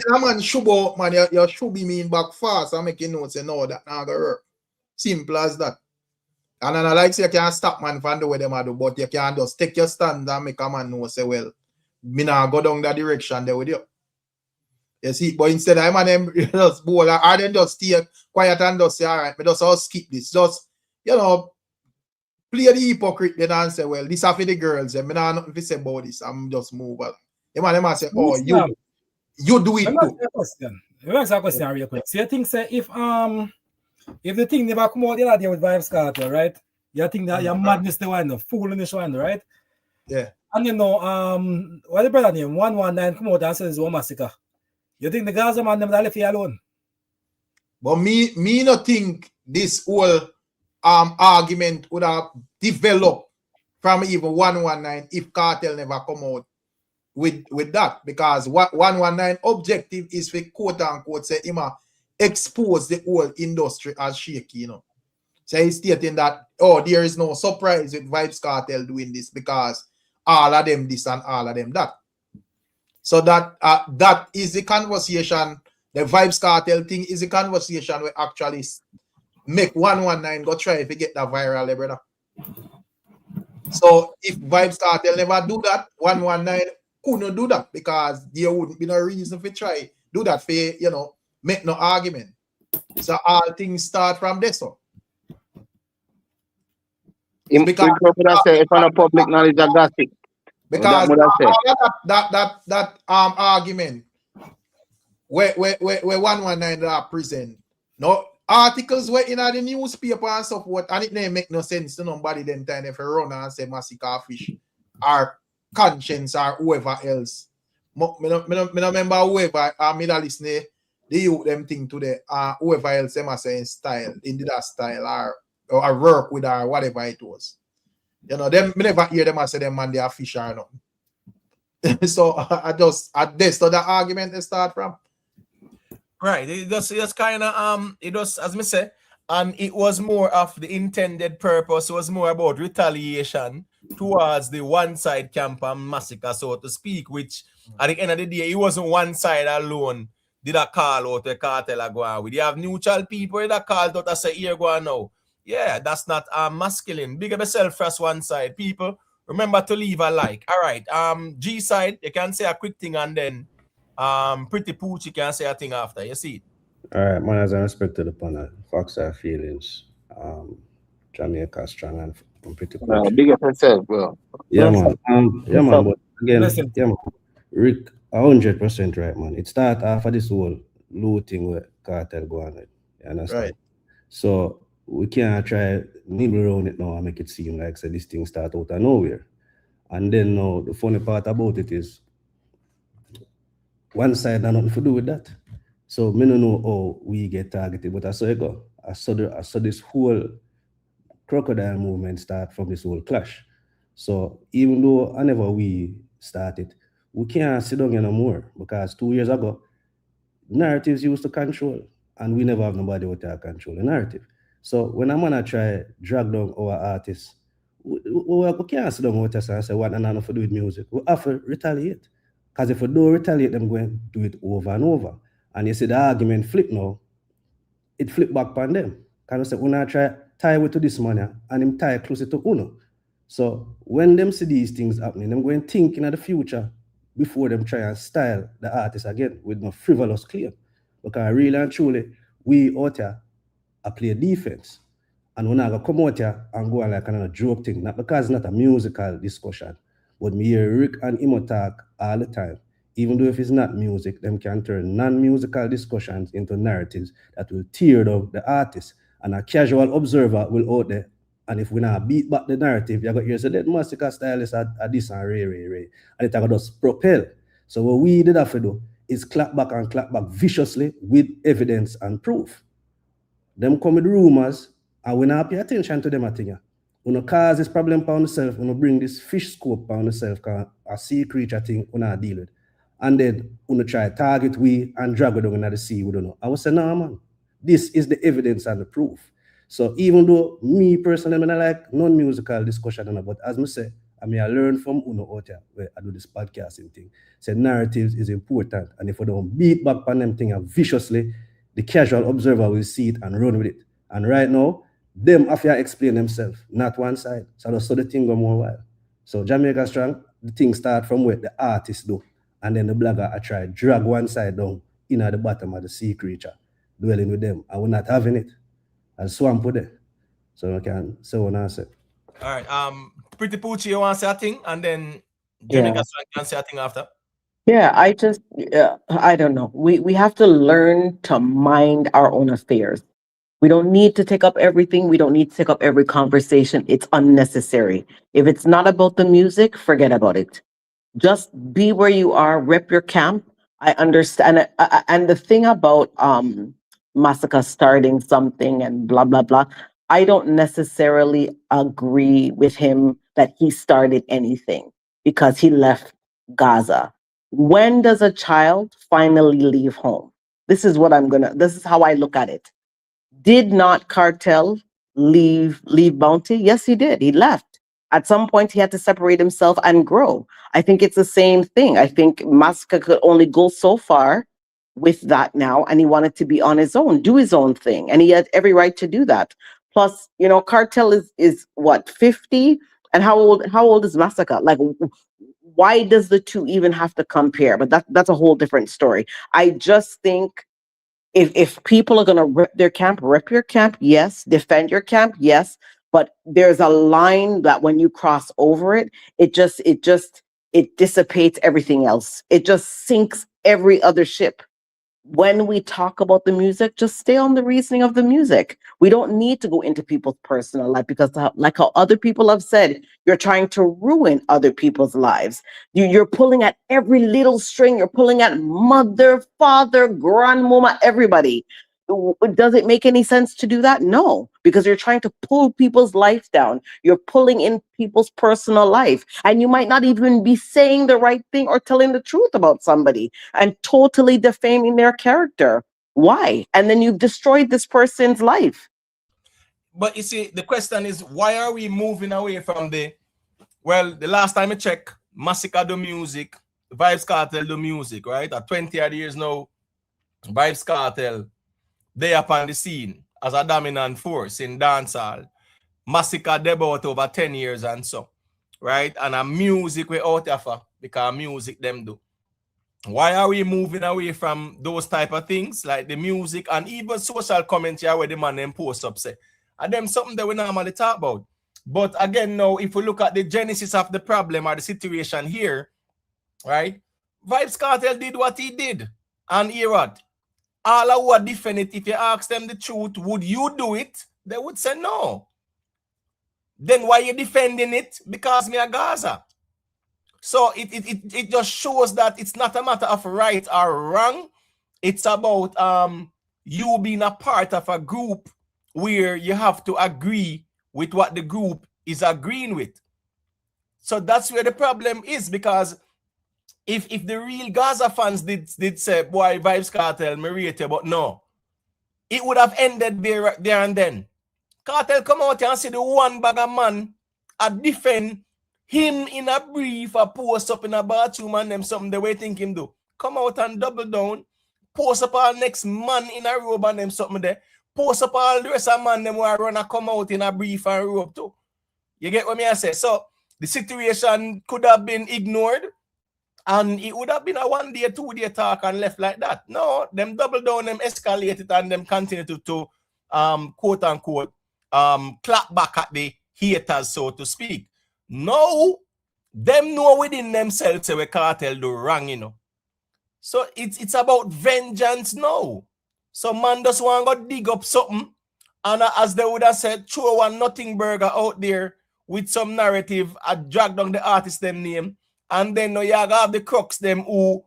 [SPEAKER 4] Man, Shubo, man, you should be mean back fast and making notes and know that now go work. Simple as that. And I like say you can't stop man from the way them do, but you can just take your stand and make a man know say, well, me now go down that direction there with you. You see, but instead of them just bowl or then just stay quiet and just say, all right, me just all skip this. Just, you know, play the hypocrite then and say, well, this are for the girls, and me not nothing to say about this. I'm just move on. You man say, oh, you do it too.
[SPEAKER 14] Let me ask a question real quick. So you think say if the thing never come out the other day with Vybz Kartel, right? You think that your madness the one, fool in this one, right?
[SPEAKER 4] Yeah.
[SPEAKER 14] And you know, what the brother name 119 come out and says one massacre. You think the Gaza man them that left you alone?
[SPEAKER 4] But me not think this whole argument would have developed from even 119 if Kartel never come out with that, because what 119 objective is for quote unquote say him expose the whole industry as shaky, you know. So he's stating that there is no surprise with Vybz Kartel doing this because all of them this and all of them that. So that is the conversation. The Vybz Kartel thing is a conversation we actually make 119 go try to get that viral, brother. So if Vybz Kartel never do that, 119 couldn't do that because there wouldn't be no reason for try do that for, you know, make no argument. So all things start from this. So.
[SPEAKER 16] Because if on a public knowledge of gossip.
[SPEAKER 4] Because that argument where 119 are present. No articles were in the newspaper and so forth, and it didn't make no sense to nobody then time if you run and say massacre fish or conscience or whoever else. Me no remember whoever me da listen the youth them thing today whoever else them say in style, in that style or work with or whatever it was. You know, them me never hear them say them man they are fish or nothing. So this so the argument they start from.
[SPEAKER 1] Right. It just kind of it was, as me say, and it was more of the intended purpose. It was more about retaliation towards the one side camp and massacre, so to speak, which at the end of the day, it wasn't one side alone did a call out the cartel go on with. You have neutral people that called out and say, here go on now. Yeah, that's not masculine. Big up yourself first one side. People, remember to leave a like. All right. G side, you can say a quick thing and then Pretty Pooch, you can say a thing after. You see it?
[SPEAKER 17] All right, man, as I respect to the panel, Fox our feelings. Jamaica strong and Pretty Pooch.
[SPEAKER 16] Big up yourself, bro.
[SPEAKER 17] Yeah, man. But again, yeah, man. Rick, 100% right, man. It started off of this whole looting with Kartel going on. You understand?
[SPEAKER 4] Right.
[SPEAKER 17] So we can't try nibble around it now and make it seem like this thing start out of nowhere. And then now the funny part about it is one side has nothing to do with that. So me don't know how we get targeted, but I saw it go. I saw this whole crocodile movement start from this whole clash. So even though whenever we started, we can't sit down anymore because 2 years ago, narratives used to control, and we never have nobody who can control the narrative. So when a man try drag down our artists, we can't sit down with us and say what and nothing to do with music. We have to retaliate. Because if we don't retaliate, them going to do it over and over. And you see the argument flip now, it flip back on them. Because we say, when I try tie with to this man and him tie closer to Uno. So when them see these things happening, them going to think in the future, before them try and style the artist again with no frivolous claim. Because really and truly, we out here play defense. And we're not going to come out here and go on like another joke thing. Not because it's not a musical discussion, but me hear Rick and Imo talk all the time. Even though if it's not music, them can turn non-musical discussions into narratives that will tear down the artist. And a casual observer will out there. And if we not beat back the narrative, you're going to hear, so that massacre stylist at this and Ray. And it's going to just propel. So what we did have to do is clap back viciously with evidence and proof. Them come with rumors, and we not pay attention to them, I think. We not cause this problem on yourself, we not bring this fish scope on yourself, because a sea creature thing we not deal with. And then we not try to target we and drag it down in the sea, we don't know. I would say, no, man, this is the evidence and the proof. So even though me personally, I don't like non-musical discussion, but as I say, I learn from Uno out here, where I do this podcasting thing. Say narratives is important, and if we don't beat back on them thing viciously, the casual observer will see it and run with it. And right now, them have to explain themselves, not one side. So that's so the thing go more wild. So Jamaica Strong, the thing start from where the artists do, and then the blogger I try drag one side down in at the bottom of the sea creature, dwelling with them. And we're not having it. And swamp with it. So I can say what I say.
[SPEAKER 1] All right. Pretty Poochie, you want to say a thing, and then Jamaica Strong can say a thing after.
[SPEAKER 13] Yeah, I don't know. We have to learn to mind our own affairs. We don't need to take up everything. We don't need to take up every conversation. It's unnecessary. If it's not about the music, forget about it. Just be where you are, rep your camp. I understand. And the thing about Massacre starting something and blah, blah, blah, I don't necessarily agree with him that he started anything because he left Gaza. When does a child finally leave home? This is how I look at it. Did not Kartel leave Bounty? Yes, he did. He left. At some point, he had to separate himself and grow. I think it's the same thing. I think Massacre could only go so far with that now, and he wanted to be on his own, do his own thing, and he had every right to do that. Plus, Kartel is what, 50? And how old is Massacre? Like, why does the two even have to compare? But that's a whole different story. I just think if people are going to rep their camp, rep your camp, yes. Defend your camp, yes. But there's a line that when you cross over it, it dissipates everything else. It just sinks every other ship. When we talk about the music, just stay on the reasoning of the music. We don't need to go into people's personal life because, like how other people have said, you're trying to ruin other people's lives. You're pulling at every little string. You're pulling at mother, father, grandmama, everybody. Does it make any sense to do that? No, because you're trying to pull people's life down. You're pulling in people's personal life, and you might not even be saying the right thing or telling the truth about somebody and totally defaming their character. Why? And then you've destroyed this person's life.
[SPEAKER 1] But you see, the question is, why are we moving away from the last time I checked, Massacre do music, Vybz Kartel do music, right? At 20 odd years now, Vybz Kartel, they up on the scene as a dominant force in dancehall. Massacre they about over 10 years and so, right? And a music we out of because music them do. Why are we moving away from those type of things like the music and even social commentary where the man them post up say? And them something that we normally talk about. But again, now if we look at the genesis of the problem or the situation here, right? Vybz Kartel did what he did. And hear what? All who are defend it, if you ask them the truth, would you do it? They would say no. Then why are you defending it? Because me a Gaza. So it just shows that it's not a matter of right or wrong. It's about you being a part of a group where you have to agree with what the group is agreeing with. So that's where the problem is, because if the real Gaza fans did say, boy, Vybz Kartel, me rate you, but no, it would have ended there and then. Kartel come out and say the one bag of man a defend him in a brief, a post up in a bathroom and them something the way think him do. Come out and double down, post up our next man in a robe and them something there. Post up all the rest of man them who are run a come out in a brief and robe too. You get what me I say? So the situation could have been ignored And it would have been a 1 day, 2 day talk and left like that. No, them double down, them escalate it, and them continue to quote unquote clap back at the haters, so to speak. No, them know within themselves say we Kartel do wrong, you know. So it's about vengeance now. So man just want to go dig up something, and as they would have said, throw one nothing burger out there with some narrative, drag down the artist them name, and then you have the crooks them who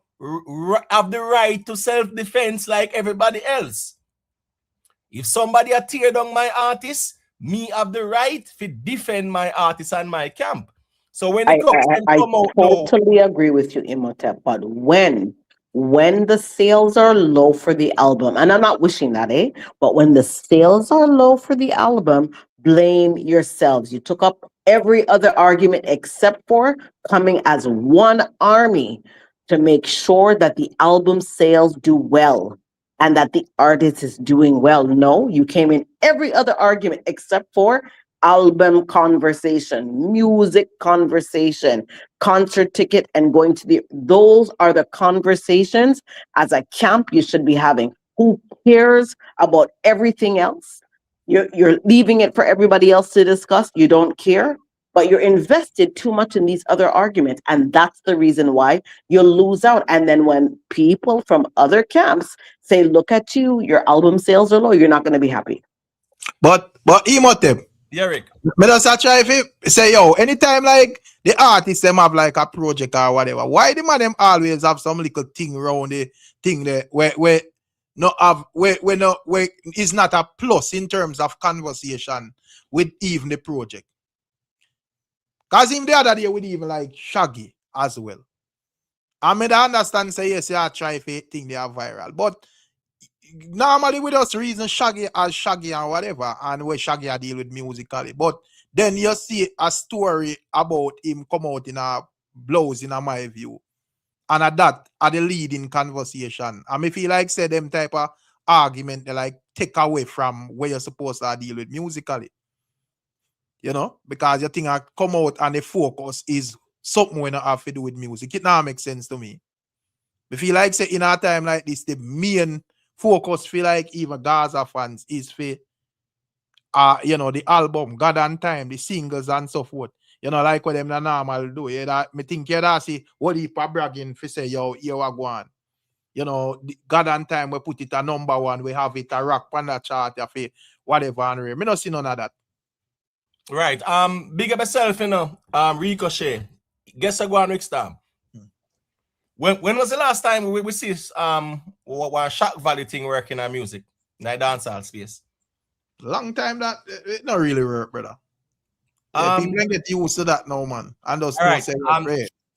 [SPEAKER 1] have the right to self-defense like everybody else. If somebody tear down my artist, me have the right to defend my artist and my camp. So when the crooks come out,
[SPEAKER 13] totally agree with you, Imhotep. But when the sales are low for the album, and I'm not wishing that, but when the sales are low for the album, blame yourselves. You took up every other argument except for coming as one army to make sure that the album sales do well and that the artist is doing well. No, you came in every other argument except for album conversation, music conversation, concert ticket, and going to those are the conversations as a camp you should be having. Who cares about everything else? You're leaving it for everybody else to discuss. You don't care, but you're invested too much in these other arguments. And that's the reason why you'll lose out. And then when people from other camps say, look at you, your album sales are low, you're not going to be happy.
[SPEAKER 4] But Imhotep,
[SPEAKER 1] Eric,
[SPEAKER 4] me just try if say yo, anytime like the artists them have like a project or whatever, why the man them always have some little thing around the thing there where no have where is not a plus in terms of conversation with even the project. Cause even the other day with even like Shaggy as well. I mean I understand say yes, you try to think they are viral, but normally we just reason Shaggy as Shaggy and whatever, and where Shaggy deal with musically. But then you see a story about him come out in a blouse in my view. And at that are the leading conversation. I me feel like say them type of argument they like take away from where you're supposed to deal with musically. You know, because your thing come out and the focus is something we not have to do with music. It now makes sense to me. I feel like say in a time like this, the main focus feel like even Gaza fans is for you know, the album, God and Time, the singles and so forth. You know, like what them normal do. You know, me think you da see what if bragging for say yo, here we go on. You know, God and Time we put it a number one, we have it a rock on the chart for whatever and me not see none of that.
[SPEAKER 1] Right. Big up yourself, you know. Ricochet. Guess I go on next time. When was the last time we see one Shock Valley thing working on music? In the dancehall space?
[SPEAKER 4] Long time that it not really work, brother. Yeah, people can get used to that now, man. And those
[SPEAKER 1] all right.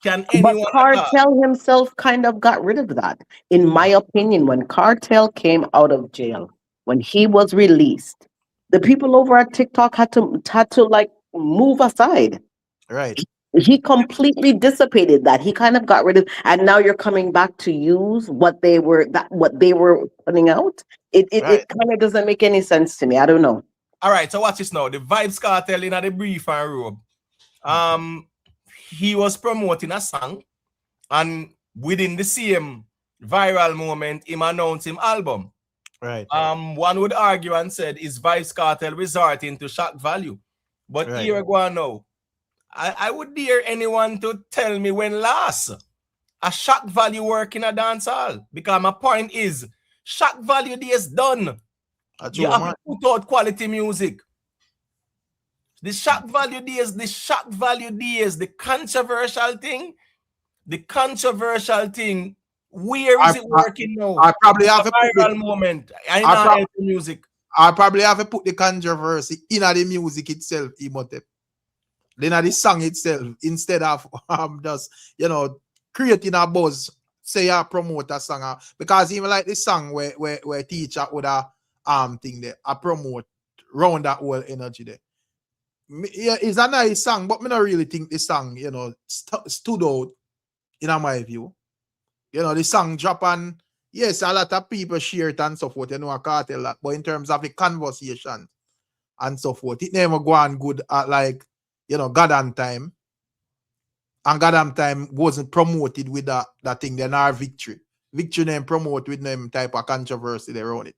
[SPEAKER 1] Can anyone
[SPEAKER 13] but Kartel himself kind of got rid of that. In my opinion, when Kartel came out of jail, when he was released, the people over at TikTok had to like move aside.
[SPEAKER 4] Right.
[SPEAKER 13] He completely dissipated that. He kind of got rid of, and now you're coming back to use what they were putting out. It kind of doesn't make any sense to me. I don't know.
[SPEAKER 1] All right, so watch this now. The Vibes Kartel in the brief and robe. He was promoting a song, and within the same viral moment, him announced him album.
[SPEAKER 4] Right.
[SPEAKER 1] One would argue and said, is Vibes Kartel resorting to shock value? But
[SPEAKER 4] right.
[SPEAKER 1] Here I go now. I would dare anyone to tell me when last a shock value work in a dance hall. Because my point is, shock value days done. You have to put out quality music. The shock value days, the controversial thing, where is it working now?
[SPEAKER 4] I probably have a
[SPEAKER 1] viral moment. Music.
[SPEAKER 4] I probably have to put the controversy in the music itself, Imhotep. Then at the song itself, instead of just, you know, creating a buzz, say I promote a song. Because even like the song where teacher would thing there, I promote round that whole energy there. Yeah, it's a nice song, but me not really think the song, you know, stood out in my view. You know, the song drop and yes, a lot of people share it and so forth, you know, I can't tell that. But in terms of the conversation and so forth, it never go on good at like, you know, God and Time. And goddamn time wasn't promoted with that thing, then our victory. Victory name promote with them type of controversy they around it.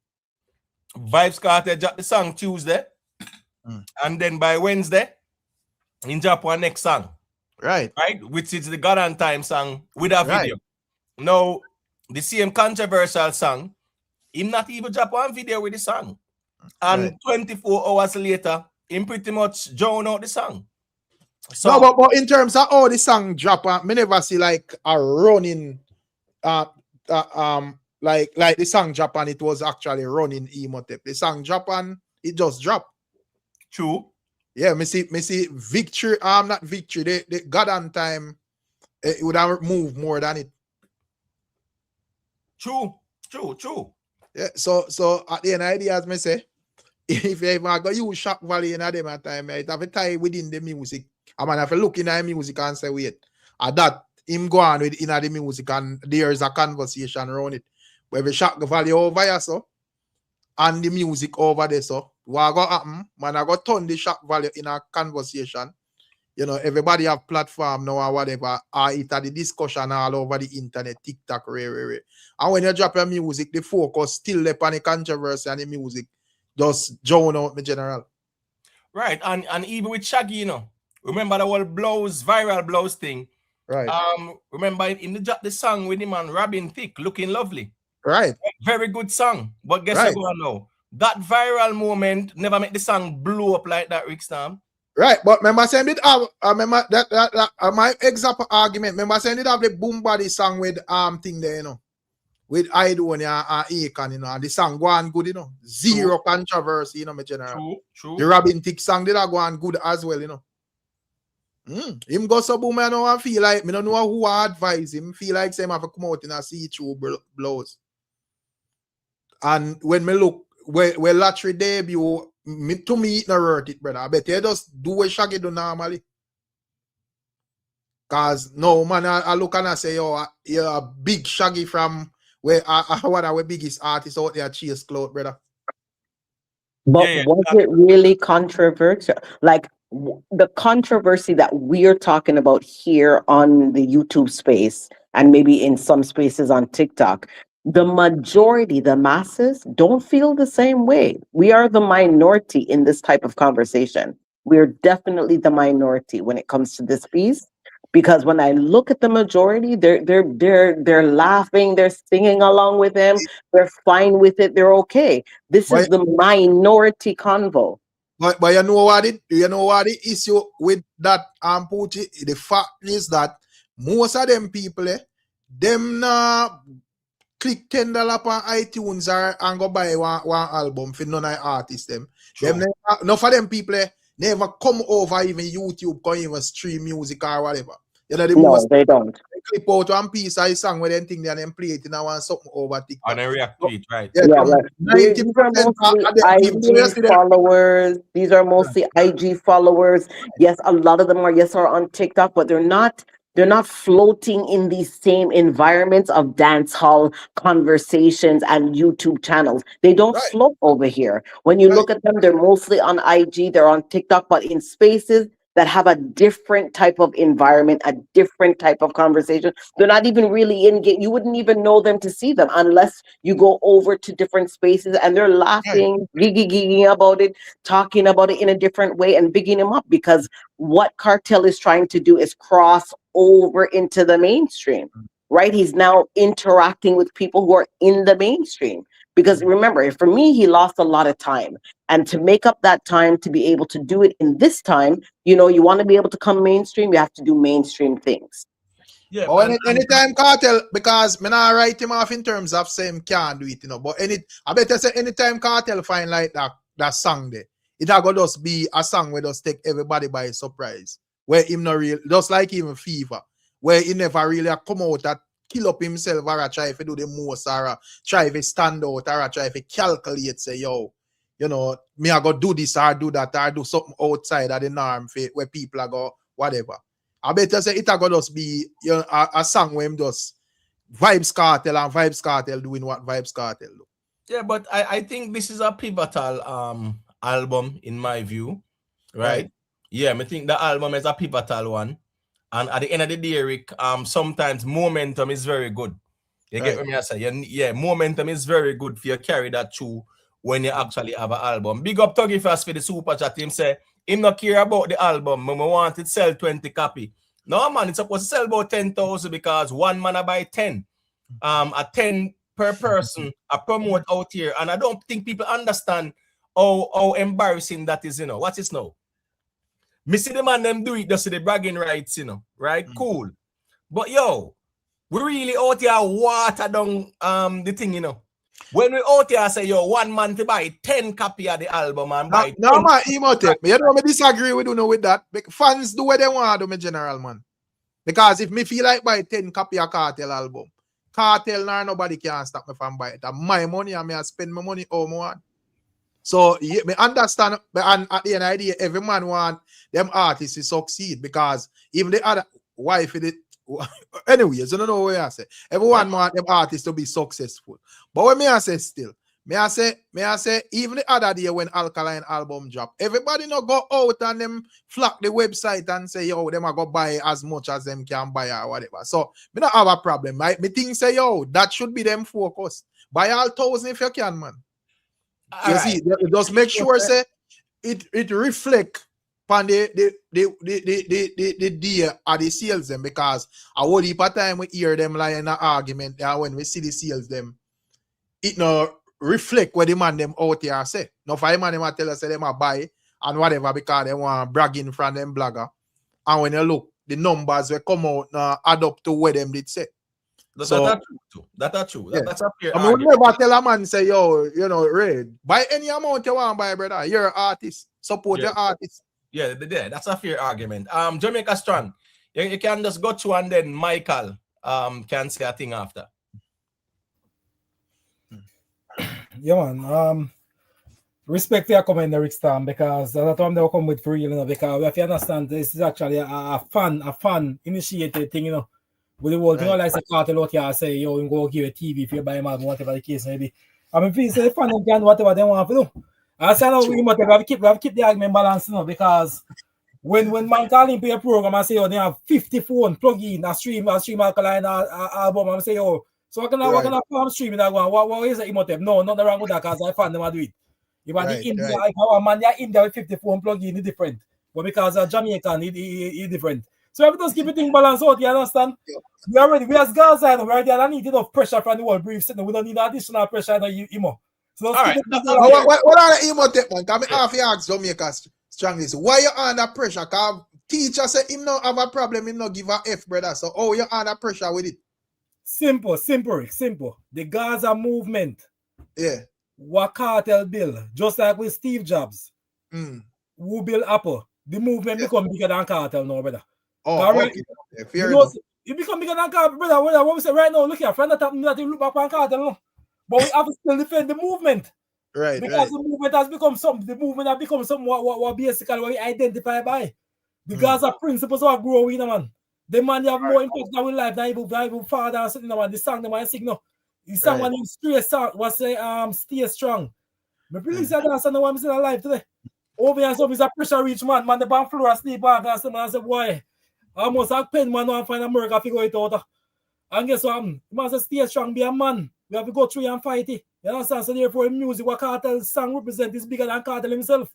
[SPEAKER 1] Vibes Cartel dropped the song Tuesday. And then by Wednesday, in Japan, next song.
[SPEAKER 4] Right.
[SPEAKER 1] Right? Which is the God and Time song with a video.
[SPEAKER 4] Right.
[SPEAKER 1] Now, the same controversial song, him not even drop one video with the song. And 24 hours later, him pretty much drown out the song. So,
[SPEAKER 4] no, but in terms of how the song drop, me never see like a running like the song drop and it was actually running Emotep. The song drop and it just dropped.
[SPEAKER 1] True.
[SPEAKER 4] Yeah, me see victory. Not victory. The God and Time, it would have moved more than it.
[SPEAKER 1] True.
[SPEAKER 4] Yeah. So at the end of the day, as me say, if you ever go use Shock Valley in them at time, it have a tie within the music. I mean, if you look in the music and say, wait, at that him go on with in the music and there's a conversation around it. Where we Shock Valley over here, so and the music over there, so what go happen? Man, I got turn the Shock Valley in a conversation. You know, everybody have platform now or whatever, or it had the discussion all over the internet, TikTok, rare. And when you drop your music, the focus still upon the controversy and the music just drown out the general.
[SPEAKER 1] Right, and even with Shaggy, you know, remember the whole viral blows thing.
[SPEAKER 4] Right.
[SPEAKER 1] Remember in the song with him and Robin Thicke, Looking Lovely.
[SPEAKER 4] Right.
[SPEAKER 1] Very good song. But guess what going on now? That viral moment never make the song blow up like that, Rick Stam.
[SPEAKER 4] Right, but remember saying it remember that my example argument, remember saying it have the boom body song with thing there, you know, with Idonia and Akon, you know, and the song go on good, you know. Zero controversy, you know, my general.
[SPEAKER 1] True.
[SPEAKER 4] The Robin Thicke song did go on good as well, you know. Him go so boom, I know I feel like me don't know who I advise him. Feel like same have to come out in a see-through blows. And when me look where Latry debut, to me it not hurt it, brother. I bet you just do what Shaggy do normally. Cause no man, I look and I say, yo, you're a big Shaggy from where one of the biggest artists out there, Chase Cloud, brother.
[SPEAKER 13] But was it really controversial? Like the controversy that we're talking about here on the YouTube space and maybe in some spaces on TikTok, the majority, the masses don't feel the same way. We are the minority in this type of conversation. We're definitely the minority when it comes to this piece. Because when I look at the majority, they're laughing, they're singing along with them, they're fine with it, they're okay. This is the minority convo.
[SPEAKER 4] But you know what the issue with that Pucci, the fact is that most of them people, them click $10 on iTunes and go buy one album for none of the artists them. Them no for them people never come over even YouTube, can even stream music or whatever. You know,
[SPEAKER 13] no, they don't.
[SPEAKER 4] They clip out one piece of a song where they think they play it and I want something over TikTok.
[SPEAKER 1] And then react to it, right?
[SPEAKER 13] Yeah, right. These are mostly IG followers. These are mostly IG followers. Yes, a lot of them are on TikTok, but they're not floating in these same environments of dance hall conversations and YouTube channels. They don't float over here. When you look at them, they're mostly on IG, they're on TikTok, but in spaces that have a different type of environment, a different type of conversation. They're not even really in game. You wouldn't even know them to see them unless you go over to different spaces and they're laughing, gigging about it, talking about it in a different way and bigging them up, because what Kartel is trying to do is cross over into the mainstream, right? He's now interacting with people who are in the mainstream. Because remember, for me, he lost a lot of time. And to make up that time, to be able to do it in this time, you know, you want to be able to come mainstream, you have to do mainstream things.
[SPEAKER 4] Yeah. Oh, anytime Kartel, because me not write him off in terms of saying can't do it, you know. But I better say anytime Kartel find like that song there, it will just be a song where just take everybody by surprise. Where him not real, just like even Fever, where he never really come out and kill up himself or try to do the most or try to stand out or try to calculate, say, yo, you know, me I go do this or do that or do something outside of the norm where people are go whatever. I better say it will just be, you know, a song where him just Vibes Kartel and Vibes Kartel doing what Vibes Kartel do.
[SPEAKER 1] Yeah, but I think this is a pivotal album in my view, right? Yeah, I think the album is a pivotal one. And at the end of the day, Rick, sometimes momentum is very good. You get what I say? Yeah, momentum is very good for you carry that through when you actually have an album. Big up Tuggy Fast for the super chat. Him say, him not care about the album. I want it sell 20 copy. No, man, it's supposed to sell about 10,000 because one man I buy 10. At 10 per person, I promote out here. And I don't think people understand how embarrassing that is, you know. What is now? Me see the man them do it, just the bragging rights, you know, right? Cool. But yo, we really out here water down the thing, you know. When we out here say, yo, one man to buy 10 copy of the album and buy
[SPEAKER 4] no man, Imhotep, you know me disagree with you know with that. Fans do what they want to do, me general man. Because if me feel like buy 10 copy of Kartel album, Kartel nor nobody can stop me from buy it. And my money and me I spend my money all I want. So yeah, me understand, and at the end of the day, every man want them artists to succeed because even the other wife it. Anyways, I don't know what I say. Everyone want them artists to be successful. But what me I say still, me I say, even the other day when Alkaline album drop, everybody no go out and them flock the website and say, yo, them are go buy as much as them can buy or whatever. So me not have a problem. Me think say, yo, that should be them focus. Buy all 1,000 if you can, man. You see, just make sure say it reflect on the day of the sales them because I would heap of time we hear them like in an argument when we see the sales them, it no reflect what the man them out here say. No for man them tell us say them a buy and whatever because they want bragging from them blogger. And when you look, the numbers will come out add up to what them did say.
[SPEAKER 1] That's true.
[SPEAKER 4] Yeah.
[SPEAKER 1] That's a fair
[SPEAKER 4] I mean, we never tell a man say, yo, you know, Red, buy any amount you want, buy, brother. You're an artist. Support your artist.
[SPEAKER 1] Yeah, that's a fair argument. Jamaica Strong, you can just go through and then Michael can say a thing after.
[SPEAKER 14] Yeah, man. Respect your comment, Rick Stam, because that's what they come with for real, you know, because if you understand, this is actually a fun initiated thing, you know. With the world, you know, like the Kartel out here say, yo, you go give a TV if you buy a man, whatever the case may be. I mean, please say fun and can whatever they want to do. I say, no, we have to keep the argument balance, you know, because when man calling pay a program and say, oh, they have 50 phone plug in a stream Alkaline album, and say, oh, so what can I farm streaming that one? What is it, Imhotep? No, nothing wrong with that because I found them to do it. If I the India, if our man you're India with 50 phone plug in, it's different. But because Jamaican, it's different. So if we just keep it in balance out, you understand? We as girls, I know, right there, I need enough pressure from the world brief. So we don't need additional pressure in the emo. So let's keep it in balance.
[SPEAKER 4] What are the Imhotep, man? Come half you ask Jamaica strongly. Why you under pressure? Because teacher say him no have a problem, him no give a F, brother. So oh, you under pressure with it?
[SPEAKER 14] Simple. The Gaza movement.
[SPEAKER 4] Yeah.
[SPEAKER 14] What Kartel build, just like with Steve Jobs. Who build Apple? The movement become bigger than Kartel now, brother.
[SPEAKER 4] Oh, okay. Fair enough.
[SPEAKER 14] It become bigger than Kartel, brother. What we say right now, look here, friend that you look back on Kartel, but we have to still defend the movement.
[SPEAKER 4] Right.
[SPEAKER 14] Because the movement has become something what basically what we identify by. The Gaza principles are growing, man. The man have more impact in our life than even father and something, man. The song the man sing no. The song when you stay strong. But please say that no one is alive today. Over here, some is a pressure rich man the band floor asleep and some man say, boy, I almost have pen man and find America figure it out. And guess what? Man say stay strong, be a man. We have to go through and fight it. You understand? So therefore music what Kartel song represent is bigger than Kartel himself.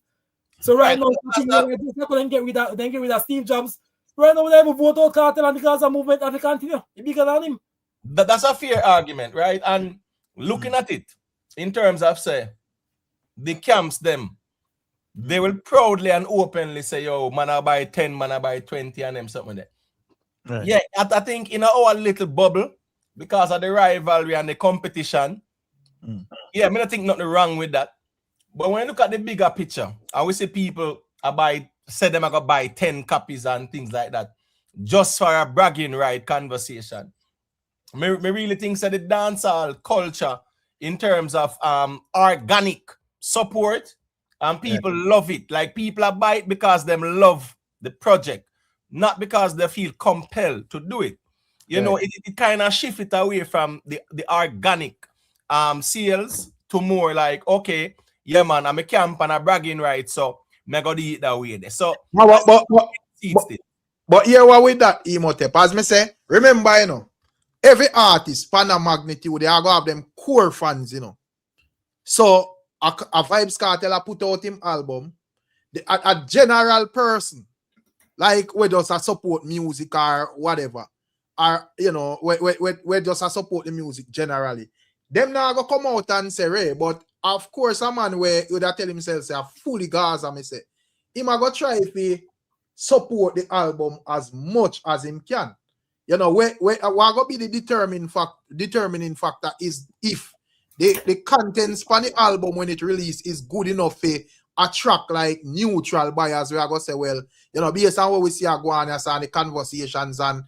[SPEAKER 14] So right now, then get rid of Steve Jobs. Right now, we never vote out Kartel and the Gaza movement and they continue. It's bigger than him.
[SPEAKER 1] That's a fair argument, right? And looking at it in terms of say the camps them, they will proudly and openly say, yo, man, I buy 10, man, I buy 20 and them something there. Right. Yeah, I think in our little bubble, because of the rivalry and the competition, yeah, I mean, I think nothing wrong with that. But when you look at the bigger picture, and we see people say them are going to buy 10 copies and things like that, just for a bragging right conversation. Me really think that the dancehall culture in terms of organic support and people love it. Like people buy it because them love the project, not because they feel compelled to do it. You know, it kind of shift it away from the organic sales to more like, okay, yeah, man, I'm a camp and a bragging right, so I'm going to eat that way. So,
[SPEAKER 4] But here what with that Imhotep, as me say, remember, you know, every artist, pan a magnitude, they are going to have them core fans, you know. So a Vibes Kartel put out him album, a general person, like we just a support music or whatever, or you know, we just a support the music generally. Them now go come out and say, Ray, but of course a man where would tell himself say fully Gaza, me say, him a go try if he support the album as much as him can. You know, what gonna be the determining factor is if the contents for the album when it released is good enough to attract like neutral buyers. We are gonna say, well, you know, based on what we see a Guyana and the conversations and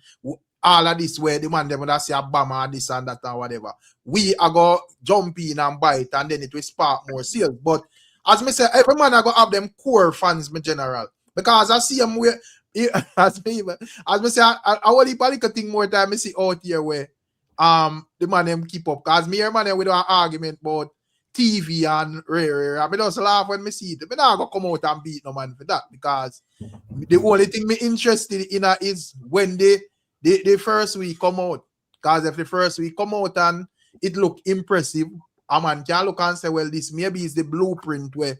[SPEAKER 4] all of this where the man them that say a bomber and this and that and whatever. We are gonna jump in and buy it and then it will spark more sales. But as me say, every man are gonna have them core fans in general. Because I see them where as me say I want to thing more time I see out here where the man them keep up. Cause me and man we do an argument about TV and rare. I just laugh when me see it. I not gonna come out and beat no man for that because the only thing me interested in is when the first week come out. Because if the first week come out and it look impressive, a man can look and say, well, this maybe is the blueprint where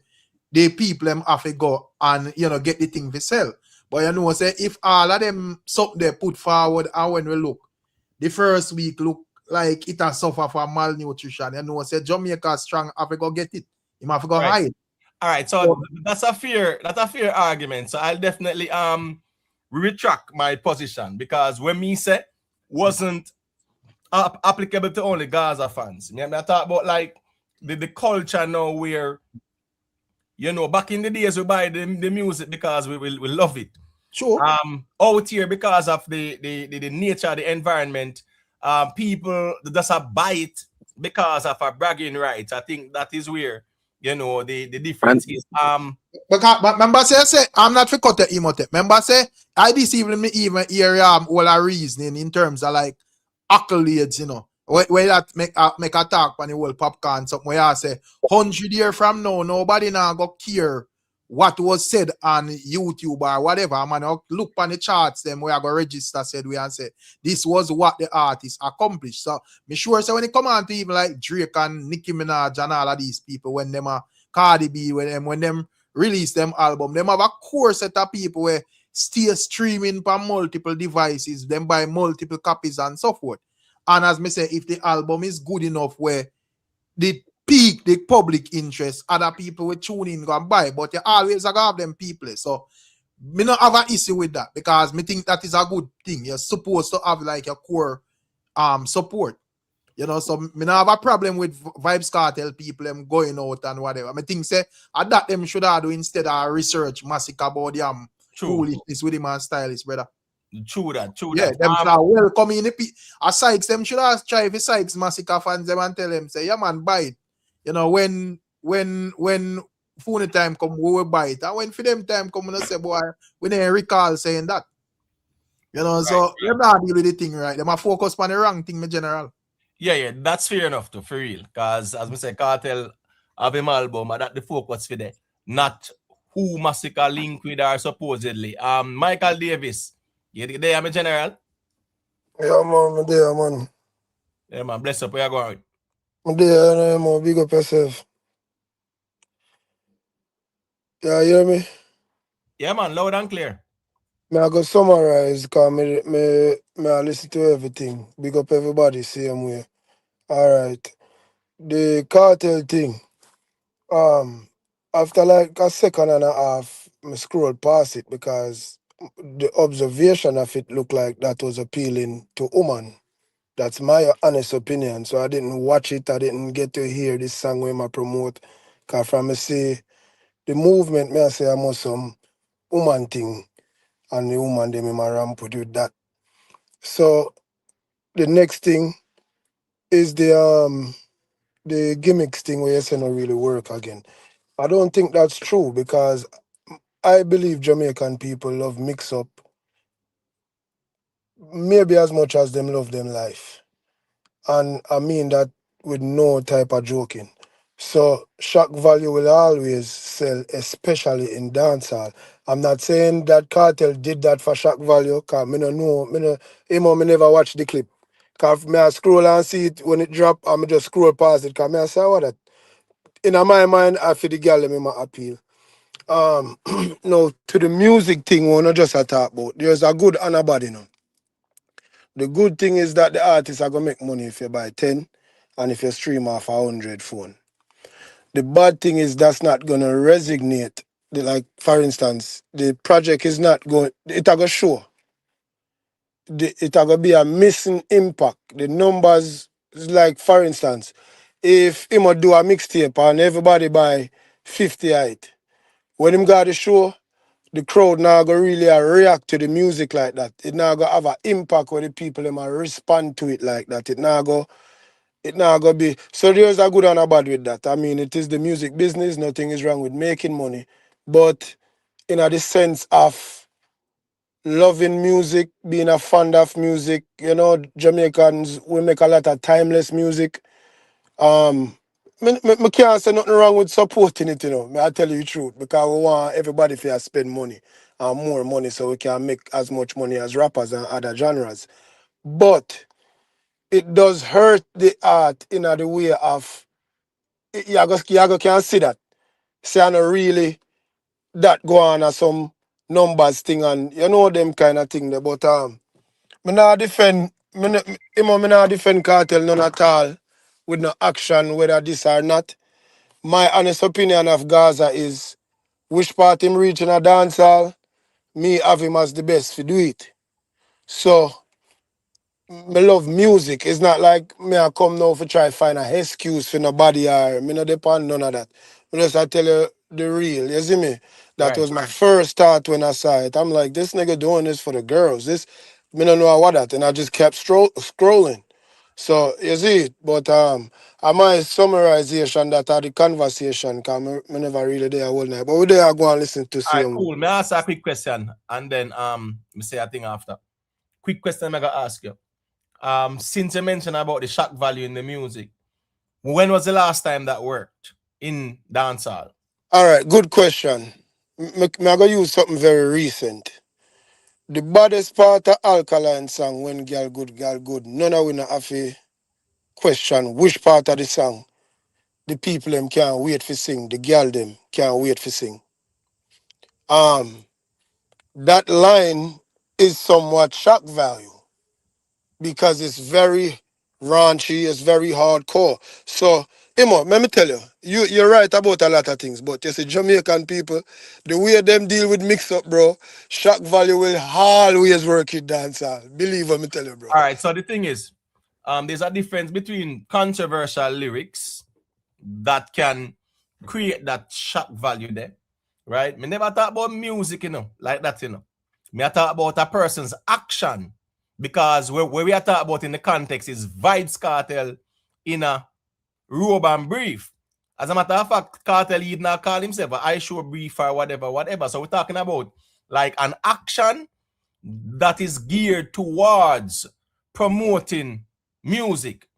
[SPEAKER 4] the people them have to go and you know get the thing to sell. But you know, say if all of them something they put forward and when we look, the first week look like it has suffer from malnutrition. You know, say Jamaica strong have to go get it. You have to go hide.
[SPEAKER 1] All right, so that's a fair argument. So I'll definitely retract my position because when me say wasn't applicable to only Gaza fans. I talk about like the culture now where you know back in the days we buy the music because we love it.
[SPEAKER 4] Sure.
[SPEAKER 1] Out here because of the nature, the environment, people just buy it because of a bragging rights. I think that is where you know the difference is.
[SPEAKER 4] But remember say I'm not for cut the Imhotep. Remember say I deceived me even hear all a reasoning in terms of like accolades, you know. Where that make a talk on the whole Popcaan something where I say 100 years from now nobody now go care what was said on YouTube or whatever. Man, look on the charts them where I go register said we and say this was what the artist accomplished. So me sure so when it come on to even like Drake and Nicki Minaj and all of these people when them are Cardi B when them release them album, them have a core set of people where still streaming for multiple devices, them buy multiple copies and so forth. And as me say, if the album is good enough where the peak the public interest, other people will tune in and buy, but you always have them people. So me not have an issue with that because me think that is a good thing. You're supposed to have like a core support. You know, so me not have a problem with Vibes Kartel people them going out and whatever. I think say that them should have do instead of research massacre about the foolishness with him and stylist, brother.
[SPEAKER 1] True that.
[SPEAKER 4] Yeah, them should have welcome in the Sykes, them should have try if Sykes massacre fans them and tell them say, yeah man, buy it. You know, when phone time come, we will buy it. And when for them time come, we say, boy, we didn't recall saying that. You know, so they're not deal with the thing right. They might focus on the wrong thing in general.
[SPEAKER 1] Yeah, that's fair enough to for real. Because as we say, Kartel have him album, and that the focus for that. Not who Massacre link with or supposedly. Michael Davis. You there, I'm a general?
[SPEAKER 18] Yeah, man, I'm there, man.
[SPEAKER 1] Yeah, man, bless up, where you going?
[SPEAKER 18] I'm there, man, big up yourself. Yeah, you hear me?
[SPEAKER 1] Yeah, man, loud and clear.
[SPEAKER 18] I go summarize because I listen to everything. Big up everybody, same way. All right. The cartel thing. After like a second and a half, I scroll past it because the observation of it looked like that was appealing to woman. That's my honest opinion. So I didn't watch it. I didn't get to hear this song when I promote. Because from me say the movement, me I say I'm some woman thing. And the woman them in my ramp with that. So the next thing is the gimmicks thing where you say no really work again. I don't think that's true because I believe Jamaican people love mix up maybe as much as them love them life. And I mean that with no type of joking. So shock value will always sell, especially in dancehall. I'm not saying that Cartel did that for shock value, cause me no know, me never watch the clip. Cause me I scroll and see it when it drop, and me just scroll past it. Cause me I say what that. In my mind, I feel the girl them in my appeal. No, to the music thing, we not just a talk about. There's a good and a bad, you know. The good thing is that the artists are gonna make money if you buy 10 and if you stream off 100 phone. The bad thing is that's not gonna resonate. Like for instance, the project is not going. It are gonna show. It are gonna be a missing impact. The numbers, is like for instance, if him a do a mixtape and everybody buy 50 of it, when him got the show, the crowd now go really react to the music like that. It now go have an impact where the people them a respond to it like that. It now go be so there's a good and a bad with that. I mean, it is the music business. Nothing is wrong with making money, but in a the sense of loving music, being a fan of music, you know, Jamaicans we make a lot of timeless music. Me can't say nothing wrong with supporting it, you know. I tell you the truth because we want everybody to spend money and more money so we can make as much money as rappers and other genres. But it does hurt the art in a the way of you can see that. Say I no really that go on as some numbers thing and you know them kind of thing there. But me not defend me not defend Cartel none at all with no action whether this or not. My honest opinion of Gaza is which part him reach in a dance hall, me have him as the best to do it. So me love music. It's not like me I come now for try find a excuse for nobody or me no depend none of that. Me just I tell you the real, you see me? That
[SPEAKER 1] Right.
[SPEAKER 18] was my first thought when I saw it. I'm like, this nigga doing this for the girls. This me don't know what that. And I just kept scrolling. So you see it, but my summarization that are the conversation, cause me never really there all night. But we there I go and listen to
[SPEAKER 1] All right,
[SPEAKER 18] some.
[SPEAKER 1] cool. May I ask a quick question and then me say a thing after. Quick question I gotta ask you. Since you mentioned about the shock value in the music, when was the last time that worked in dancehall?
[SPEAKER 18] All right, good question. Me I go use something very recent. The baddest part of Alkaline song when girl good. None of we not have to question which part of the song the people them can't wait for sing. The girl them can't wait for sing. That line is somewhat shock value because it's very raunchy, it's very hardcore. So, Imo, let me tell you, you're right about a lot of things, but you see, Jamaican people, the way them deal with mix up, bro, shock value will always work with dancehall. Believe what me tell you, bro.
[SPEAKER 1] All right, so the thing is, there's a difference between controversial lyrics that can create that shock value there, right? Me never talk about music, you know, like that, you know. Me I talk about a person's action because where we are talking about in the context is Vibes Cartel in a robe and brief. As a matter of fact, Cartel he did not call himself a I show brief or whatever. So we're talking about like an action that is geared towards promoting music.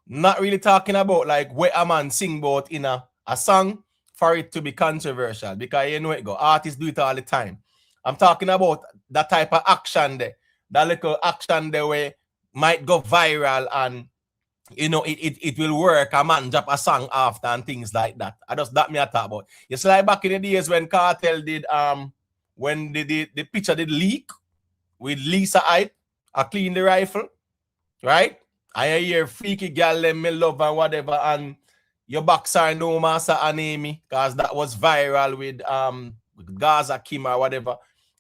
[SPEAKER 1] Not really talking about like where a man sing about in a song for it to be controversial because you know it go. Artists do it all the time. I'm talking about that type of action there. That little action there where might go viral and you know it will work. A man drop a song after and things like that. I just that me I talk about. It's like back in the days when Kartel did when the picture did leak with Lisa Hype, I clean the rifle, right? I hear freaky girl them me love and whatever, and your boxer no master Anemi, because that was viral with Gaza Kim or whatever.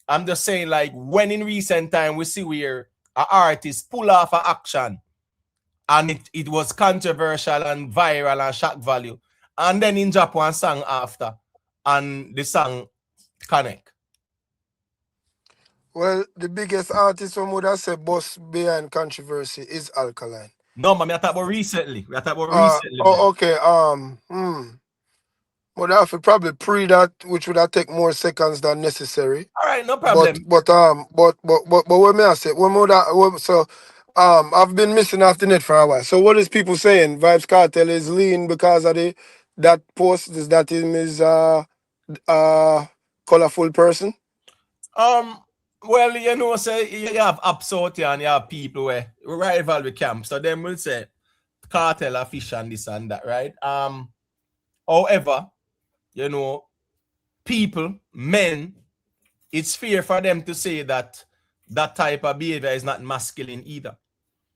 [SPEAKER 1] I'm just saying, like, when in recent time we see where an artist pull off an action and it was controversial and viral and shock value, and then in Japan song after, and the song connect.
[SPEAKER 18] Well, the biggest artist one would have said boss behind controversy is Alkaline.
[SPEAKER 1] No, man, we are talking about recently. We are talking about recently.
[SPEAKER 18] Okay. Would have to probably pre that, which would have take more seconds than necessary.
[SPEAKER 1] All right, no problem.
[SPEAKER 18] But what may I say? I've been missing off the net for a while. So what is people saying? Vibes Cartel is lean because of the that post is that him is colorful person?
[SPEAKER 1] Well, you know, say you have apps out here and you have people where rival with camp. So them will say cartel a fish and this and that, right? However, you know, people, men, it's fair for them to say that that type of behavior is not masculine either.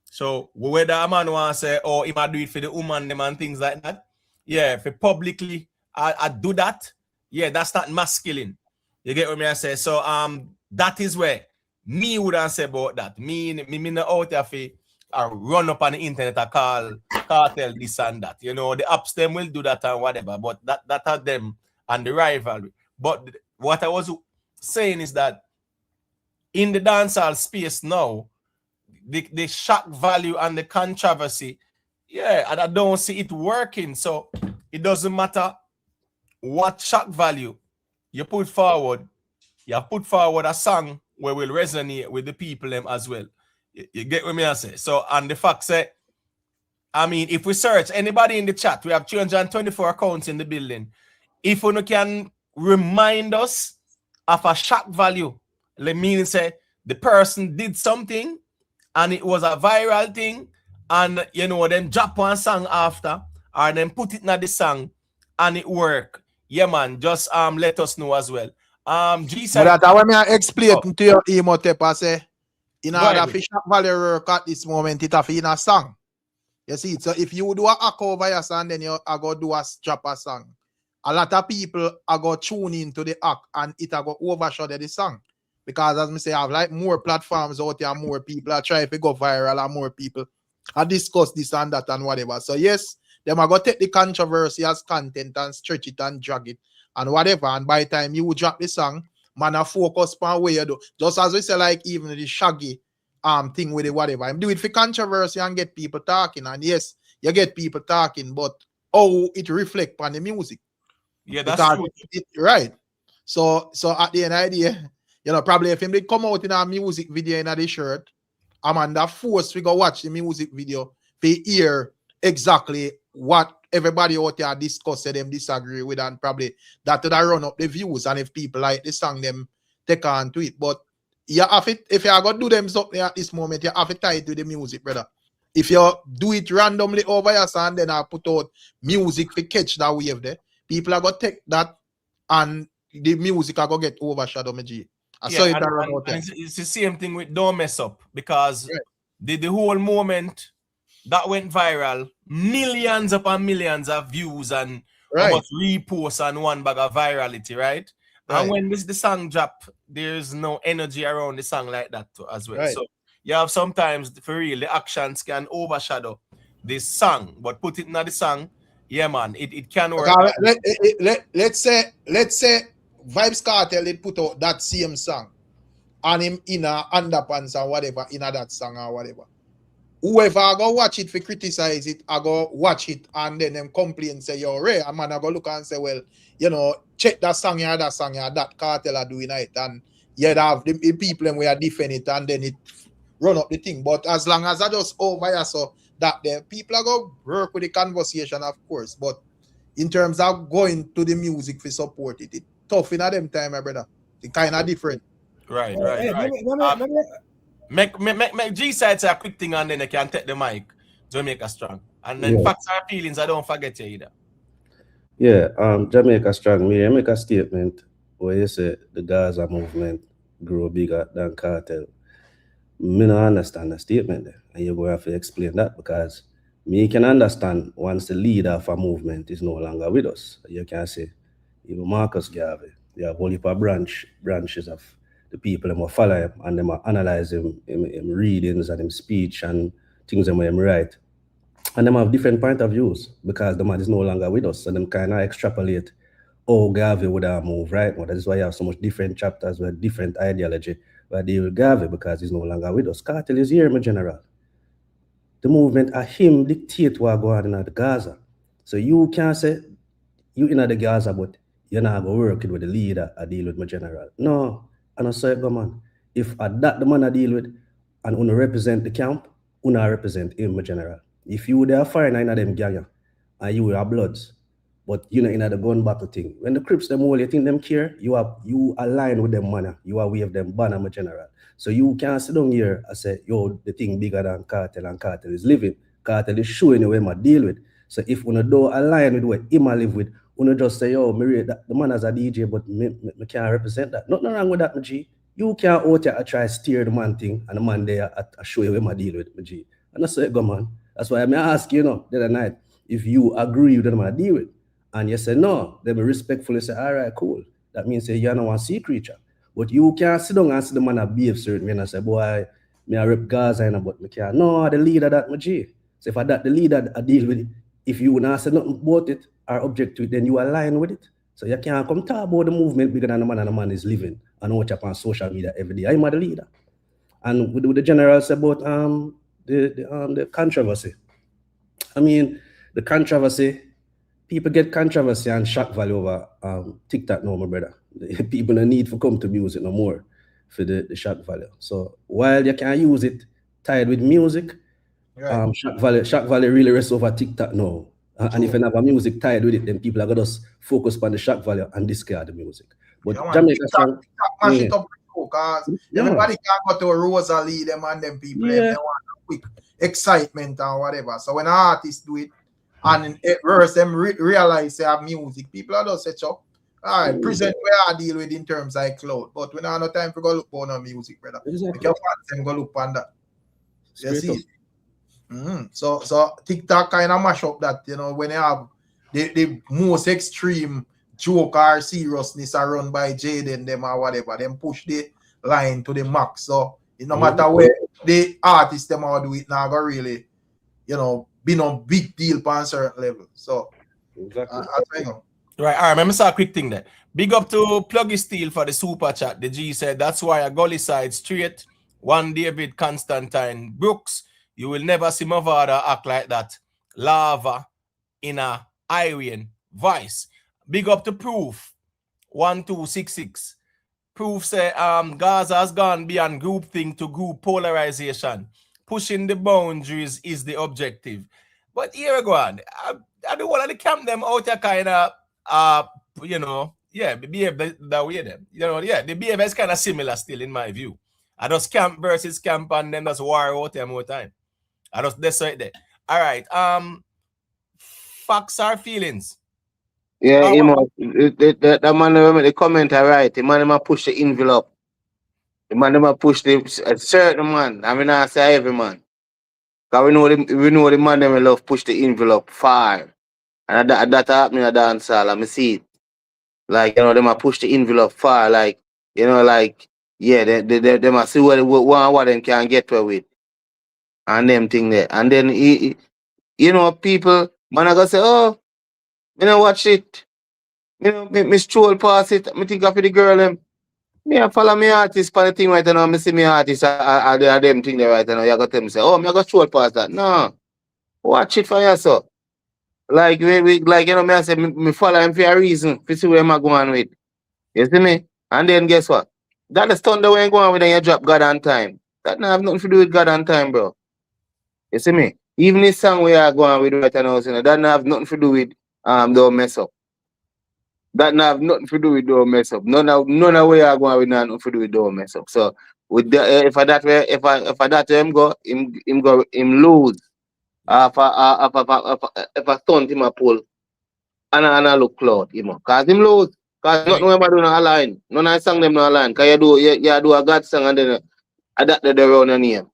[SPEAKER 1] So whether a man want to say, oh, he might do it for the woman, them and things like that, yeah, if publicly I do that, yeah, that's not masculine. You get what me I say? So that is where me would say about that. Me not out there for run up on the internet and call cartel this and that. You know, the apps them will do that and whatever, but that are them and the rivalry. But what I was saying is that in the dancehall space now, the shock value and the controversy, yeah, and I don't see it working. So it doesn't matter what shock value you put forward, you put forward a song where will resonate with the people them as well. You get what me I say? So, and the fact say, I mean, if we search anybody in the chat, we have 324 accounts in the building. If you can remind us of a shock value, let me say the person did something and it was a viral thing, and you know, then drop one song after, or then put it in the song and it work. Yeah, man, just let us know as well. G said
[SPEAKER 4] But that when me explain to your Imhotep, I say, in order for shock value work at this moment, it have in a song. You see, so if you do a hack over your song, then you are going to do a drop a song. A lot of people are going to tune into the hack and it are going to overshadow the song. Because as I say, I have like more platforms out there, more people are trying to go viral and more people are discuss this and that and whatever. So yes, them are going to take the controversy as content and stretch it and drag it and whatever. And by the time you drop the song, man, I focus on where you do. Just as we say, like even the Shaggy thing with it, whatever. I'm doing it for controversy and get people talking. And yes, you get people talking, but oh, it reflect on the music.
[SPEAKER 1] Yeah, that's true.
[SPEAKER 4] Right. So at the end of the day, you know, probably if him did come out in a music video in the shirt, I'm under force we go watch the music video to hear exactly what everybody out there discuss, them disagree with, and probably that would run up the views. And if people like the song, them take on to it. But you have it, if you are going to do them something at this moment, you have to tie it to the music, brother. If you do it randomly over your song, then I put out music to catch that wave there, people are going to take that and the music are going to get overshadowed, my G.
[SPEAKER 1] Yeah, it's the same thing with Don't Mess Up, because the whole moment that went viral, millions upon millions of views and how much reposts and one bag of virality, right? And when the song drop, there's no energy around the song like that too, as well. So you have sometimes, for real, the actions can overshadow this song, but put it in the song, yeah, man, it can work.
[SPEAKER 4] Let's say Vybz Kartel did put out that same song and him in a underpants or whatever in a that song or whatever. Whoever I go watch it for criticize it, I go watch it and then them complain say, yo, Ray, a man I go look and say, well, you know, check that song here, that Kartel are doing it, and you have the people and we are defend it and then it run up the thing. But as long as I just over here, so that the people are going to work with the conversation, of course. But in terms of going to the music for support it, it's tough in them time, my brother. It's kind of different.
[SPEAKER 1] Right. Make G side say a quick thing and then they can take the mic. Jamaica strong. And then facts and feelings, I don't forget you either.
[SPEAKER 17] Yeah, Jamaica strong. Me make a statement where you say the Gaza movement grow bigger than Kartel. Me not understand the statement there. And you're going to have to explain that, because me can understand once the leader of a movement is no longer with us. You can say, even Marcus Garvey, you have only branches of the people that follow him and them analyze him readings and him speech and things that him write. And them have different point of views because the man is no longer with us. So them kind of extrapolate, oh, Garvey would have moved, right? Well, that is why you have so much different chapters with different ideology where they will Garvey because he's no longer with us. Kartel is here, my general. The movement of him dictate what go on in the Gaza. So you can't say you in the Gaza, but you're not going to work with the leader I deal with my general. No, and I say, go man, if I that the man I deal with and want to represent the camp, want to represent him, my general. If you there foreigner in them gang and you are bloods, But you know, in the gun battle thing, when the Crips them all, you think them care, you align with them manner, you are wave them banner, my general. So you can't sit down here and say, yo, the thing bigger than Kartel and Kartel is living. Kartel is showing you where I deal with. So if you don't align with what him I live with, you just say, yo, me rate that the man as a DJ, but me can't represent that. Nothing wrong with that, my G. You can't out here try steer the man thing and the man there I show you where I deal with, my G. And that's what it go, man. That's why I ask you, the other night, if you agree with them I deal with. And you say no, they will respectfully say, all right, cool. That means say you're not one sea creature. But you can't sit down and see the man a behave certain way and say, boy, me a rep Gaza and but me can't. No, the leader that my G. So if I that the leader I deal with it, if you not say nothing about it or object to it, then you align with it. So you can't come talk about the movement bigger than the man and the man is living and watch up on social media every day. I'm the leader. And with the general say about the controversy. I mean, the controversy. People get controversy and shock value over TikTok now, my brother. People don't need to come to music no more for the shock value. So while you can use it tied with music,
[SPEAKER 4] Right.
[SPEAKER 17] shock value really rests over TikTok now. And if you have a music tied with it, then people are gonna just focus on the shock value and discard the music. But
[SPEAKER 4] Yeah, man.
[SPEAKER 17] Jamaica
[SPEAKER 4] TikTok
[SPEAKER 17] song,
[SPEAKER 4] mash it up because everybody can go to Rosalie, them and them people, if they want a quick excitement and whatever. So when artists do it, and at first them realize they have music, people are just say, all right, present where I deal with in terms of cloud. But we don't have no time to go look for no music, brother.
[SPEAKER 17] Exactly.
[SPEAKER 4] Make your fans them go look on that. You
[SPEAKER 17] Straight
[SPEAKER 4] see? So TikTok kind of mash up that, when they have the most extreme joke or seriousness are run by Jaden them or whatever, them push the line to the max. So it no matter where the artist them all do it now, go really, be no big deal on certain level. So
[SPEAKER 17] exactly.
[SPEAKER 1] Right, all right, let me say a quick thing there. Big up to Pluggy Steel for the super chat. The G said, that's why a gully side straight, one David Constantine Brooks, you will never see Mavado act like that. Lava in a Irian voice. Big up to Proof, 1266. Proof say, Gaza has gone beyond group thing to group polarization. Pushing the boundaries is the objective. But here we go on. I do one of the camp them out there kind of behave that way them. The behavior is kind of similar still in my view. I just camp versus camp and then just war out there more time. I just that's right there. All right. Facts are feelings.
[SPEAKER 16] Yeah, the man the comment are right. The man them push the envelope. The man them push a certain man. I mean I say every man. Cause we know the man them love push the envelope far. And that happening at dance hall, I see it. Like, them push the envelope far, like, they must see what them can get away with. And them thing there. And then, people, man, I go say, oh, watch it. Me stroll past it. Me think of the girl, them. Me I follow me artist for the thing right now. Me see me artist, them thing there right now. You got them say, oh, me I go stroll past that. No. Watch it for yourself. Like, me I say, me follow him for a reason. To see where I'm going with. You see me? And then guess what? That is thunder when you go on with and you drop God on time. That not have nothing to do with God on time, bro. You see me? Even this song we are going with right now, that not have nothing to do with don't mess up. That not have nothing to do with don't mess up. None of where you are going with nothing to do with don't mess up. So with the, if I that him go, him lose. If I stunt him a pull and I look cloud, cause him lose. Cause nothing about doing a line. None of song them no line. Cause you do a God song and then adapt the around your name.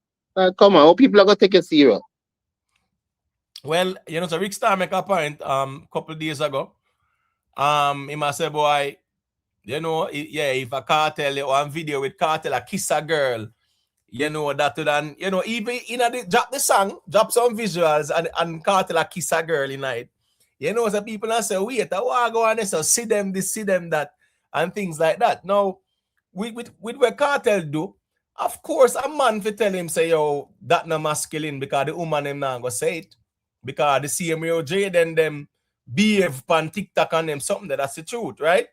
[SPEAKER 16] Come on, how people are gonna take it serious?
[SPEAKER 1] Well, so Rick Star make a point couple days ago. He must say, boy, if a Kartel or a video with Kartel a kiss a girl, that would then, even drop the song, drop some visuals and Kartel a kiss a girl in night. So people now say, wait, I want to go on so see them this, see them that, and things like that. Now, with what Kartel do, of course, a man for tell him, say, yo, that not masculine because the woman them not going to say it. Because the CMO Jaden them behave on TikTok and them something that's the truth, right?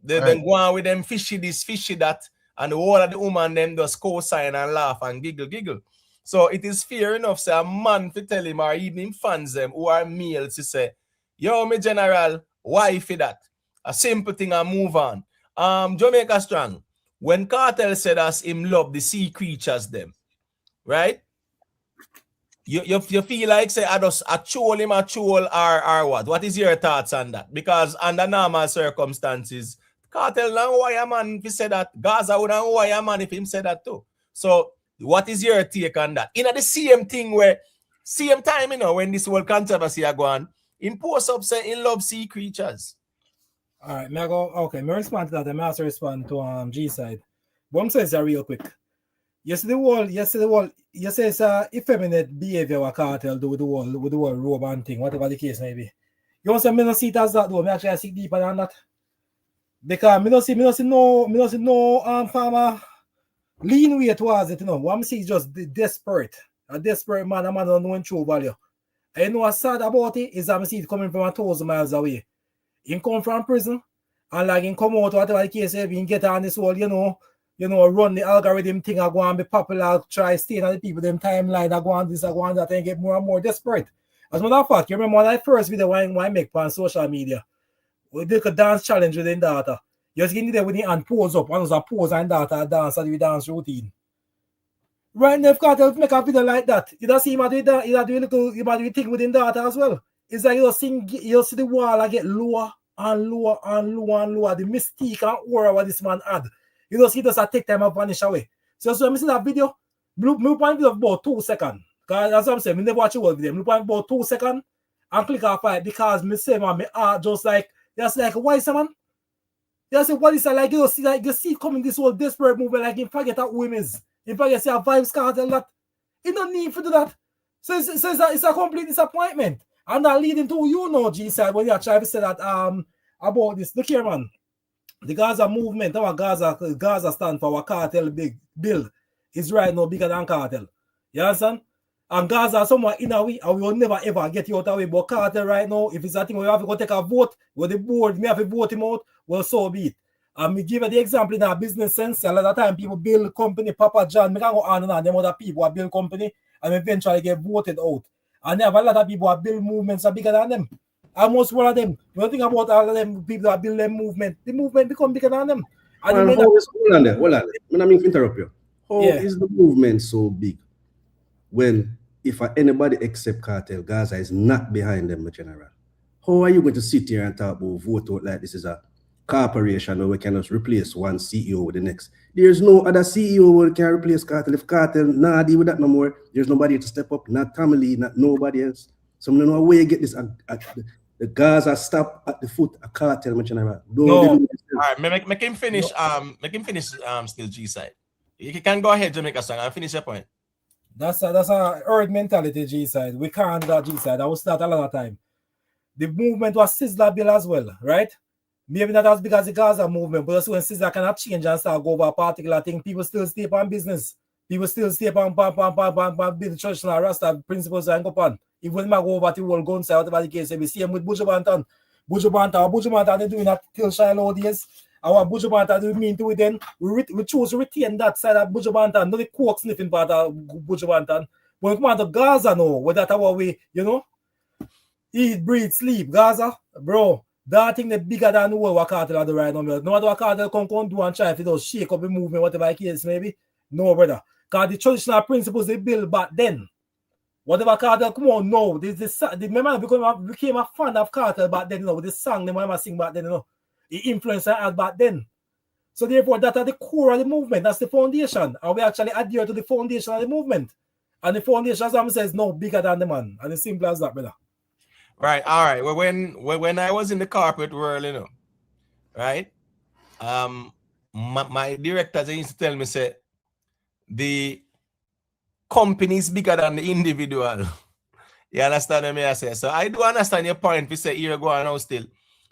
[SPEAKER 1] They then go on with them fishy this, fishy that, and the whole of the woman them just co-sign and laugh and giggle. So it is fair enough, say a man to tell him or even him fans them who are males to say, yo, me general, Why for that? A simple thing and move on. Jamaica Strong. When Kartel said us him love the sea creatures them, right? You feel like say I just a troll him a troll or what? What is your thoughts on that? Because under normal circumstances, Kartel and why a man if he said that, Gaza would and why a man if him said that too. So what is your take on that? In the same thing where same time, when this whole controversy are going, him post up saying he love sea creatures.
[SPEAKER 14] All right, me go okay. Me respond to that. I also respond to G side. But I'm saying real quick. You see the wall. You say it's effeminate behavior what Kartel do with the wall robe and thing, whatever the case may be. You want to say me not see it as that though. Me actually see deeper than that. Because me not see no farmer lean way towards it, What I'm seeing is just desperate. A desperate man, a man don't know true value. And you know what's sad about it is I see it coming from 1,000 miles away. He come from prison and like he come out whatever the case is, he get on this whole, run the algorithm thing, I go and be popular, try staying on the people, them timeline, I go on this, I go on that, and get more and more desperate. As a matter of fact, you remember when I first video when I make on social media, we did a dance challenge with the data. You just get there with the hand pose up, and was a pose and data dance and the dance routine. Right now, if Kartel make a video like that, you don't see him do that, you do a thing within data as well. It's like you'll see the wall I get lower and lower and lower and lower. The mystique and aura what this man had. You don't see this take time and vanish away. So I see that video. Me point video about 2 seconds. Because as I'm saying, me never watch the whole video. Me point about 2 seconds and click off it because me say man, me heart just like why is man? You see what is that like? You see coming this whole desperate movement like you forget that women's. You forget say a vibes Kartel that. You don't need to do that. So it's a complete disappointment. And that leading to G side when you try to say that about this. Look here, man. The Gaza movement, our Gaza stand for our Kartel big bill is right now bigger than Kartel. You understand? And Gaza somewhere in a way, and we will never ever get you out of the way. But Kartel right now, if it's a thing where you have to go take a vote, where the board may have to vote him out, well, so be it. And we give you the example in our business sense. A lot of time people build company, Papa John, we can go on and on. Them other people who build company and eventually get voted out. And they have a lot of people who build movements are bigger than them. Almost one of them. You don't think about all of them people that build them movement. The movement become bigger than them. And
[SPEAKER 17] hold on there. I don't mean to interrupt you. How is the movement so big when if anybody except Kartel, Gaza is not behind them, General? How are you going to sit here and talk about vote out like this is a corporation where we can just replace one CEO with the next? There's no other CEO who can replace Kartel. If Kartel nah deal with that no more, there's nobody to step up, not family, not nobody else. So I don't know where you get this. The Gaza stop at the foot of Kartel, General.
[SPEAKER 1] All right, make him finish. Still G side. You can go ahead, Jamaica Song, and finish your point.
[SPEAKER 14] That's a herd mentality, G side. We can't do that G side. I will start a lot of time. The movement was Sizzler bill as well, right? Maybe not as big as the Gaza movement, but when Sizzler cannot change and start go over a particular thing, people still stay on business. People still stay on build traditional Rasta principles and go on. If we go over the whole gun side, whatever the case, we see him with Buju Banton. Buju Banton, they doing that till Shiloh days. Our Buju Banton, we mean to it then. We choose to retain that side of Buju Banton, not the coke sniffing part of Buju Banton. When we come out to Gaza now, with that our way, eat, breathe, sleep. Gaza, bro, that thing is bigger than the world what Kartel do right now. No matter what Kartel come do and try to just shake up the movement, whatever the case maybe. No, brother. Because the traditional principles they built back then. Whatever Kartel, come on, no. Remember, I became a fan of Kartel back then, with the song they might sing back then, The influence I had back then. So therefore, that's at the core of the movement. That's the foundation. And we actually adhere to the foundation of the movement. And the foundation, as I says, no bigger than the man. And it's simple as that, brother.
[SPEAKER 1] Right, all right. Well, when I was in the corporate world, right? My directors used to tell me, say, the company is bigger than the individual. You understand what I say? So I do understand your point. We say here going now still.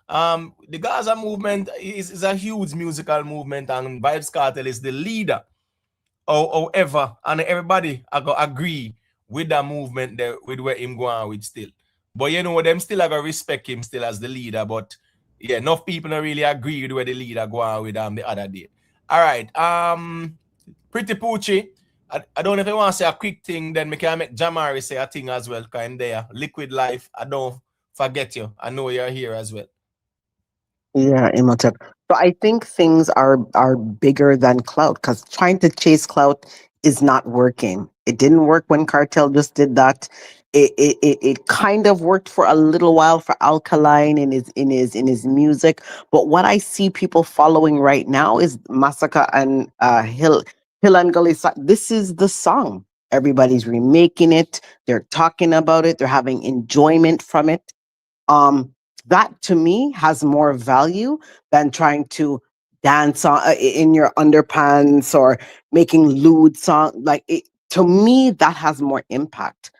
[SPEAKER 1] The Gaza movement is a huge musical movement, and Vybz Kartel is the leader. However, and everybody I go agree with that movement there, with where him going with still. But them still I go respect him still as the leader. But yeah, enough people don't really agree with where the leader go on with the other day. All right. Pretty Poochie. I don't know if I want to say a quick thing, then we can make Jamari say a thing as well. Kind there. Liquid Life. I don't forget you. I know you're here as well.
[SPEAKER 13] Yeah, Imhotep. So I think things are bigger than clout because trying to chase clout is not working. It didn't work when Cartel just did that. It kind of worked for a little while for Alkaline in his music, but what I see people following right now is Massacre and Hill and Gully. This is the song. Everybody's remaking it. They're talking about it. They're having enjoyment from it. um that to me has more value than trying to dance in your underpants or making lewd song like it. To me that has more impact,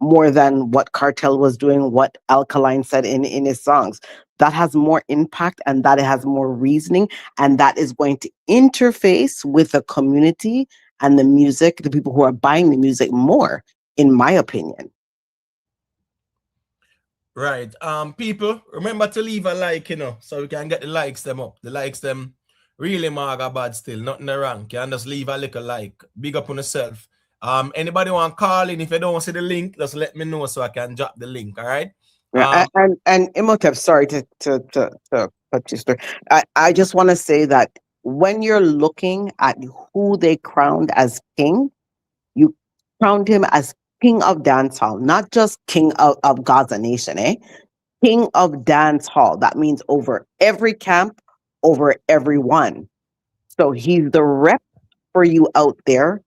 [SPEAKER 13] more than what Cartel was doing, what Alkaline said in his songs. That has more impact, and that it has more reasoning, and that is going to interface with the community and the music, the people who are buying the music more, in my opinion.
[SPEAKER 1] Right. People, remember to leave a like, so we can get the likes them up. The likes them really maga bad still, nothing wrong. You can just leave a little like. Big up on yourself. Anybody want to call in? If you don't see the link, just let me know so I can drop the link. All right.
[SPEAKER 13] Yeah, and Imhotep, sorry to cut you through. I just want to say that when you're looking at who they crowned as king, you crowned him as king of dance hall, not just king of Gaza Nation, eh? King of dance hall. That means over every camp, over everyone. So he's the rep for you out there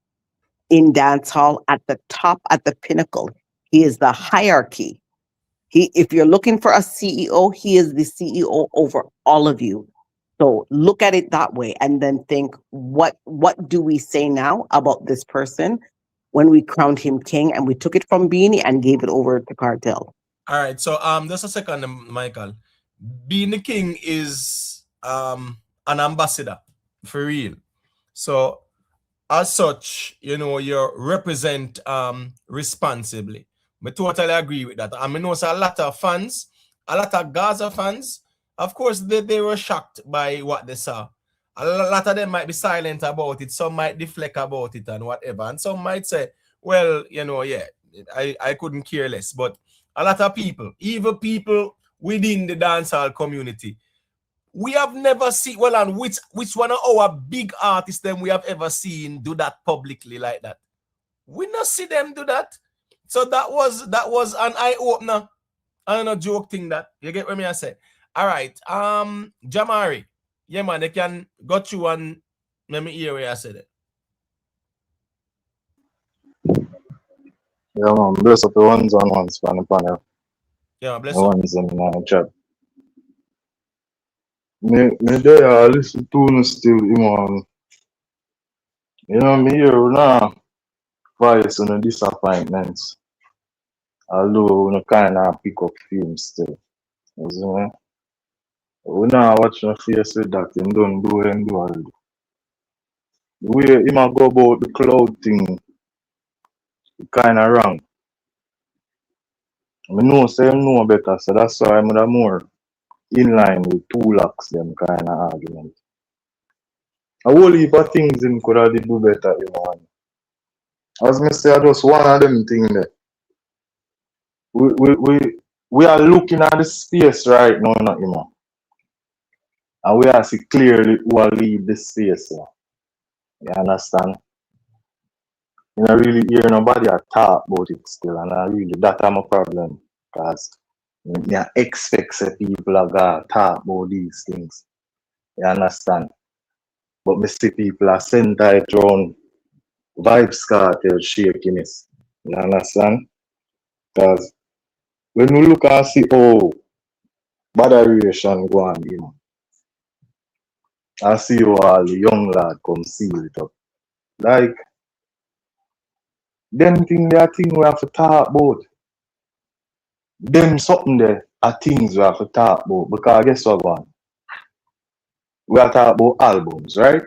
[SPEAKER 13] in dance hall at the top, at the pinnacle. He is the hierarchy. If you're looking for a CEO, he is the CEO over all of you. So look at it that way, and then think, what do we say now about this person when we crowned him king and we took it from Beanie and gave it over to Cartel?
[SPEAKER 1] All right. So just a second, Michael. Being the king is an ambassador for real. So as such, you represent responsibly. I totally agree with that. I mean, also a lot of fans, a lot of Gaza fans, of course, they were shocked by what they saw. A lot of them might be silent about it. Some might deflect about it and whatever. And some might say, well, yeah, I couldn't care less. But a lot of people, even people within the dancehall community, we have never seen, well, and which one of our big artists then we have ever seen do that publicly like that? We not see them do that. So that was an eye-opener. I don't know, joke thing that. You get what me I say? All right. Jamari. Yeah, man, they can go through and let me hear where I said it.
[SPEAKER 19] Yeah, man, bless up the ones on ones from the panel.
[SPEAKER 1] Yeah, bless
[SPEAKER 19] the
[SPEAKER 1] up.
[SPEAKER 19] ones in the chat. Me there listen to no still, man. Me hear now voice on the disappointments. Although we no kind of pick up films still. You see me? We now watch no face with that and don't do already. The way him a go about the cloud thing, kind of wrong. I know say him know better, so that's why I'm more in line with two locks them kind of argument. A whole heap of things him could have do better, As me say, just one of them things there. We are looking at the space right now, and we are see clearly who will lead the space. You understand? You don't really hear nobody talk about it still, and I really that's my problem. Because I expect that people are gonna talk about these things. You understand? But me see people are centered around Vibes Cartel shakiness. You understand? Because when we look and see how moderation go on, I see how all the young lad come seal it up. Like, them thing they are things we have to talk about. Them something there are things we have to talk about. Because guess what, man? We are talking about albums, right?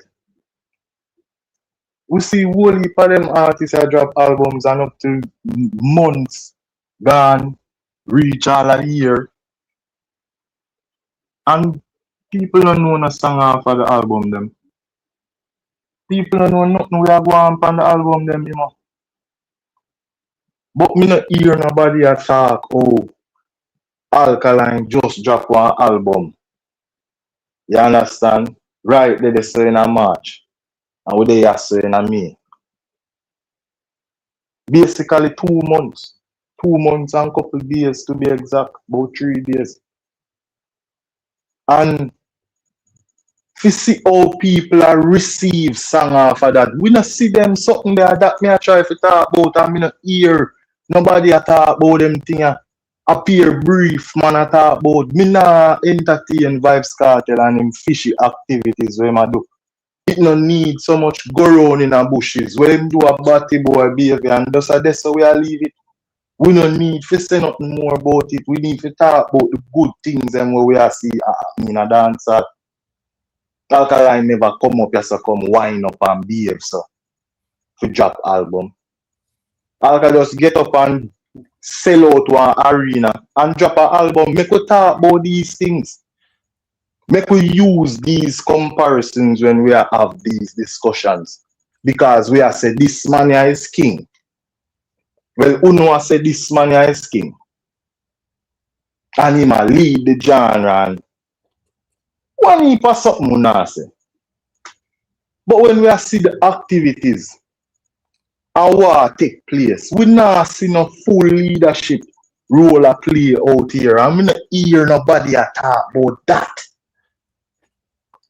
[SPEAKER 19] We see whole heap of them artists that drop albums and up to months gone, reach all a year. And people don't know a song off of the album them. People don't know nothing we are going on the album them, But me not hear nobody a talk, oh, Alkaline just drop one album. You understand? Right there, they say in a March. And we they say in a May. Basically 2 months. 2 months and couple days to be exact. About 3 days. And to see how people are receive song after that. We not see them something there that me I try to talk about and me not hear nobody a talk about them thing appear brief man a talk about. Me not entertain Vibes Kartel and them fishy activities where I do. It no need so much go round in the bushes. Where them do a batty boy behavior and just a that's how we a leave it. We don't need to say nothing more about it. We need to talk about the good things and where we are see in a dancer. Alkaline never come up just to come wind up and behave so to drop album. Alka just get up and sell out to an arena and drop an album. Make we talk about these things. Make we use these comparisons when we have these discussions. Because we are say this man here is king. Well, Uno say this man here is king. And him a lead the genre and one heap of something we not say. But when we see the activities and what take place, we not see no full leadership role a play out here. And we not hear nobody a talk about that.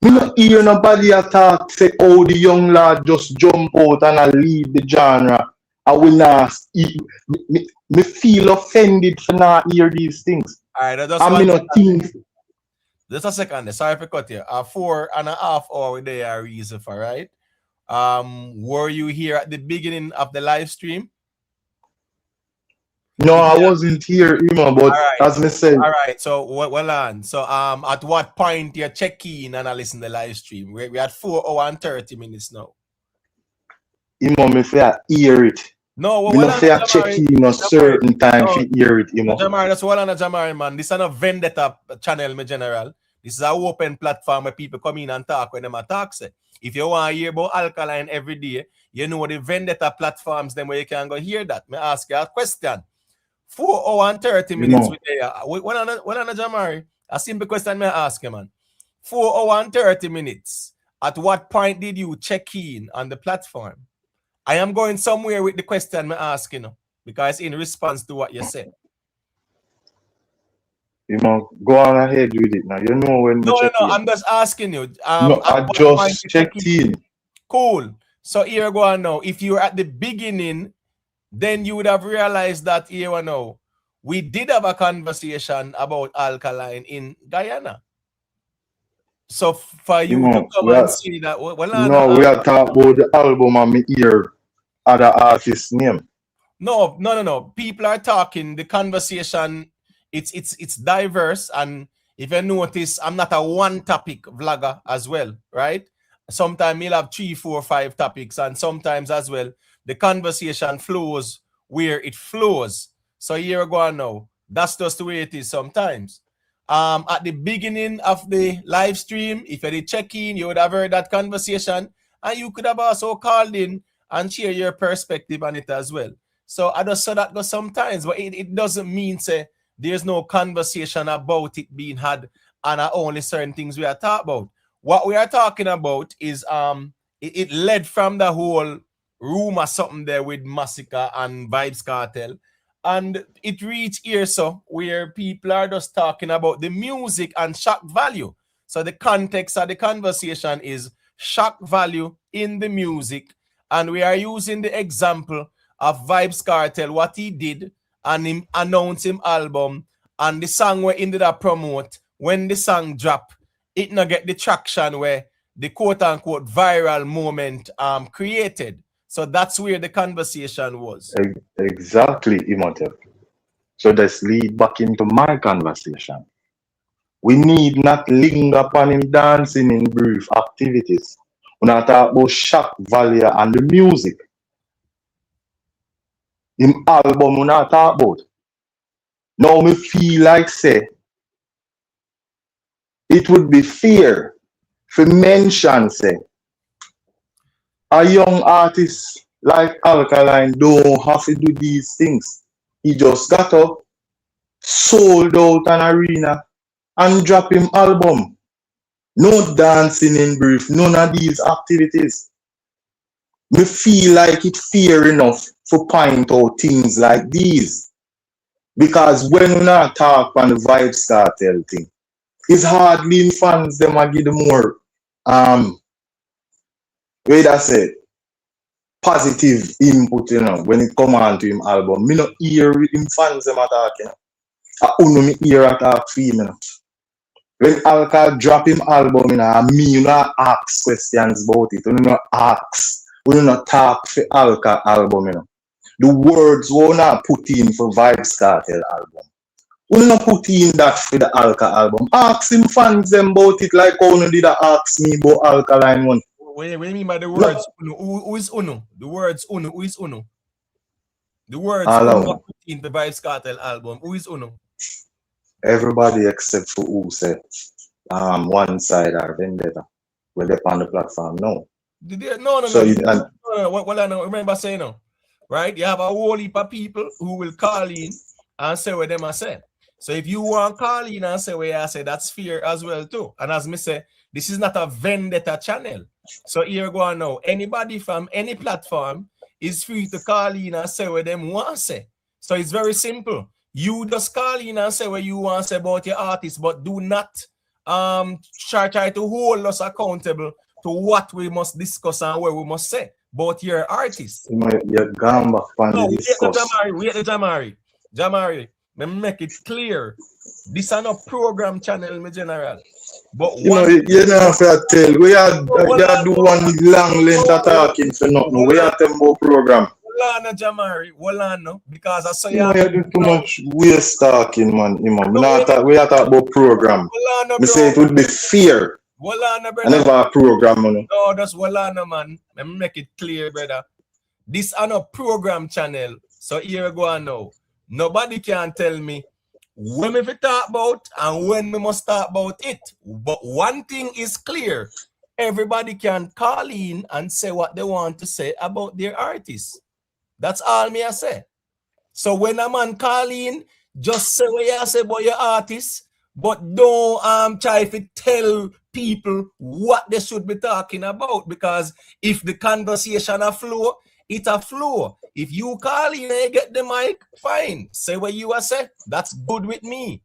[SPEAKER 19] We not hear nobody a talk say how the young lad just jump out and a lead the genre. And we not me feel offended for not hear these things.
[SPEAKER 1] Alright, that's
[SPEAKER 19] and
[SPEAKER 1] one
[SPEAKER 19] me not think.
[SPEAKER 1] Just a second, sorry for cut you. 4.5 hours they are reason for, right? Were you here at the beginning of the live stream?
[SPEAKER 19] No, I wasn't here, but as me said.
[SPEAKER 1] All right, so well on. So at what point you check in and I listen to the live stream? We're at 4 hours and 30 minutes now.
[SPEAKER 19] Me say I hear it.
[SPEAKER 1] No,
[SPEAKER 19] we not say I check in a certain time to hear it,
[SPEAKER 1] Jamari, that's all on a Jamari, man. This is not a vendetta channel, my general. This is an open platform where people come in and talk when them talk. Say. If you want to hear about Alkaline every day, you know the vendetta platforms, then where you can go hear that. Me ask you a question. 4 hours and 30 minutes with there. When on a Jamari, a simple question me ask you, man. 4 hours and 30 minutes. At what point did you check in on the platform? I am going somewhere with the question I'm asking, because in response to what you said.
[SPEAKER 19] Go on ahead with it now. You know when
[SPEAKER 1] No, I'm just asking you.
[SPEAKER 19] No, I just checked in.
[SPEAKER 1] Cool. So here go on now. If you're at the beginning, then you would have realized that here now, we did have a conversation about Alkaline in Guyana. So for you to come and see that,
[SPEAKER 19] we are talking about the album and me hear other artist's name.
[SPEAKER 1] No. People are talking. The conversation, it's diverse, and if you notice, I'm not a one-topic vlogger as well, right? Sometimes you'll have 3, 4, 5 topics, and sometimes as well the conversation flows where it flows. So here we go now. That's just the way it is sometimes. At the beginning of the live stream, if you did check in, you would have heard that conversation, and you could have also called in and share your perspective on it as well. So I just saw that go sometimes, but it doesn't mean say there's no conversation about it being had and only certain things we are talking about. What we are talking about is it led from the whole rumor something there with Massacre and Vibes Kartel. And it reached here so where people are just talking about the music and shock value. So the context of the conversation is shock value in the music. And we are using the example of Vibes Kartel, what he did, and him announce him album, and the song we ended up promote. When the song drop, it not get the traction where the quote-unquote viral moment created. So that's where the conversation was.
[SPEAKER 19] Exactly, Imhotep. So let's lead back into my conversation. We need not linger upon him dancing in brief activities. We not talk about shock value and the music. Him album we not talk about. Now me feel like say it would be fair for mention say a young artist like Alkaline don't have to do these things. He just got up, sold out an arena, and drop him album. No dancing in brief, none of these activities. Me feel like it fair enough to point out things like these. Because when we not talk on the Vibes Cartel thing, it's hardly in fans them a give the more wait I said positive input, when it come on to him album. Me not hear him fans them talking. I only me hear attack for him. When Alka drop him album, me not ask questions about it. We not ask. We not talk for Alka album. The words we not put in for Vibes Cartel album. We not put in that for the Alka album. Ask him fans them about it like how you did ask me about Alkaline one.
[SPEAKER 1] What do you mean by the words uno? Who is uno? The words uno. Who is uno? The words uno put in the Vibes Cartel album. Who is uno?
[SPEAKER 19] Everybody except for who said one side are vendetta. Well, they're on the platform now.
[SPEAKER 1] No.
[SPEAKER 19] So
[SPEAKER 1] What I remember saying now, right? You have a whole heap of people who will call in and say what them I say. So if you want to call in and say what I say, that's fair as well too. And as me say, this is not a vendetta channel. So here go on now. Anybody from any platform is free to call in and say what them want to say. So it's very simple. You just call in and say what you want to say about your artist, but do not try to hold us accountable to what we must discuss and what we must say about your artist.
[SPEAKER 19] You're gone back on the discuss.
[SPEAKER 1] Wait, Jamari, let me make it clear. This is not program channel, my general. But
[SPEAKER 19] you know if I tell we are do one long length of talking for nothing. We are tempo program.
[SPEAKER 1] Walana Jamari, Walana, because I saw
[SPEAKER 19] you do too much waste talking, man. We are talking about program. Me say it would be fair.
[SPEAKER 1] Walana, brother.
[SPEAKER 19] I never a program, man.
[SPEAKER 1] No, that's Walana, man. Let me make it clear, brother. This is not a program channel. So here we go on now. Nobody can tell me when we talk about and when we must talk about it. But one thing is clear. Everybody can call in and say what they want to say about their artist. That's all me I say. So when a man call in, just say what you say about your artist, but don't try to tell people what they should be talking about, because if the conversation a flow, it a flow. If you call in and you get the mic, fine. Say what you are say. That's good with me.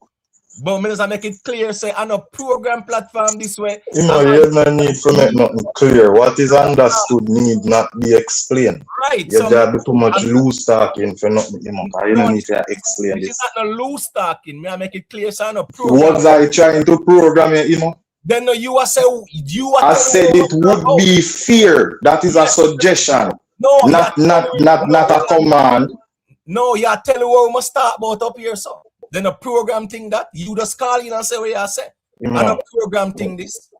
[SPEAKER 1] But me just make it clear, say on a program platform this way.
[SPEAKER 19] You no need to make nothing clear. What is understood need not be explained.
[SPEAKER 1] Right.
[SPEAKER 19] You have too much loose talking for nothing. You don't need to explain this.
[SPEAKER 1] It's not no loose talking. Me I make it clear, so on a program.
[SPEAKER 19] Was I trying to program it,
[SPEAKER 1] Then no, you are say
[SPEAKER 19] I said it would be fair. That is a suggestion.
[SPEAKER 1] No,
[SPEAKER 19] not a command.
[SPEAKER 1] No, you are telling what we must start about up here, so. Then a program thing that you just call in and say what you say. And a program thing this.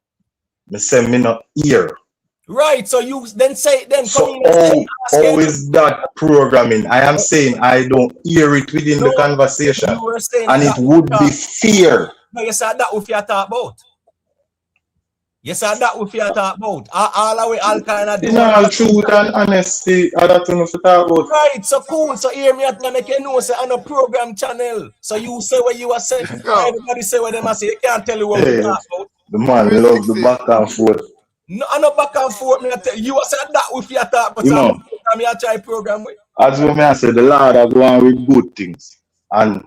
[SPEAKER 19] Me say me not here.
[SPEAKER 1] Right, so you then say then
[SPEAKER 19] so come in how is that programming? I am saying I don't hear it within the conversation. And it would be fair.
[SPEAKER 1] No, you said that if you talk about. You said that if you talk about. All the way Alkaline.
[SPEAKER 19] You know, truth and honesty are that enough to talk about.
[SPEAKER 1] Right, so cool. So hear me at me make you know say on a program channel. So you say what you are saying. Everybody say what them are saying. You can't tell you what we talk about.
[SPEAKER 19] The man love the back and forth.
[SPEAKER 1] No, I no back and forth. Me tell you said that if you talk about.
[SPEAKER 19] You know,
[SPEAKER 1] me a try program with.
[SPEAKER 19] as what I said, the Lord are going with good things. And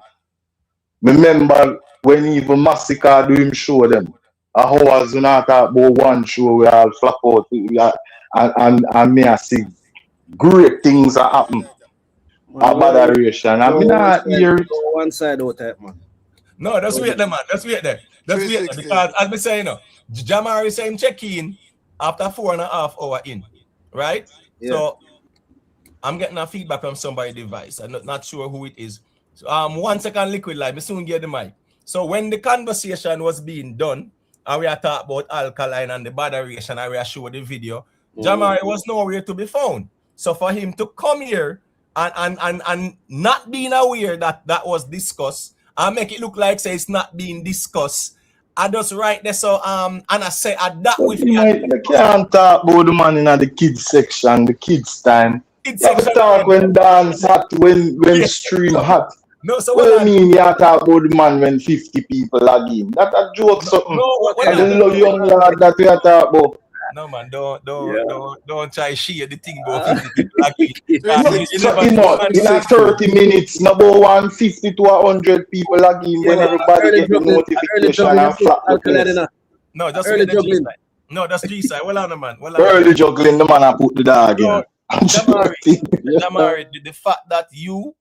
[SPEAKER 19] remember when even Massacre do him show them. How was not talk about one show we all flap out and me I see great things are happen. Aberration. I mean I hear it.
[SPEAKER 17] One side out that man.
[SPEAKER 1] No, that's weird there, man. That's weird there. That's weird there. Because as me say, Jamari saying check in after 4.5 hours in. Right? Yeah. So I'm getting a feedback from somebody's device. I'm not sure who it is. So, 1 second liquid live. Me soon get the mic. So when the conversation was being done, and we are talking about Alkaline and the botheration, and we are showing the video, Jamari was nowhere to be found. So for him to come here and not being aware that that was discussed and make it look like say it's not being discussed, I just write there so and I say at that with
[SPEAKER 19] you can't talk about the man in the kids section, the kids time. Kids section talk when dance hot, when stream hot.
[SPEAKER 1] No, so
[SPEAKER 19] What
[SPEAKER 1] hold
[SPEAKER 19] do you
[SPEAKER 1] on.
[SPEAKER 19] mean you talk about the man when 50 people log in? That a joke something.
[SPEAKER 1] No,
[SPEAKER 19] And the
[SPEAKER 1] hold on.
[SPEAKER 19] young lad that we are talking about.
[SPEAKER 1] No man,
[SPEAKER 11] Yeah.
[SPEAKER 1] don't try share the thing about 50 people again.
[SPEAKER 19] No,
[SPEAKER 1] You
[SPEAKER 19] so
[SPEAKER 1] never
[SPEAKER 19] you
[SPEAKER 1] see
[SPEAKER 19] know,
[SPEAKER 1] man
[SPEAKER 19] in a 30 minutes, no about 150 to 100 people log in, then
[SPEAKER 17] Yeah,
[SPEAKER 19] everybody
[SPEAKER 17] early
[SPEAKER 19] get the
[SPEAKER 17] juggling, early
[SPEAKER 19] notification
[SPEAKER 17] juggling, you
[SPEAKER 19] and
[SPEAKER 17] put
[SPEAKER 19] flap the
[SPEAKER 17] alkaline
[SPEAKER 19] place.
[SPEAKER 17] in
[SPEAKER 1] No, just
[SPEAKER 17] early
[SPEAKER 1] forget the G
[SPEAKER 17] juggling.
[SPEAKER 1] side. No, that's G side. Well on man. Well on
[SPEAKER 19] Early juggling, the man I put the dog in.
[SPEAKER 1] No, Jamari, the fact that you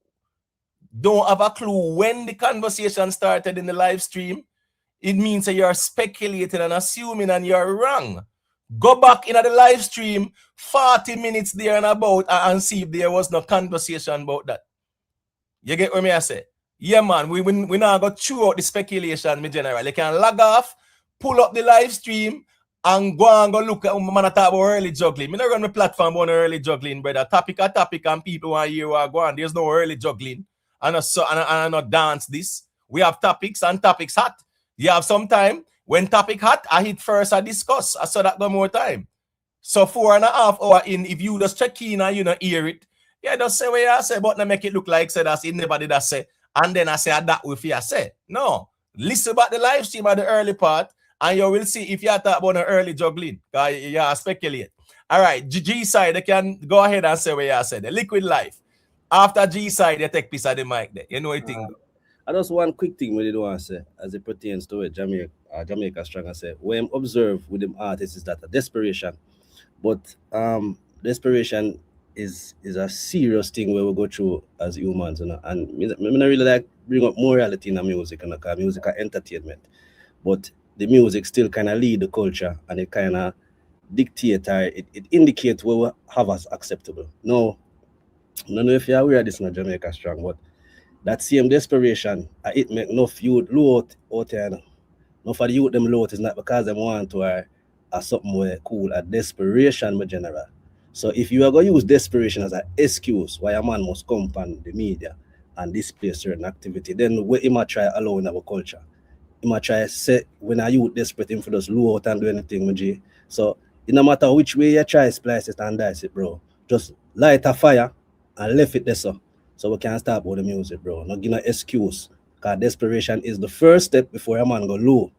[SPEAKER 1] don't have a clue when the conversation started in the live stream, it means that you're speculating and assuming and you're wrong. Go back in the live stream 40 minutes there and about and see if there was no conversation about that. You get what I say? Yeah, man, we now go through out the speculation, me general. You can log off, pull up the live stream, and go look at man talk about early juggling. Me not run my platform on early juggling, brother. Topic and people want to hear what go on. There's no early juggling. And I not dance this. We have topics and topics hot. You have some time. When topic hot, I hit first, I discuss. I saw that go more time. So 4.5 hours in, if you just check in and you not hear it, yeah, just say what you say, but not make it look like say that's it never did I say. And then I say that with you say. No. Listen about the live stream at the early part, and you will see if you talk about an early juggling. You speculate. All right, G side, they can go ahead and say what you said. The liquid life. After G side, they take piece of the mic there. You know what thing.
[SPEAKER 17] I just one quick thing we did want to say as it pertains to it, Jamaica Strong. I say, when observe with them artists is that a desperation. But desperation is a serious thing where we go through as humans, you know. And me not really like bring up morality in the music, you know, because music are entertainment. But the music still kind of lead the culture and it kind of dictate or it indicates what we have as acceptable. No, I don't know if you're aware of this in Jamaica Strong, but that same desperation, it make enough youth low out there. You know. No for the youth them low is not because them want to or something more cool, a desperation my general. So if you are going to use desperation as an excuse why a man must come on the media and display certain activity, then we might try allow in our culture. He might try say when a youth desperate him for just low out and do anything with G. So it no matter which way you try splice it and dice it, bro. Just light a fire and left it there so we can start with the music, bro. Not give no excuse. Because desperation is the first step before a man go low.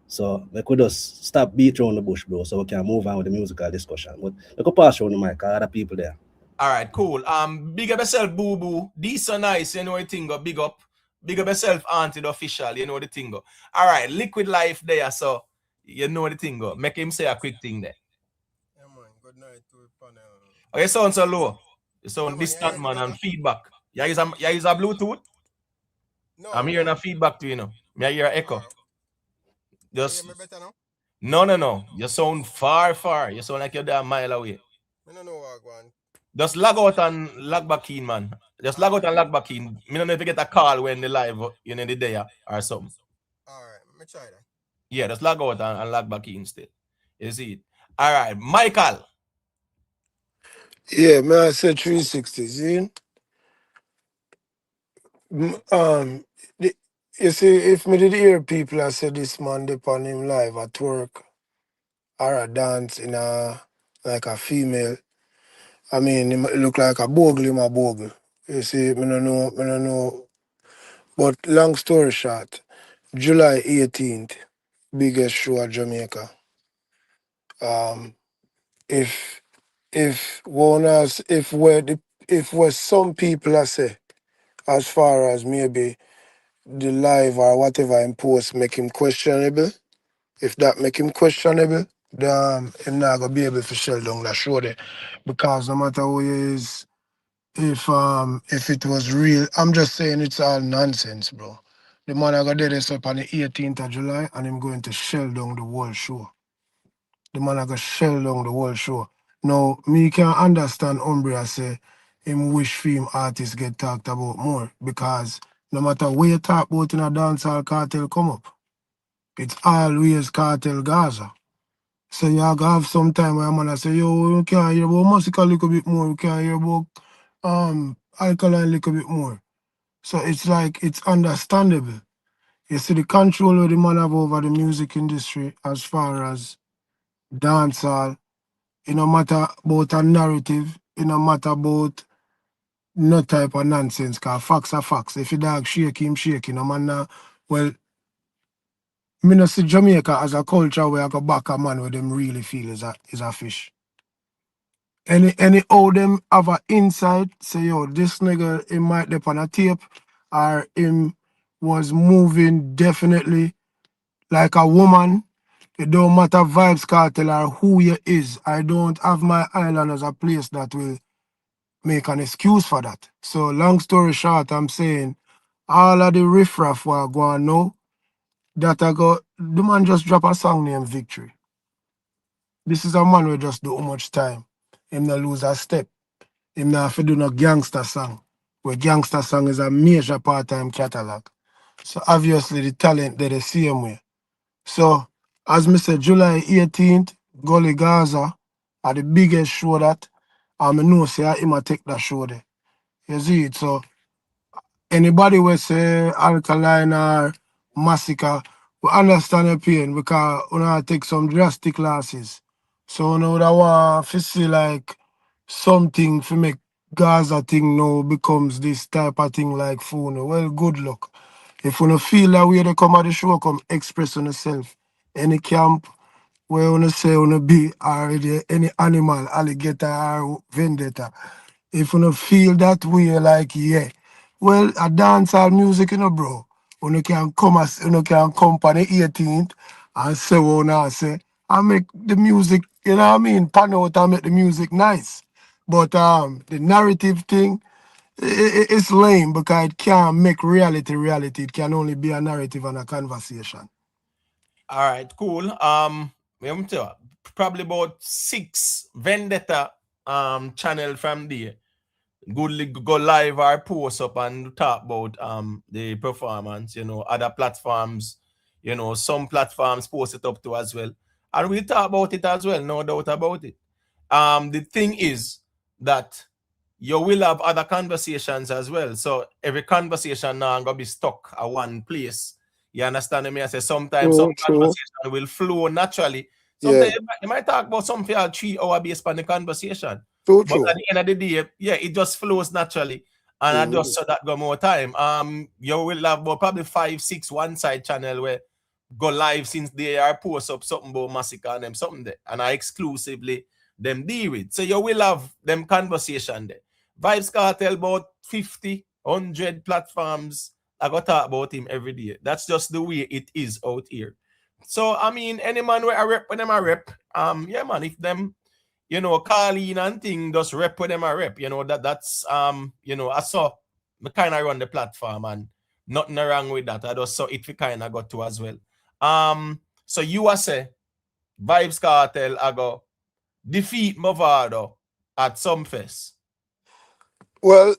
[SPEAKER 17] So we could just stop beat around the bush, bro, so we can move on with the musical discussion. But we could pass around the mic, other people there.
[SPEAKER 1] All right, cool. Big up yourself, Boo Boo. This so nice, you know the thing go. Big up. Big up yourself, Auntie the official, you know the thing go. All right, liquid life there, so you know the thing go. Make him say a quick thing there.
[SPEAKER 18] Yeah, man. Good night to the panel.
[SPEAKER 1] Okay, sound so low. You sound distant, man, and feedback. Yeah, is a Bluetooth?
[SPEAKER 18] No,
[SPEAKER 1] I'm hearing a feedback to you know. May I hear an echo? Just
[SPEAKER 18] me better now?
[SPEAKER 1] no. You sound far. You sound like you're there a mile away.
[SPEAKER 18] I don't know what I want.
[SPEAKER 1] Just log out and log back in, man. Just log out and log back in. Me don't know if you get a call when the live, you know, the day or something.
[SPEAKER 18] All right, let me try that.
[SPEAKER 1] Yeah, just log out and log back in still. You see it. All right, Michael.
[SPEAKER 18] Yeah, man, I said 360. See? You see, if me did hear people I said this man dip on him live at work or a dance in a like a female, I mean, it look like a bogle, him a bogle. You see, me don't know. But long story short, July 18th, biggest show at Jamaica. If where some people I say, as far as maybe the live or whatever in post make him questionable, if that make him questionable, then him not gonna be able to shell down that show there. Because no matter who he is, if it was real, I'm just saying it's all nonsense, bro. The man I got there this up on the 18th of July and him going to shell down the whole show. The man I got shell down the whole show. Now, me can understand Umbria say him wish film artists get talked about more because no matter where you talk about in a dancehall cartel come up, it's always cartel Gaza. So you have to have some time where man I say, yo, we can hear about music a little bit more, we can hear about alkaline a little bit more. So it's like it's understandable. You see the control of the man have over the music industry as far as dancehall. It no matter about a narrative, it no matter about no type of nonsense, cause facts are facts. If your dog shake him, shake him. No man, well, me no see Jamaica as a culture where I go back a man where them really feel is a fish. Any how them have a insight, say yo, this nigga he might dip on a tape or him was moving definitely like a woman. It don't matter vibes cartel or who you is. I don't have my island as a place that will make an excuse for that. So long story short, I'm saying all of the riffraff were going now that I got the man just drop a song named Victory. This is a man who just do how much time. Him not lose a step. Him not have to do no gangster song. Where gangster song is a major part of him catalog. So obviously the talent they're the same way. So as me said, July 18th, Gully Gaza are the biggest show that I know say him a take that show there. You see it. So anybody will say Alkaline or Massacre, we understand your pain because we want to take some drastic losses. So we would want to see like something to make Gaza thing now becomes this type of thing like phone. Well, good luck. If you don't feel that way to come at the show, come express on yourself. Any camp where you say you be already any animal, alligator or vendetta. If you don't feel that way, like yeah. Well, a dancehall music, bro. When you can come as you can come on the 18th and say what I say, I make the music, you know what I mean, pan out and make the music nice. But the narrative thing, it's lame because it can't make reality reality. It can only be a narrative and a conversation.
[SPEAKER 1] All right, cool. We have to probably about 6 vendetta channel from there. Goodly go live or post up and talk about the performance, other platforms, some platforms post it up to as well. And we'll talk about it as well, no doubt about it. The thing is that you will have other conversations as well. So every conversation now gonna be stuck at one place. You understand me? I say sometimes some conversation will flow naturally. Sometimes you might talk about something for 3 hours based on the conversation. But at the end of the day, yeah, it just flows naturally. And I just saw that go more time. You will have about probably 5, 6 one side channel where go live since they are post up something about Massacre and them something there. And I exclusively them deal with. So you will have them conversation there. Vibes Kartel about 50, 100 platforms. I got talk about him every day. That's just the way it is out here. So I mean, any man where I rep when them I rep, yeah man, if them, Carleen and thing just rep with them I rep, that's I saw me kind of run the platform and nothing wrong with that. I just saw it we kind of got to as well. So you are say Vibes Kartel I go defeat Mavado at some fest.
[SPEAKER 18] Well,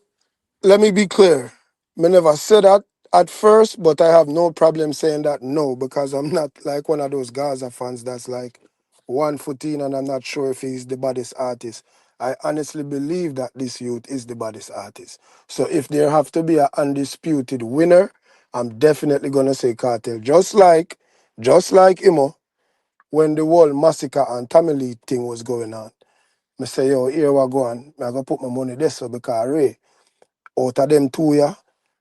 [SPEAKER 18] let me be clear. I never said that at first, but I have no problem saying that no, because I'm not like one of those Gaza fans that's like 1 foot in and I'm not sure if he's the baddest artist. I honestly believe that this youth is the baddest artist. So if there have to be an undisputed winner, I'm definitely gonna say Kartel. Just like Imo, when the whole Massacre and Tamale thing was going on. I say, yo, here we go on. I'm gonna put my money this way because Ray, out of them two, yeah,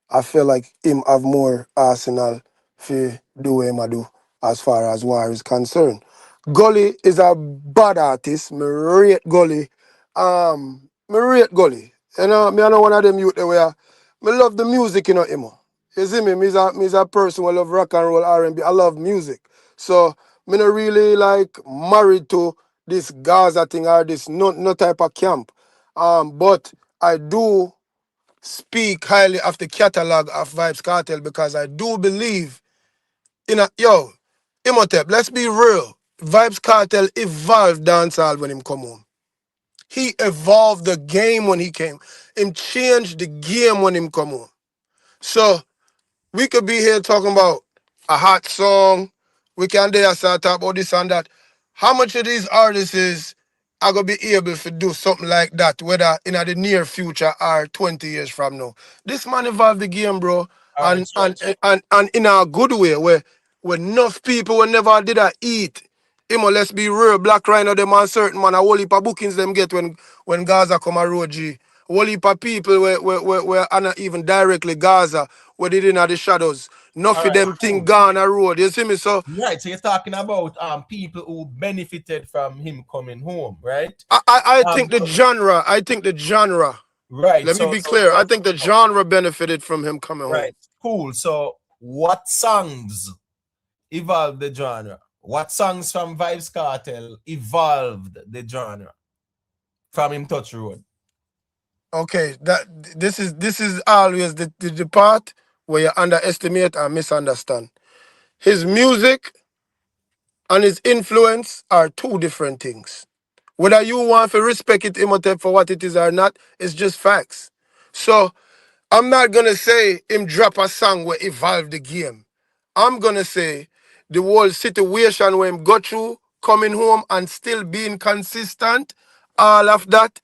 [SPEAKER 18] I feel like him have more arsenal for do what him a do as far as war is concerned. Gully is a bad artist. Me rate Gully. Me rate Gully. Me I know one of them youth there where me love the music, him. You see me? Me's a person who love rock and roll R&B. I love music. So me not really like married to this Gaza thing or this no type of camp. But I do speak highly of the catalog of Vibes Kartel because I do believe in Imhotep, let's be real. Vibes Kartel evolved dancehall when him come home. He evolved the game when he came. Him changed the game when him come home. So we could be here talking about a hot song. We can there start talk about this and that. How much of these artists are gonna be able to do something like that, whether in the near future or 20 years from now? This man evolved the game, bro, and in a good way where enough people will never did a eat. Let's be real, Black Rhino them and certain man a whole heap of bookings them get when Gaza come a road G. whole heap of people were not even directly Gaza, where they in the shadows. Enough
[SPEAKER 1] All
[SPEAKER 18] of
[SPEAKER 1] right,
[SPEAKER 18] them thing
[SPEAKER 1] cool.
[SPEAKER 18] gone a road. You see me? So
[SPEAKER 1] Right, so you're talking about people who benefited from him coming home, right?
[SPEAKER 18] I think the genre.
[SPEAKER 1] Right.
[SPEAKER 18] Let me
[SPEAKER 1] So
[SPEAKER 18] be clear. I think the
[SPEAKER 1] so
[SPEAKER 18] genre benefited from him coming home.
[SPEAKER 1] right, cool. So what songs evolved the genre? What songs from Vibes Kartel evolved the genre from him touch road?
[SPEAKER 18] Okay, this is always the part where you underestimate and misunderstand. His music and his influence are two different things. Whether you want to respect it, Imhotep, for what it is or not, it's just facts. So I'm not gonna say him drop a song where evolve the game. I'm gonna say the whole situation where him got through, coming home and still being consistent, all of that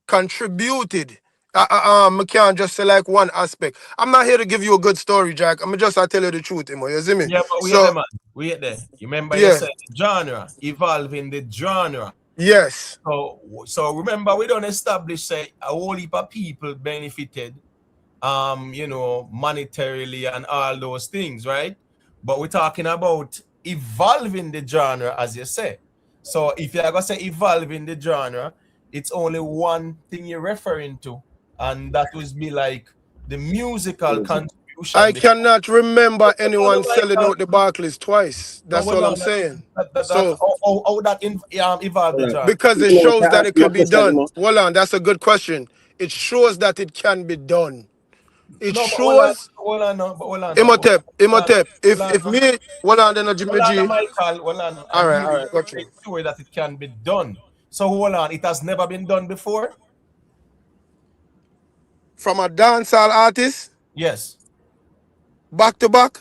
[SPEAKER 18] contributed. I can't just say like one aspect. I'm not here to give you a good story, Jack. I'm just I tell you the truth, Imo. You see me?
[SPEAKER 1] Yeah, but wait
[SPEAKER 18] So
[SPEAKER 1] there, man. Wait there. You remember you
[SPEAKER 18] yeah,
[SPEAKER 1] said genre, evolving the genre.
[SPEAKER 18] yes.
[SPEAKER 1] So remember, we don't establish say a whole heap of people benefited monetarily and all those things, right? But we're talking about evolving the genre, as you say. So if you're gonna say evolving the genre, it's only one thing you're referring to, and that would be like the musical
[SPEAKER 18] I
[SPEAKER 1] contribution.
[SPEAKER 18] cannot remember anyone selling
[SPEAKER 1] Michael,
[SPEAKER 18] out the Barclays twice.
[SPEAKER 1] no,
[SPEAKER 18] That's
[SPEAKER 1] well,
[SPEAKER 18] all
[SPEAKER 1] no,
[SPEAKER 18] I'm saying.
[SPEAKER 1] that
[SPEAKER 18] So
[SPEAKER 1] how that evolved the genre.
[SPEAKER 18] because it
[SPEAKER 17] You know,
[SPEAKER 18] shows
[SPEAKER 17] can I
[SPEAKER 18] that
[SPEAKER 17] ask
[SPEAKER 18] it
[SPEAKER 17] you a
[SPEAKER 18] could be
[SPEAKER 17] question,
[SPEAKER 18] done.
[SPEAKER 17] Imo?
[SPEAKER 18] Hold on, that's a good question. It shows that it can be done. It
[SPEAKER 1] No, but
[SPEAKER 18] shows
[SPEAKER 1] hold on, no, but hold on, no,
[SPEAKER 18] Imhotep.
[SPEAKER 1] hold on,
[SPEAKER 18] If
[SPEAKER 1] no.
[SPEAKER 18] me, hold on, then a Jimmy
[SPEAKER 1] Hold on,
[SPEAKER 18] G.
[SPEAKER 1] Michael. Hold on.
[SPEAKER 18] All
[SPEAKER 1] I'm
[SPEAKER 18] right,
[SPEAKER 1] here
[SPEAKER 18] all right, got
[SPEAKER 1] to
[SPEAKER 18] you.
[SPEAKER 1] make sure that it can be done. So hold on. It has never been done before?
[SPEAKER 18] From a dancehall artist,
[SPEAKER 1] Yes.
[SPEAKER 18] back to back.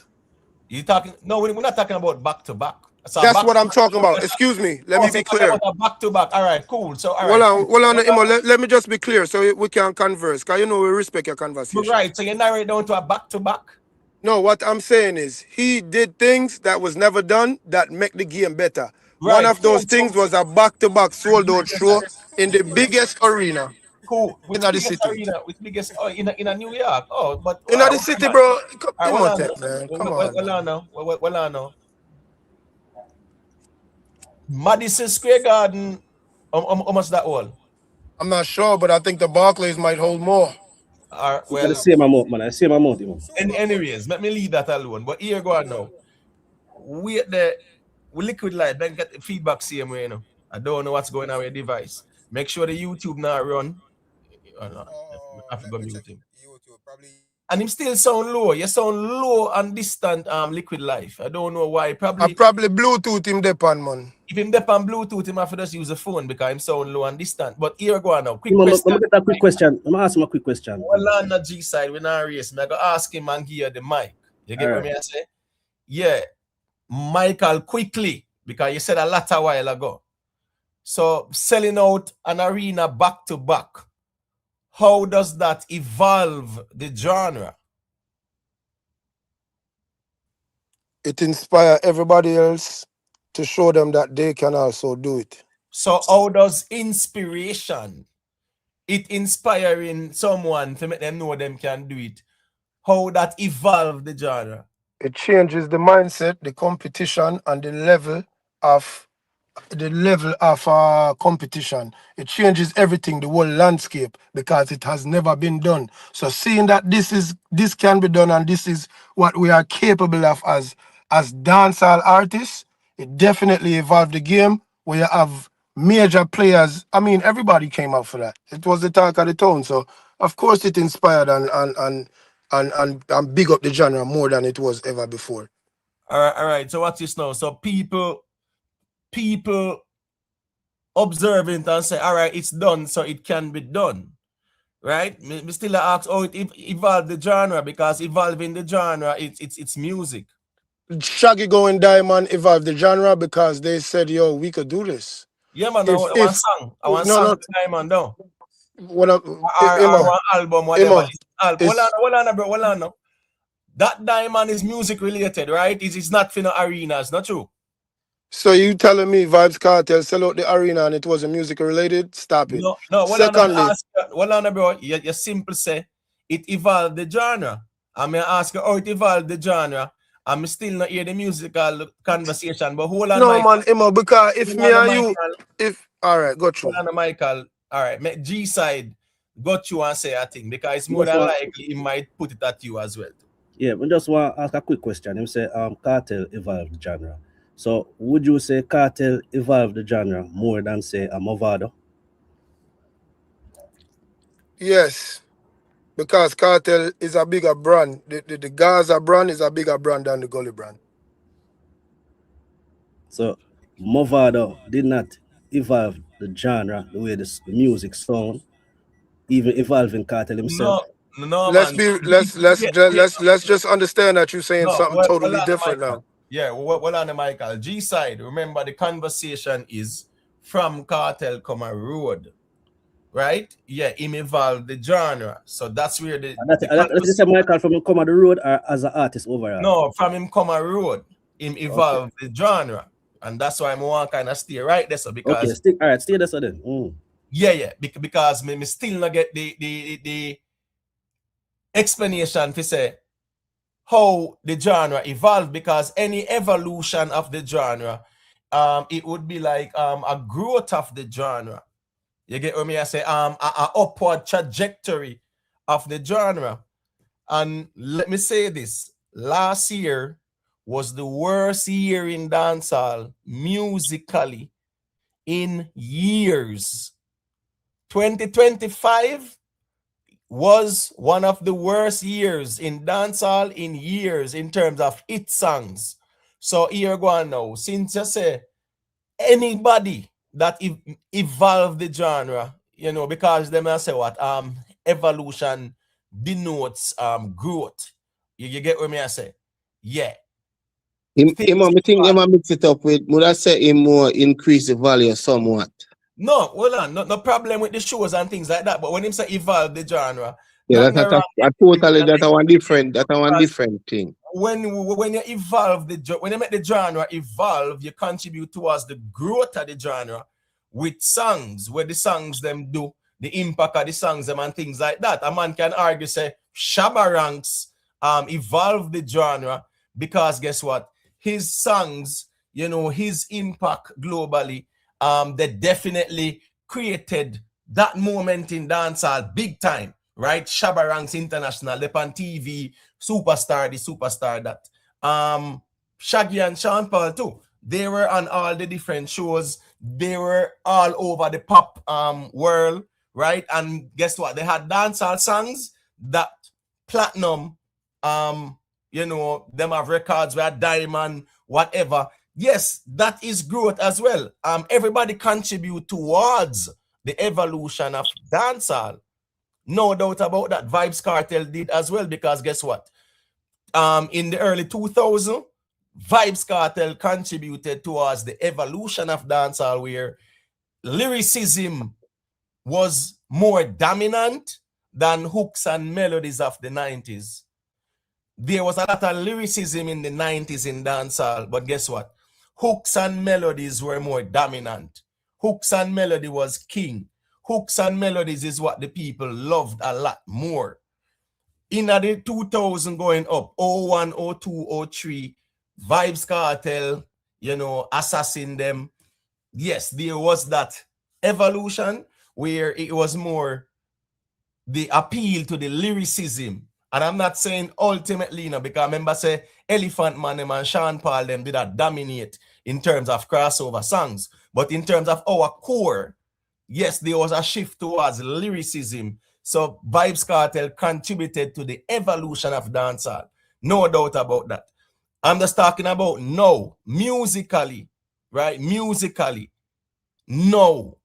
[SPEAKER 1] You talking? No, we're not talking about back to back. So
[SPEAKER 18] That's
[SPEAKER 1] back
[SPEAKER 18] what
[SPEAKER 1] to
[SPEAKER 18] I'm
[SPEAKER 1] back.
[SPEAKER 18] talking about. Excuse me. Let
[SPEAKER 1] Oh,
[SPEAKER 18] me
[SPEAKER 1] so
[SPEAKER 18] be
[SPEAKER 1] you're talking
[SPEAKER 18] clear.
[SPEAKER 1] about a back to back. All right, cool. So all right, cool.
[SPEAKER 18] Hold on, Imo. Let me just be clear so we can converse. Because you know we respect your conversation.
[SPEAKER 1] Right. So you narrow it down to a back to back.
[SPEAKER 18] No, what I'm saying is he did things that was never done that make the game better. One
[SPEAKER 1] Right.
[SPEAKER 18] of
[SPEAKER 1] Cool.
[SPEAKER 18] those things was a back-to-back sold out show in the
[SPEAKER 1] Cool.
[SPEAKER 18] biggest arena
[SPEAKER 1] Cool.
[SPEAKER 18] in
[SPEAKER 1] Which
[SPEAKER 18] the
[SPEAKER 1] biggest
[SPEAKER 18] city.
[SPEAKER 1] arena? Which biggest? Oh, in a New York. Oh, but
[SPEAKER 18] In
[SPEAKER 1] wow.
[SPEAKER 18] the city, bro.
[SPEAKER 1] All right, well, on.
[SPEAKER 18] Imhotep, man. Come on,
[SPEAKER 1] Well,
[SPEAKER 18] man.
[SPEAKER 1] on now. Well, on now. Madison Square Garden. How much that all?
[SPEAKER 18] I'm not sure, but I think the Barclays might hold more.
[SPEAKER 17] It's the
[SPEAKER 1] Well,
[SPEAKER 17] same amount, man. The same amount, Imo.
[SPEAKER 1] anyways, let me leave that alone. But here go on now. We liquid light, then get the feedback same way, you know. I don't know what's going on with your device. Make sure the YouTube not run. I forgot mute him. And him still sound low. You sound low and distant, liquid life. I don't know why.
[SPEAKER 18] I
[SPEAKER 1] Probably
[SPEAKER 18] probably Bluetooth him depend, man.
[SPEAKER 1] if him dep on Bluetooth, him have to just use the phone because him sound low and distant. But here go on now. Quick
[SPEAKER 17] Imo,
[SPEAKER 1] question.
[SPEAKER 17] let me get a quick question. I'm gonna ask him a quick question.
[SPEAKER 1] Well, on the G side, we're not race. I go ask him and give you the mic. You get what
[SPEAKER 17] Alright.
[SPEAKER 1] I say? Yeah. Michael, quickly, because you said a lot a while ago. So selling out an arena back to back, how does that evolve the genre?
[SPEAKER 18] It inspire everybody else to show them that they can also do it.
[SPEAKER 1] So how does inspiration, it inspiring someone to make them know them can do it, how that evolve the genre?
[SPEAKER 18] It changes the mindset, the competition, and the level of competition. It changes everything, the whole landscape, because it has never been done. So seeing that this can be done and this is what we are capable of as dancehall artists, it definitely evolved the game where you have major players. I mean, everybody came out for that. It was the talk of the town. So of course it inspired and big up the genre more than it was ever before.
[SPEAKER 1] All right. So what's this now? So people observing and say, all right, it's done, so it can be done. Right? Me still ask how it evolved the genre, because evolving the genre, it's music.
[SPEAKER 18] Shaggy Going Diamond evolved the genre because they said, yo, we could do this.
[SPEAKER 1] Yeah, man, I want song. I want song with Diamond now.
[SPEAKER 18] Or
[SPEAKER 1] one album, whatever.
[SPEAKER 18] Hold
[SPEAKER 1] on, bro. Hold on now. That Diamond is music related, right? It's not for no arenas, not true?
[SPEAKER 18] So you telling me Vibes Cartel sell out the arena and it wasn't music related? Stop it.
[SPEAKER 1] No, well,
[SPEAKER 18] Secondly,
[SPEAKER 1] bro. You simple say it evolved the genre. I mean, ask you how it evolved the genre. I'm still not hear the musical conversation, but hold on,
[SPEAKER 18] no
[SPEAKER 1] Michael.
[SPEAKER 18] man, Emma, because if
[SPEAKER 1] Hold
[SPEAKER 18] me
[SPEAKER 1] on,
[SPEAKER 18] and you,
[SPEAKER 1] Michael.
[SPEAKER 18] if all right, go through.
[SPEAKER 1] Hold on, Michael. All right, make G side got you and say a thing because it's more
[SPEAKER 17] Just
[SPEAKER 1] than
[SPEAKER 17] want,
[SPEAKER 1] likely he might put it at you as well.
[SPEAKER 17] yeah, we just want to ask a quick question. You say Kartel evolved the genre. So would you say Kartel evolved the genre more than say a Mavado?
[SPEAKER 18] Yes, because Cartel is a bigger brand. The Gaza brand is a bigger brand than the Gully brand.
[SPEAKER 17] So Mavado did not evolve the genre the way the music sound, even evolving Kartel himself.
[SPEAKER 1] No,
[SPEAKER 18] Let's
[SPEAKER 1] man.
[SPEAKER 18] let's just understand that you're saying
[SPEAKER 1] No,
[SPEAKER 18] something
[SPEAKER 1] well
[SPEAKER 18] totally
[SPEAKER 1] on,
[SPEAKER 18] different
[SPEAKER 1] Michael.
[SPEAKER 18] now.
[SPEAKER 1] Yeah, well on, Michael. G side. Remember, the conversation is from Kartel come a road, right? Yeah, him evolved the genre, so that's where the
[SPEAKER 17] That's just Michael from Come on the Road or as an artist overall?
[SPEAKER 1] no, from him come a road, him evolved the genre, and that's why I want kind of stay right there, so because
[SPEAKER 17] stay there so then.
[SPEAKER 1] yeah, because me still not get the explanation to say how the genre evolved, because any evolution of the genre, it would be like a growth of the genre. You get what me I say? A upward trajectory of the genre. And let me say this: last year was the worst year in dancehall musically in years. 2025 was one of the worst years in dancehall in years in terms of hit songs. So here go on now. Since you say anybody that evolved the genre, you know, because them I say what evolution denotes growth. You get what me I say? Yeah.
[SPEAKER 16] I think mix it up with, would I say him more increase the value somewhat?
[SPEAKER 1] No, hold on, no problem with the shows and things like that. But when him say evolve the genre,
[SPEAKER 16] Yeah,
[SPEAKER 1] that's
[SPEAKER 16] a totally different thing.
[SPEAKER 1] When you evolve when you make the genre evolve, you contribute towards the growth of the genre with songs, where the songs them do, the impact of the songs them and things like that. A man can argue say Shabba Ranks evolve the genre because guess what? His songs, you know, his impact globally, they definitely created that moment in dancehall big time, right? Shabba Ranks International, they on TV, superstar, the superstar that. Shaggy and Sean Paul too. They were on all the different shows. They were all over the pop world, right? And guess what? They had dancehall songs that platinum, you know, them have records where diamond, whatever. Yes, that is growth as well. Everybody contribute towards the evolution of dancehall. No doubt about that. Vibes Kartel did as well, because guess what? In the early 2000s, Vibes Kartel contributed towards the evolution of dancehall, where lyricism was more dominant than hooks and melodies of the 90s. There was a lot of lyricism in the 90s in dancehall, but guess what? Hooks and melodies were more dominant. Hooks and melody was king. Hooks and melodies is what the people loved a lot more. In the 2000 going up, 01, 02, 03, Vibes Kartel, you know, assassin them. Yes, there was that evolution where it was more the appeal to the lyricism. And I'm not saying ultimately, you know, because I remember say Elephant Man and Sean Paul them did that dominate in terms of crossover songs. But in terms of our core, yes, there was a shift towards lyricism. So Vibes Kartel contributed to the evolution of dancehall. No doubt about that. I'm just talking about now, musically, right? Musically, no.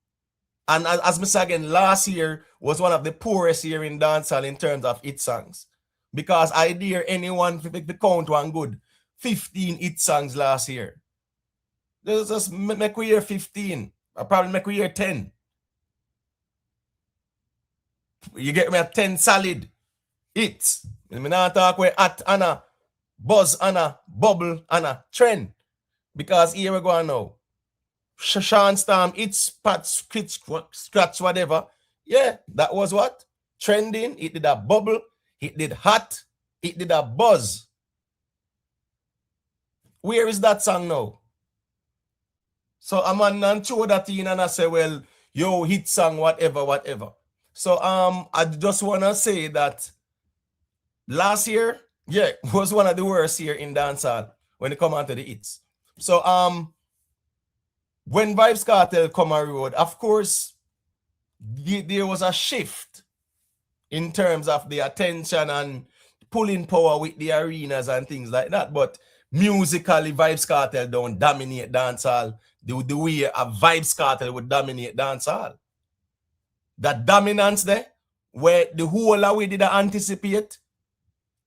[SPEAKER 1] And as I said again, last year was one of the poorest year in dancehall in terms of hit songs. Because I dare anyone to count one good 15 hit songs last year. Let's just make we hear 15. I probably make we hear 10. You get me a 10 solid hits. I mean, I talk with at Anna, Buzz Anna, Bubble Anna, Trend. Because here we go now. Sean Storm, it's pat, scratch, whatever. Yeah, that was what? Trending. It did a bubble. It did hot. It did a buzz. Where is that song now? So I'm on show that in and I say, well, yo, hit song, whatever. So I just wanna say that last year, yeah, was one of the worst year in dancehall when it come on to the hits. So when Vybz Kartel come on road, of course, there was a shift in terms of the attention and pulling power with the arenas and things like that. But musically, Vybz Kartel don't dominate dancehall the way a Vybz Kartel would dominate dancehall. That dominance there, where the whole of we did anticipate.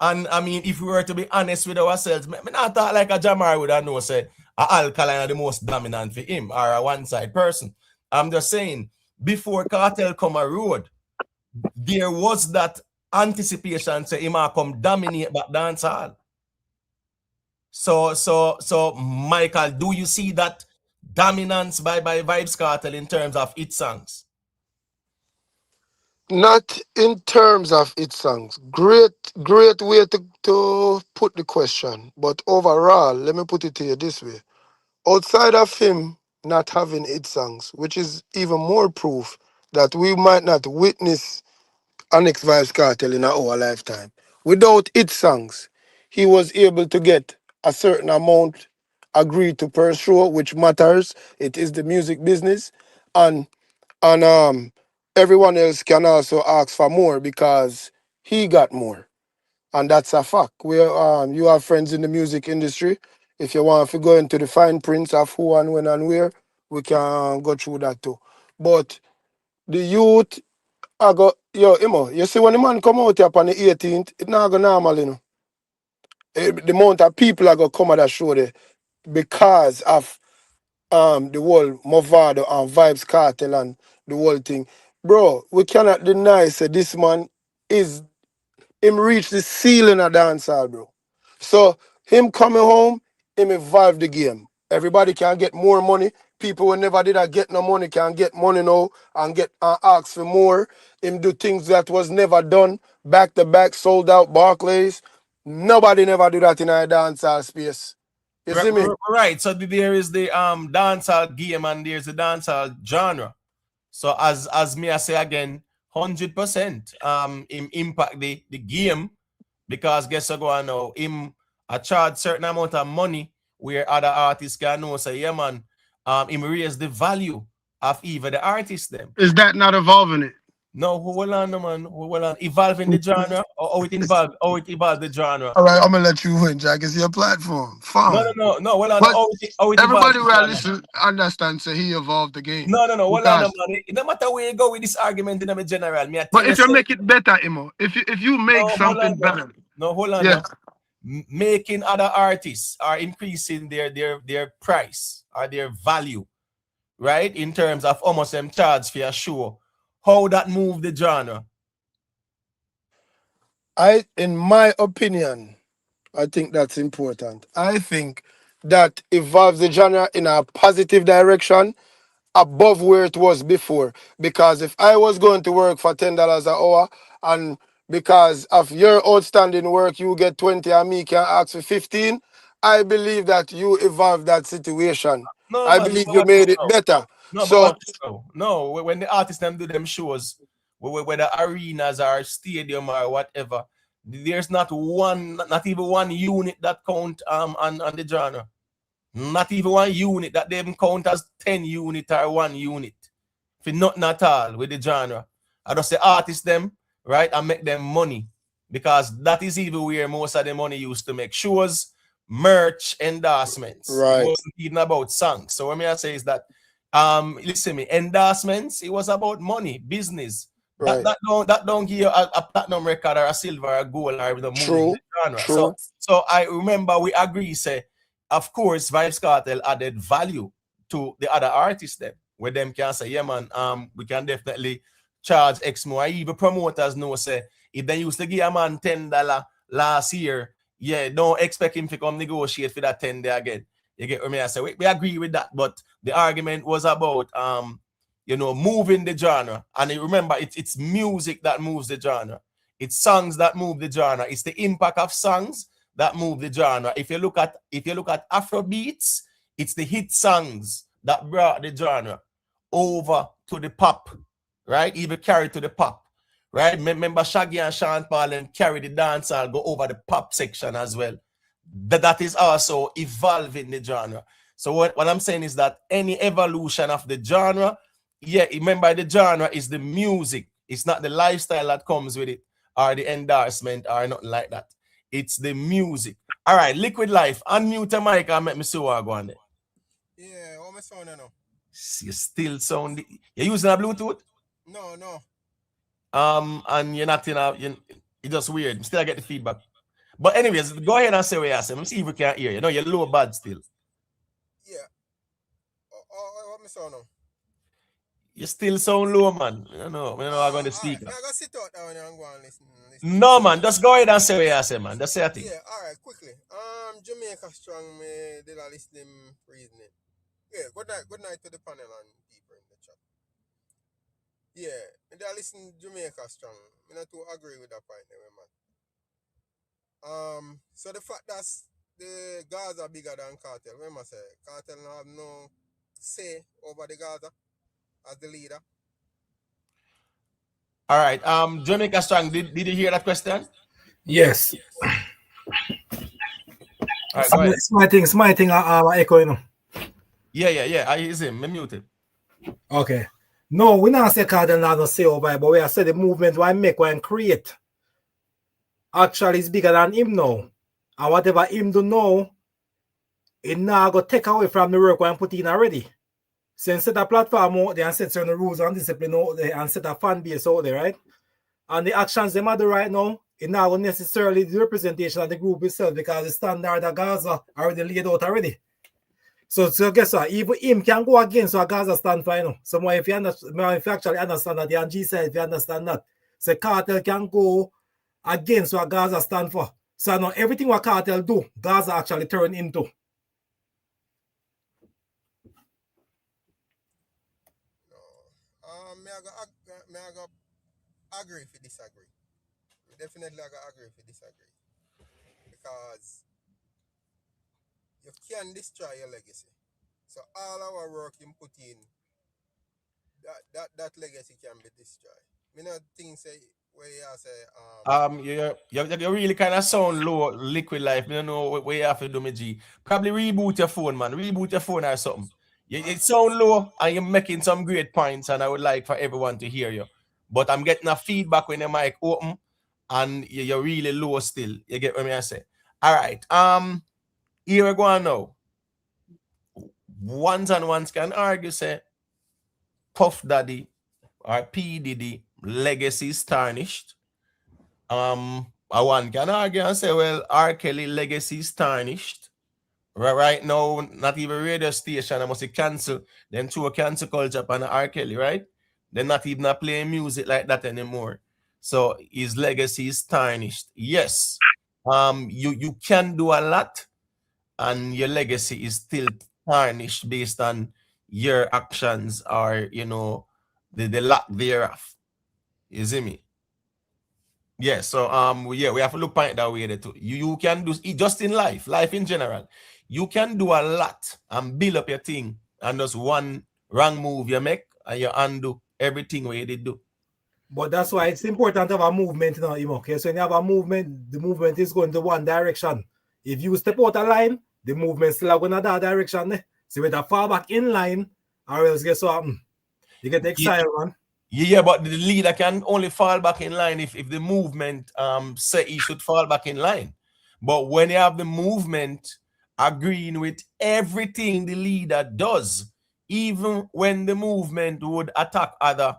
[SPEAKER 1] And I mean, if we were to be honest with ourselves, I not talk like a Jamar would have know say Alkaline are the most dominant for him or a one-side person. I'm just saying, before Kartel come a road, there was that anticipation say him come dominate back dancehall. So Michael, do you see that dominance by Vybz Kartel in terms of its songs?
[SPEAKER 18] Not in terms of its songs. Great way to put the question. But overall, let me put it to you this way. Outside of him not having its songs, which is even more proof that we might not witness an next Vybz Kartel in our lifetime. Without its songs, he was able to get a certain amount agreed to per show, which matters. It is the music business. And everyone else can also ask for more because he got more, and that's a fact. You have friends in the music industry. If you want to go into the fine prints of who and when and where, we can go through that too. But the youth, Imo, you see when the man come out here on the 18th, it not go normal, you know. The amount of people are gonna come at that show there because of the whole Mavado and Vybz Kartel and the whole thing. Bro, we cannot deny say this man is him reach the ceiling of dancehall, bro. So him coming home, him evolve the game. Everybody can get more money. People who never did get no money can get money now and get ask for more. Him do things that was never done. Back to back, sold out Barclays. Nobody never do that in a dancehall space. You see me?
[SPEAKER 1] Right. So there is the dancehall game and there's the dancehall genre. So as me I say again, 100% him impact the game because guess what go on now? Him a charge certain amount of money where other artists can know say, yeah man, him raise the value of even the artists them.
[SPEAKER 18] Is that not evolving it?
[SPEAKER 1] No, hold on, man. Hold on. Evolving the genre or how it evolved the genre.
[SPEAKER 18] All right, I'm gonna let you win, Jack. It's your platform. Fine.
[SPEAKER 1] No. Hold on.
[SPEAKER 18] But
[SPEAKER 1] How it
[SPEAKER 18] everybody
[SPEAKER 1] evolved
[SPEAKER 18] will listen understand so he evolved the game.
[SPEAKER 1] No. Hold on,
[SPEAKER 18] Because,
[SPEAKER 1] man. No matter where you go with this argument in the general, me I tell
[SPEAKER 18] but
[SPEAKER 1] you
[SPEAKER 18] if you make it better, Imo, if you make something better.
[SPEAKER 1] No, hold on.
[SPEAKER 18] Yeah.
[SPEAKER 1] Making other artists are increasing their price or their value, right? In terms of how much them charge for a show. How that move the genre?
[SPEAKER 18] In my opinion, I think that's important. I think that evolves the genre in a positive direction above where it was before. Because if I was going to work for $10 an hour and because of your outstanding work, you get 20 and me can ask for 15, I believe that you evolved that situation.
[SPEAKER 1] No,
[SPEAKER 18] I
[SPEAKER 1] man,
[SPEAKER 18] believe you made it better.
[SPEAKER 1] No, when the artists them do them shows, whether arenas or stadium or whatever, there's not even one unit that count on the genre. Not even one unit that they count as 10 unit or 1 unit. For nothing at all with the genre. I just say artists them, right, and make them money. Because that is even where most of the money used to make. Shows, merch, endorsements.
[SPEAKER 18] Right.
[SPEAKER 1] It wasn't even about songs. So what I say is that listen me, endorsements, it was about money, business.
[SPEAKER 18] Right.
[SPEAKER 1] That don't give you a platinum record or a silver or a gold or the movie genre.
[SPEAKER 18] True.
[SPEAKER 1] So I remember we agree, say, of course, Vybz Kartel added value to the other artists then, where them can say, yeah man, we can definitely charge X more. Even promoters know say if they used to give a man $10 last year, yeah, don't expect him to come negotiate for that 10 day again. You get what I say? We agree with that, but the argument was about moving the genre. And you remember, it's music that moves the genre. It's songs that move the genre. It's the impact of songs that move the genre. If you look at Afro beats, it's the hit songs that brought the genre over to the pop, right? Even carried to the pop, right? Remember Shaggy and Sean Paul and carry the dancehall, go over the pop section as well. That is also evolving the genre. So what I'm saying is that any evolution of the genre, remember the genre is the music. It's not the lifestyle that comes with it or the endorsement or nothing like that. It's the music. All right, Liquid Life, unmute the mic and make me see what I go on there.
[SPEAKER 20] Yeah, how my sound now?
[SPEAKER 1] You still sound. You're using a Bluetooth?
[SPEAKER 20] No.
[SPEAKER 1] And you're not it's just weird. Still I get the feedback. But anyways, go ahead and say what you say. Let's see if we can hear you. You're low bad still.
[SPEAKER 20] Yeah. What my sound now?
[SPEAKER 1] You still sound low, man. I don't know. I'm going to speak.
[SPEAKER 20] Right. I gotta sit out there and go and listen.
[SPEAKER 1] No, man. Just go ahead and say what you say, man. Just say a thing.
[SPEAKER 20] Yeah, alright, quickly. Jamaica Strong, me did I listen him reasoning. Yeah, good night to the panel and people in the chat. Yeah, and I listen Jamaica Strong. I not too agree with that point there, man. So the fact that the Gaza are bigger than Kartel, remember say Kartel have no say over the Gaza as the leader.
[SPEAKER 1] All right. Jamaica Strong, did you hear that question?
[SPEAKER 14] Yes.
[SPEAKER 1] All right, go ahead.
[SPEAKER 14] It's my thing echoing.
[SPEAKER 1] Yeah. I hear him. I'm muted.
[SPEAKER 14] Okay. No, we not say Kartel not no say over, but we are say the movement why make and create. Actually, is bigger than him now. And whatever him do now, it now go take away from the work and put in already. So instead of platform out there and set certain rules and discipline out there and set a fan base out there, right? And the actions they do right now, it now not necessarily the representation of the group itself because the standard of Gaza already laid out already. So guess what? Even him can go against what Gaza stand for, you know. So if you actually understand that, the NG said if you understand that, so Kartel can go against what Gaza stand for. So now everything what Kartel do, Gaza actually turn into.
[SPEAKER 20] I go agree if you disagree. Definitely I go agree if you disagree. Because you can destroy your legacy. So all our work you put in, that legacy can be destroyed. Me not think say where you say
[SPEAKER 1] you really kind of sound low, Liquid Life. I don't know what you have to do, me G. Probably reboot your phone, man. Reboot your phone or something. It sound low and you're making some great points, and I would like for everyone to hear you. But I'm getting a feedback when the mic open, and you're really low still. You get what I say? All right. Here we go now. Ones and ones can argue, say, Puff Daddy or P. Diddy legacy is tarnished. One can argue and say, well, R. Kelly legacy is tarnished. Right now, not even radio station, I must cancel. Then to a cancel culture upon R. Kelly, right? They're not even playing music like that anymore. So his legacy is tarnished. Yes. You can do a lot, and your legacy is still tarnished based on your actions or the lack thereof. You see me? Yeah, so we have to look at it that way too. You can do just in life in general. You can do a lot and build up your thing, and just one wrong move you make and you undo everything what you did do.
[SPEAKER 14] But that's why it's important to have a movement now, okay? So when you have a movement, the movement is going to one direction. If you step out of line, the movement still going in that direction. So with a fall back in line, or else guess what happen? You get excited, man.
[SPEAKER 1] Yeah, but the leader can only fall back in line if the movement say he should fall back in line. But when you have the movement agreeing with everything the leader does, even when the movement would attack other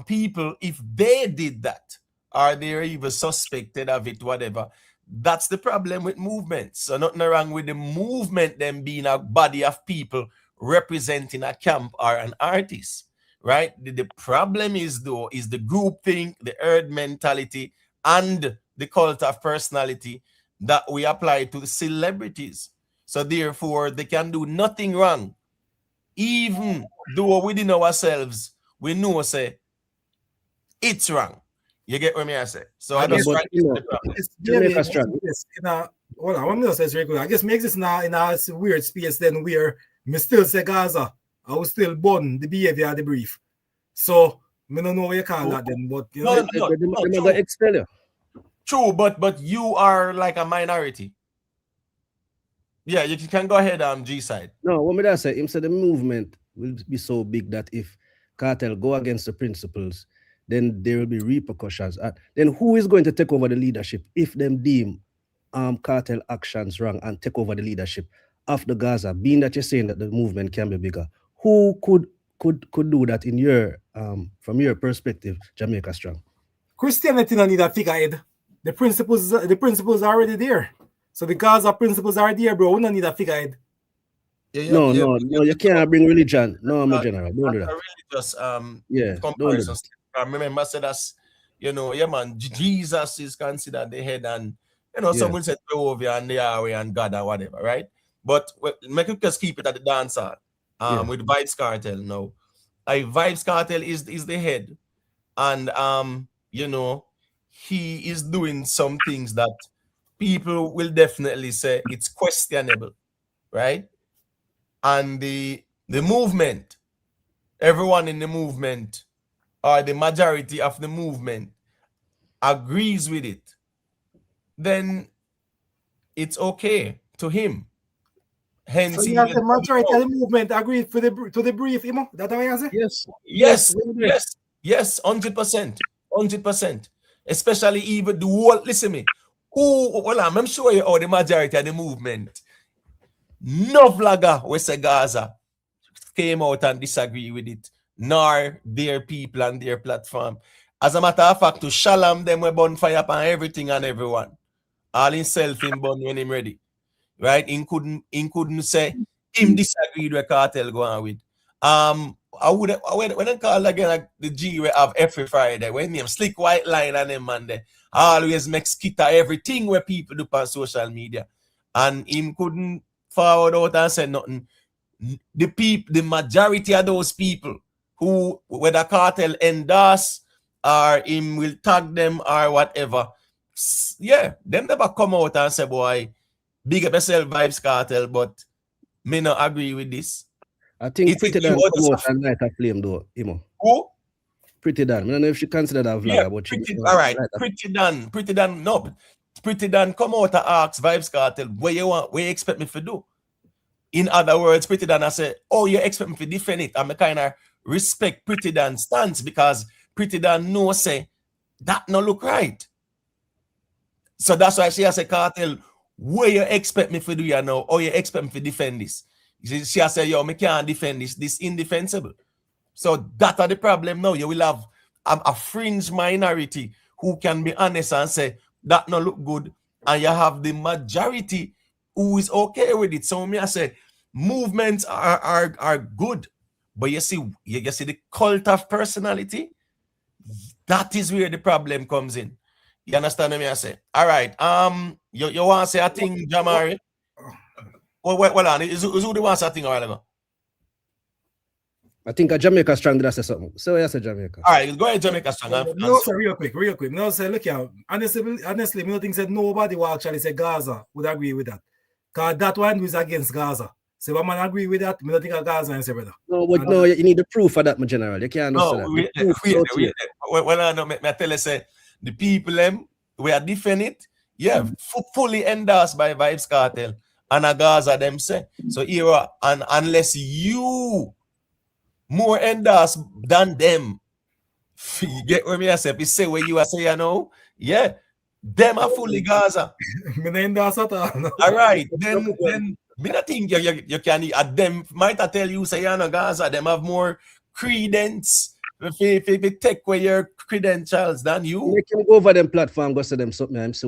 [SPEAKER 1] people, if they did that, or they're even suspected of it, whatever, that's the problem with movements. So nothing wrong with the movement, them being a body of people representing a camp or an artist. Right? The problem is the group thing, the herd mentality, and the cult of personality that we apply to the celebrities. So therefore, they can do nothing wrong. Even though within ourselves, we know say it's wrong. You get what I say? So I just
[SPEAKER 14] guess,
[SPEAKER 1] try to the problem.
[SPEAKER 14] Jamaica strong. Hold on, let me just say very quick. I guess makes this now in a weird space then where me still say Gaza. I will still burn the behavior of the brief. So I don't know what you call that then, but you know.
[SPEAKER 17] True. Expel you.
[SPEAKER 1] True, but you are like a minority. Yeah, you can go ahead on G side.
[SPEAKER 17] No, what me that say? Him say the movement will be so big that if Kartel go against the principles, then there will be repercussions. Then who is going to take over the leadership if them deem Kartel actions wrong and take over the leadership after Gaza? Being that you're saying that the movement can be bigger, who could do that in your from your perspective, Jamaica Strong?
[SPEAKER 14] Christianity don't need a figurehead. The principles are already there. So the Gaza principles are there, bro. We don't need a figurehead.
[SPEAKER 17] No, you can't bring religion. No, my general, don't do that.
[SPEAKER 1] Religious comparison. I remember I said that's, yeah, man, Jesus is considered the head, and some will say Jehovah and the Yahweh and God and whatever, right? But make it just keep it at the dancer. With Vibes Kartel now. Vibes Kartel is the head, and he is doing some things that people will definitely say it's questionable, right? And the movement, everyone in the movement, or the majority of the movement, agrees with it, then it's okay to him. Hence,
[SPEAKER 14] so you have the majority of the movement agreed to the brief, Imo? That's what you say?
[SPEAKER 1] Yes, 100%. Especially even the whole, listen me, I'm sure you are the majority of the movement. No vlogger with Gaza came out and disagree with it, nor their people and their platform. As a matter of fact, to shalom them we bonfire upon everything and everyone. All himself in bun when him ready. Right? He couldn't say him disagreed with Kartel going with. I would when I call again like the G we have every Friday when him Slick White Line and them man there always make skitter everything where people do on social media. And him couldn't forward out and say nothing. The majority of those people who whether Kartel endorse or him will tag them or whatever, them never come out and say, boy, big up yourself, Vibes Kartel, but me not agree with this.
[SPEAKER 17] I think Pretty Dan come out and light a flame though, Imo.
[SPEAKER 1] Who?
[SPEAKER 17] Pretty Dan. I don't know if she consider that vlogger, but she
[SPEAKER 1] all right. Pretty Dan, no. Pretty Dan come out and ask Vibes Kartel, what you expect me to do? In other words, Pretty Dan I say, oh, you expect me to defend it. I'm kind of respect Pretty Dan's stance because Pretty Dan know say that no look right. So that's why she has a Kartel, what you expect me to do you know, or you expect me to defend this? She has said, yo, me can't defend this indefensible. So that are the problem now. You will have a fringe minority who can be honest and say, that no look good. And you have the majority who is okay with it. So me I say, movements are good. But you see the cult of personality, that is where the problem comes in. You understand what I say? All right. You want to say a thing, Jamari? Well on. Is who the wants a thing a while ago?
[SPEAKER 17] I think a Jamaica Strong did say something. So yes, a Jamaica.
[SPEAKER 1] All right, go ahead, Jamaica Strong.
[SPEAKER 14] No, sir, real quick. No, sir, look here. Honestly, me don't think that nobody will actually say Gaza would agree with that. Because that one is against Gaza. So if a man agree with that, me don't think a Gaza and say brother.
[SPEAKER 17] No, but no, you need the proof for that, my general. You can't say that.
[SPEAKER 1] Well, I know, I tell you, say, the people, we are defending it, fully endorsed by Vibes Kartel and a Gaza, them say. So here, and unless you more endorse than them, you get what me I say? If you say what you are saying, them are fully Gaza. All right, then me not think you can them might I tell you say you know Gaza, them have more credence if you take away your credentials than you.
[SPEAKER 17] You can go over them platform, go say them something, I'm so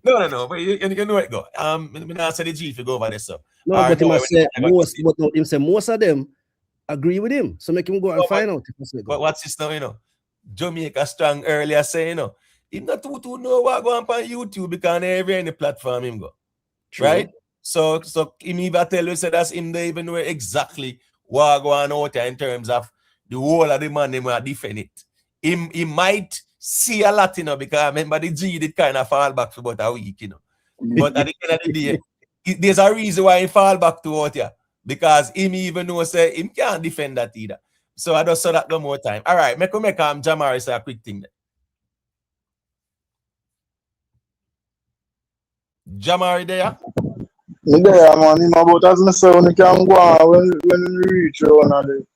[SPEAKER 1] No, but you know it go. Me not say the G if you go over this stuff.
[SPEAKER 17] No, but him say most of them agree with him. So make him go and find out.
[SPEAKER 1] But what's this now, Jamaica Strong earlier say, him not too know what go on YouTube because every any platform him go. True. Right? So him even tell you say that's him they even know exactly what going on out there in terms of the whole of the man they might defend it. He might see a lot, because I remember the G did kind of fall back for about a week, But at the end of the day, there's a reason why he fall back to out here. Because him even know say him can't defend that either. So I just saw that no more time. All right, make Jamari say a quick thing there. Jamari there?
[SPEAKER 19] Me there, man. But as I say, when you can go on, when you reach one of the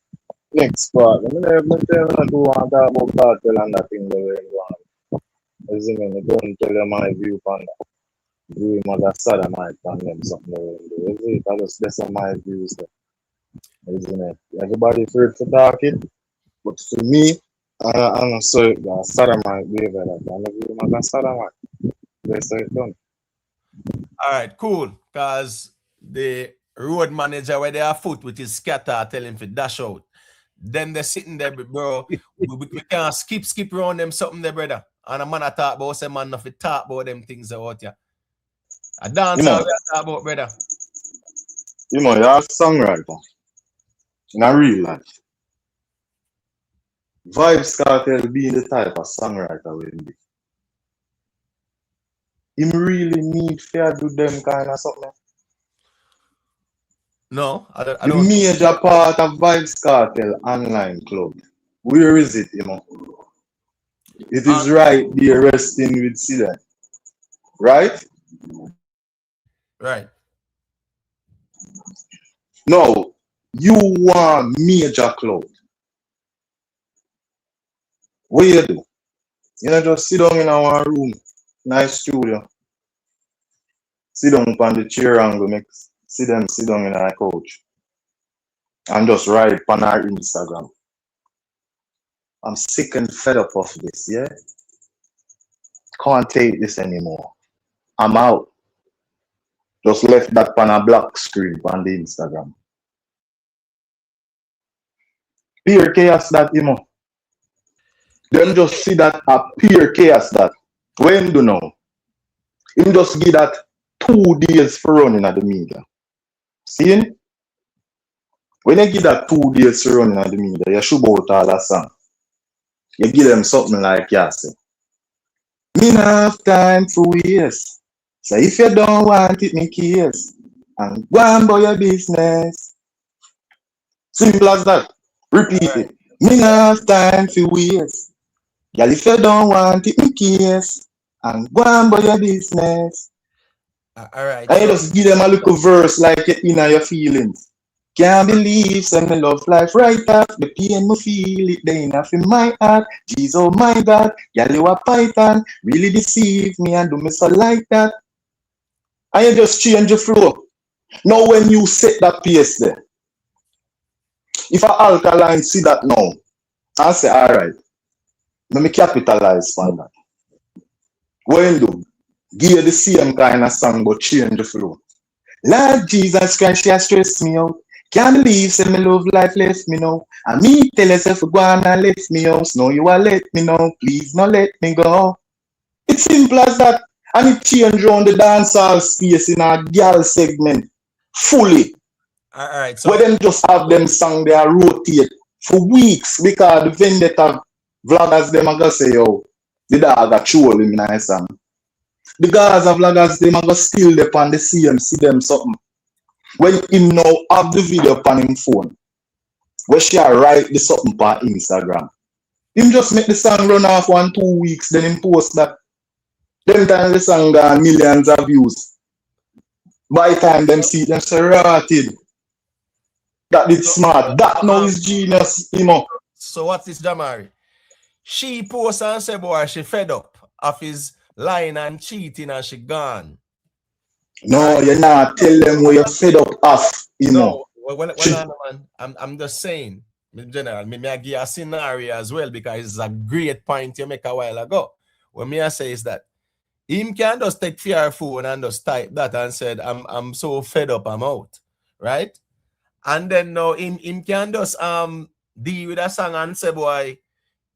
[SPEAKER 19] next part, I tell you not to want to talk about cartel and that thing that we're going on. You see me? I don't tell you my view on that. View him as a sodomite and them something that we do. You see, I just less of my views there. You see me? Everybody afraid to talk it, but for me, I'm a sodomite behavior that I view him as a sodomite. That's how it's done.
[SPEAKER 1] All right, cool. Because the road manager where they are foot with his scatter tell him to dash out. Then they're sitting there, bro. we can't skip around them something there, brother. And a man I talk about some man nothing talk about them things out here. A dancer we talk about, brother.
[SPEAKER 19] You're a songwriter in a real life. Vibes Kartel being the type of songwriter we be. Him really need to do them kind of something.
[SPEAKER 1] No, I don't.
[SPEAKER 19] The major part of Vibes Kartel online club. Where is it, It is right there resting with Sidan. Right?
[SPEAKER 1] Right.
[SPEAKER 19] No, you want major club. What you do? You know, just sit down in our room, nice studio. Sit down on the chair and go make sit down in our couch. And just write on our Instagram. I'm sick and fed up of this, yeah? Can't take this anymore. I'm out. Just left that on a black screen on the Instagram. Pure chaos that, Them just see that a pure chaos that. When do know? Him just give that 2 days for running at the media. See? When you give that 2 days for running at the media, you should out all that song. You give them something like say, me not have time for years. So if you don't want it, me case. And go and buy your business. Simple as that. Repeat it. Me not have time for years. Girl, if you don't want it, me case. And go and buy your business.
[SPEAKER 1] All right.
[SPEAKER 19] And you just give them a little verse like it in your feelings. Can't believe send me love life right off. The pain me feel it there enough in my heart. Jeez, oh my God, y'all you a python. Really deceive me and do me so like that. And you just change your flow. Now when you set that pace there, if a Alkaline see that now, I say, all right, let me capitalize on that. What you do? Give you the same kind of song but change the flow. Lord Jesus Christ, you stress me out. Can't believe say my love life left me now. And me tell yourself Guyana left me house. No, you are let me know. Please no let me go. It's simple as that. And it change around the dancehall space in a girl segment. Fully.
[SPEAKER 1] All right. So
[SPEAKER 19] where them just have them song they are rotate for weeks because the vendetta vloggers them are gonna say, yo, the dog are troll him in a song. The guys of vloggers them are gonna steal them on the CM, see them something. When him now have the video on him phone, where she write the something on Instagram. Him just make the song run off 1-2 weeks, then him post that. Them time the song got millions of views. By the time them see them say rotted. That did smart. That now is genius,
[SPEAKER 1] So what is Jamari? She posts and say, boy, she fed up of his lying and cheating and she gone.
[SPEAKER 19] No, you're not tell them where you're fed up of,
[SPEAKER 1] No, man, I'm just saying, in general, me I give a scenario as well because it's a great point you make a while ago. What me I say is that him can just take your phone and just type that and said, I'm so fed up, I'm out. Right? And then now him can just deal with a song and say, boy,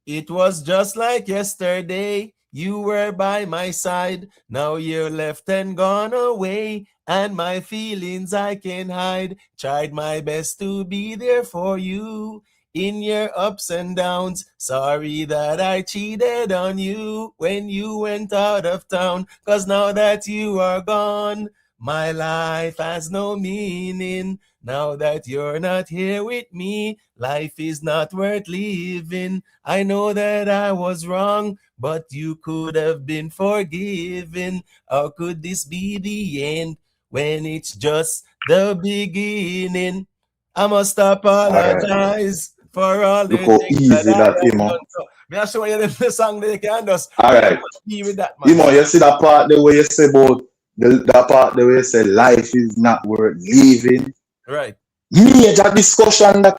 [SPEAKER 1] It was just like yesterday. You were by my side. Now you're left and gone away. And my feelings I can hide. Tried my best to be there for you in your ups and downs. Sorry that I cheated on you when you went out of town. 'Cause now that you are gone, my life has no meaning. Now that you're not here with me, life is not worth living. I know that I was wrong, but you could have been forgiven. How could this be the end when it's just the beginning? I must
[SPEAKER 19] Alright.
[SPEAKER 1] apologize for all
[SPEAKER 19] Look
[SPEAKER 1] the
[SPEAKER 19] how
[SPEAKER 1] things that
[SPEAKER 19] easy
[SPEAKER 1] I
[SPEAKER 19] that
[SPEAKER 1] have
[SPEAKER 19] Imo.
[SPEAKER 1] done. So, me I show you the song they can just
[SPEAKER 19] Alright.
[SPEAKER 1] be with that, man.
[SPEAKER 19] Imo, you see that part the way you say about that part the way you say life is not worth living.
[SPEAKER 1] Right.
[SPEAKER 19] Major discussion that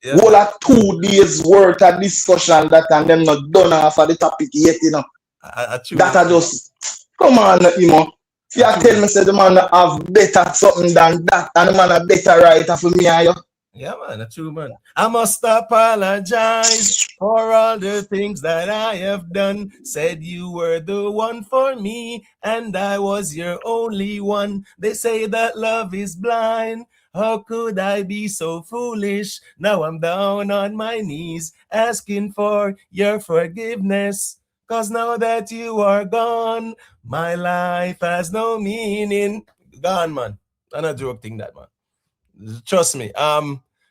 [SPEAKER 1] Yeah,
[SPEAKER 19] whole
[SPEAKER 1] man.
[SPEAKER 19] of 2 days worth of discussion that and them not done off of the topic yet,
[SPEAKER 1] I true.
[SPEAKER 19] That I just come on, Imo. If you tell me say the man have better something than that and the man a better writer for me and you.
[SPEAKER 1] Yeah, man, a true man. I must apologize for all the things that I have done. Said you were the one for me, and I was your only one. They say that love is blind. How could I be so foolish? Now I'm down on my knees, asking for your forgiveness. 'Cause now that you are gone, my life has no meaning. Gone, man. I'm not joking that, man. Trust me.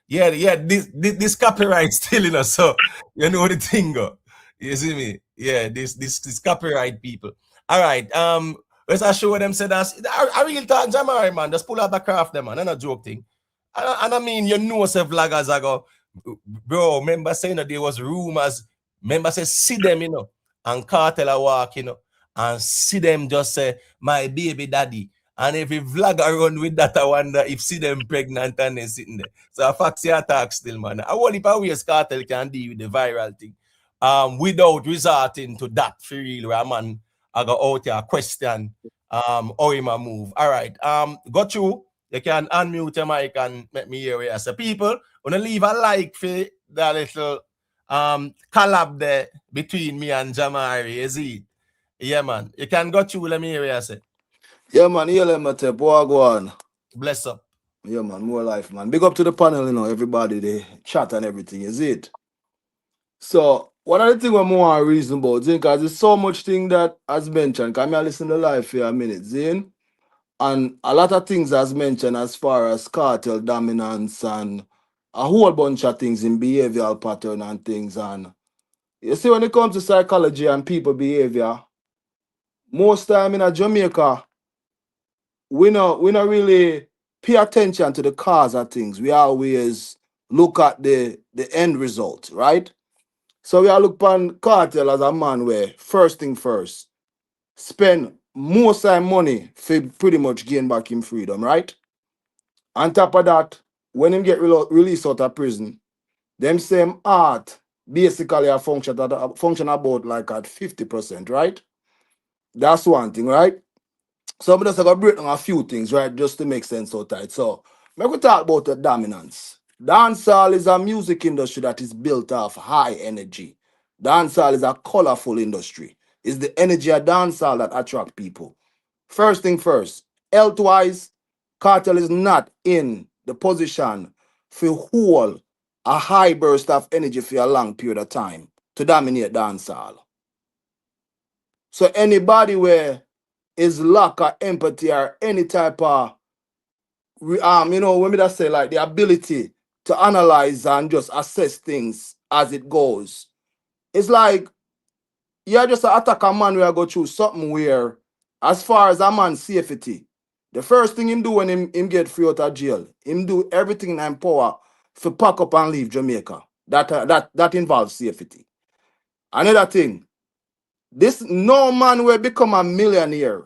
[SPEAKER 1] Yeah. This copyright still in us, so you know the thing go. You see me? Yeah, this copyright people. All right. Let's I show them say that's I real talk Jamari, man. Just pull out the craft them, man. I'm not joke thing. And I mean, you know, say vloggers I go, bro. Remember saying that there was rumors. Remember say see them, you know, and Kartel a walk, you know, and see them just say my baby daddy. And every vlogger run with that, I wonder if see them pregnant and they sitting there. So a Foxy attack still, man. I wonder if a ways Kartel can deal with the viral thing. Without resorting to that for real, where a man I go out here question how him a move. All right. Got you. You can unmute your mic and make me hear it. So people, wanna leave a like for that little collab there between me and Jamari, is it? Yeah, man. You can go through, let me hear you say.
[SPEAKER 18] Yeah, man, here let me tell boy go on.
[SPEAKER 1] Bless up.
[SPEAKER 18] Yeah, man, more life, man. Big up to the panel, you know, everybody, they chat and everything, is it? So, one of the things we're more reason about, because there's so much thing that as mentioned, can I listen to live for a minute, Zane? And a lot of things as mentioned as far as cartel dominance and a whole bunch of things in behavioral pattern and things. And you see, when it comes to psychology and people behavior, most time in a Jamaica, we not really pay attention to the cause of things. We always look at the end result, right? So we are look upon cartel as a man where first thing first, spend most time money for pretty much gain back him freedom, right? On top of that, when him get released out of prison, them same art basically a function about like at 50%, right? That's one thing, right? So I'm just gonna break down a few things, right? Just to make sense out of it. So let me talk about the dominance. Dancehall is a music industry that is built off high energy. Dancehall is a colorful industry. It's the energy of dancehall that attract people. First thing first, health-wise, Cartel is not in the position for hold a high burst of energy for a long period of time to dominate dancehall. So anybody where is lack of empathy or any type of you know, when me that say like the ability to analyze and just assess things as it goes. It's like you're just an attack a man where I go through something where, as far as a man's safety, the first thing him do when him get free out of jail, him do everything in him power to pack up and leave Jamaica. That involves safety. Another thing, this no man will become a millionaire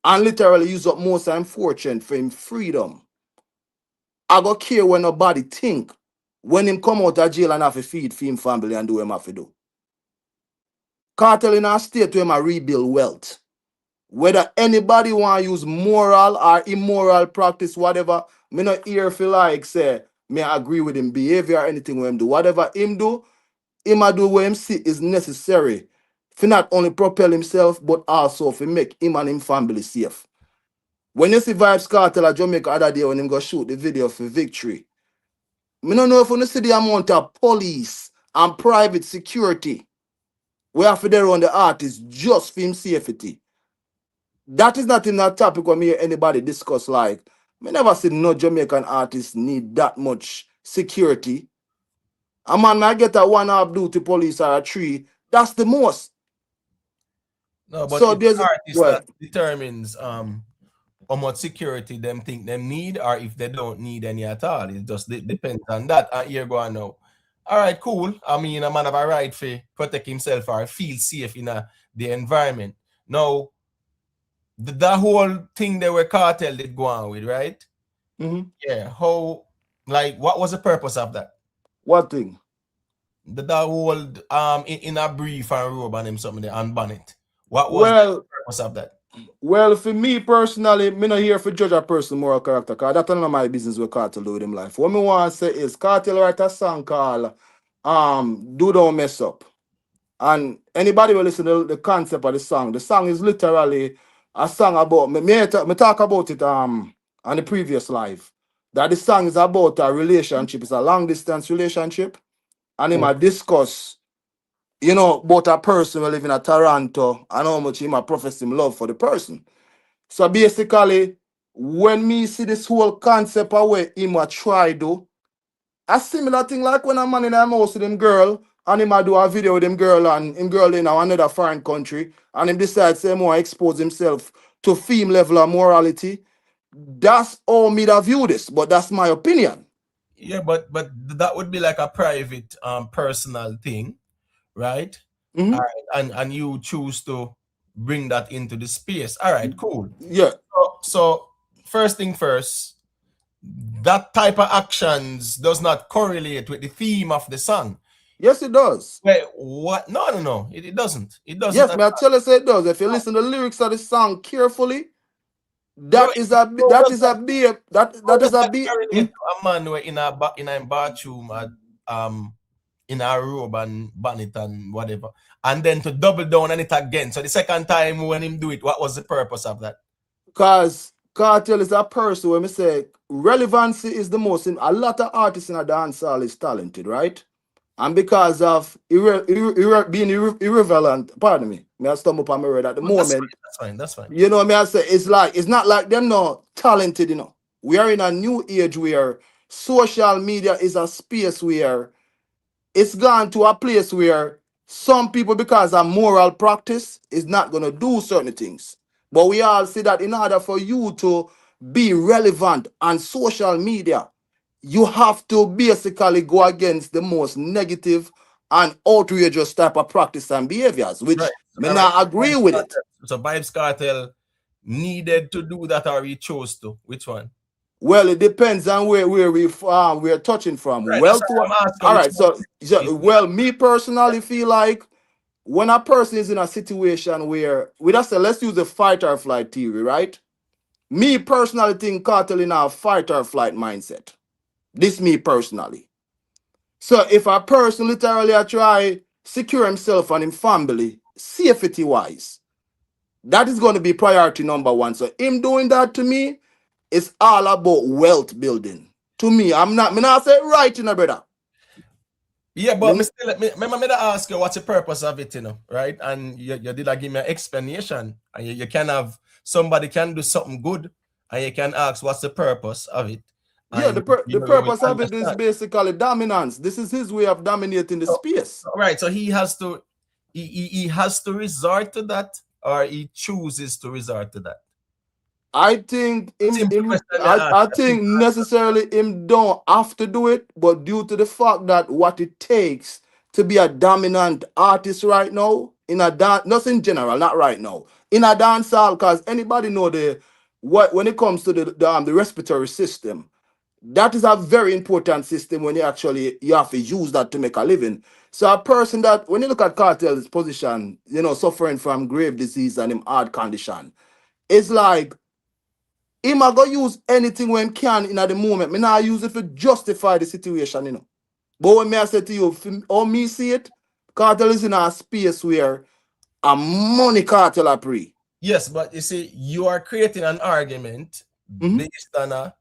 [SPEAKER 18] and literally use up most of him fortune for him freedom. I go care when nobody think when him come out of jail and have to feed for him family and do what him have to do. Cartel in a state where him a rebuild wealth. Whether anybody want to use moral or immoral practice, whatever, me not here feel like say, me agree with him behavior or anything when him do. Whatever him do,
[SPEAKER 16] him a do what him see is necessary for not only propel himself, but also for make him and him family safe. When you see Vibes Cartel at Jamaica other day when him go shoot the video for Victory, me don't know if you see the amount of police and private security we have to there on the artist just for him safety. That is not in that topic when me hear anybody discuss like, me never see no Jamaican artist need that much security. A man might get a one half duty police or a three. That's the most.
[SPEAKER 1] No, but
[SPEAKER 16] So
[SPEAKER 1] it's the
[SPEAKER 16] there's
[SPEAKER 1] artist
[SPEAKER 16] well,
[SPEAKER 1] that determines how much security them think them need, or if they don't need any at all. It just depends on that. And here go on now. All right, cool. I mean, a man have a right to protect himself or feel safe in the environment. Now, that whole thing they were cartel did go on with, right?
[SPEAKER 16] Mhm.
[SPEAKER 1] Yeah. How, like, what was the purpose of that?
[SPEAKER 16] What thing?
[SPEAKER 1] That whole in a brief and robe and him something there and bonnet. What was the
[SPEAKER 16] Well,
[SPEAKER 1] purpose of that?
[SPEAKER 16] well, for me personally, me not here for judge a person moral character, because that's none of my business with Cartel do with him life. What me want to say is Cartel write a song called Do Don't Mess Up. And anybody will listen to the concept of the song is literally a song about me talk about it on the previous live. That the song is about a relationship, it's a long distance relationship, and him a discuss, you know, about a person who live in a Toronto and how much him a profess him love for the person. So basically, when me see this whole concept of where him a try do, a similar thing like when a man in a house with him girl and him a do a video with him girl and him girl in another foreign country and him decides say more expose himself to film level of morality. That's all me that view this, but that's my opinion.
[SPEAKER 1] Yeah, but that would be like a private personal thing, right?
[SPEAKER 16] Mhm.
[SPEAKER 1] All right, and you choose to bring that into the space. All right, cool.
[SPEAKER 16] Yeah.
[SPEAKER 1] So first thing first, that type of actions does not correlate with the theme of the song.
[SPEAKER 16] Yes, it does.
[SPEAKER 1] Wait, what? No. It doesn't. It doesn't.
[SPEAKER 16] Yes, may I tell you say it does. If you listen to the lyrics of the song carefully,
[SPEAKER 1] Bro,
[SPEAKER 16] that is a that is a be.
[SPEAKER 1] correlate to a man who in a bathroom at in a robe and bonnet and whatever, and then to double down on it again. So the second time when him do it, what was the purpose of that?
[SPEAKER 16] Because Cartel is a person when me say relevancy is the most. A lot of artists in a dancehall is talented, right? And because of being irrelevant, pardon me, may I stumble upon my word at the moment.
[SPEAKER 1] That's fine.
[SPEAKER 16] You know, may I say it's not like they're not talented, you know. We are in a new age where social media is a space where it's gone to a place where some people, because of moral practice, is not going to do certain things. But we all see that in order for you to be relevant on social media, you have to basically go against the most negative and outrageous type of practice and behaviors, which
[SPEAKER 1] Right.
[SPEAKER 16] may not agree with it.
[SPEAKER 1] So Vibes Cartel needed to do that, or he chose to? Which one?
[SPEAKER 16] Well, it depends on where we're touching from.
[SPEAKER 1] Right,
[SPEAKER 16] Well,
[SPEAKER 1] that's why I'm asking
[SPEAKER 16] all
[SPEAKER 1] which
[SPEAKER 16] right.
[SPEAKER 1] one.
[SPEAKER 16] So, well, me personally feel like when a person is in a situation where we just say let's use the fight or flight theory, right? Me personally think Cartel in a fight or flight mindset. This me personally. So if a person literally a try secure himself and him family, safety wise, that is going to be priority number one. So him doing that to me is all about wealth building. To me, I'm not say right, you know, brother.
[SPEAKER 1] Yeah, but me ask you what's the purpose of it, you know, right? And you did give me an explanation. And you can have somebody can do something good, and you can ask what's the purpose of it.
[SPEAKER 16] Yeah,
[SPEAKER 1] And
[SPEAKER 16] the
[SPEAKER 1] you will
[SPEAKER 16] purpose of it is
[SPEAKER 1] understand.
[SPEAKER 16] basically dominance. This is his way of dominating the space.
[SPEAKER 1] Right. So he has to resort to that, or he chooses to resort to that.
[SPEAKER 16] I think I think necessarily him don't have to do it, but due to the fact that what it takes to be a dominant artist right now in a dance, not in general, not right now, in a dancehall, because anybody know when it comes to the respiratory system, that is a very important system when you have to use that to make a living. So a person that when you look at Cartel's position, you know, suffering from grave disease and him heart condition, it's like him a go use anything when can in at the moment. Me not use it to justify the situation, you know. But when me I say to you, how me see it, Kartel is in a space where a money cartel are pre.
[SPEAKER 1] Yes, but you see, you are creating an argument based on a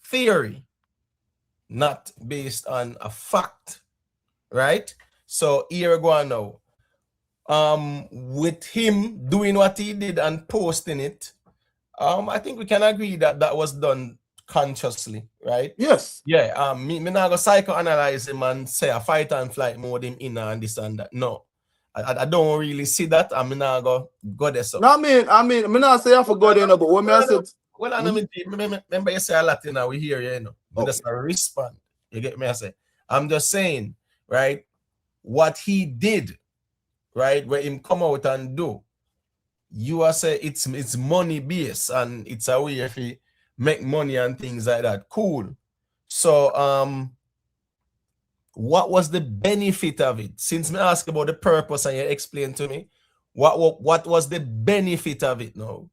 [SPEAKER 1] theory, not based on a fact, right? So here we go now. With him doing what he did and posting it, I think we can agree that that was done consciously, right?
[SPEAKER 16] Yes.
[SPEAKER 1] Yeah. Me not go psychoanalyze him and say a fight and flight mode him in and this and that. No, I don't really see that. I'm not go there. So.
[SPEAKER 16] No, I mean, me not say I forgot there, but when I said,
[SPEAKER 1] well, I remember you say a lot, we hear you, Okay. Just a respond. You get me? I say, I'm just saying, right? What he did, right? Where him come out and do, you are say it's money based and it's a way if he make money and things like that. Cool. So what was the benefit of it? Since me ask about the purpose and you explain to me, what was the benefit of it now?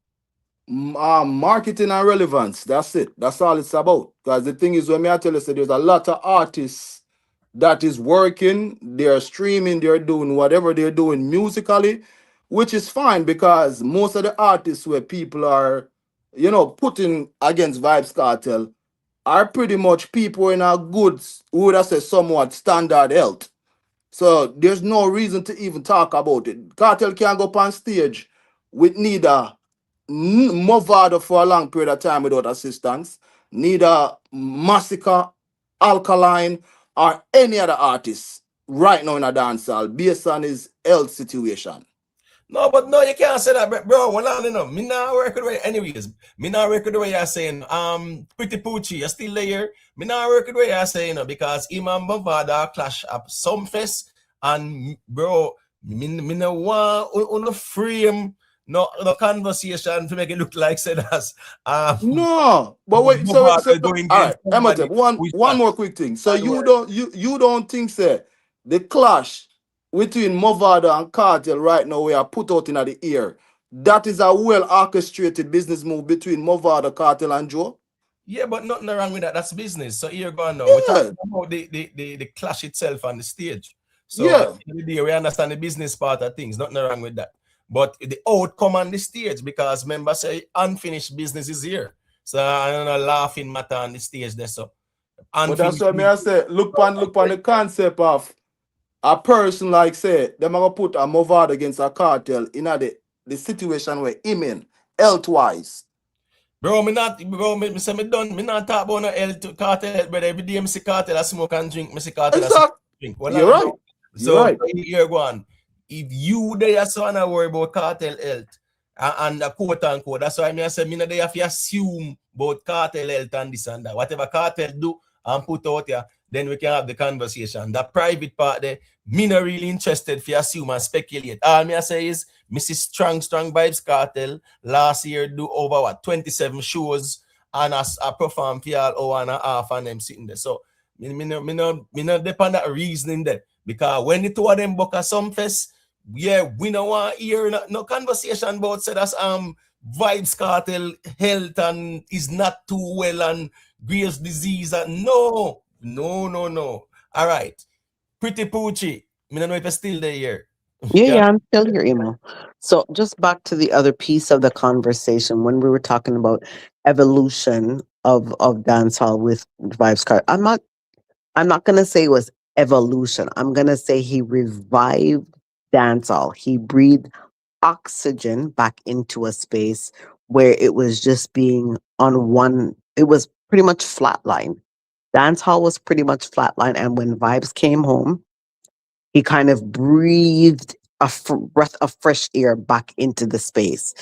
[SPEAKER 16] Marketing and relevance. That's it. That's all it's about. Because the thing is, when me I tell you, so there's a lot of artists that is working, they're streaming, they're doing whatever they're doing musically, which is fine because most of the artists where people are, putting against Vibes Kartel are pretty much people in a good, who would I say, somewhat standard health. So there's no reason to even talk about it. Kartel can't go up on stage with neither Mavado for a long period of time without assistance, neither Massacre, Alkaline, or any other artist right now in a dancehall based on his health situation.
[SPEAKER 1] No, but no, you can't say that, bro. Well, I don't know. Me not work with the way, anyways. Me not work with the way you're saying. Pretty Poochie, you're still there. Me not work with the way you're saying, because Imam Mavado clash up some fest, and bro, me no want on the frame. No conversation to make it look like said as
[SPEAKER 16] no, but wait, so all right, Emotep, one more quick thing. So you don't think say the clash between Mavado and Kartel right now we are put out in the air, that is a well orchestrated business move between Mavado, Kartel, and Joe?
[SPEAKER 1] Yeah, but nothing wrong with that. That's business. So here go now. We're talking about the clash itself on the stage. So at the end of the day, we understand the business part of things. Nothing wrong with that. But the outcome on the stage, because members say unfinished business is here. So I don't know, laughing matter on the stage there. So
[SPEAKER 16] but that's what I say. Look on the concept of a person like say them are gonna put a Mavado against a Kartel in the situation where him in health wise.
[SPEAKER 1] Bro, me not talk about no health Kartel, but every day I see Kartel I smoke and drink, I see Kartel I smoke and drink. Well,
[SPEAKER 16] you're right.
[SPEAKER 1] So here go on. If you there so and worry about Kartel health and the quote unquote, that's why I say me not there have to assume about Kartel health and this and that. Whatever Kartel do and put out here, then we can have the conversation. The private part there, me not really interested for assume and speculate. All me I say is Mrs. Strong Vibes Kartel last year do over 27 shows and I perform for all hour and a half and them sitting there. So me not depend that reasoning there. Because when the two of them book a some fest, yeah, we don't want to hear no conversation about say that's Vibes Kartel health and is not too well and Graves disease and no. All right. Pretty Poochie. I don't know if you're still there here.
[SPEAKER 13] Yeah, I'm still here, Emo. So just back to the other piece of the conversation when we were talking about evolution of dancehall with Vibes Card. I'm not gonna say it was evolution. I'm gonna say he revived dancehall. He breathed oxygen back into a space where it was just being on one. It was pretty much flatline. Dancehall was pretty much flatline, and when Vibes came home, he kind of breathed a breath of fresh air back into the space.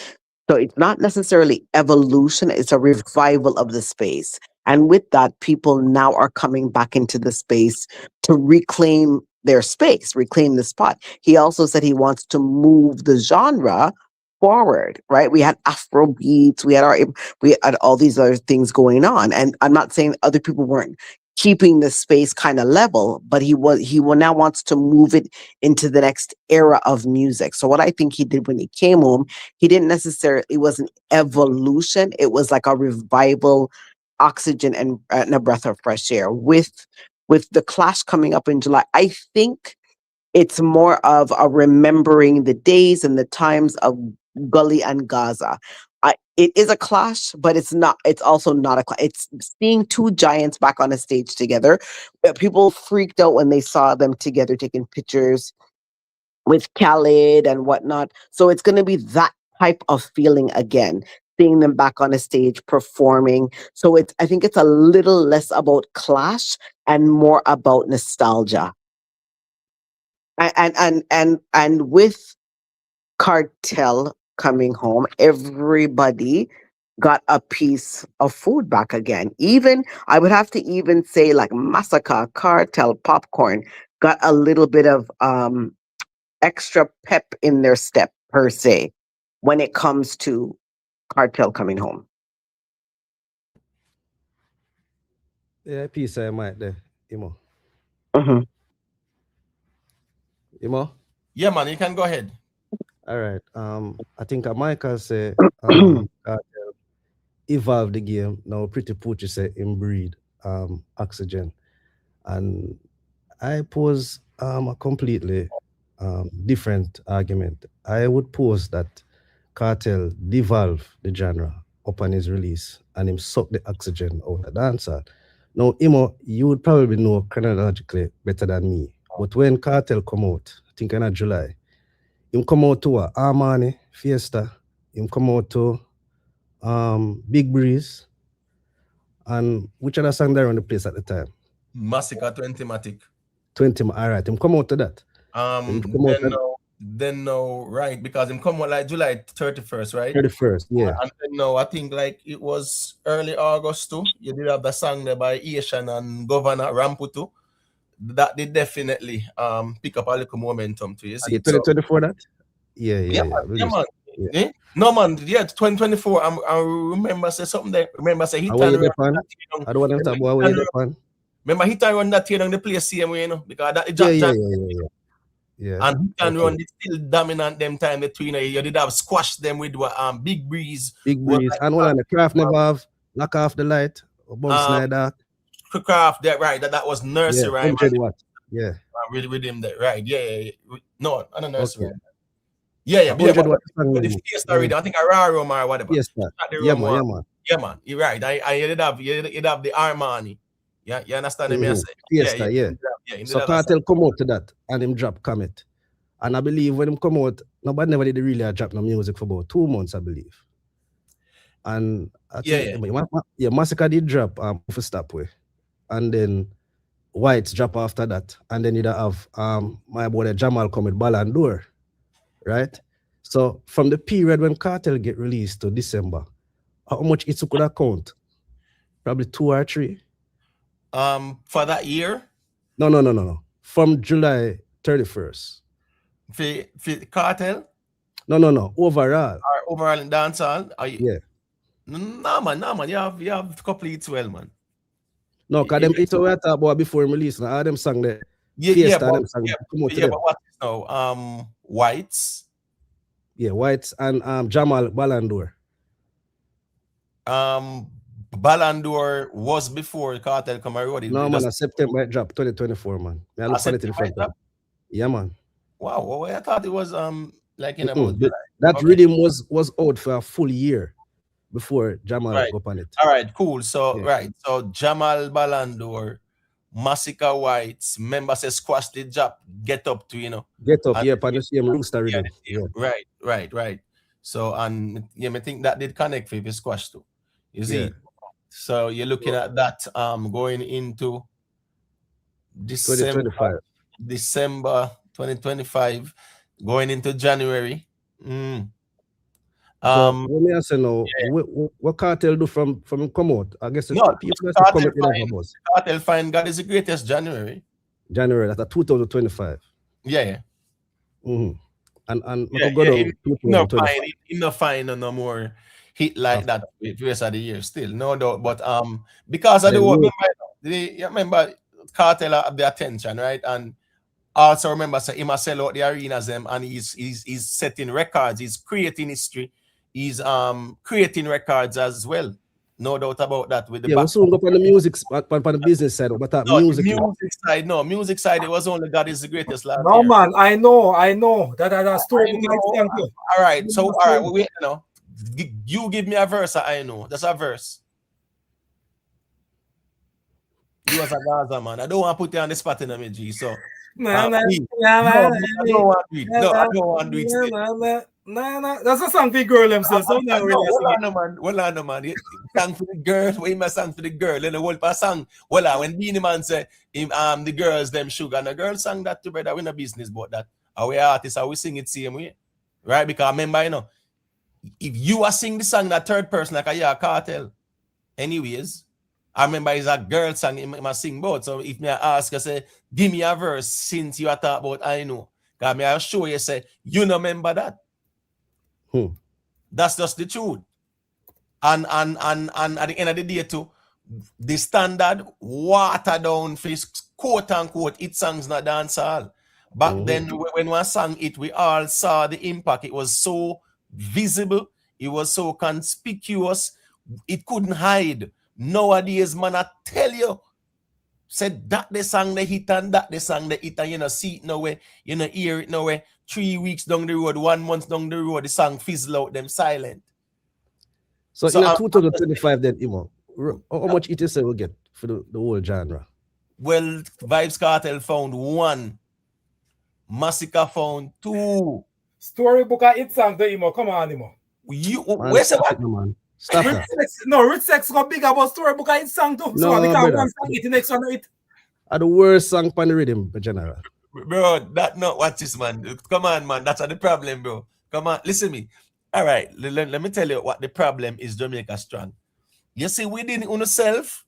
[SPEAKER 13] So it's not necessarily evolution, it's a revival of the space. And with that, people now are coming back into the space to reclaim their space, reclaim the spot. He also said he wants to move the genre forward, right? We had Afro beats, we had all these other things going on. And I'm not saying other people weren't keeping the space kind of level, but he now wants to move it into the next era of music. So what I think he did when he came home, he didn't necessarily, it was an evolution. It was like a revival, oxygen and a breath of fresh air. With the clash coming up in July, I think It's more of a remembering the days and the times of Gully and Gaza. It is a clash, but it's not. It's also not a clash. It's seeing two giants back on a stage together. People freaked out when they saw them together taking pictures with Khaled and whatnot. So it's going to be that type of feeling again, seeing them back on a stage performing. So I think it's a little less about clash and more about nostalgia. And with Kartel coming home, everybody got a piece of food back again. Even I would have to even say like Massacre, Kartel, Popcorn got a little bit of extra pep in their step per se when it comes to Kartel coming home.
[SPEAKER 17] Yeah, piece I might there, Imo.
[SPEAKER 13] Mm-hmm.
[SPEAKER 17] Imo?
[SPEAKER 1] Yeah, man, you can go ahead.
[SPEAKER 17] All right. I think Michael say Kartel evolve the game. Now Pretty Poochie say inbreed oxygen. And I pose a completely different argument. I would pose that Kartel devolve the genre upon his release and him suck the oxygen out of the dancer. Now, Imo, you would probably know chronologically better than me. But when Kartel come out, I think in July, him come out to Armani, Fiesta, him come out to Big Breeze, and which other song there on the place at the time?
[SPEAKER 1] Massacre 20-matic.
[SPEAKER 17] 20, all right, him come out to that.
[SPEAKER 1] Then no, right, because him come out like July 31st, right?
[SPEAKER 17] 31st, yeah.
[SPEAKER 1] And then no, I think like it was early August too. You did have the song there by Asian and Governor Ramputu. That did definitely pick up a little momentum too. You see,
[SPEAKER 17] 2024 that? Yeah.
[SPEAKER 1] Man. Yeah. No man, yeah, 2024. I remember say something there. Remember say he
[SPEAKER 17] turned around. I don't want to talk about where you on.
[SPEAKER 1] Remember he turned around that on the place same way, you know, because that
[SPEAKER 17] yeah.
[SPEAKER 1] And he can run it's still dominant them time between you did have squashed them with what Big Breeze.
[SPEAKER 17] Like, and one on the craft never have lock off the light or bump Snyder.
[SPEAKER 1] Craft that right. That was nursery rhyme.
[SPEAKER 17] 100 watt. Yeah.
[SPEAKER 1] With him that right. Yeah. No, I don't nursery rhyme. Yeah. But the Fiesta already. I think a Rarum or whatever.
[SPEAKER 17] Fiesta.
[SPEAKER 1] Yeah, man. You're right. I you'd have the Armani. Yeah, you understand me?
[SPEAKER 17] Fiesta, yeah. So Kartel come out to that and him drop Comet. And I believe when him come out, nobody never did really drop no music for about 2 months, I believe. And I think Massacre did drop for Stopway. And then Whites drop after that. And then you'd have my boy Jamal come with Ballon d'Or. Right? So from the period when Kartel get released to December, how much it could account? Probably 2 or 3.
[SPEAKER 1] For that year?
[SPEAKER 17] No. From July 31st.
[SPEAKER 1] For Kartel?
[SPEAKER 17] No. Overall.
[SPEAKER 1] Overall in dancehall?
[SPEAKER 17] Yeah.
[SPEAKER 1] No, man. You have a couple hits well, man.
[SPEAKER 17] No, because them hits we talk about before release. Now all them song there.
[SPEAKER 1] But what is now? Whites.
[SPEAKER 17] Yeah, Whites and Jamal Ballon d'Or.
[SPEAKER 1] Ballon d'Or was before Kartel come around.
[SPEAKER 17] No, man, September it dropped 2024, man. I look for it in front of. Yeah, man.
[SPEAKER 1] Wow, well, I thought it was like in about
[SPEAKER 17] that rhythm was out for a full year before Jamal go on it.
[SPEAKER 1] All right, cool. So so Jamal Ballon d'Or, Massacre Whites, member says squash the job, get up to
[SPEAKER 17] Get up, and the same rooster rhythm.
[SPEAKER 1] Right. So and I think that did connect with the squash too. You see, so you're looking at that going into December 2025, going into January.
[SPEAKER 17] So let me ask you now, what Kartel do from come out? I guess
[SPEAKER 1] Kartel find God is the greatest January.
[SPEAKER 17] That's a 2025.
[SPEAKER 1] Yeah.
[SPEAKER 17] Mm-hmm. And
[SPEAKER 1] no find no more hit like that with the rest of the year still, no doubt. But because of remember Kartel have the attention, right? And also remember he must sell out the arenas them, and he's setting records, he's creating history, he's creating records as well. No doubt about that. With the
[SPEAKER 17] Yeah,
[SPEAKER 1] back.
[SPEAKER 17] we soon go on the music, on the business side, but that
[SPEAKER 1] No, the
[SPEAKER 17] music.
[SPEAKER 1] music side, it was only God is the greatest last
[SPEAKER 14] No,
[SPEAKER 1] year.
[SPEAKER 14] man, I know. That story.
[SPEAKER 1] All right, so all right, wait, you give me a verse. I know that's a verse. You as a Gaza man, I don't want to put you on the spot in a G. So, please. No, I don't want to do it. No, I don't want to do it.
[SPEAKER 14] Nah. That's a song for girl themselves. So now
[SPEAKER 1] Well, on, man. Song for the girl. What you song for the girl? And the whole song. Well, when Beenie Man say the girls them sugar, and the girl sang that to brother. We no business about that. Our artists, we sing it same way, right? Because remember, if you are sing the song that third person like a Kartel, anyways. I remember it's a girl song he must sing both. So if me ask you, say, give me a verse since you are talking about I know. Because me I'll show you, say, you no remember that. That's just the truth. And at the end of the day too, the standard water down for quote unquote it songs not dance all. Back then when we sang it, we all saw the impact. It was so visible, it was so conspicuous, it couldn't hide. Nowadays, man, I tell you, said that the song they hit and that the song they hit, and you know, see it nowhere, you know, hear it nowhere. 3 weeks down the road, 1 month down the road, the song fizzle out, them silent.
[SPEAKER 17] So in 2025, then, Imo, how much it is we get for the whole genre?
[SPEAKER 1] Well, Vibes Kartel found 1. Massacre found 2.
[SPEAKER 14] Storybook a hit song to Imo. Come on, Imo.
[SPEAKER 1] Where's the
[SPEAKER 17] man? Stop that.
[SPEAKER 14] Rich Sex got big about Storybook a hit song too.
[SPEAKER 17] No,
[SPEAKER 14] so
[SPEAKER 17] brother.
[SPEAKER 14] one song hit, the next one hit.
[SPEAKER 17] Are the worst song on the rhythm, in general.
[SPEAKER 1] Bro, that not what this, man. Come on, man. That's the problem, bro. Come on, listen to me. All right, let me tell you what the problem is. Jamaica strong. You see, within yourself,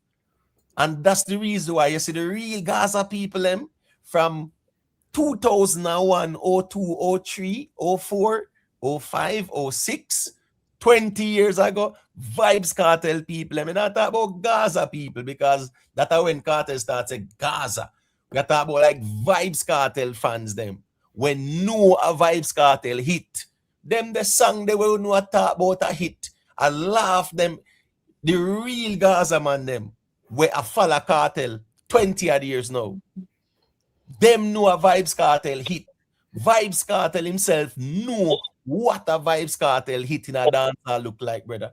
[SPEAKER 1] and that's the reason why you see the real Gaza people them from 2001, 02, 03, 04, 05, 06, 20 years ago, Vibes Kartel people. I mean, I talk about Gaza people because that's when Kartel starts at Gaza. We talk about like Vibes Kartel fans them. When no a Vibes Kartel hit, them the song they will know talk about a hit. I laugh them. The real Gaza man them where a follow Kartel 20 odd years now. Them know a Vibes Kartel hit. Vibes Kartel himself know what a Vibes Kartel hit in a dance look like, brother.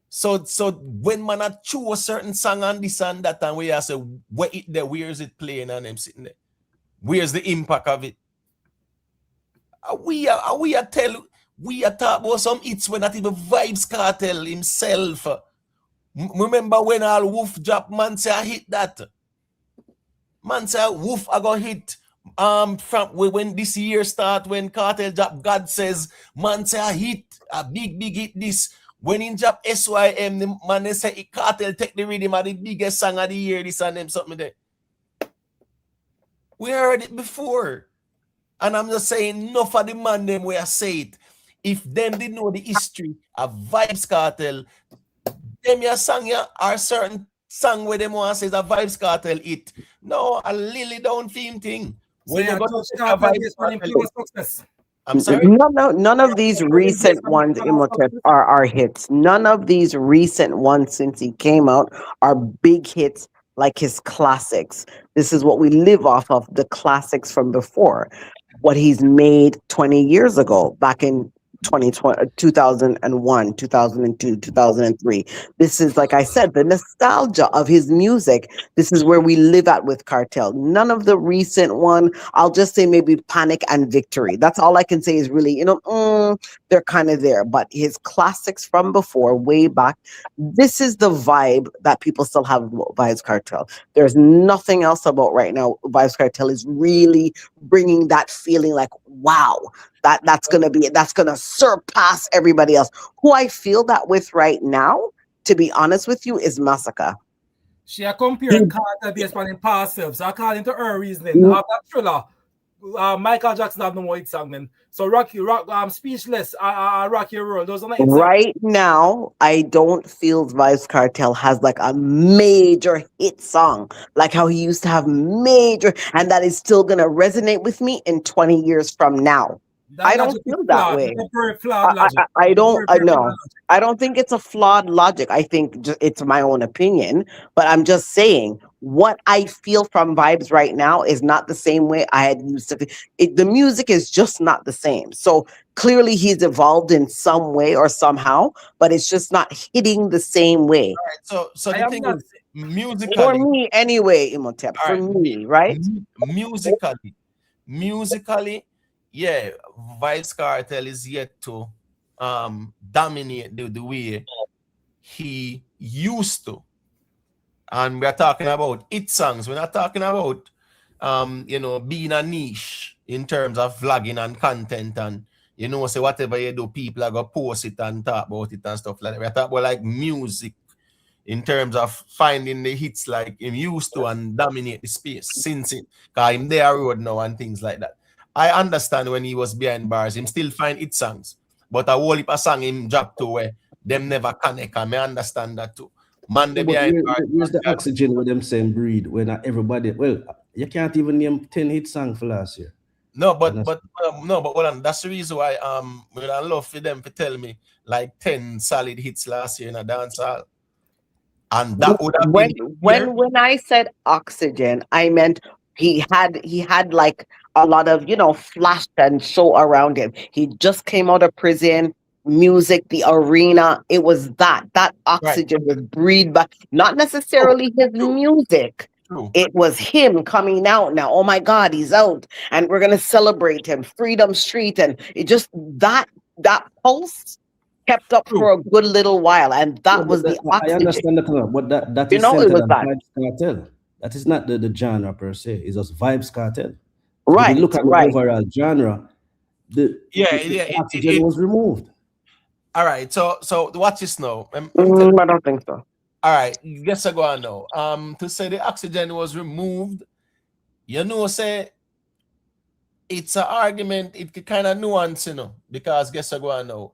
[SPEAKER 1] So when man a choose a certain song on this and that, and we ask where it there, where is it playing, and them sitting there, where's the impact of it? We are talk about some hits when not even Vibes Kartel himself. Remember when all Wolf drop, man say I hit that. Man say Wolf I got hit. From when this year start, when Kartel drop God Says, man say I hit a big hit this. When in drop SYM, the man they say Kartel take the rhythm of the biggest song of the year, this and them something there. We heard it before. And I'm just saying, enough of the man them where I say it. If them didn't know the history of Vibes Kartel, them your song are certain song where them want to say a Vibes Kartel hit. No, a Lily Down theme thing. When you go to a Vibes Kartel, I'm sorry?
[SPEAKER 13] None of these recent ones, Imhotep, are hits. None of these recent ones since he came out are big hits like his classics. This is what we live off of, the classics from before. What he's made 20 years ago, back in 2001, 2002, 2003. This is, like I said, the nostalgia of his music. This is where we live at with Kartel. None of the recent one, I'll just say maybe Panic and Victory. That's all I can say is really, they're kind of there. But his classics from before, way back, this is the vibe that people still have about Vibes Kartel. There's nothing else about right now. Vibes Kartel is really bringing that feeling like, wow, that's gonna surpass everybody else. Who I feel that with right now, to be honest with you, is Massacre.
[SPEAKER 14] She compared Kartel based on past self, so according to her reasoning, after Thriller, Michael Jackson have no more hit song then. So Speechless, Rock Your World, those are not hit songs.
[SPEAKER 13] Right now, I don't feel Vibes Kartel has like a major hit song, like how he used to have major, and that is still gonna resonate with me in 20 years from now. I don't
[SPEAKER 14] logic is
[SPEAKER 13] feel that
[SPEAKER 14] flawed.
[SPEAKER 13] way.
[SPEAKER 14] That's a very flawed logic.
[SPEAKER 13] I don't.
[SPEAKER 14] Very, very flawed
[SPEAKER 13] No,
[SPEAKER 14] logic.
[SPEAKER 13] I don't think it's a flawed logic. I think it's my own opinion. But I'm just saying what I feel from vibes right now is not the same way I had used to. The music is just not the same. So clearly he's evolved in some way or somehow, but it's just not hitting the same way.
[SPEAKER 1] So
[SPEAKER 14] I
[SPEAKER 1] the
[SPEAKER 14] am
[SPEAKER 1] thing
[SPEAKER 14] not.
[SPEAKER 1] is, musically,
[SPEAKER 13] For me, anyway, Imhotep.
[SPEAKER 1] all
[SPEAKER 13] For
[SPEAKER 1] right,
[SPEAKER 13] me, right?
[SPEAKER 1] musically, yeah, Vybz Kartel is yet to dominate the way he used to. And we're talking about hit songs. We're not talking about being a niche in terms of vlogging and content, and say whatever you do, people are gonna post it and talk about it and stuff like that. We're talking about like music in terms of finding the hits like him used to and dominate the space since it, cause him there road now and things like that. I understand when he was behind bars, him still find hit songs, but a whole heap of song him drop to where them never connect, and I understand that too. Man, they
[SPEAKER 17] But
[SPEAKER 1] behind bars.
[SPEAKER 17] where's the oxygen with them same breed when everybody, well, you can't even name 10 hit songs for last year.
[SPEAKER 1] No, but hold on. That's the reason why when I love for them to tell me like 10 solid hits last year in a dance hall. And that would have been
[SPEAKER 13] when I said oxygen, I meant he had like a lot of flash and show around him. He just came out of prison. Music, the arena, it was that oxygen was breathed by not necessarily his music. It was him coming out now. Oh my God, he's out, and we're gonna celebrate him. Freedom Street, and it just that pulse kept up for a good little while, and that was the
[SPEAKER 17] I
[SPEAKER 13] oxygen.
[SPEAKER 17] understand that, but that is
[SPEAKER 13] it
[SPEAKER 17] centered
[SPEAKER 13] was
[SPEAKER 17] on
[SPEAKER 13] that.
[SPEAKER 17] Vybz Kartel. That is not the genre per se. It's just Vybz Kartel.
[SPEAKER 13] Right.
[SPEAKER 17] If you look at the overall genre, the oxygen was removed.
[SPEAKER 1] All right, so watch this now.
[SPEAKER 13] I don't think so.
[SPEAKER 1] All right, guess I go on now. To say the oxygen was removed, say it's an argument. It kind of nuance, because guess I go on now.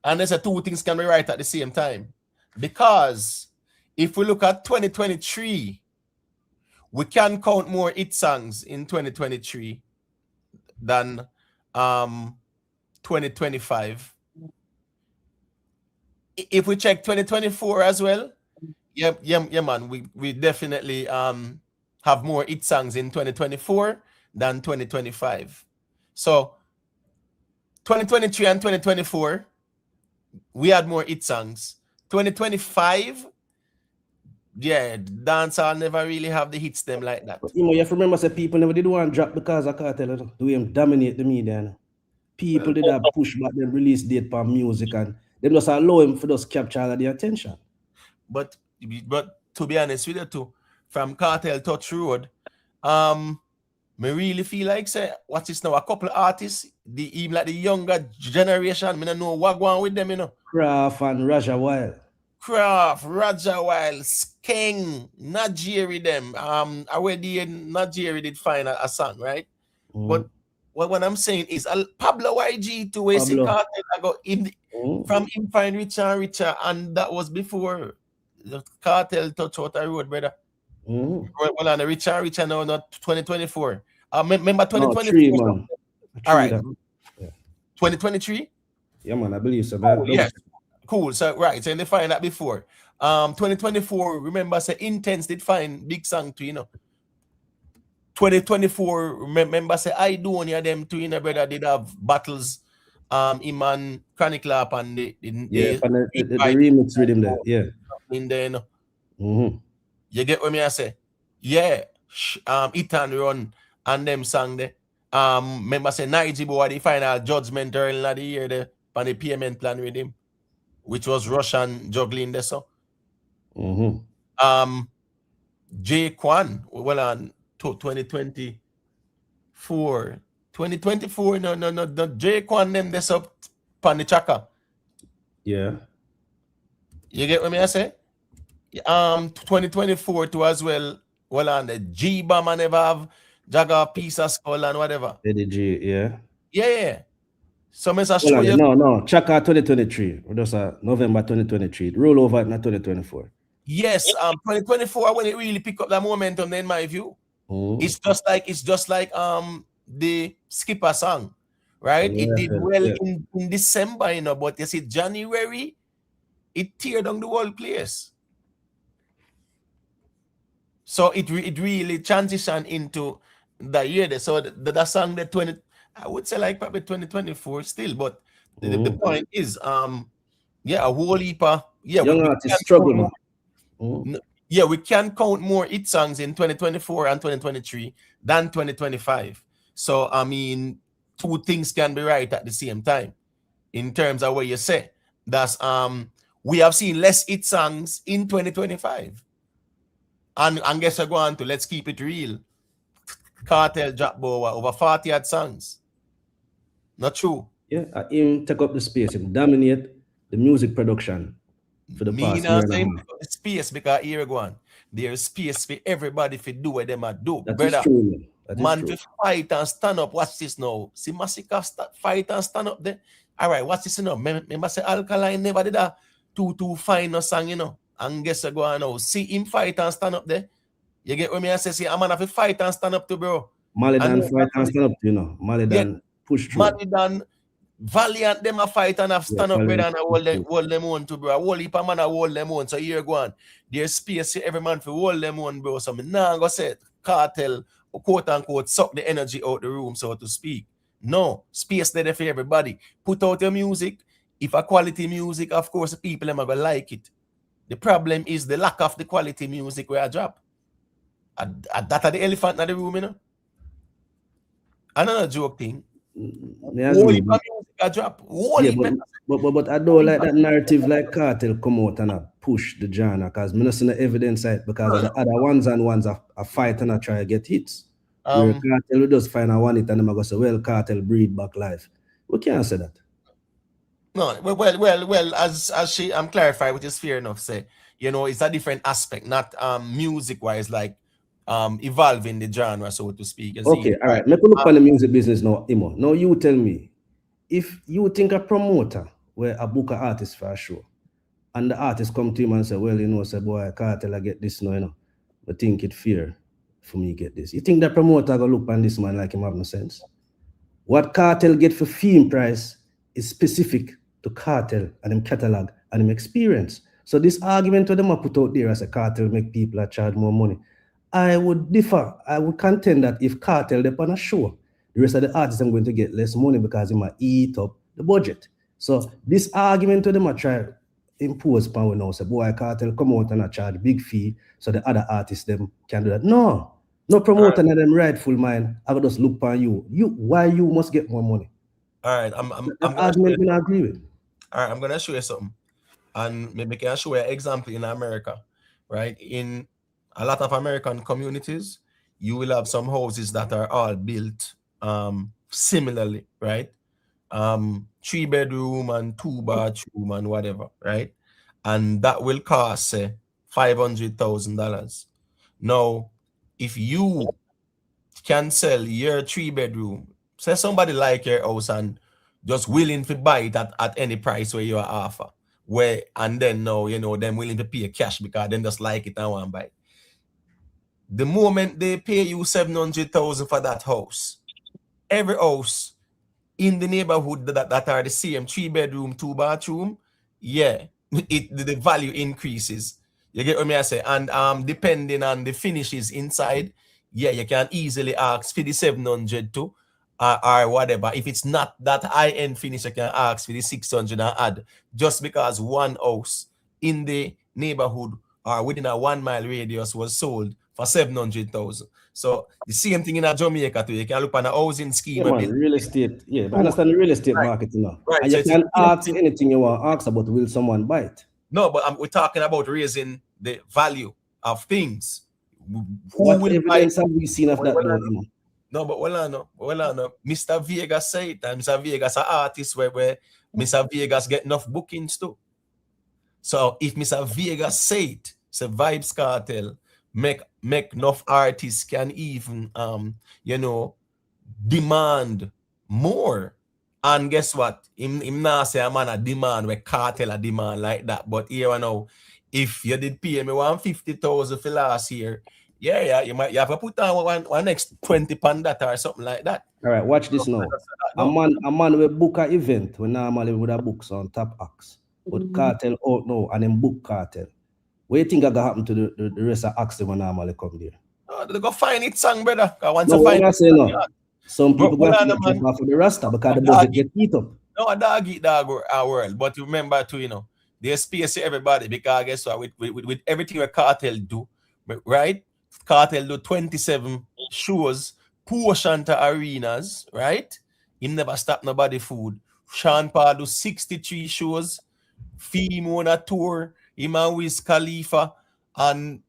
[SPEAKER 1] And there's two things can be right at the same time. Because if we look at 2023, we can count more hit songs in 2023 than 2025. If we check 2024 as well, yeah, man, we definitely have more hit songs in 2024 than 2025. So 2023 and 2024, we had more hit songs. 2025, yeah, dancehall never really have the hits them like that.
[SPEAKER 17] But, you have to remember, people never did want to drop because of Kartel. Do him dominate the media. People did have push back them release date for music, and them just allow him for just capture all of the attention.
[SPEAKER 1] But to be honest with you too, from Kartel Touch Road, me really feel like say what's this now? A couple of artists, even like the younger generation, me don't know what going with them,
[SPEAKER 17] Craft and Raja Wild.
[SPEAKER 1] Craft, Raja Wild, Skeng, Najeri them. Already Najeri did find a song, right? But what I'm saying is Pablo YG to where see Kartel I got from him find richer and richer, and that was before the Kartel Touch out the road, brother. Well, on the richer now, not 2024. Remember 2024?
[SPEAKER 17] No, 3, man.
[SPEAKER 1] All right. 2023?
[SPEAKER 17] Yeah, man, I believe so, man.
[SPEAKER 1] Oh, yes. Cool. So right, so they find that before. 2024, remember say Intense did find big song too, 2024, remember say I do on them too, brother, did have battles. Iman Chronic Lap and the
[SPEAKER 17] remix rhythm there, yeah.
[SPEAKER 1] In there, You get what me I say? Yeah. It and Run and them sang there. Remember say Nige boy the final judgment early in the year there on the payment plan with him, which was Russian juggling there so. J Kwan, well on 2024. 2024, no, J Kwan them this up on the chaka.
[SPEAKER 17] Yeah.
[SPEAKER 1] You get what me I say? 2024 too as well. Well on the G Bomb and never have Jagger piece of skull and whatever.
[SPEAKER 17] Eddie G, yeah.
[SPEAKER 1] Yeah. So I show you.
[SPEAKER 17] No, Chaka 2023. Or just November 2023. Roll over at 2024.
[SPEAKER 1] Yes, 2024 when it really pick up that momentum, in my view. It's just like the Skipper song. right?
[SPEAKER 17] Yeah,
[SPEAKER 1] It did well
[SPEAKER 17] yeah.
[SPEAKER 1] in December, you know, but you see, January, it teared down the whole place. So it really transitioned into the year there. So the song that 20, I would say like probably 2024 still, but the point is, yeah, a whole heap of, yeah,
[SPEAKER 17] Young
[SPEAKER 1] we
[SPEAKER 17] artists
[SPEAKER 1] can
[SPEAKER 17] struggle,
[SPEAKER 1] count
[SPEAKER 17] man.
[SPEAKER 1] more, yeah, we can count more hit songs in 2024 and 2023 than 2025. So I mean, two things can be right at the same time in terms of what you say. That's we have seen less hit songs in 2025. And guess I go on to, let's keep it real. Kartel drop over 40 odd songs. Not true.
[SPEAKER 17] Yeah, him take up the space, him dominate the music production for the
[SPEAKER 1] Me
[SPEAKER 17] past
[SPEAKER 1] now
[SPEAKER 17] year and a
[SPEAKER 1] saying
[SPEAKER 17] half.
[SPEAKER 1] space because here go on. There's space for everybody to do what they might do.
[SPEAKER 17] That is
[SPEAKER 1] Brother,
[SPEAKER 17] true, man. That is
[SPEAKER 1] man
[SPEAKER 17] true.
[SPEAKER 1] to fight and stand up. Watch this now. See Massacre fight and stand up there. All right, watch this now. Remember say Alkaline never did a 2-2 final song, you know. And guess what go on now. See him fight and stand up there. You get what me I say? See, I'm gonna have to fight and stand up to, bro.
[SPEAKER 17] Malidan
[SPEAKER 1] And
[SPEAKER 17] fight and stand up, you know. Malidan push through.
[SPEAKER 1] Malidan, Valiant, them a fight and have stand up, brother, and hold them on to, bro. A whole heap of man a hold them on. So here go on. There's space for every man to hold them on, bro. So me nah go say Kartel, quote unquote, suck the energy out the room, so to speak. No, space there for everybody. Put out your music. If a quality music, of course, the people them are gonna like it. The problem is the lack of the quality music where I drop. That are the elephant in the room, you know. Another joke thing.
[SPEAKER 17] Me agree, but,
[SPEAKER 1] I drop.
[SPEAKER 17] yeah, but I don't like that narrative like Kartel come out and push the genre because me not see no evidence of it because of the other ones are fight and I try to get hits. Where Kartel will just find a one hit and them go say, well, Kartel breed back life. We can't say that.
[SPEAKER 1] No, well, as I'm clarified, which is fair enough, say, you know, it's a different aspect, not music wise, like evolving the genre, so to speak.
[SPEAKER 17] Okay, all right. Let me look on the music business now, Imo. Now you tell me, if you think a promoter where a book an artist for a show, and the artist come to him and say, well, you know, say, boy, Kartel, I get this now, you know. I think it fair for me get this. You think the promoter gonna look on this man like him have no sense? What Kartel get for fee price is specific to Kartel and him catalog and him experience. So this argument to them I put out there as a Kartel make people charge more money. I would differ. I would contend that if Kartel they on a show, the rest of the artists are going to get less money because they might eat up the budget. So this argument to them I try impose power now. Say, boy, Kartel come out and I charge big fee so the other artists them can do that. No promoter and them rightful mind. I will just look upon you. Why you must get more money?
[SPEAKER 1] All right, I'm
[SPEAKER 17] argument I agree with.
[SPEAKER 1] All right, I'm gonna show you something, and maybe can show you an example in America, right? In a lot of American communities, you will have some houses that are all built similarly, right? 3-bedroom and 2-bathroom and whatever, right? And that will cost say $500,000. Now, if you can sell your 3-bedroom, say somebody like your house and just willing to buy it at any price where you are offer, and then now you know them willing to pay cash because them just like it and want to buy it. The moment they pay you $700,000 for that house, every house in the neighborhood that are the same 3-bedroom, 2-bathroom, yeah, the value increases. You get what me I say? And depending on the finishes inside, yeah, you can easily ask for the 700 too, or whatever. If it's not that high-end finish, you can ask for the 600 and add, just because one house in the neighborhood or within a 1-mile radius was sold for 700,000. So the same thing in a Jamaica too. You can look on a housing scheme.
[SPEAKER 17] Yeah, man, real estate. Yeah, but I understand the real estate market now.
[SPEAKER 1] Right.
[SPEAKER 17] And
[SPEAKER 1] So
[SPEAKER 17] you can ask anything you want to ask about, will someone buy it?
[SPEAKER 1] No, but we're talking about raising the value of things.
[SPEAKER 17] What evidence have we seen of that though?
[SPEAKER 1] No, but well, no. Mr. Vegas say it, and Mr. Vegas an artist where Mr. Vegas get enough bookings too. So if Mr. Vegas say it, so Vibes Kartel make enough artists can even demand more. And guess what? Him not say a man a demand where Kartel a demand like that. But here I know, if you did pay me $150,000 for last year, Yeah, you have to put on one next 20 pound that or something like that.
[SPEAKER 17] All right, watch this now. A man will book an event when normally would have books on top acts. But Kartel out now and then book Kartel. What do you think are gonna happen to the rest of acts that will normally come there?
[SPEAKER 1] Oh, they go find it song, brother. Once
[SPEAKER 17] No,
[SPEAKER 1] you find
[SPEAKER 17] what I
[SPEAKER 1] it,
[SPEAKER 17] say no. Some people go
[SPEAKER 1] on,
[SPEAKER 17] to jump off of the Rasta because the budget get eat up.
[SPEAKER 1] No, a dog eat dog our world. But remember too, there's space for everybody because guess what? With everything a Kartel do, right? Kartel do 27 shows, portion to arenas, right? Him never stop nobody food. Sean Paul do 63 shows, Fee on a tour, him and Wiz Khalifa, and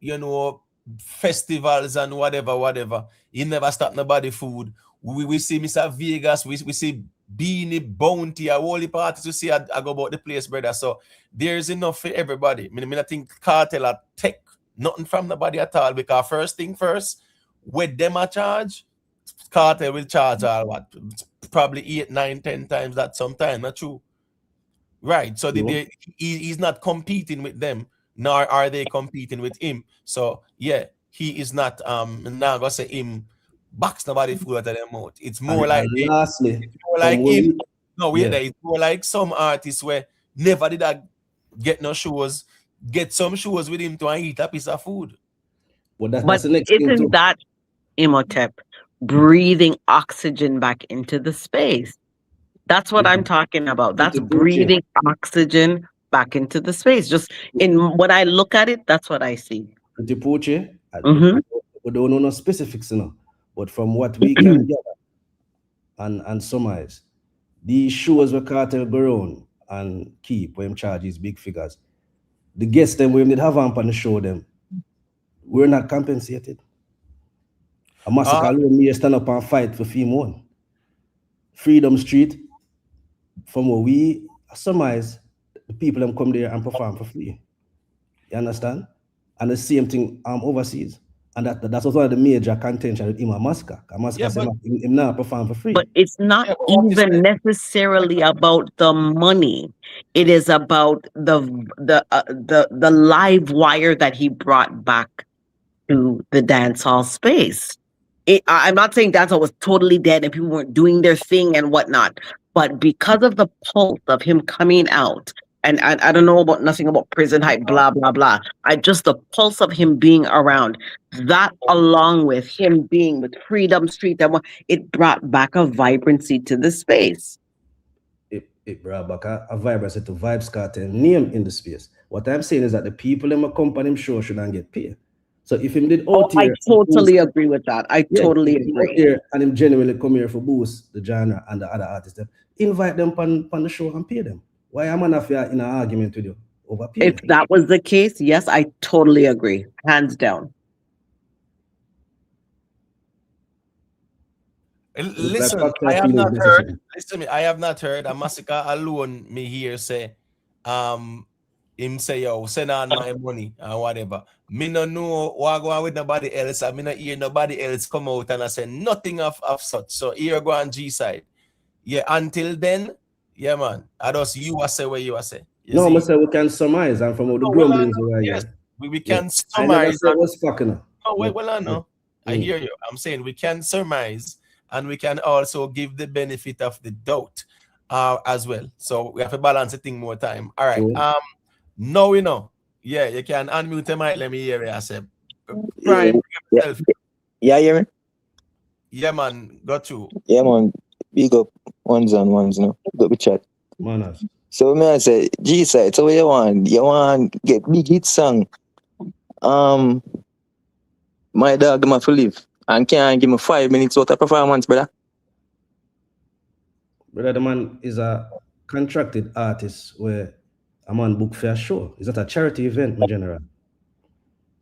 [SPEAKER 1] festivals and whatever. He never stop nobody food. We see Mr. Vegas, we see Beenie, Bounty, a whole party to see I go about the place, brother. So there's enough for everybody. I think Kartel are take nothing from nobody at all, because first thing first, with them a charge, Kartel will charge all what? Probably 8, 9, 10 times that sometime, not true. Right. So he's not competing with them, nor are they competing with him. So yeah, he is not now gonna say him box nobody food out of their mouth. It's more like
[SPEAKER 17] lastly,
[SPEAKER 1] it's more like him. It's more like some artists where never did I get no shows, get some shows with him to eat a piece of food.
[SPEAKER 17] Well, that's the next thing
[SPEAKER 13] isn't that Imhotep breathing oxygen back into the space? That's what I'm talking about. That's breathing oxygen back into the space. Just in when I look at it, that's what I see.
[SPEAKER 17] We don't know no specifics, but from what we can gather and summarize, these shows where Kartel go around and keep when charge these big figures, the guests them when they have on the show them, we're not compensated. A massacre alone may stand up and fight for FEMA. Freedom Street, from what we surmise, the people them come there and perform for free. You understand? And the same thing overseas. And that's also one of the major contention with him a massacre. A massacre him now perform for free.
[SPEAKER 13] But it's not even necessarily about the money. It is about the live wire that he brought back to the dance hall space. I'm not saying dancehall was totally dead and people weren't doing their thing and whatnot, but because of the pulse of him coming out, and I don't know about nothing about prison hype, blah, blah, blah. The pulse of him being around, that along with him being with Freedom Street, it brought back a vibrancy to the space.
[SPEAKER 17] It brought back a vibrancy to Vibes Kartel name in the space. What I'm saying is that the people in my company I'm sure shouldn't get paid. So if him did out here,
[SPEAKER 13] I totally agree with that. I totally agree.
[SPEAKER 17] Here and him genuinely come here for boost the genre and the other artists, invite them on the show and pay them. Why am I not in an argument with you over pay?
[SPEAKER 13] If that was the case, yes, I totally agree. Hands down.
[SPEAKER 1] Listen, I have not heard. Listen to me. I have not heard a massacre alone. Me here say, him say, yo, send on my money and whatever. Me no know what go on with nobody else. I mean, not hear nobody else come out and I say nothing of such. So here go on G side. Yeah, until then, yeah, man. I just you I say what you I say.
[SPEAKER 17] No, I say we can surmise and from all the grumblings over here.
[SPEAKER 1] Yes, we can surmise.
[SPEAKER 17] I never said what's fucking.
[SPEAKER 1] I know. I hear you. I'm saying we can surmise and we can also give the benefit of the doubt as well. So we have to balance the thing more time. All right. Now we know. Yeah, you can unmute the mic. Let me hear you. I said, Brian,
[SPEAKER 21] yeah, hear me?
[SPEAKER 1] Yeah, man. Got you.
[SPEAKER 21] Yeah, man. Big up ones on ones, no? Got the chat.
[SPEAKER 17] Manners.
[SPEAKER 21] So me I say, G-side, so what you want? You want get big hit song. My dog them have to live. And can't give me 5 minutes worth of performance, brother.
[SPEAKER 17] Brother, the man is a contracted artist where a man book for a show. It's not a charity event, my general.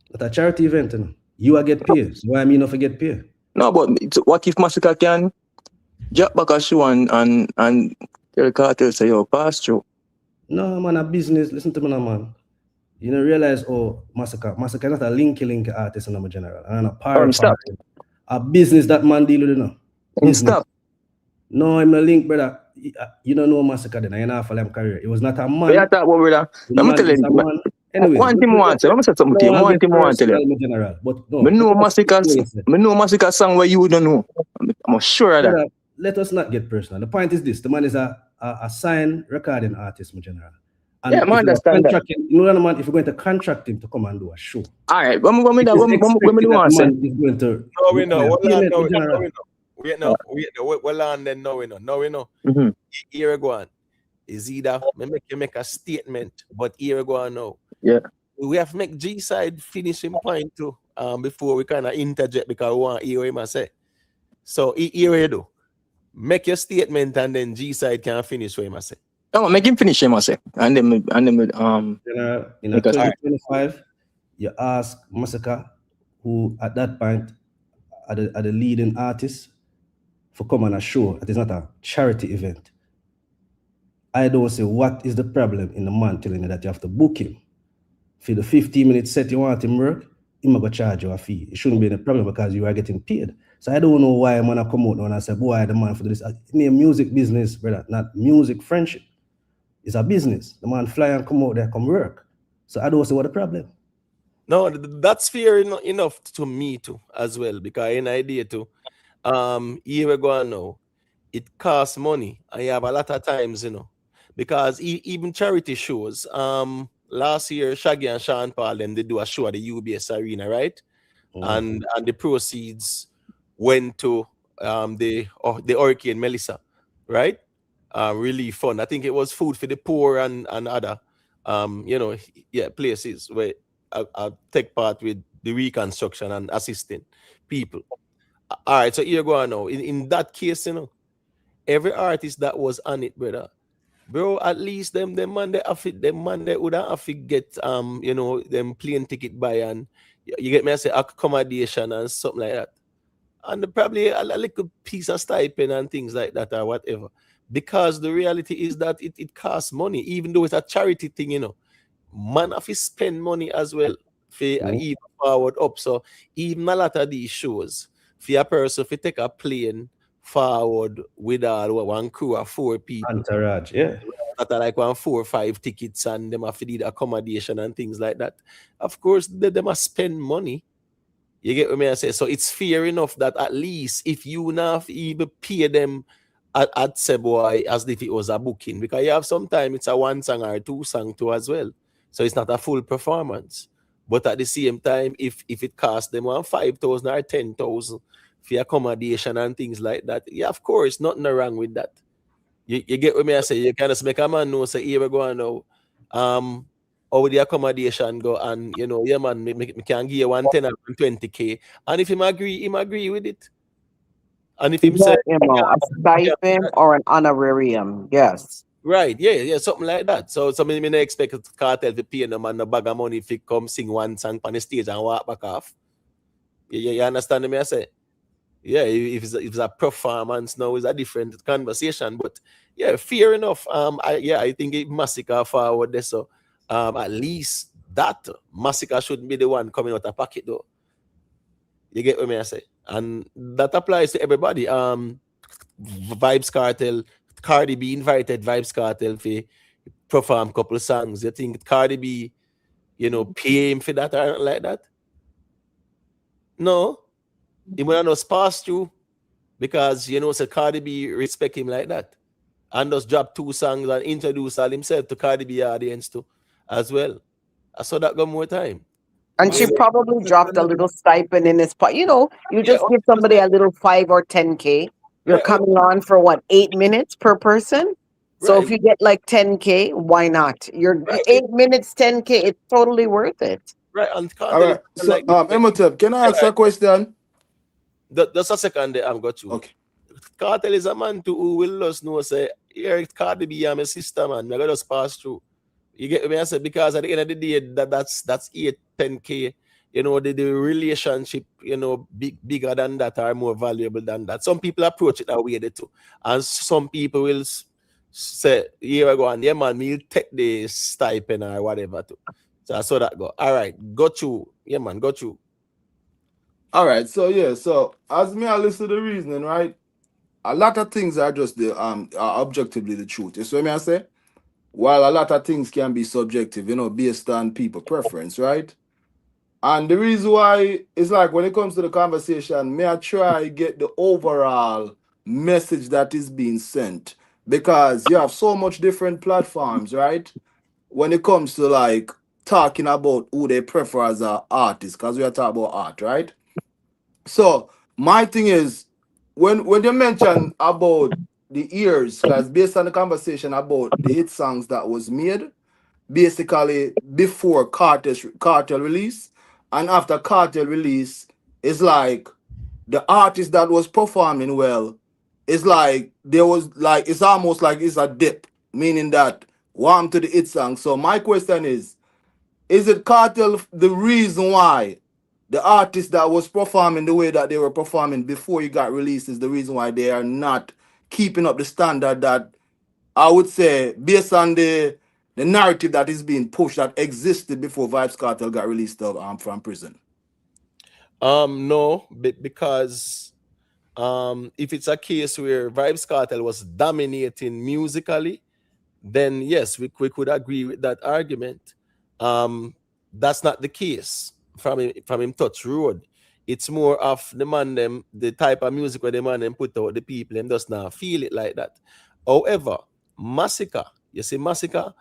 [SPEAKER 17] It's a charity event, you know. You are get paid. So why I mean not get paid?
[SPEAKER 21] No, but what if Massacre can drop back a show and tell Kartel say, yo, pass through?
[SPEAKER 17] No, man, a business. Listen to me now, man. You don't realize, Massacre is not a linky artist in my general. And a part a business that man deal with, you know.
[SPEAKER 21] Stop.
[SPEAKER 17] No, I'm not link, brother. You don't know Massacre then. I know for them career. It was not a man.
[SPEAKER 21] Yeah, that one, brother. I'm telling you.
[SPEAKER 17] Anyways,
[SPEAKER 21] one thing I want to say, let me say something to you. One thing I want to tell you.
[SPEAKER 17] General, but no,
[SPEAKER 21] Me know Massacre song where you don't know. I'm sure of that.
[SPEAKER 17] Brother, let us not get personal. The point is this: the man is a signed recording artist, my general. And
[SPEAKER 21] Yeah, I understand that.
[SPEAKER 17] You know, man, if you're going to contract him to come and do a show,
[SPEAKER 21] all right, when we want to say,
[SPEAKER 1] no, we know. Well, on then, no, we know. No, we know. Here we go on. Is either make a statement, but here we go on now.
[SPEAKER 21] Yeah.
[SPEAKER 1] We have to make G side finishing point too. Before we kind of interject because we want to hear what I say. So here we do. Make your statement and then G side can finish what I say.
[SPEAKER 21] Oh, make him finish him, I say. And then
[SPEAKER 17] in 2025, you ask Massacre, who at that point are the leading artist, for come on a show. It is not a charity event. I don't say what is the problem in the man telling you that you have to book him. For the 15-minute set you want him work, he might go charge you a fee. It shouldn't be a problem because you are getting paid. So I don't know why I'm gonna come out now and I say, boy, the man for this. It's a music business, brother, not music friendship. It's a business. The man fly and come out there, come work. So I don't see what the problem.
[SPEAKER 1] No, that's fair enough to me too, as well, because an idea too. Here we go now. It costs money, and you have a lot of times, because even charity shows. Last year, Shaggy and Sean Paul they do a show at the UBS Arena, right? And the proceeds went to the Hurricane Melissa, right? Really fun. I think it was food for the poor and other places where I take part with the reconstruction and assisting people. All right, so here you go now. In that case, every artist that was on it, brother, bro, at least them man they would have to get them plane ticket buy and you get me, I say accommodation and something like that. And probably a little piece of stipend and things like that or whatever. Because the reality is that it costs money, even though it's a charity thing, man have to spend money as well for even forward up. So even a lot of these shows, for a person to take a plane forward with all one crew of 4 people.
[SPEAKER 17] Entourage, yeah.
[SPEAKER 1] That are like 4 or 5 tickets and them have to need accommodation and things like that. Of course, they must spend money. You get what I say? So it's fair enough that at least if you not even pay them at Seboy as if it was a booking, because you have sometimes it's a 1 song or 2 song too as well. So it's not a full performance. But at the same time, if it costs them 5,000 or 10,000 for accommodation and things like that, yeah, of course, nothing wrong with that. You get what I say? You kind of make a man know, say, here we go now. How the accommodation go, and yeah, man, me can give you 110 or 20K. And if him agree with it. And if him say
[SPEAKER 13] a stipend or an honorarium, yes.
[SPEAKER 1] Right, yeah, something like that. So me not expect Kartel to pay no man no bag of money if he come sing 1 song on the stage and walk back off. You understand me? I say, yeah, if it's a performance now, it's a different conversation. But yeah, fair enough. I think it Massacre forward there. So at least that Massacre shouldn't be the one coming out of pocket though. You get what I say? And that applies to everybody. Vibes Kartel, Cardi B invited Vibes Kartel to perform a couple of songs. You think Cardi B, pay him for that or like that? No. He might not pass through because so Cardi B respect him like that. And just drop 2 songs and introduce all himself to Cardi B audience too as well. I saw that go more time.
[SPEAKER 13] And she probably dropped a little stipend in his pot. You just give somebody a little 5 or 10K. You're coming on for 8 minutes per person? So if you get like 10K, why not? You're 8 minutes, 10K, it's totally worth it.
[SPEAKER 1] Right.
[SPEAKER 4] All right. So Emotep, can I ask a question?
[SPEAKER 1] Just a second there, I've got you. Okay. Kartel is a man who will just know, say, here, Cardi B, I'm a sister, man. We're going to just pass through. You get me? I said, because at the end of the day, that's 8, 10K. The relationship, bigger than that or more valuable than that. Some people approach it that way too. And some people will say, here I go, and yeah, man, we'll take the stipend or whatever too. So I saw that go. All right, got you. Yeah, man, got you.
[SPEAKER 4] All right, so as me I listen to the reasoning, right? A lot of things are just are objectively the truth. You see what I say?
[SPEAKER 3] while a lot of things can be subjective, you know, based on people preference, right? And the reason why it's like when it comes to the conversation, may I try get the overall message that is being sent because you have so much different platforms, right? When it comes to like talking about who they prefer as an artist, because we are talking about art, right? So my thing is when you mention about the ears, because based on the conversation about the hit songs that was made, basically before Cartel release and after Cartel release, it's like the artist that was performing well, it's like there was like it's almost like it's a dip, meaning that warm to the hit song. So my question is it Cartel the reason why the artist that was performing the way that they were performing before you got released is the reason why they are not keeping up the standard that I would say based on the narrative that is being pushed that existed before Vibes Cartel got released from prison?
[SPEAKER 1] No, because if it's a case where Vibes Cartel was dominating musically, then yes, we could agree with that argument. That's not the case from him touch road. It's more of the man them, the type of music where the man them put out, the people them does not feel it like that. However, Massacre, you see Massacre,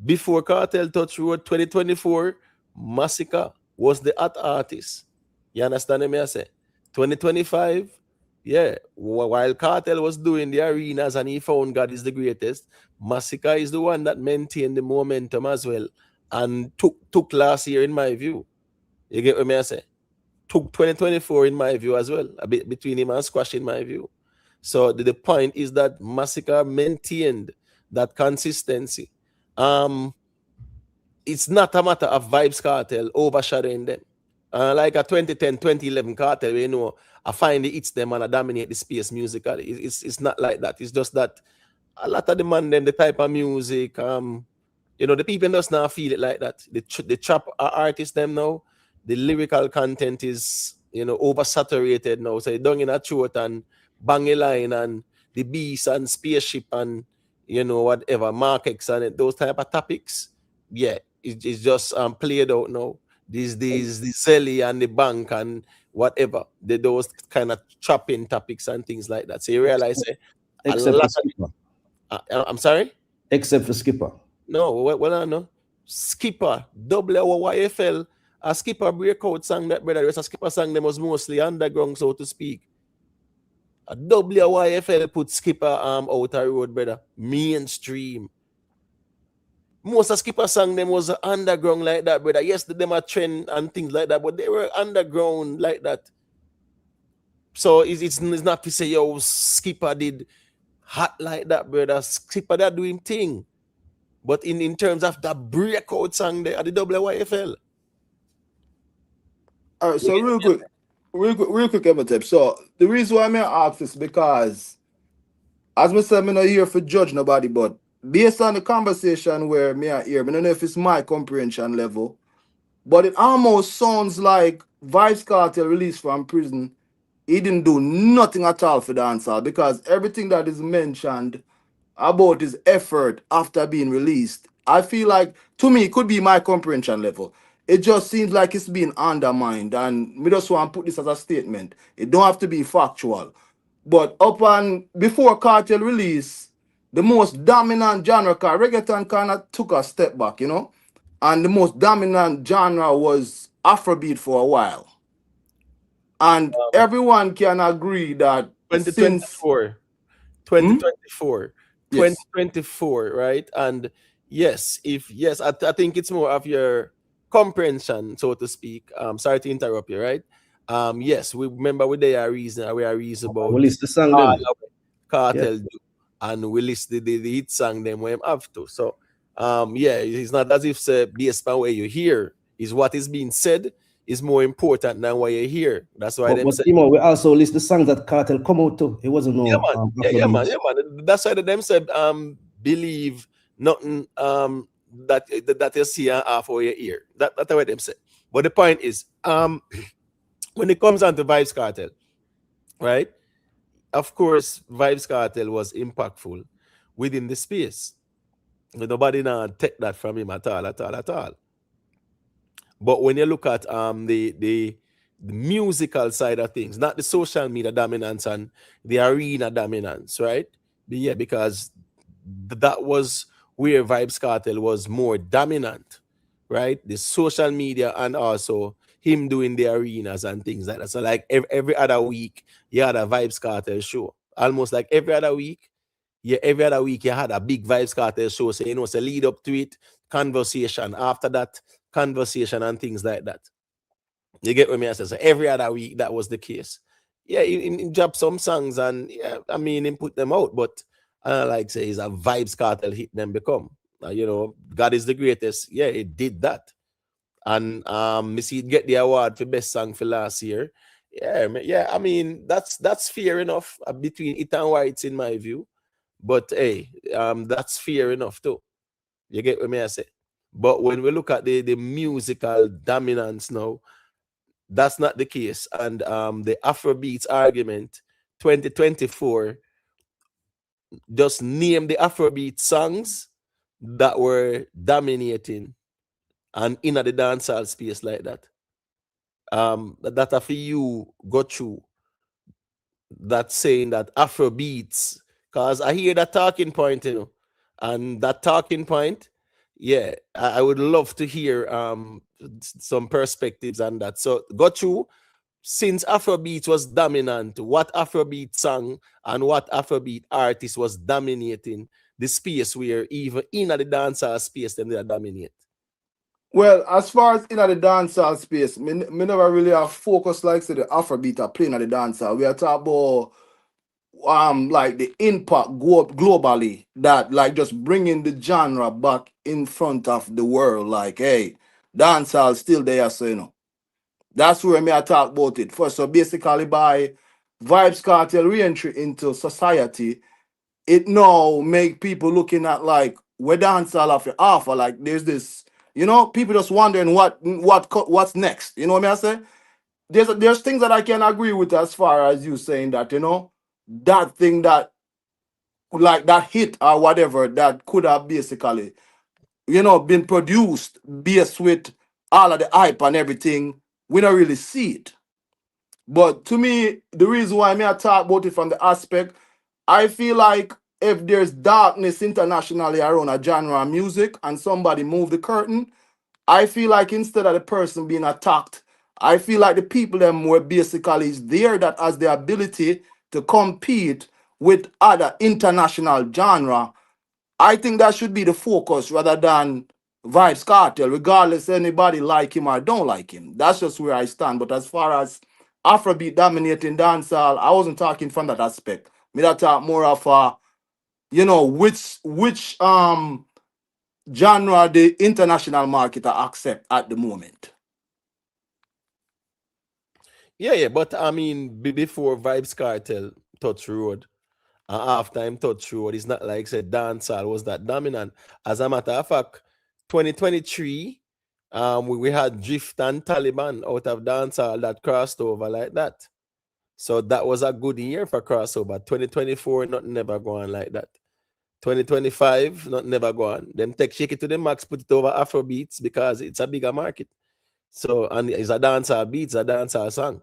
[SPEAKER 1] before Cartel touch road 2024, Massacre was the hot artist. You understand me? I say 2025, yeah. While Cartel was doing the arenas and he found God is the greatest, Massacre is the one that maintained the momentum as well and took last year in my view. You get what I say? Took 2024 in my view as well. A bit between him and Squash in my view. So the point is that Massacre maintained that consistency. It's not a matter of Vibes Cartel overshadowing them. Like a 2010, 2011 Cartel, you know, I find it's them and I dominate the space musically. It's not like that. It's just that a lot of the man them, the type of music, you know, the people does not feel it like that. The trap artists them now, the lyrical content is, you know, oversaturated now. So you don't in a throat and bang a line and the beast and spaceship and, you know, whatever, Mark X and those type of topics. Yeah, it's just played out now. The Zelly and the bank and whatever, those kind of chopping topics and things like that. So you realize
[SPEAKER 17] Except for Skipper.
[SPEAKER 1] I'm sorry?
[SPEAKER 17] Except for Skipper.
[SPEAKER 1] No, well, I know. Skipper, YFL, a Skipper breakout song that brother. It's a Skipper song that was mostly underground, so to speak. A YFL put Skipper out a road, brother. Mainstream. Most of Skipper song them was underground like that, brother. Yes, them a trend and things like that, but they were underground like that. So it's not to say yo Skipper did hot like that, brother. Skipper that doing thing. But in terms of the breakout song there at the YFL.
[SPEAKER 3] All right, so real quick, Emetep. So the reason why I ask this because as I said, I'm not here for judge nobody, but based on the conversation where me I hear, I don't know if it's my comprehension level, but it almost sounds like Vibes Cartel released from prison. He didn't do nothing at all for dancehall because everything that is mentioned about his effort after being released, I feel like to me it could be my comprehension level. It just seems like it's being undermined, and we just want to put this as a statement. It don't have to be factual. But before Cartel release, the most dominant genre, cause reggaeton kind of took a step back, you know, and the most dominant genre was Afrobeat for a while, and everyone can agree that
[SPEAKER 1] 2024, 2024, right? And yes, I think it's more of your comprehension, so to speak. Sorry to interrupt you, right? Yes, we remember we are reason about
[SPEAKER 17] we list the song them.
[SPEAKER 1] Cartel do, and we list the hit song them when have to. So yeah, it's not as if based on where you hear is what is being said is more important than what you hear. That's why
[SPEAKER 17] but we also list the songs that Cartel come out to. It wasn't no
[SPEAKER 1] yeah, man. That's why them said believe nothing that you see half of your ear. That's what them said. But the point is, when it comes down to Vibes Cartel, right? Of course, Vibes Cartel was impactful within the space.
[SPEAKER 2] Nobody now take that from him at all. But when you look at the musical side of things, not the social media dominance and the arena dominance, right? Yeah, because that was where Vibes Cartel was more dominant, right? The social media and also him doing the arenas and things like that. So like every other week, you had a Vibes Cartel show. Almost like every other week, you had a big Vibes Cartel show. So it's a lead up to it, conversation. After that, conversation and things like that. You get what me I say? So every other week that was the case. Yeah, he dropped some songs and yeah, I mean he put them out, but like say it's a Vibes Cartel hit them become. God is the greatest. Yeah, it did that. And me see it get the award for best song for last year. Yeah, I mean that's fair enough between it and Whites in my view. But hey, that's fair enough too. You get what me I say? But when we look at the musical dominance now, that's not the case. And the Afrobeats argument 2024, just name the Afrobeat songs that were dominating and in the dancehall space like that. That a for you go through that saying that Afrobeats, because I hear that talking point, and that talking point, yeah, I would love to hear some perspectives on that. So go through, since Afrobeat was dominant, what Afrobeat song and what Afrobeat artist was dominating the space where even in the dancehall space them they dominate.
[SPEAKER 3] Well, as far as in the dancehall space, me never really have focused like say the Afrobeat are playing at the dancehall. We are talking about like the impact globally, that like just bringing the genre back in front of the world. Like, hey, dancehall still there, so that's where me I talk about it first. So basically, by Vibes Cartel re-entry into society, it now make people looking at like where dancehall have to offer. Like there's this, people just wondering what's next. You know what I say? There's things that I can agree with as far as you saying that, that thing that like that hit or whatever that could have basically, been produced based with all of the hype and everything. We don't really see it. But to me, the reason why I talk about it from the aspect, I feel like if there's darkness internationally around a genre of music and somebody move the curtain, I feel like instead of the person being attacked, I feel like the people them were basically is there that has the ability to compete with other international genre. I think that should be the focus rather than Vibes Cartel, regardless anybody like him or don't like him. That's just where I stand. But as far as Afrobeat dominating dancehall, I wasn't talking from that aspect. Me that talk more of which genre the international market accept at the moment.
[SPEAKER 2] Yeah, but I mean before Vibes Cartel touch road, halftime touch road, it's not like said dancehall was that dominant. As a matter of fact, 2023, we had Drift and Taliban out of dancehall that crossed over like that. So that was a good year for crossover. 2024, nothing never going like that. 2025, nothing never going. Them take Shake It to the Max, put it over Afrobeats because it's a bigger market. So, and it's a dancehall beat, it's a dancehall song.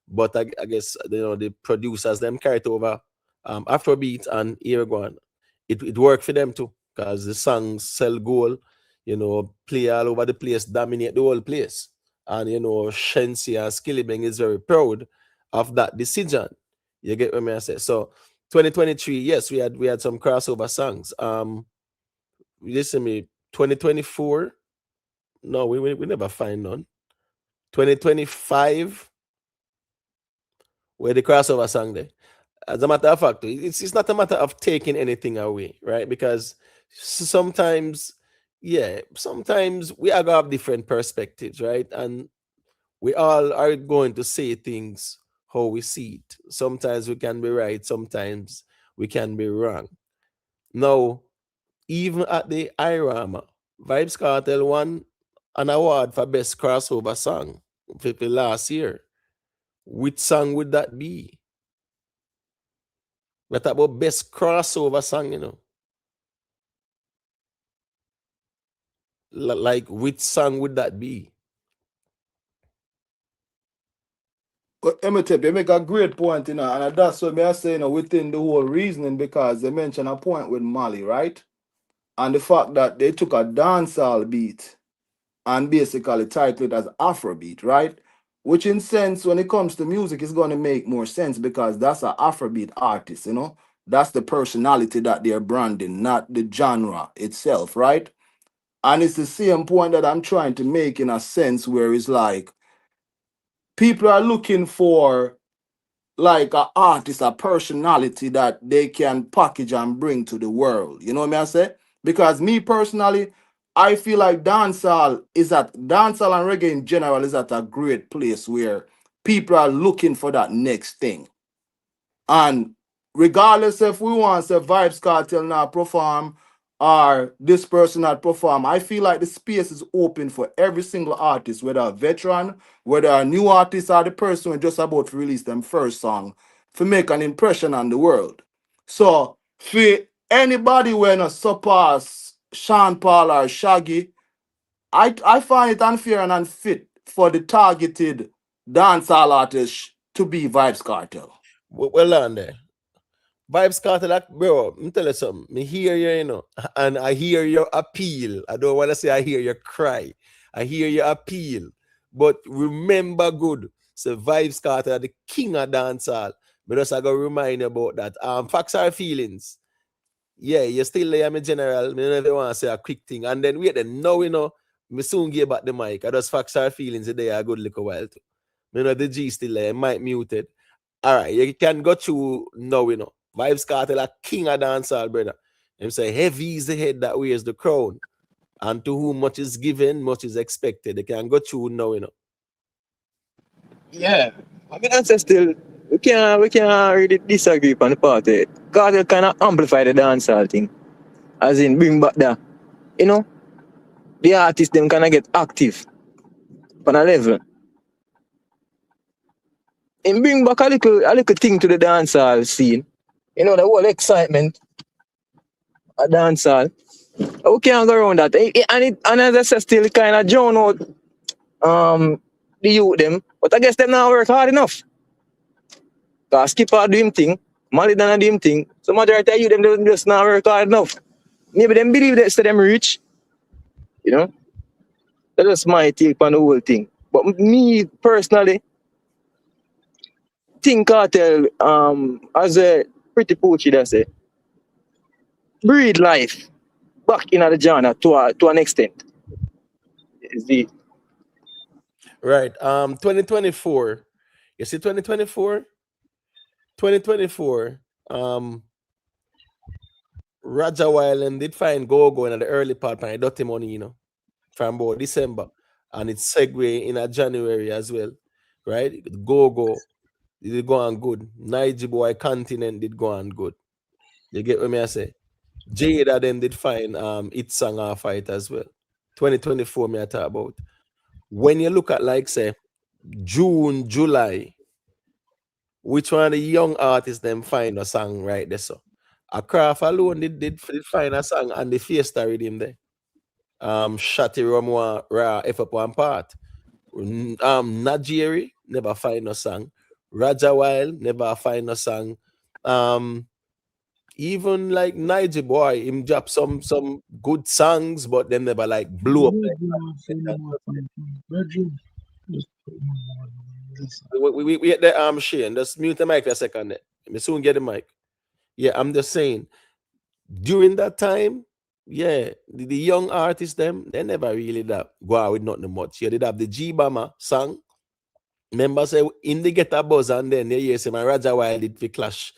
[SPEAKER 2] But I guess the producers them carried over Afrobeat and here going. It worked for them too, because the songs sell goal, play all over the place, dominate the whole place. And Shensi and Skillibeng is very proud of that decision. You get what I say? So 2023, yes, we had some crossover songs. Listen me, 2024, no, we never find none. 2025, where the crossover song there. As a matter of fact, it's not a matter of taking anything away, right? Because sometimes we are gonna have different perspectives, right? And we all are going to say things how we see it. Sometimes we can be right, sometimes we can be wrong. Now, even at the IRAMA, Vibes Cartel won an award for best crossover song for the last year. Which song would that be? We're talking about best crossover song, Like, which song would that be?
[SPEAKER 3] But Emetep, you make a great point, and that's what I say, within the whole reasoning, because they mentioned a point with Mali, right? And the fact that they took a dancehall beat and basically titled it as Afrobeat, right? Which in sense, when it comes to music, is going to make more sense because that's an Afrobeat artist, That's the personality that they're branding, not the genre itself, right? And it's the same point that I'm trying to make in a sense where it's like people are looking for like an artist, a personality that they can package and bring to the world. You know what I say? Because me personally, I feel like dancehall and reggae in general is at a great place where people are looking for that next thing. And regardless if we want to Vibes Cartel now perform or this person not perform, I feel like the space is open for every single artist, whether a veteran, whether a new artist, or the person who just about to release them first song, to make an impression on the world. So for anybody when a surpass Sean Paul or Shaggy, I find it unfair and unfit for the targeted dancehall artists to be Vibes Cartel.
[SPEAKER 2] Well on there. Vibes Cartel, like, bro, me tell you something. Me hear you, and I hear your appeal. I don't want to say I hear your cry. I hear your appeal. But remember good, so Vibes Cartel are the king of dancehall. But just I gotta remind you about that. Facts are feelings. Yeah, you're still there, me general. Me never want to say a quick thing. And then wait, then now me soon give back the mic. I just facts are feelings today a good little while too. The G still there, mic muted. All right, you can go through now, Vibes Cartel are king of dancehall, brother. Them say heavy is the head that wears the crown. And to whom much is given, much is expected. They can go through now,
[SPEAKER 21] Yeah, I mean, that's still we can't really disagree on the party. Cartel kind of amplify the dancehall thing, as in bring back the artists them kind of get active on a level. And bring back a little thing to the dancehall scene. The whole excitement of dancehall. We can't go around that. And as I said, still kind of drown out the youth them. But I guess them now work hard enough. Because Skipper do him thing, Mali done do him thing. So majority of you them just not work hard enough. Maybe them believe that so them rich. That's just my take on the whole thing. But me personally think Cartel as a pretty poachy that say breathe life back in the genre to an extent. See?
[SPEAKER 2] Right. 2024. You see 2024? 2024. Raja Wyland did find Go-Go in the early part and dirty money, from about December. And it's segue in a January as well. Right? Go-Go did go on good. Niger Boy Continent did go on good. You get what me I say? Jada then did find its song or fight as well. 2024 me I talk about. When you look at like say June, July, which one of the young artists them find a song right there? So a Craft alone did find a song and the Fiesta rhythm there. Shati Romwa Ra F up one part. Najeri never find no song. Raja Wild never find no song. Even like Niger Boy, him drop some good songs, but them never like blew up. We get the Shane. Just mute the mic for a second there. Me soon get the mic. Yeah, I'm just saying. During that time, yeah, the young artists them, they never really that go out with nothing much. Yeah, they have the G Bama song. Remember say in the get a buzz and then they hear say my Raja Wild did for clash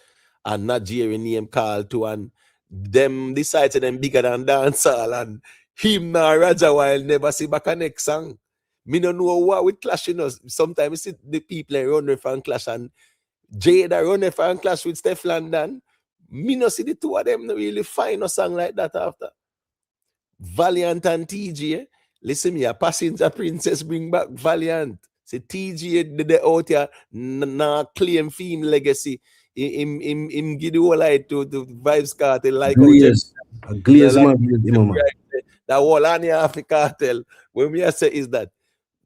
[SPEAKER 2] and Nigerian name call to and them decide to them bigger than dancehall and him now Raja Wild never see back a next song. Me no know what with clashing us. Sometimes see the people run from clash and Jada run from clash with Steph London. Me no see the two of them no really find a song like that after. Valiant and TJ. Listen me, a passenger princess bring back Valiant. Say TJ the out here na claim theme legacy. Him give the whole light to Vibes Cartel like
[SPEAKER 17] Glaze man,
[SPEAKER 2] That whole on half the Kartel. When we say is that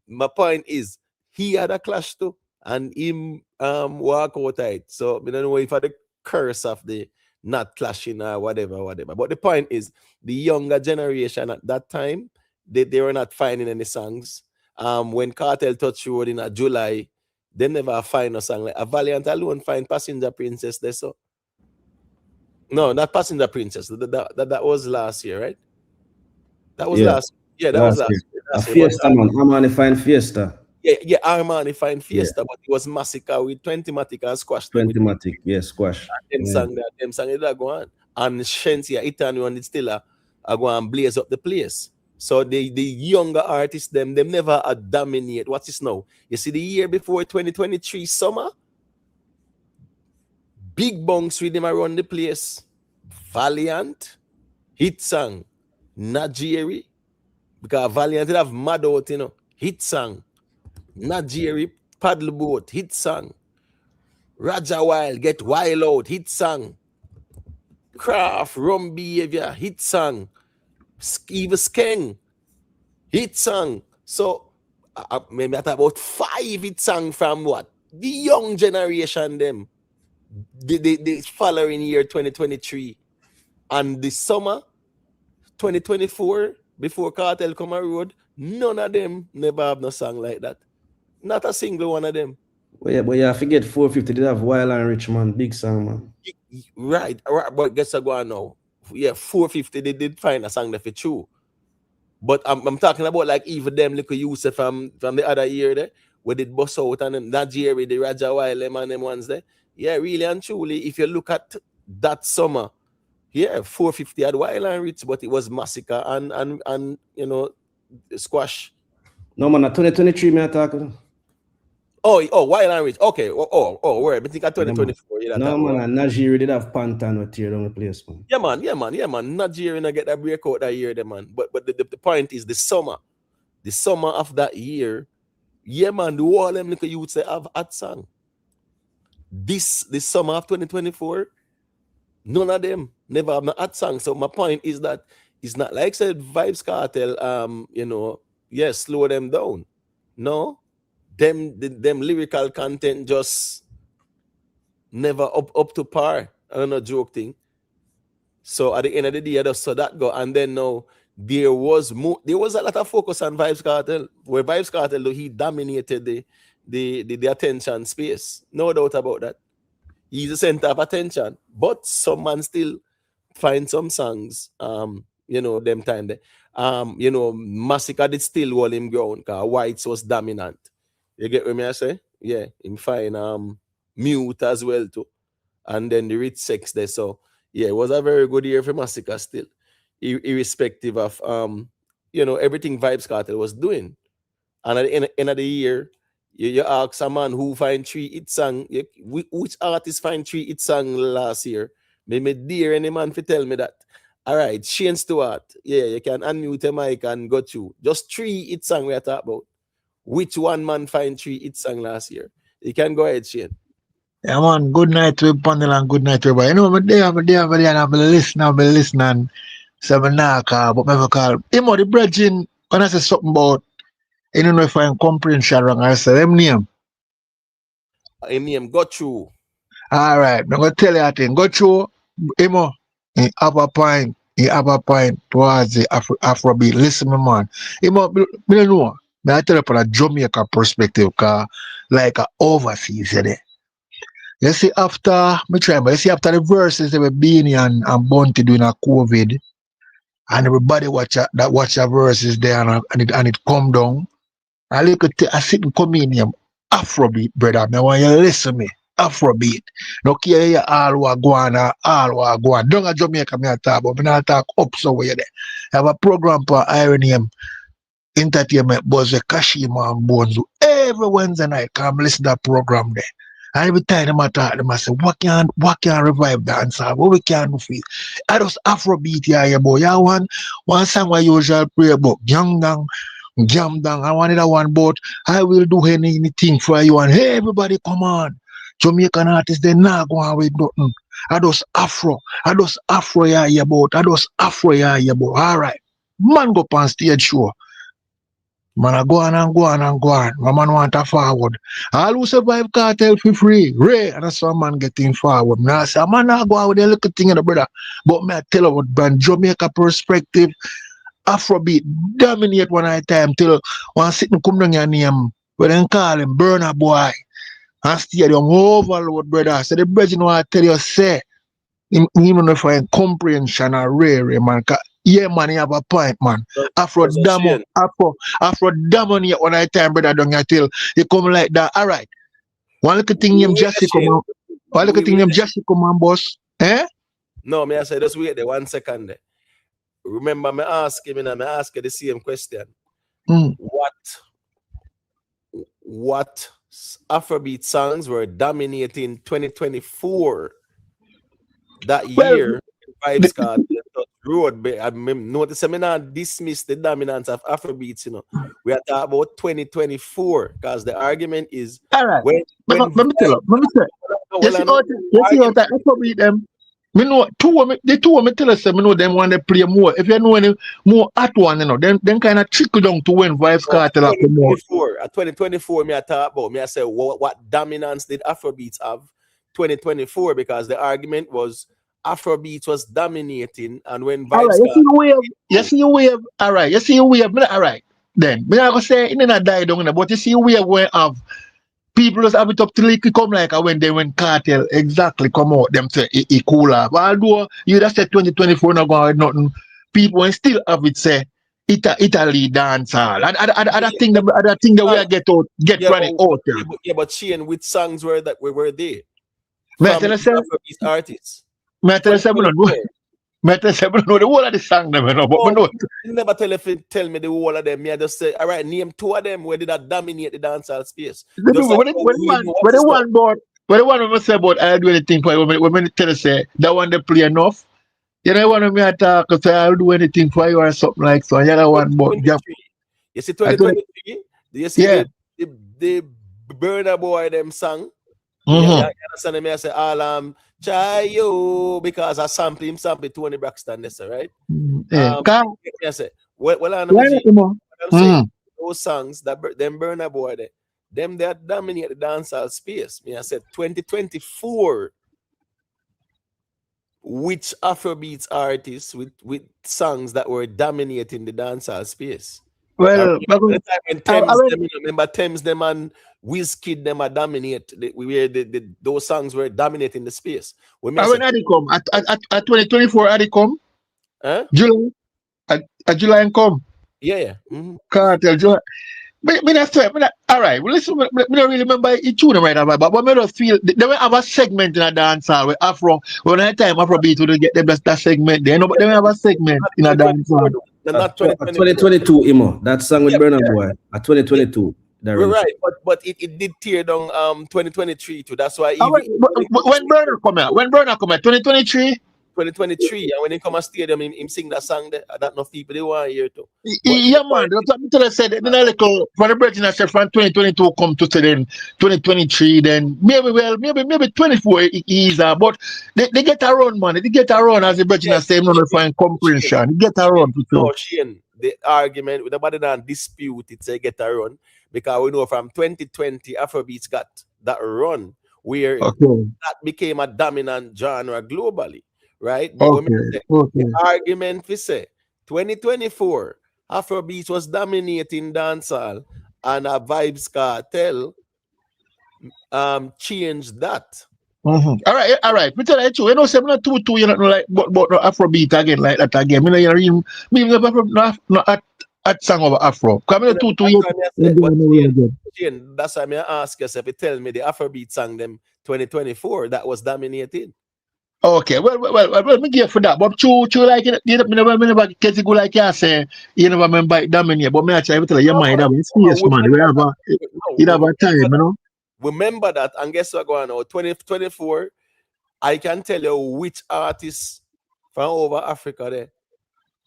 [SPEAKER 2] my point is he had a clash too, and him walk out it. So I don't know if I the curse of the not clashing or whatever. But the point is the younger generation at that time, they were not finding any songs. When Kartel touched road in July, they never find a song like a Valiant alone find Passenger Princess there. So no, not Passenger Princess. That was last year, right? That was
[SPEAKER 17] Yeah.
[SPEAKER 2] last. Yeah, that was last year.
[SPEAKER 17] A
[SPEAKER 2] Last year. But,
[SPEAKER 17] Fiesta, man. Armani find Fiesta.
[SPEAKER 2] yeah, Armani find Fiesta, but it was Massacre with 20 Matic and Squash them with
[SPEAKER 17] 20 Matic, yeah, Squash.
[SPEAKER 2] them sang that go on. And Shensia, Italian and still are go and blaze up the place. So the younger artists, them never dominate. What's this now? You see, the year before 2023 summer, big bunks with them around the place. Valiant, hit song, Najeri, because Valiant have Mavado, you know, hit song. Najeri, paddle boat, hit song. Raja Wild, get wild out, hit song. Craft, rum behavior, hit song. Eva Skeng, hit song. So maybe at about 5 hit song from what? The young generation them. The following year 2023. And the summer 2024, before Kartel come on road, none of them never have no song like that. Not a single one of them.
[SPEAKER 17] But yeah, forget 450. They have Wild and Rich, man. Big song, man.
[SPEAKER 2] Right. But guess what go on now? Yeah, 450, they did find a song that fit true. But I'm talking about like even them little use from the other year there, where they bust out and them, that Jerry, the Raja Wild, them and them ones there. Yeah, really and truly, if you look at that summer, yeah, 450 had Wild and Rich, but it was Massacre and you know, Squash.
[SPEAKER 17] No, man, 2023, me talking.
[SPEAKER 2] Oh, Wild and Rich. Okay. Where? I think at 2024. Yeah,
[SPEAKER 17] no, man, Najiri did have Pantan with tear down the place, man.
[SPEAKER 2] Yeah, man. Najiri not get that breakout that year, man. But the point is the summer of that year, yeah, man, the whole them little youths they have hot song. This summer of 2024, none of them never have no hot song. So my point is that it's not like said Vibes Kartel, you know, yes, slow them down. No. Them lyrical content just never up to par. I don't know, joke thing. So at the end of the day, I just saw that go. And then now there was a lot of focus on Vibes Kartel, where Vibes Kartel, he dominated the attention space. No doubt about that. He's the center of attention. But some man still find some songs, you know, them time there. You know, Massacre did still hold him ground because Whites was dominant. You get what I say? Yeah, him find Mute as well too. And then the Rich Sex there. So yeah, it was a very good year for Massacre still. Irrespective of you know, everything Vibes Kartel was doing. And at the end of the year, you ask a man who find 3 hit song, which artist find 3 hit song last year? Maybe dear any man to tell me that. All right, Shane Stewart. Yeah, you can unmute the mic and go through. Just 3 hit song we are talking about. Which one man find 3 hit song last year? You can go ahead, Shane.
[SPEAKER 7] Yeah, man. Good night to panel and good night to everybody. You know, I'm there, and I'm listening. So I'm not call, but I'm call. You know, the bridging, when I say something about, I don't know if I'm comprehension wrong, I say them name.
[SPEAKER 2] Him name, go through.
[SPEAKER 7] All right, I'm going to tell you a thing. Go through, you know, in upper point towards the Afrobeat. Listen, my man. You know, I don't know. I tell you from a Jamaica perspective, because like overseas, you know. You see, after the verses they were Beenie and Bounty doing a COVID, and everybody watch the verses there and it come down. I look at I sit and come in here, Afrobeat, brother. I want you to listen me. Afrobeat. No care you all who are going. Don't a Jamaica me talk, but me not talk up somewhere there. I have a program for Ironium Entertainment Buzz with Kashima and Bones every Wednesday night. Come listen to that program there. And every time them talk, them say, what can revive dancehall? What we can do for it? I just Afrobeat here, boy. You want one song I usually pray about jam down. I wanted that one, but I will do anything for you. And hey, everybody, come on. Jamaican artists, they not going with nothing. I just Afro here, boy. All right. man go on stage show. Man a go on and go on and go on. My man want to forward. All who survive cartel for free. Ray, and that's why man getting forward. Now I say, man, I go out with a little thing in the brother. But me I tell you what, brand Jamaica perspective, Afrobeat dominate one at a time till one sitting come down your name. But then call him Burner Boy. And stadium overload, brother. So the brethren want to tell you, say, even if I comprehension are rare, man. Yeah, man, you have a point, man. Afro dominate one at a time, brother, don't you till you come like that. All right. One little thing named Jesse come on. One little thing named Jesse come on, boss. Eh?
[SPEAKER 2] No, me I say just wait there 1 second there. Remember, me ask him, and me ask you the same question. What Afrobeat songs were dominating 2024 that year? Vibes card road. I notice I not dismiss the dominance of Afrobeats. You know, we are talking about 2024 because the argument is
[SPEAKER 7] all right.
[SPEAKER 2] When
[SPEAKER 7] let me tell you. You see how that Afrobeat them. Me know the two of me tell us me know them want to play more. If you know any more at one, you know, then kind of trickle down to when Vibes Cartel up more.
[SPEAKER 2] At 2024, me I talk about me I say what dominance did Afrobeats have 2024 because the argument was Afrobeats was dominating and when Vibes
[SPEAKER 7] all right, you see your wave, all right, you see your wave, all right. Then me I go say it not die down, but you see your wave where have people just have it up till it come like when they went Cartel exactly come out them say it cooler. But although you just said 2024 not going nothing, people will still have it say Italy dance hall. Other thing that we get running out there.
[SPEAKER 2] Yeah, but Shane, which songs were there?
[SPEAKER 7] May I
[SPEAKER 2] From
[SPEAKER 7] tell you something?
[SPEAKER 2] Afrobeat artists.
[SPEAKER 7] May I tell you something? May I tell you something? No, the whole of the song them, you know, but no.
[SPEAKER 2] You never tell me the whole of them. Me I just say, all right, name two of them where did that dominate the dancehall space.
[SPEAKER 7] The one who say about I do anything for you, when tell you say that one they play enough. You know one of me attack say I'll do anything for you or something like so. You know one but
[SPEAKER 2] you see 2023? You see the Burner Boy them song. You understand me? I say all try you because I sample Tony Braxton this, right? I say I'm saying those songs that them Burner Boy them that dominate the dancehall space. Me I said 2024. Which Afrobeats artists with songs that were dominating the dancehall space?
[SPEAKER 7] Well,
[SPEAKER 2] remember Thames them and Wizkid them are dominate. Those songs were dominating the space.
[SPEAKER 7] When they come at 2024, they come. July, at July and come.
[SPEAKER 2] Yeah.
[SPEAKER 7] Cartel July. All right. Well, listen. I don't really remember each tune right now, but I just feel they will have a segment in a dance hall with Afro. When I time Afrobeat will get the best that segment. They know, but they will have a segment in a dance hall.
[SPEAKER 17] Not 2022, Imo. That song with Burner Boy. At 2022.
[SPEAKER 2] Right, but it did tear down 2023 too. That's why
[SPEAKER 7] when Burner come out, 2023.
[SPEAKER 2] 2023, and when he come a stadium, him sing that song there. I don't know if people they want to hear too.
[SPEAKER 7] Yeah, man. That's what I said. Then I for the Brethren, I said from 2022 come to then 2023, then maybe 24 is but they get around, man. They get around as the Brethren say, no find comprehension. They get around.
[SPEAKER 2] No, Shane, the argument with nobody don't dispute it, say get around because we know from 2020 Afrobeats got that run where that became a dominant genre globally. Right? But the argument we say 2024 Afrobeats was dominating dancehall and a Vibes Cartel changed that.
[SPEAKER 7] All right. Me tell you true. You know, say I'm not too you know like but no Afrobeat again like that again. Me never at song over Afro. Come in too
[SPEAKER 2] that's why I ask yourself, tell me the Afrobeat song them 2024 that was dominating.
[SPEAKER 7] Okay, well, me give for that. But true, like it, you never get it go like you say. You never remember it dominate. But me actually tell you, your mind have space, man. We have a time, you know.
[SPEAKER 2] Remember that, and guess what going on? 2024, I can tell you which artist from over Africa there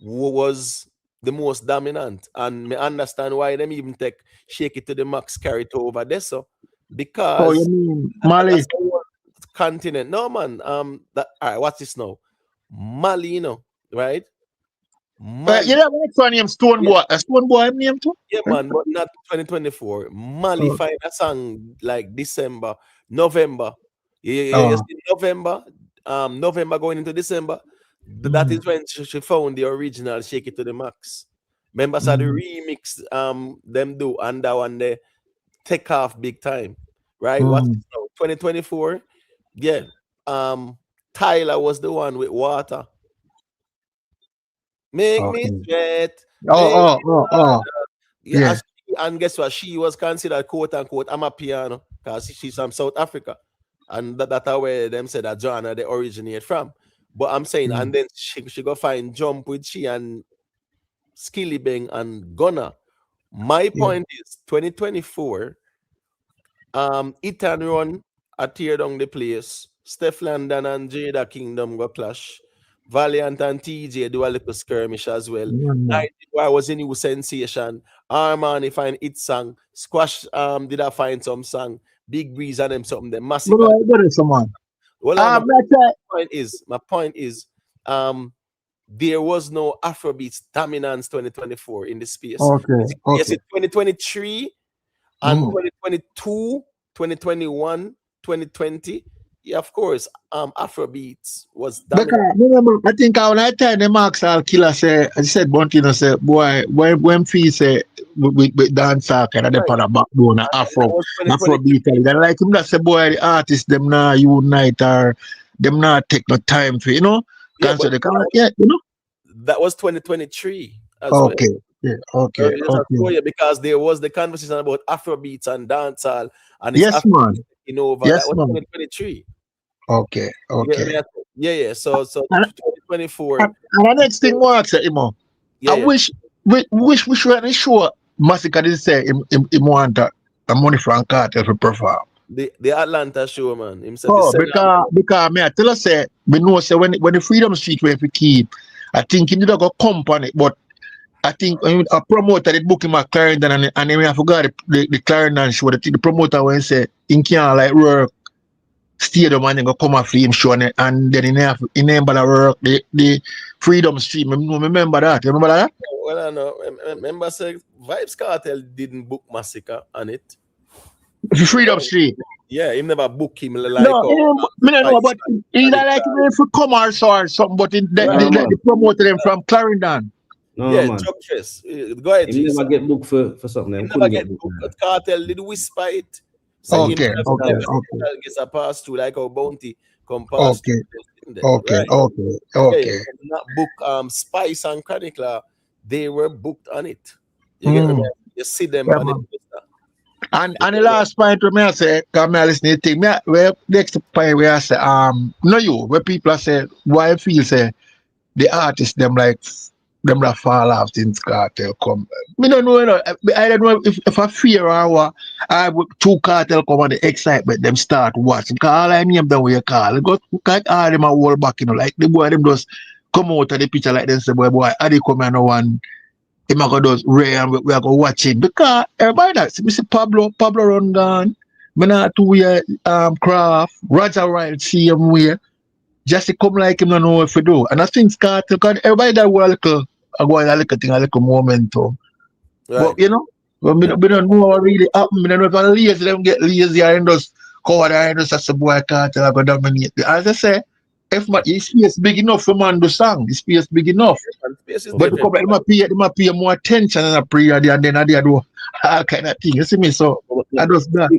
[SPEAKER 2] was the most dominant, and me understand why them even take Shake It to the Max, carry it over there. So because
[SPEAKER 7] you mean Mali?
[SPEAKER 2] Continent. No man, that all right, what's this now? Mali, you know, right? Mali.
[SPEAKER 7] You know what's one name Stone Boy? A Stone Boy name too?
[SPEAKER 2] Yeah, man, but not 2024. Mali
[SPEAKER 7] Oh.
[SPEAKER 2] find a song like December, November. You
[SPEAKER 7] Oh.
[SPEAKER 2] see November, November going into December. That is when she found the original Shake It to the Max. Remember, so the remix them do, and that one they take off big time, right? What is now 2024? Yeah, Tyler was the one with Water. Make me
[SPEAKER 7] Okay.
[SPEAKER 2] sweat, make
[SPEAKER 7] Oh,
[SPEAKER 2] me
[SPEAKER 7] oh, oh, oh.
[SPEAKER 2] yeah,
[SPEAKER 7] Yeah.
[SPEAKER 2] and guess what? She was considered quote unquote I'm a piano because she's from South Africa, and that's where them said that Joanna they originate from. But I'm saying, and then she go find jump with she and Skilly Bang and Gunna. My point is 2024. It and Run a tear down the place. Steph London and Jada Kingdom go clash. Valiant and TJ do a little skirmish as well. Night was a new sensation. Armani find it song. Squash did I find some song. Big Breeze and them something. The Massacre.
[SPEAKER 7] Bro, I got it, someone.
[SPEAKER 2] Well, my
[SPEAKER 7] That's
[SPEAKER 2] point is, there was no Afrobeats dominance 2024 in the space.
[SPEAKER 7] okay.
[SPEAKER 2] Yes,
[SPEAKER 7] Okay.
[SPEAKER 2] it's 2023 and 2022, 2021, 2020. Yeah, of course. Afrobeats was dominant.
[SPEAKER 7] Because remember, I think when I tell the Max Al Killer say, I said Bontino say, boy, when fee say with dance kind of them on a backbone of Afrobeat, and like him that say, boy, the artists them not unite or them not take no time for
[SPEAKER 2] Yeah,
[SPEAKER 7] cancel
[SPEAKER 2] but
[SPEAKER 7] the
[SPEAKER 2] that was 2023 as well.
[SPEAKER 7] Okay. Yeah, okay, okay.
[SPEAKER 2] Because there was the conversation about Afrobeats and dancehall and it's
[SPEAKER 7] Yes, man.
[SPEAKER 2] taking over.
[SPEAKER 7] Yes,
[SPEAKER 2] That was
[SPEAKER 7] man.
[SPEAKER 2] 2023.
[SPEAKER 7] Okay, okay.
[SPEAKER 2] Yeah. So
[SPEAKER 7] And
[SPEAKER 2] 2024.
[SPEAKER 7] and the next thing what say, Imo, I wish we should sure Massacre did say him want a money from Kartel for perform.
[SPEAKER 2] The Atlanta show, man. Himself.
[SPEAKER 7] Oh, because me I tell us say we know say when the Freedom Street where we keep, I think he did go company, but I think a promoter did book him at Clarendon and then I forgot the Clarendon show. The promoter when say he can't like work stadium and then go come off him show and then he name work the Freedom Street. Remember that? You remember that?
[SPEAKER 2] Well, I know. Remember say Vibes Cartel didn't book Massacre on it.
[SPEAKER 7] Freedom Street.
[SPEAKER 2] Yeah, he never book him like
[SPEAKER 7] no, me don't know, but he like for commerce or something, but the promoter them from Clarendon.
[SPEAKER 17] No,
[SPEAKER 2] yeah,
[SPEAKER 17] man.
[SPEAKER 2] Chuck Chess. Go ahead,
[SPEAKER 17] He never get booked for something.
[SPEAKER 2] He never get booked. But Cartel did whisper it.
[SPEAKER 7] So okay.
[SPEAKER 2] Gets a pass through like a bounty come pass
[SPEAKER 7] okay.
[SPEAKER 2] There,
[SPEAKER 7] okay,
[SPEAKER 2] right?
[SPEAKER 7] okay.
[SPEAKER 2] Yeah, not book Spice and Chronicler, they were booked on it. You get me? You see them on it.
[SPEAKER 7] And the last point where I say, come I listen to thing. Where next point where I say, no you, where people say why I feel say the artists them that fall off since Kartel come. Me don't know, I don't know if I fear or what. I would two Kartel come and the excitement them start watching. Because all I name them way call. Because all them a hold back, like the boy them just come out of the picture like them say, boy, I they come and no one. Him a go does Ray and we are go watch it because everybody that me see Pablo run gone. Me not 2 year Craft, Roger Wright see him where just come like him no know what to do. And I think Kartel because everybody that will a little momentum.
[SPEAKER 2] Right.
[SPEAKER 7] But we don't know what really happen. We don't know if I'm lazy, them get lazy and just cover and just as a boy Kartel I go dominate. As I say, if my space big enough for man do song, the space big enough. But the couple might pay more attention and a prayer and then they do all kind of thing. You see me? So I just that.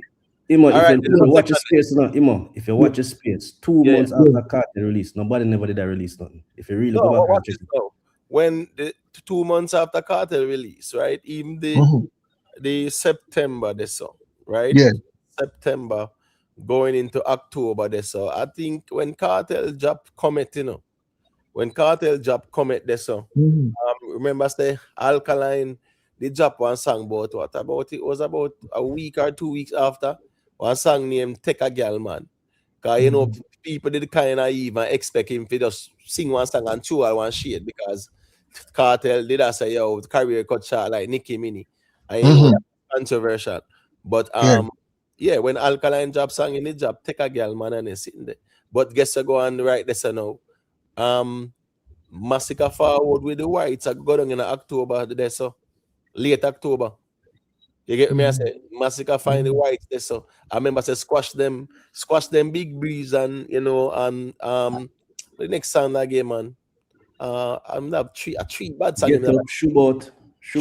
[SPEAKER 17] Imo, if you watch your space now, Imo, if you watch your space, 2 months after Kartel release, nobody never did that release nothing. If you really go back and check it.
[SPEAKER 2] When the 2 months after Kartel release, right? Even the September this song, right?
[SPEAKER 7] Yeah.
[SPEAKER 2] September going into October this so I think when Kartel drop Comet, when Kartel drop Comet this so remember the Alkaline they drop one song about it was about a week or 2 weeks after one song named Take a Girl Man. Cause people did kind of even expect him to just sing one song and chew one shade because Kartel did I say yo career cut short like Nicki Minaj. I know that's controversial. But yeah, when Alkaline job song in the job, Take a Girl Man and it's sitting there. But guess I go on right this now. Massacre forward with the whites are going in October there, so late October. You get me? I say Massacre find the whites there, so I remember say squash them big breeze and the next song again, man. I'm not a three bad song in
[SPEAKER 17] Get
[SPEAKER 2] the
[SPEAKER 17] up, shoot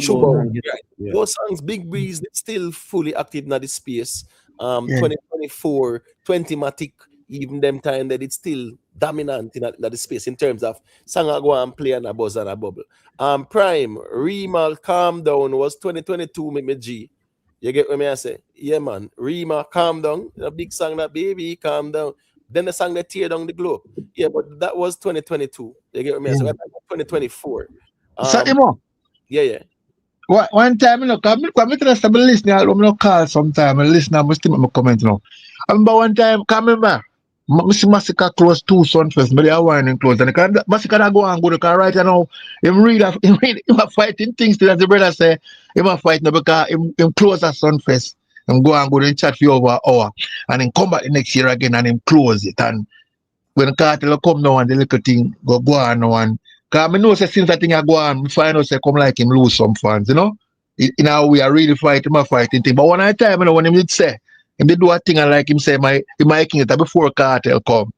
[SPEAKER 2] Shubo,
[SPEAKER 17] and get up.
[SPEAKER 2] right.
[SPEAKER 17] Yeah.
[SPEAKER 2] Those songs, Big Breeze, they still fully active in the space.
[SPEAKER 7] Yeah.
[SPEAKER 2] 2024, 20matic, even them time that it's still dominant in the space in terms of song I go and play and a buzz and a bubble. Prime, Rima, Calm Down was 2022, me G. You get what me I say? Yeah, man. Rima, Calm Down, a big song that baby, calm down. Then the song that tear down the globe. Yeah, but that was 2022. You get what me I say?
[SPEAKER 7] Yeah.
[SPEAKER 2] 2024.
[SPEAKER 7] So, Imo,
[SPEAKER 2] Yeah.
[SPEAKER 7] one time, you know, come to the listening, I'll call sometime, and listen, I must make my comment, you know. I remember one time, come remember, Mr. Massacre close two Sunfest, but they are winding close. And the Massacre that go and go, because right now, him fighting things that the brother say, him a fight now because him close at Sunfest. Him go and go and chat for over an hour. And then come back the next year again and him close it. And when Kartel come now and the little thing go on now and because I know say since that thing I go on, we find out say come like him lose some fans, you know. In how we are really fighting thing. But one time, you know, when him did say, him did do a thing and like him say my king it before Kartel come.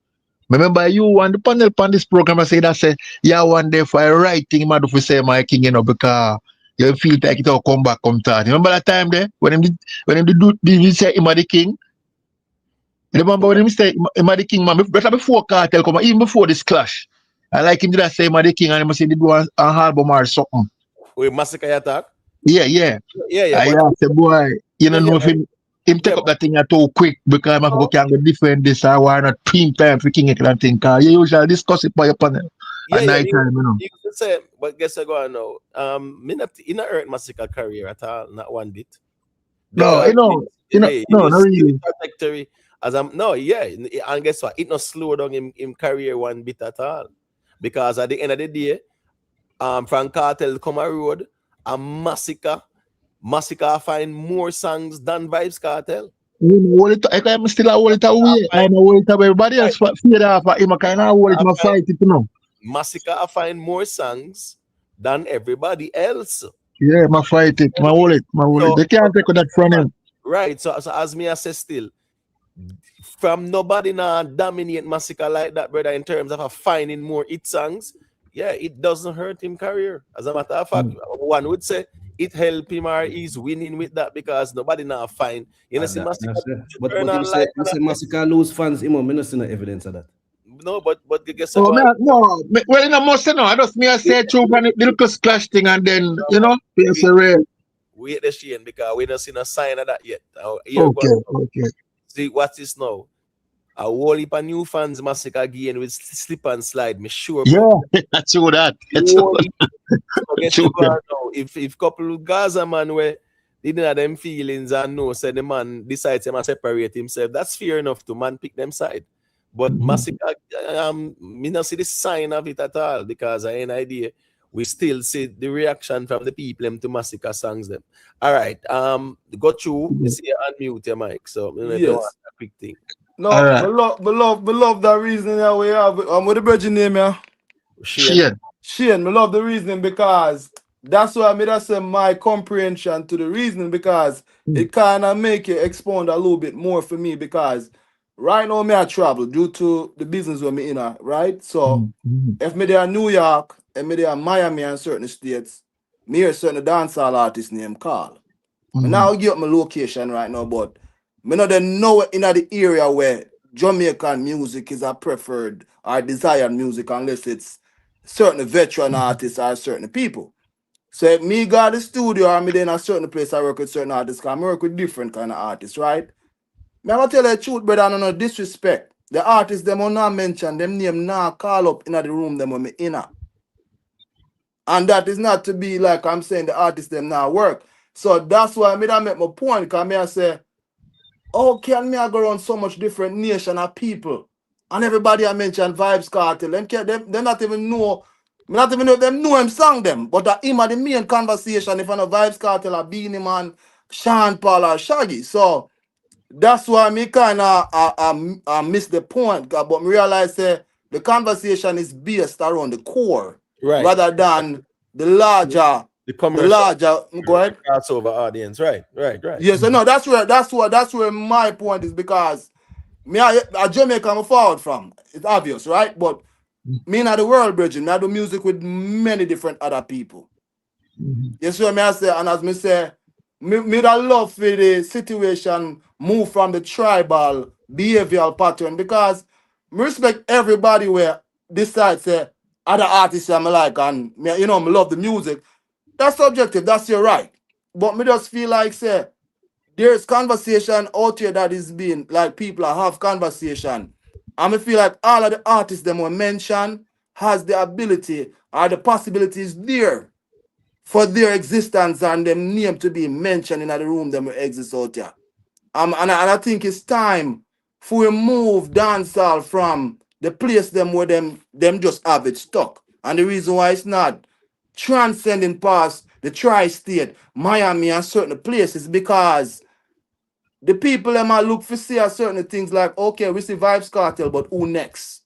[SPEAKER 7] Remember you and the panel on this program I say that say, yeah, one day for a right thing him do for say my king, you know, because you feel like it all come back, come start. Remember that time there when him did say him the king? Remember when him say him the king, man, better before Kartel come, even before this clash. I like him did that say him the king and him say he do an album or something.
[SPEAKER 2] With Massacre attack?
[SPEAKER 7] Yeah. I asked the boy, you know if him take up that thing at all quick because I'm going to defend this or why not team time for king and thing. Because you usually discuss it by your panel at night time, you know.
[SPEAKER 2] You could say, but guess I go on now. Me not hurt Massacre career at all, not one bit.
[SPEAKER 7] No,
[SPEAKER 2] Because
[SPEAKER 7] not really.
[SPEAKER 2] trajectory as and guess what? It not slow down him career one bit at all. Because at the end of the day, from Kartel come a road, a Massacre find more songs than Vibes Kartel.
[SPEAKER 7] I'm still a hold it away. I'm a hold it away. Everybody else fear off him. I kind of hold it, my fight it, you know.
[SPEAKER 2] Massacre find more songs than everybody else.
[SPEAKER 7] Yeah, my fight it, my hold it. They can't take that from him.
[SPEAKER 2] Right. So as me I say still, from nobody now dominate Massacre like that, brother, in terms of finding more hit songs. Yeah, it doesn't hurt him career. As a matter of fact, one would say it help him or he's winning with that because nobody now find. You know, see Massacre.
[SPEAKER 17] But you say Massacre lose fans, you know, see no evidence of that.
[SPEAKER 2] No, but guess
[SPEAKER 7] well, you know, most you know, I just me I say true when the little splash thing and then you know, it's a rare.
[SPEAKER 2] Wait the shame because we don't see no sign of that yet.
[SPEAKER 7] Okay.
[SPEAKER 2] See what is now. A whole heap of new fans Massacre again with slip and slide. Me sure.
[SPEAKER 7] Yeah, that's true that.
[SPEAKER 2] If couple of Gaza man where they didn't have them feelings and know said the man decides to separate himself, that's fair enough to man pick them side. But Massacre, me not see the sign of it at all because I ain't idea. We still see the reaction from the people them to Massacre songs them. All right, go through. You see you unmute your mic, so
[SPEAKER 3] Yes.
[SPEAKER 2] a quick thing.
[SPEAKER 3] No, love that reasoning that we have. What the virgin name, yeah?
[SPEAKER 7] Shane.
[SPEAKER 3] I love the reasoning because that's why I made us say my comprehension to the reasoning because it kind of make it expound a little bit more for me because right now me I travel due to the business where me in, right? So if me there in New York and me there in Miami and certain states, me hear certain dancehall artist named Carl. Me now give up my location right now, but me not know in the area where Jamaican music is a preferred or desired music unless it's certain veteran artists or certain people. So if me got the studio or me in a certain place I work with certain artists, because I work with different kind of artists, right? Me I'm gonna tell you the truth, brother, no disrespect. The artists them will not mention, them name now call up in the room them when me in. And that is not to be like I'm saying the artists them now work. So that's why I made I make my point, because me I say, how can me I go around so much different nation of people? And everybody I mentioned Vibes Kartel. Them not even know. Me not even know them know him song them. But him are the main conversation if I know Vibes Kartel or Beenie Man, Sean Paul or Shaggy. So that's why me kind of I miss the point. But me realize the conversation is based around the core.
[SPEAKER 2] Right.
[SPEAKER 3] rather than the larger,
[SPEAKER 2] the commercial
[SPEAKER 3] go ahead.
[SPEAKER 2] crossover audience. Right.
[SPEAKER 3] Yes, no, that's where my point is, because me a Jamaica I'm forward from. It's obvious, right? But me not the world bridging, me I do music with many different other people. You see what me I say? And as me say, me that love for the situation move from the tribal behavioral pattern, because me respect everybody where this side say other artists I'm like, and me, me love the music. That's subjective, that's your right. But me just feel like say there's conversation out here that is being like people have conversation. And I feel like all of the artists them were mentioned has the ability or the possibilities there for their existence and them name to be mentioned in the room them exist out here. And I think it's time for we move dancehall from the place them where them just have it stuck. And the reason why it's not transcending past the tri-state, Miami and certain places, because the people them might look for see a certain things like, okay, we see Vibes Cartel, but who next?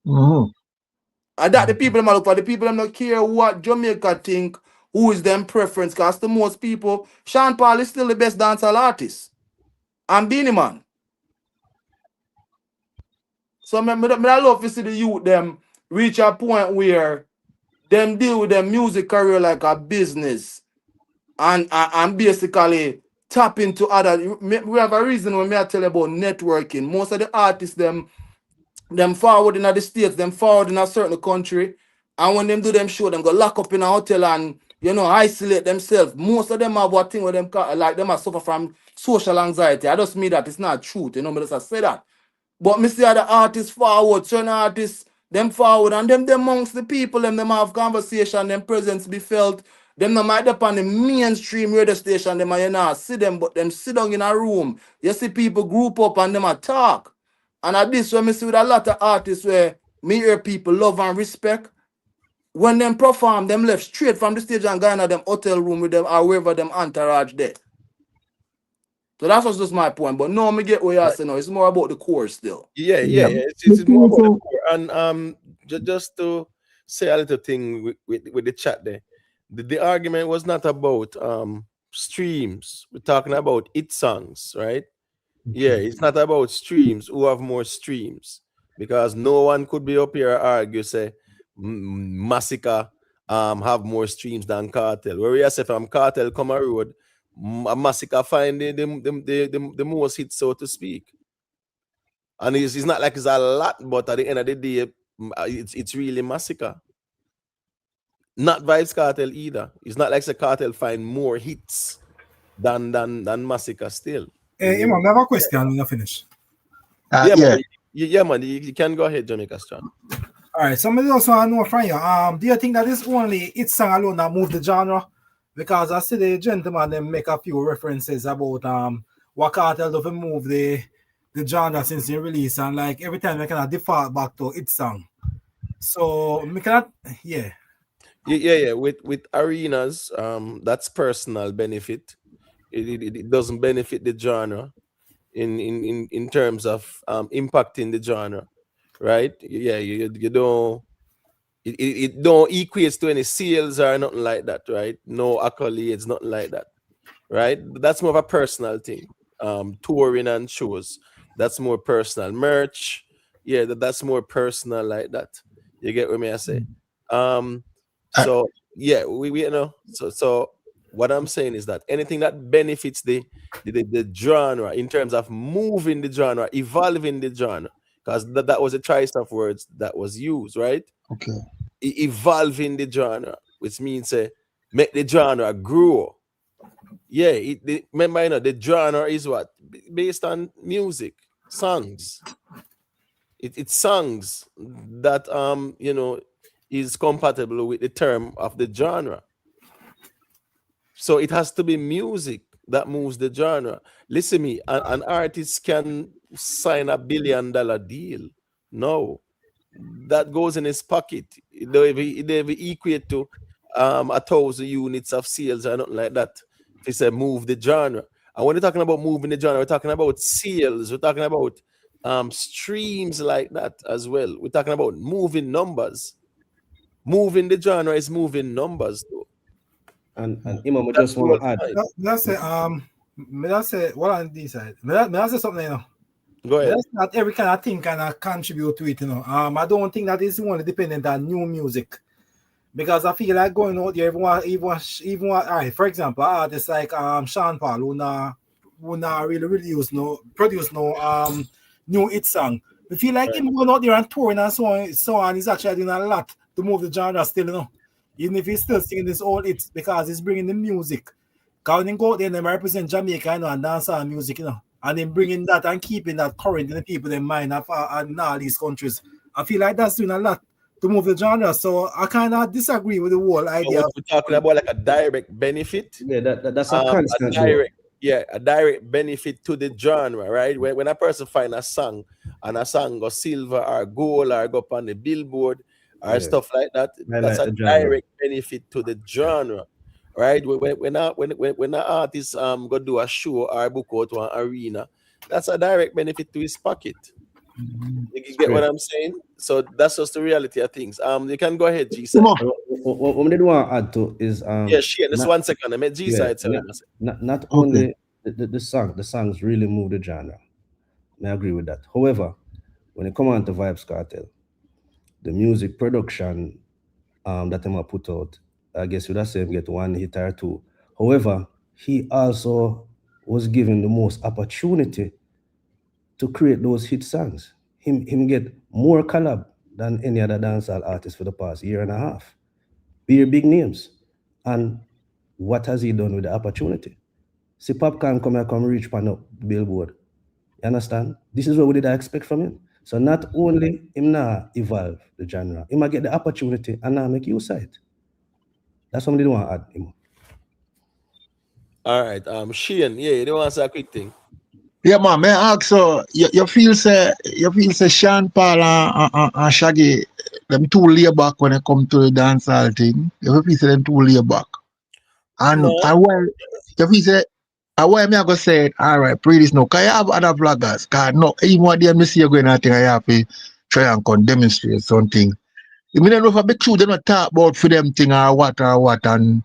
[SPEAKER 3] And that the people them might look for. The people them don't care what Jamaica think, who is them preference, because to most people, Sean Paul is still the best dancehall artist. And Beenie Man. So I love to see the youth them reach a point where them deal with their music career like a business and basically tap into other. We have a reason when I tell you about networking. Most of the artists them forward in the States, them forward in a certain country, and when them do them show, them go lock up in a hotel and isolate themselves. Most of them have what thing with them like them are suffer from social anxiety. I just mean that it's not truth, me just say that. But me see other artists forward, certain artists them forward, and them amongst the people, them have conversation, them presence be felt. Them no might up on the mainstream radio station, them not see them, but them sit down in a room. You see people group up and them a talk. And at this when me see with a lot of artists where me hear people love and respect. When them perform, them left straight from the stage and Guyana them hotel room with them or wherever them entourage there. So that's just my point. But no, me get what you're saying now. It's more about the core still.
[SPEAKER 2] Yeah. It's more about the core. And just to say a little thing with the chat there. The argument was not about streams. We're talking about hit songs, right? Yeah, it's not about streams. Who have more streams? Because no one could be up here and argue say Massacre have more streams than Kartel. Where we say from Kartel come a road, a Massacre find the most hits, so to speak. And it's not like it's a lot, but at the end of the day, it's really Massacre. Not Vibes Kartel either. It's not like the Kartel find more hits than Massacre still.
[SPEAKER 14] Hey, Imam, I have a question when you finish.
[SPEAKER 2] Man, you can go ahead, Jamaica Strong.
[SPEAKER 14] All right, somebody else want to know from you. Do you think that it's only its song alone that move the genre? Because I see the gentleman them make a few references about what Kartel do to move the genre since the release, and like every time I kind of default back to its song. So we cannot, yeah.
[SPEAKER 2] With arenas, that's personal benefit. It doesn't benefit the genre in terms of impacting the genre, right? Yeah, you don't. It don't equate to any sales or nothing like that, right? No accolades, nothing like that, right? That's more of a personal thing. Touring and shows, that's more personal. Merch, yeah, that's more personal like that. You get what me I say? So yeah, we so what I'm saying is that anything that benefits the genre in terms of moving the genre, evolving the genre, because that was a choice of words that was used, right?
[SPEAKER 7] Okay.
[SPEAKER 2] Evolving the genre, which means make the genre grow. Yeah, remember, the genre is what? Based on music, songs. It's songs that is compatible with the term of the genre. So it has to be music that moves the genre. Listen me, an artist can sign $1 billion deal. No, that goes in his pocket. They equate to 1,000 units of sales or nothing like that. If you say move the genre. And when we're talking about moving the genre, we're talking about sales. We're talking about streams like that as well. We're talking about moving numbers. moving the genre is moving numbers though.
[SPEAKER 17] And Imam, I just want to add.
[SPEAKER 14] Let's say what on this side. Let's say something, you know.
[SPEAKER 2] Go ahead.
[SPEAKER 14] That's not every kind of thing can contribute to it, you know. I don't think that is only dependent on new music. Because I feel like going out there, even all right, for example, artists like Sean Paul who not really produce no new hit song. I feel like him going out there and touring and so on is actually doing a lot to move the genre still, you know. Even if he's still singing this old hits because he's bringing the music. Because when they go out there and they represent Jamaica, you know, and dancehall music, you know, and then bringing that and keeping that current in the people in mind of all these countries. I feel like that's doing a lot to move the genre. So I kind of disagree with the whole idea.
[SPEAKER 2] So we're talking about like a direct benefit.
[SPEAKER 17] Yeah, that's a constant.
[SPEAKER 2] A direct benefit to the genre, right? When a person find a song and a song go silver or gold or go up on the billboard or stuff like that, that's a direct benefit to the genre, right? When an artist go do a show or book out to an arena, that's a direct benefit to his pocket. You get what I'm saying? So that's just the reality of things. You can go ahead, G side.
[SPEAKER 17] What I did want to add to is
[SPEAKER 2] just 1 second. I met G side.
[SPEAKER 17] Not only the songs really move the genre. I agree with that. However, when it comes on to Vybz Kartel, the music production that I'm put out, I guess you'd have said get one hit or two. However, he also was given the most opportunity to create those hit songs. Him get more collab than any other dancehall artist for the past year and a half. Be big names. And what has he done with the opportunity? See, Popcaan come reach on the billboard. You understand? This is what we did I expect from him. So not only him now evolve the genre, he might get the opportunity and now make use of it. That's what I want to add him.
[SPEAKER 2] All right, Sheehan, you don't want to say a quick thing.
[SPEAKER 7] Yeah, man, may I ask you feel say Sean Paul and Shaggy, them too lay back when it come to the dancehall thing. You feel say them too lay back. And why you feel say why me I go say it, all right, pretty this no, cause you have other vloggers. Cause no, even what they see you going at thing I have to try and demonstrate something. You mean know if a big true they not talk about for them thing or what and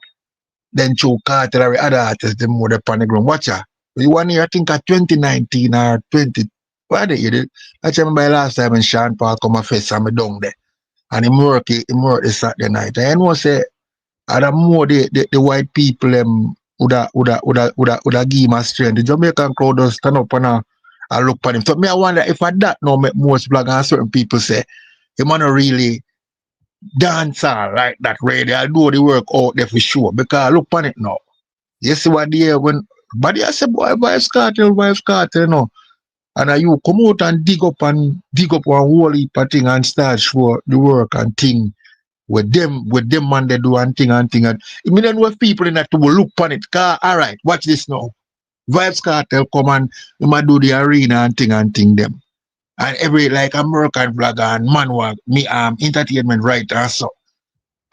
[SPEAKER 7] then show Kartel or other artists them more upon the ground. Watch ya. You one year I think at 2019 or 20. What they did? I remember last time when Sean Paul come a fest and me down there. And he work the Saturday night. And I know say other more the white people would give him a strength. The Jamaican crowd does stand up and look at him. So me I wonder if at that now make most bloggers and certain people say he man not really dancer like that really. I'll do the work out there for sure. Because look on it now. You see what they when but I say boy Vybz Kartel, you know. And you come out and dig up one whole heap of thing and start show the work and thing with them man they do and thing. And I mean then with people in that will look on it. Cause all right, watch this now. Vybz Kartel come and you might do the arena and thing them. And every like American vlogger and man me entertainment writer so.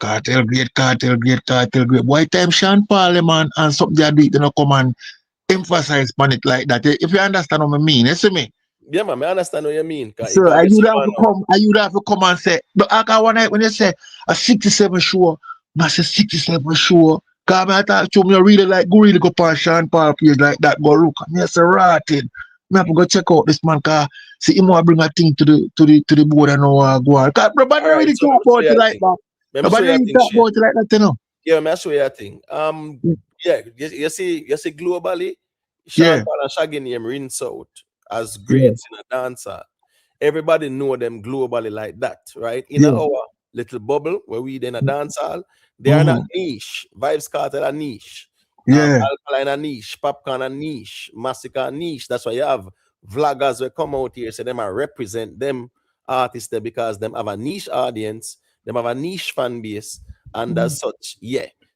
[SPEAKER 7] Kartel great. Why time Sean Paul man and something they do it, you know, come and emphasize on it like that. If you understand what I mean, you see me?
[SPEAKER 2] Yeah, man, I understand what you mean.
[SPEAKER 7] So I would have to come and say, but I one night when you say a 67 show, I say 67 show. Cause I thought to me really like go really go past Sean Paul page like that, go look. And I say rotted. I have to go check out this man cause see him want bring a thing to the board and now go on. Cause bro, but I really talk about it like that. But I really talk about it like that, you know.
[SPEAKER 2] Yeah, I'm show you a thing. Yeah, you see globally, Sean Paul and Shaggy name rinse out as greats in a dancer. Everybody know them globally like that, right? In our little bubble where we in a dance hall, they are not niche. Vybz Kartel are niche. Alkaline are niche. Popcaan are niche. Massacre are niche. That's why you have vloggers will come out here, so them are represent them artists there because them have a niche audience, them have a niche fan base, and as such,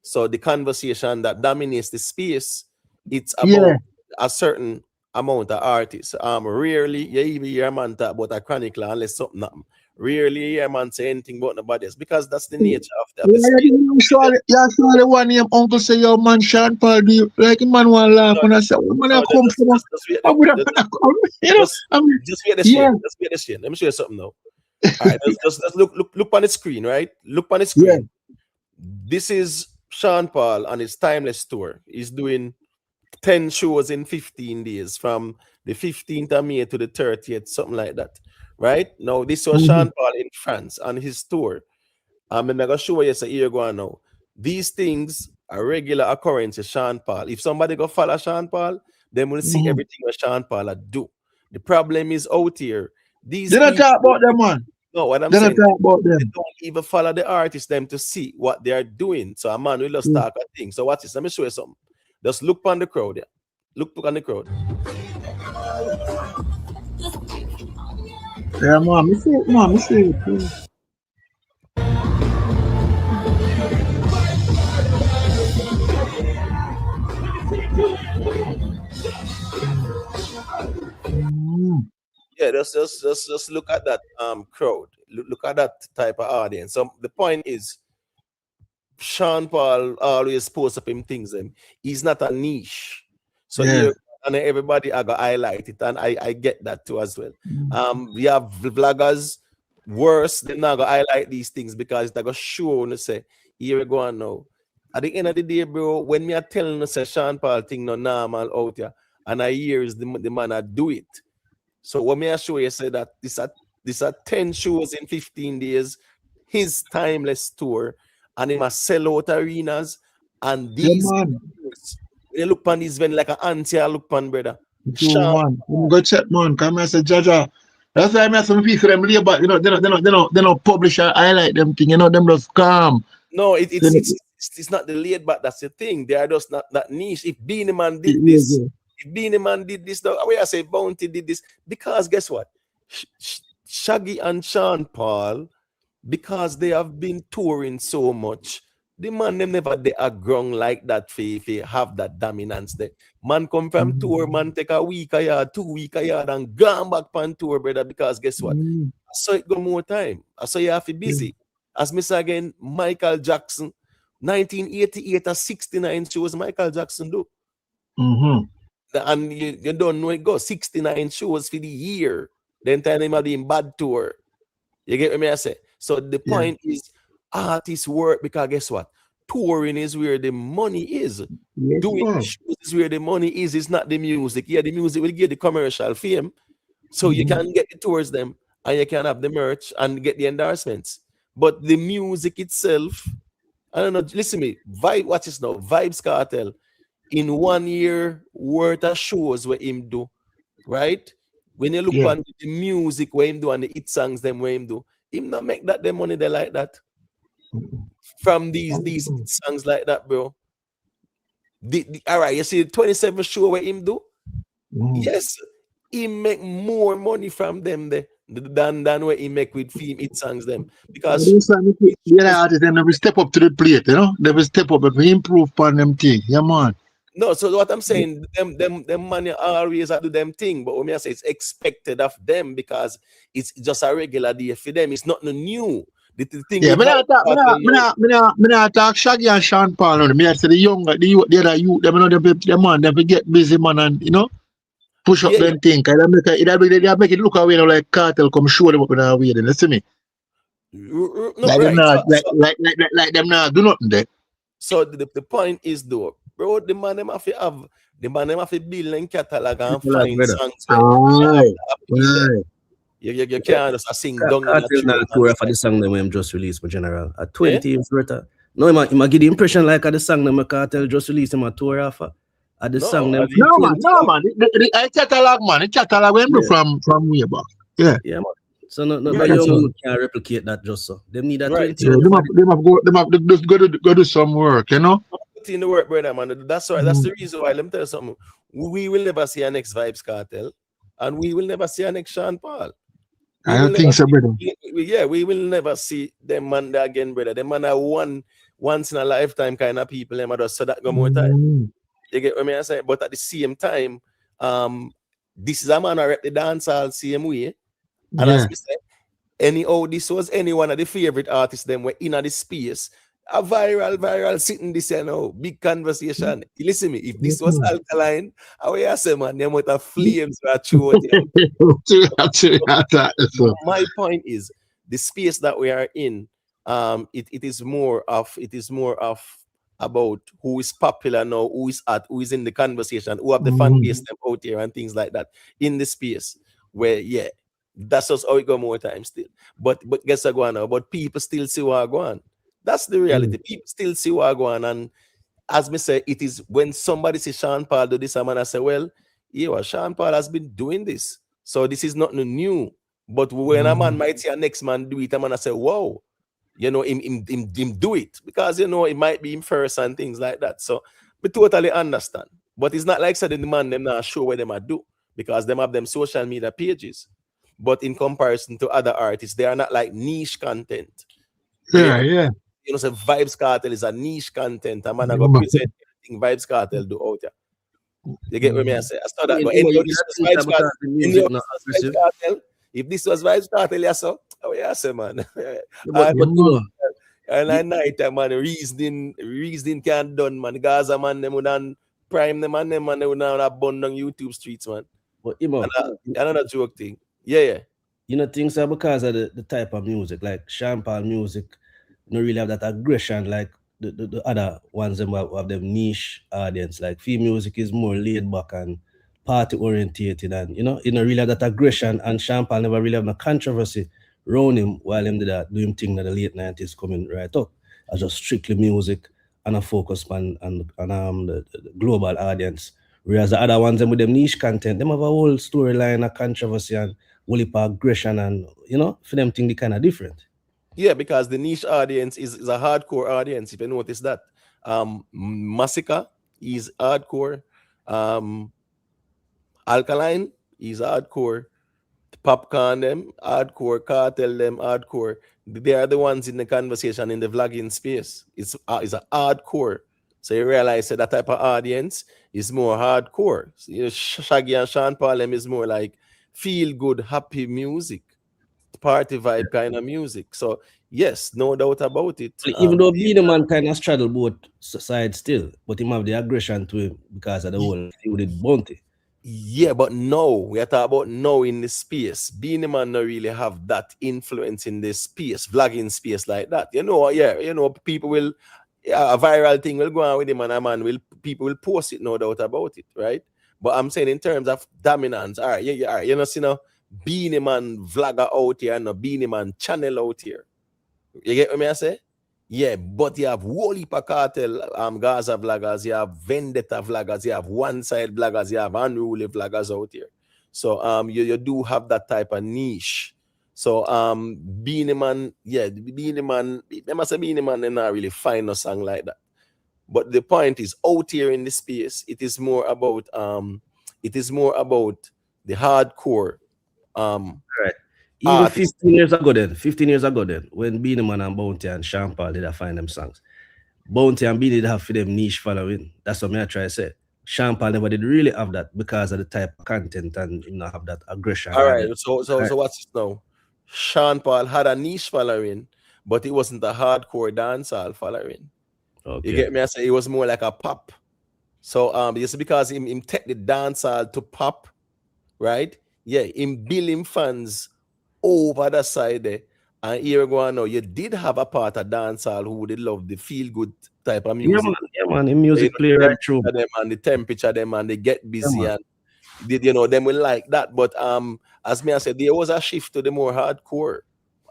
[SPEAKER 2] so the conversation that dominates the space, it's about a certain amount of artists. Rarely you even hear a man talk about a chronicle unless something happen. Rarely you hear a man say anything about nobody else because that's the nature of the space.
[SPEAKER 7] Saw the one name uncle say yo man Sean Paul do you like man want laugh and I say man I come from
[SPEAKER 2] just wait the shit. Let me show you something now. All right, just look on the screen, right? Look on the
[SPEAKER 7] Yeah.
[SPEAKER 2] screen. This is Sean Paul on his Timeless tour. He's doing 10 shows in 15 days from the 15th of May to the 30th, something like that. Right? Now, this was Sean Paul in France on his tour. I'm going to show you a year ago now. These things are regular occurrences, Sean Paul. If somebody go follow Sean Paul, then we'll see everything that Sean Paul do. The problem is out here. These
[SPEAKER 7] They don't
[SPEAKER 2] people,
[SPEAKER 7] talk about them, man.
[SPEAKER 2] no, what I'm
[SPEAKER 7] They don't
[SPEAKER 2] saying,
[SPEAKER 7] talk about
[SPEAKER 2] they
[SPEAKER 7] them.
[SPEAKER 2] don't even follow the artists them to see what they are doing. So a man will just talk a thing. So watch this. Let me show you something. Just look on the crowd. Yeah. Look on the crowd.
[SPEAKER 7] Yeah, man. I see it.
[SPEAKER 2] Yeah, just look at that crowd. Look at that type of audience. So the point is, Sean Paul always posts up him things. He's not a niche. So
[SPEAKER 7] Yeah.
[SPEAKER 2] and everybody I got highlight it, and I get that too as well. We have vloggers worse, they're not gonna highlight these things because they're gonna show and say, here we go on now. At the end of the day, bro, when me are telling us Sean Paul thing no normal out here, and I hear is the man I do it. So what me I show you say that this are 10 shows in 15 days, his Timeless tour, and he must sell out arenas, and these they look on these when like an auntie I look on, brother.
[SPEAKER 7] True, man. Go check, man. Come and say, Jaja. That's why I have some people them labor, but they don't publish or highlight them thing, them just calm.
[SPEAKER 2] No, it's not the laid back, that's the thing. They are just not that niche. If Beenie Man did this, the way I say Bounty did this, because guess what? Shaggy and Sean Paul, because they have been touring so much, the man them never they are grown like that if they have that dominance there. Man come from tour, man take a week a yard, 2 week a yard, and gone back on tour, brother, because guess what? So it go more time. So you have to be busy. As Mr. again, Michael Jackson, 1988 or 69 shows Michael Jackson do. And you don't know it goes 69 shows for the year. Then time him in bad tour. You get what I say? So the point is artists work because guess what? Touring is where the money is. Doing shows is where the money is. It's not the music. Yeah, the music will get the commercial fame. So you can get the tours them and you can have the merch and get the endorsements. But the music itself, I don't know, listen to me. Watch this now. Vibes Kartel. In 1 year worth of shows where him do, right? When you look on the music where him do and the hit songs them where him do, him not make that them money they like that. From these hit songs like that, bro. All right, you see the 27 show where him do? Yes, he make more money from them there than what he make with film hit songs them. Because
[SPEAKER 7] the artists then never step up to the plate, They will step up and improve upon them thing. Yeah, man.
[SPEAKER 2] No, so what I'm saying, them money always do them thing, but when I say it's expected of them because it's just a regular day for them. It's not new. The thing.
[SPEAKER 7] Yeah, me not talk Shaggy and Sean Paul. No, me I say the younger, the other youth, them man, they get busy, man, and push up them thing. They make it look away like Kartel come show them up in a way. Then listen me.
[SPEAKER 2] No,
[SPEAKER 7] like
[SPEAKER 2] right.
[SPEAKER 7] them not, like them not do nothing there.
[SPEAKER 2] So the point is though, bro, the man them have to build and catalog and find songs. You can't just sing down in a
[SPEAKER 17] tune. Tour for the song that we just released for general. At 20 years later. No, it might give the impression like the song that Kartel just released in my tour offer. At the song
[SPEAKER 7] No, man. The catalog, man. The catalog we do from way back. Yeah,
[SPEAKER 17] man. So no young can replicate that just so. They need that 20.
[SPEAKER 7] They have go do some work,
[SPEAKER 2] Put in the work, brother, man. That's right. That's the reason why. Let me tell you something. We will never see our next Vibes Kartel, and we will never see our next Sean Paul.
[SPEAKER 7] I don't think so, brother.
[SPEAKER 2] We will never see them man again, brother. Them man are once in a lifetime kind of people. Them are so that go more time. You get what I say? But at the same time, this is a man who rep the dancehall same way. And as we say, this was any one of the favorite artists them were in the space. A viral sitting this here now. Big conversation. You listen to me. If this was Alkaline, how you say, man, them with the flames were true. My point is, the space that we are in, it is more of about who is popular now, who is in the conversation, who have the fan base them out here and things like that in the space where that's just how it go more time still. But guess what go on now? But people still see what go on. That's the reality. People still see what go on, and as me say, it is when somebody says Sean Paul do this, and I say, well, Sean Paul has been doing this, so this is not new. But when a man might see a next man do it, I'm gonna say, wow, him do it, because it might be him first and things like that. So we totally understand. But it's not like said the man them not sure what them are do, because them have them social media pages. But in comparison to other artists, they are not like niche content.
[SPEAKER 7] Yeah.
[SPEAKER 2] So Vibes Kartel is a niche content. A man I go present everything Vibes Kartel do out there. You get what I say? I saw that. But anyway, this was Vibes Kartel. If this was Vibes Kartel, man. And at night, man, reasoning can't done, man. Gaza man, them would prime them and them would have burned on YouTube streets, man.
[SPEAKER 17] But
[SPEAKER 2] another joke thing. Yeah.
[SPEAKER 17] Things are because of the type of music, like Sean Paul music, don't really have that aggression like the other ones them have them niche audience. Like free music is more laid back and party orientated, and it don't really have that aggression. And Sean Paul never really have no controversy around him while him did that doing thing in the late 90s coming right up. As just strictly music and a focus on the global audience. Whereas the other ones them with them niche content, them have a whole storyline, a controversy and whole heap of aggression, and for them thing they kind of different.
[SPEAKER 2] Yeah, because the niche audience is a hardcore audience. If you notice that, Massacre is hardcore. Alkaline is hardcore. Popcaan them hardcore. Kartel them hardcore. They are the ones in the conversation in the vlogging space. It's a hardcore. So you realize that type of audience is more hardcore. So, Shaggy and Sean Paul them is more like feel good, happy music, party vibe kind of music. So yes, no doubt about it.
[SPEAKER 17] Even though Beenie Man kind of straddle both sides still, but him have the aggression to him because of the whole thing with Bounty.
[SPEAKER 2] Yeah, but no, we are talking about now in the space. Beenie Man not really have that influence in this space, vlogging space like that. People will a viral thing will go on with him, and people will post it, no doubt about it, right? But I'm saying in terms of dominance, all right, Beenie Man vlogger out here and a Beenie Man channel out here. You get what I say? Yeah, but you have whole heap of Kartel, Gaza vloggers, you have Vendetta vloggers, you have one side vloggers, you have unruly vloggers out here. So you do have that type of niche. So Beenie Man, Beenie Man, they must say Beenie Man, they not really find a song like that. But the point is, out here in the space, it is more about the hardcore.
[SPEAKER 17] Right. Even 15 years ago then, when Beenie Man and Bounty and Sean Paul did I find them songs, Bounty and Beenie did have for them niche following. That's what I try to say. Sean Paul never did really have that because of the type of content and have that aggression.
[SPEAKER 2] All right. So what's this now? Sean Paul had a niche following, but it wasn't a hardcore dancehall following.
[SPEAKER 17] Okay.
[SPEAKER 2] You get me? I say it was more like a pop. So just because him take the dancehall to pop, right? Yeah, him building fans over the side there. And here we go now. You did have a part of dancehall who would love the feel good type of music.
[SPEAKER 17] Yeah, man. The music play right through.
[SPEAKER 2] Them and the temperature them and they get busy and them will like that. But as me I said, there was a shift to the more hardcore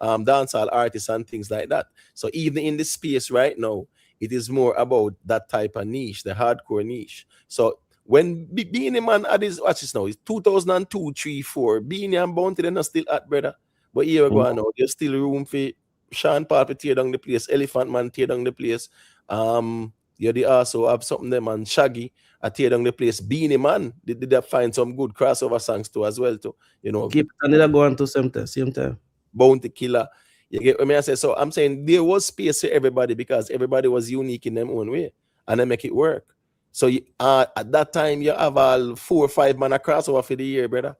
[SPEAKER 2] dancehall artists and things like that. So even in this space right now, it is more about that type of niche, the hardcore niche. So when Beenie Man had his, watch this now, it's 2002, 3, 4. Beenie and Bounty, they're not still at, brother. But here we go now, there's still room for Sean Paul to tear down the place, Elephant Man tear down the place. They also have something them and Shaggy tear down the place. Beenie Man, they did find some good crossover songs too as well too.
[SPEAKER 17] Keep it going to same time.
[SPEAKER 2] Bounty Killer. You get what I say? So I'm saying there was space for everybody because everybody was unique in their own way and they make it work. So at that time, you have all 4 or 5 man a crossover for the year, brother.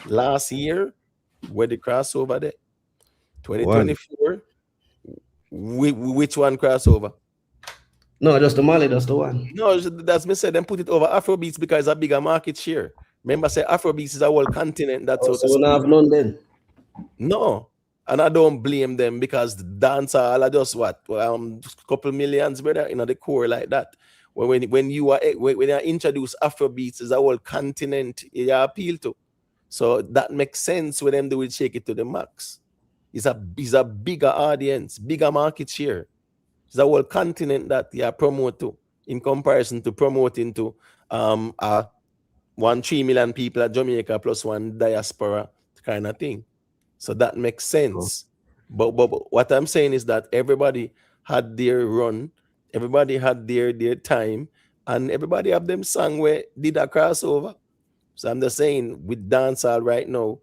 [SPEAKER 2] Last year, where the crossover there? 2024. Which one crossover?
[SPEAKER 17] No, just the Mali, that's the one.
[SPEAKER 2] No, that's me said them put it over Afrobeats because it's a bigger market share. Remember, say Afrobeats is a whole continent. That's
[SPEAKER 17] so we don't have none then.
[SPEAKER 2] No. And I don't blame them because the dancehall are just what couple millions, brother, in the core like that. When you introduce Afrobeats as a whole continent, you appeal to. So that makes sense when them they will shake it to the max. It's a bigger audience, bigger market share. It's a whole continent that you promote to in comparison to promoting to 3 million people at Jamaica plus one diaspora kind of thing. So that makes sense. But what I'm saying is that everybody had their run, everybody had their time, and everybody have them song where did a crossover. So I'm just saying with dancehall right now,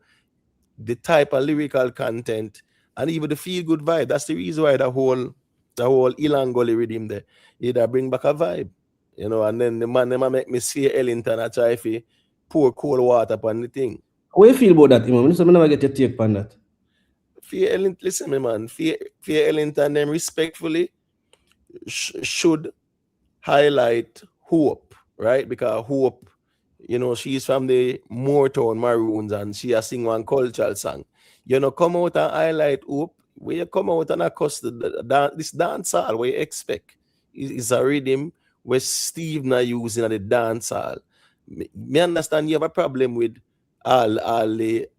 [SPEAKER 2] the type of lyrical content and even the feel good vibe. That's the reason why the whole Ilangoli rhythm there. Either bring back a vibe, and then the man never make me see Ellington I try to pour cold water upon the thing.
[SPEAKER 17] How you feel about that, Imam? I never get your take on that.
[SPEAKER 2] Fear Ellington, listen, me man. Fear Ellington, them respectfully should highlight Hope, right? Because Hope, she's from the Moortown Maroons and she has sing one cultural song. Come out and highlight Hope. Where you come out and accost this dancehall, what you expect is a rhythm where Steve na using at the dancehall. Me understand you have a problem with all the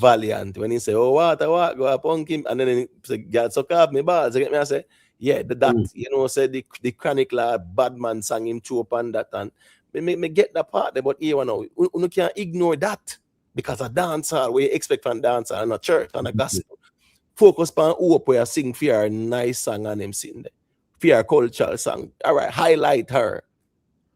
[SPEAKER 2] valiant when he say, oh, what, go up on him, and then he say, God, suck up me balls. You get me? I say, yeah, say the Chronic Lad bad man sang him to upon that, and me get that part there, but here now, you can't ignore that because a dancehall, what you expect from dancehall and a church and a gospel. Focus on Hope where you sing for a nice song and him sing there. For a cultural song. All right, highlight her.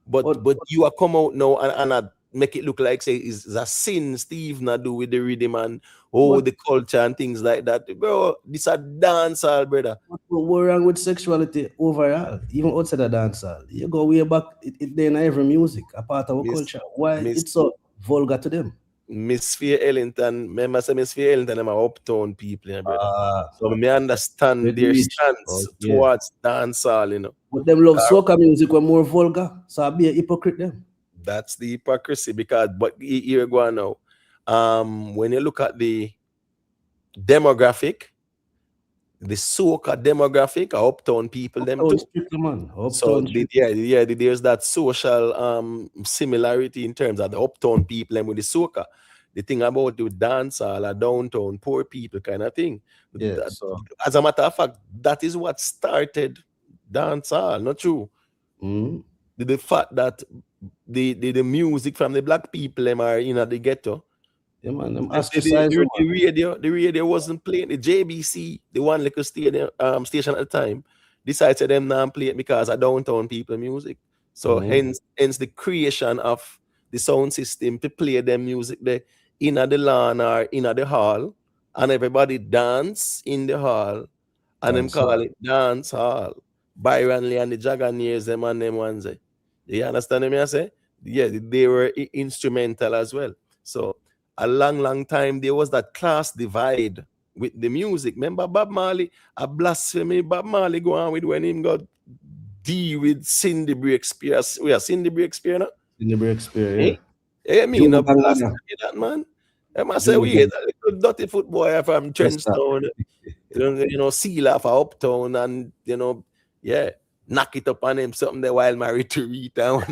[SPEAKER 2] But you are come out now and make it look like say is a sin Steve na do with the rhythm and the culture and things like that. Bro, this a dancehall, brother.
[SPEAKER 17] What's wrong with sexuality overall? Even outside of dancehall. You go way back, it there in every music, a part of our culture. Why it's so vulgar to them?
[SPEAKER 2] Miss Fear Ellington, remember say Miss Fear Ellington, them are uptown people, brother. So me understand their stance towards dancehall,
[SPEAKER 17] But them love soca music were more vulgar, so I be a hypocrite them.
[SPEAKER 2] That's the hypocrisy but here go on now. When you look at the demographic, the soca demographic are uptown people them too. So there's that social similarity in terms of the uptown people and with the soca. The thing about the dancehall, downtown poor people kind of thing.
[SPEAKER 17] Yeah,
[SPEAKER 2] as a matter of fact, that is what started dancehall, not true. The fact that the music from the black people them are in the ghetto.
[SPEAKER 17] Yeah, man, them
[SPEAKER 2] the radio wasn't playing. The JBC, the one little station at the time, decided them not play it because of downtown people music. So hence the creation of the sound system to play them music there in the lawn or in the hall, and everybody dance in the hall, and them call it dance hall. Byron Lee and the Jaganeers, them and them ones. You understand me? I say, yeah, they were instrumental as well. So a long time there was that class divide with the music. Remember Bob Marley, a blasphemy Bob Marley go on with when him got deal with Cindy Breakspear. We are Cindy Breakspear now?
[SPEAKER 17] Cindy Breakspear,
[SPEAKER 2] yeah. I mean, a blasphemy that man. I must say, we had a little dirty footboy from Trenchtown, seal off uptown and, knock it up on him something there while married to Rita.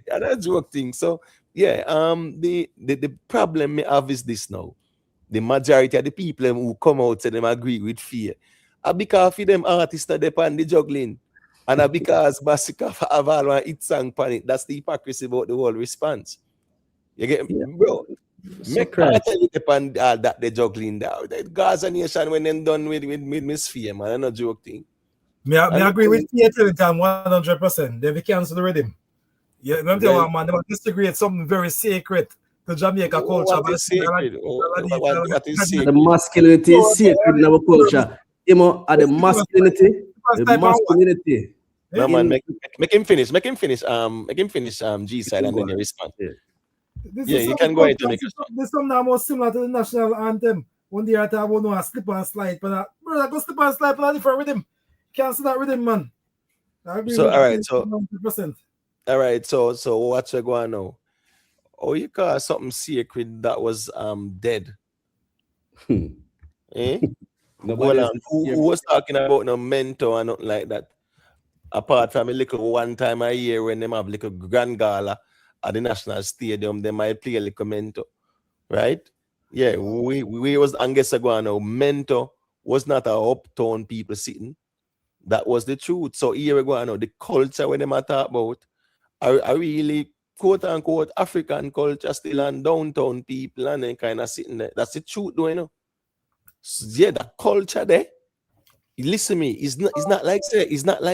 [SPEAKER 2] Yeah, that's a joke thing. So, yeah, the problem we have is this now. The majority of the people who come out say them agree with fear. Because of them artists that depend the juggling. And because Massacre have all one hit song on it. That's the hypocrisy about the whole response. You get bro. Make Kartel depend all that they juggling down. The Gaza Nation when them done with Miss Fear, man. I'm not joke thing.
[SPEAKER 14] Me agree with Fear 100%. They cancel the rhythm. Yeah, remember one man, they disagree with something very sacred to Jamaica culture.
[SPEAKER 2] What is sacred? What is sacred?
[SPEAKER 17] The masculinity is sacred in our culture. The masculinity.
[SPEAKER 2] No, man, make him finish. G side and then you respond. Yeah, you can go ahead to make it.
[SPEAKER 14] This song now more similar to the national anthem. When they are talking about slip and slide, but brother, go slip and slide for a different rhythm. Cancel that rhythm, man.
[SPEAKER 2] So all right, so 100%. All right, so what's going on now? Oh, you call something sacred that was dead. Eh?
[SPEAKER 17] Nobody
[SPEAKER 2] Well,
[SPEAKER 17] else
[SPEAKER 2] who was talking about no mentor and nothing like that? Apart from a little one time a year when them have little grand gala at the national stadium, they might play a little mentor, right? Yeah, we was Angesaguano. Mentor was not a uptown people sitting. That was the truth. So here we go now. The culture when they talk about are really quote unquote African culture still and downtown people and then kind of sitting there. That's the truth, though, you know. So, yeah, the culture there. Listen me, it's not like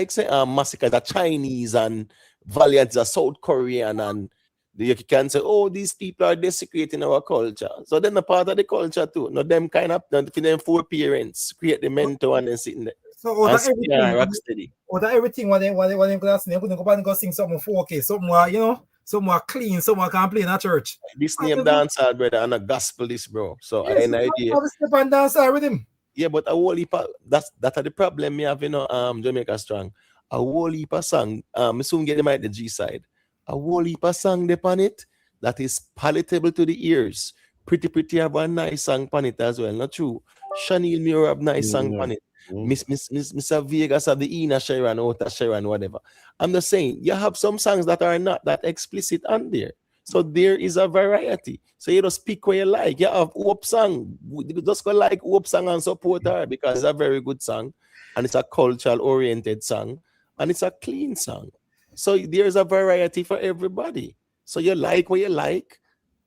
[SPEAKER 2] say massacre the Chinese and Valiant are South Korean and you can say, oh, these people are desecrating our culture. So then a part of the culture too. Not them kind of not for them four parents create the mentor and then sitting there.
[SPEAKER 14] So
[SPEAKER 2] And
[SPEAKER 14] out of everything,
[SPEAKER 2] rock steady.
[SPEAKER 14] out of everything, when they class, they couldn't go back and go sing something 4K, something more, you know, something more clean, something more can play in a church.
[SPEAKER 2] This name dancehall, brother, and a gospel this, bro. So I
[SPEAKER 14] Yes,
[SPEAKER 2] had an idea.
[SPEAKER 14] have a step and dance with him.
[SPEAKER 2] Yeah, but a whole heap of, that are the problem me have, you know, Jamaica Strong. A whole heap of song, me soon get them at the G side. A whole heap of song upon it that is palatable to the ears. Pretty have a nice song upon it as well, not true? Chanel Muir have nice song upon it. Mr. Vegas have the Ina Sharon, Outer Sharon, whatever. I'm just saying, you have some songs that are not that explicit on there. So there is a variety. So you just pick where you like. You have Hope song. You just go like Hope song and support her because it's a very good song. And it's a cultural oriented song. And it's a clean song. So there's a variety for everybody. So you like what you like.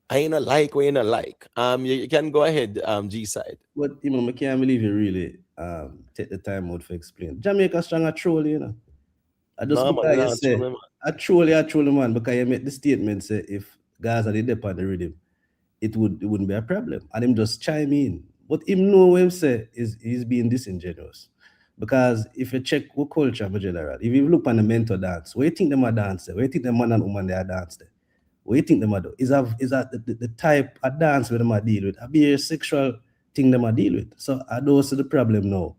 [SPEAKER 2] I ain't like what you not like. You can go ahead, G side.
[SPEAKER 17] But you know, I can't believe you really take the time out to explain. Jamaica Strong a troll, you know. I just
[SPEAKER 2] No,
[SPEAKER 17] because
[SPEAKER 2] man,
[SPEAKER 17] you say
[SPEAKER 2] man.
[SPEAKER 17] I troll man, because you make the statement say if Gaza did dip on the rhythm, it wouldn't be a problem. And him just chime in. But him know what him say is he's being disingenuous. Because if you check what culture in general, if you look on the mentor dance, where you think them are dance there? Where you think the man and woman they are dance there? What you think them are do? Is that the type of dance where them are deal with? A be a sexual thing them are deal with. So I don't see the problem now.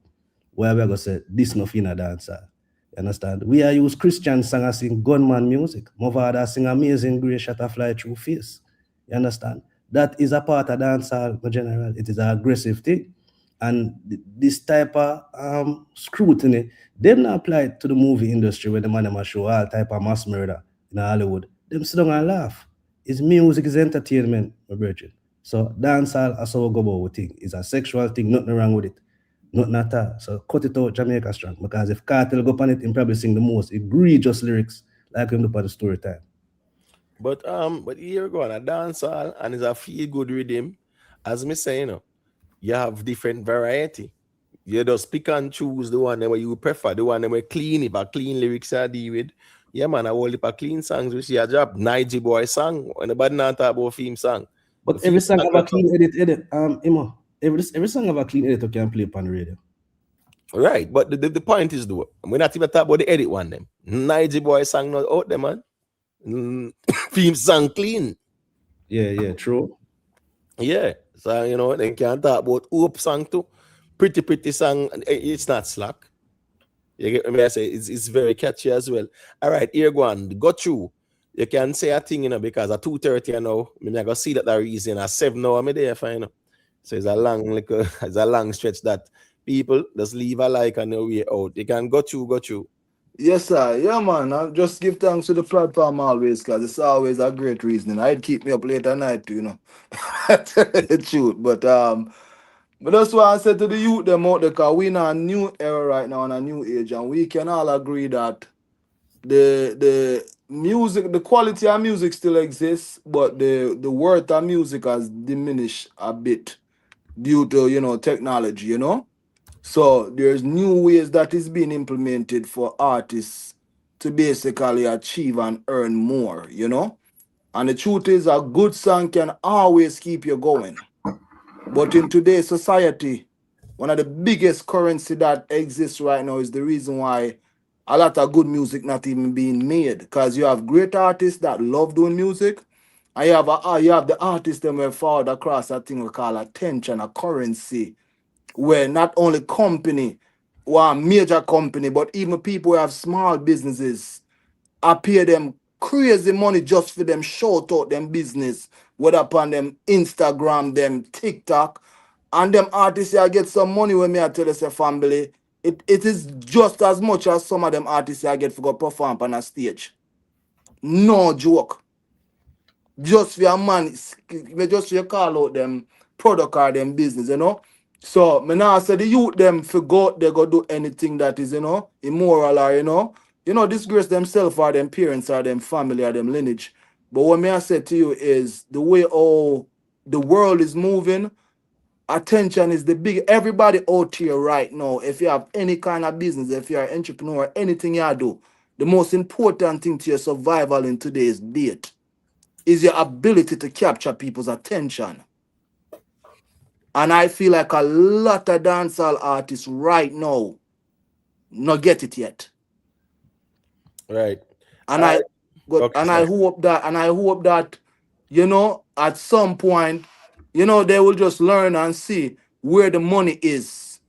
[SPEAKER 17] Where we gonna say this nothing a dancer. You understand? We are use Christian singers sing gunman music. Mavado sing Amazing Grace Shot a Fly Through Face. You understand? That is a part of dancehall in general. It is an aggressive thing. And this type of scrutiny, them not apply to the movie industry where the man them show all type of mass murder in Hollywood. Them sit down and laugh. It's music, is entertainment, my brethren. So dancehall, as our go about thing, is a sexual thing, nothing wrong with it. Nothing at all. So cut it out, Jamaica Strong. Because if Kartel go on it, he probably sing the most egregious lyrics like him do on the story time.
[SPEAKER 2] But here we go on a dancehall and it's a feel good rhythm. As me say, you know, you have different variety. You just pick and choose the one that you prefer, the one that we clean, if a clean lyrics I deal with. Yeah, man, I will heap a clean songs which you job. Nige boy song. When nobody not talk about theme song.
[SPEAKER 17] But every song have a clean edit. Imo, every song have a clean edit you can play upon the radio.
[SPEAKER 2] Right, but the point is though, we're not even talking about the edit one them. Nige boy song not out there, man. Theme song clean.
[SPEAKER 17] Yeah, true.
[SPEAKER 2] Yeah. So you know, they can't talk about Hope song too. Pretty song. It's not slack. You get me? I say it's very catchy as well. All right, here go on. Go through. You can say a thing, you know, because at 2:30, you know, I'm gonna see that the reason at 7 now, I'm there for, you know. So it's a long stretch that people just leave a like on their way out. You can go through.
[SPEAKER 3] Yes, sir. Yeah, man. I just give thanks to the platform always, because it's always a great reasoning. I'd keep me up late at night too, you know. The truth. But that's why I said to the youth them out there, because we're in a new era right now, in a new age, and we can all agree that the music, the quality of music still exists, but the worth of music has diminished a bit due to, you know, technology, you know. So there's new ways that is being implemented for artists to basically achieve and earn more, you know. And the truth is, a good song can always keep you going. But in today's society, one of the biggest currency that exists right now is the reason why a lot of good music not even being made. Because you have great artists that love doing music, and you have the artists that were forward across that thing we call attention, a currency, where not only company, one major company, but even people who have small businesses, I pay them crazy money just for them shout out them business, whether upon them Instagram, them TikTok, And them artists here get some money when me I tell you say family. It is just as much as some of them artists here get for go perform on a stage. No joke. Just for your man, just for you call out them product or them business, you know. So me now say the youth them for go they go do anything that is, you know, immoral or disgrace themselves or them parents or them family or them lineage. But what me I say to you is the way all the world is moving, attention is the big everybody out here right now. If you have any kind of business, if you're an entrepreneur, anything you do, the most important thing to your survival in today's date is your ability to capture people's attention. And I feel like a lot of dancehall artists right now not get it yet.
[SPEAKER 2] Right.
[SPEAKER 3] And I hope that at some point, they will just learn and see where the money is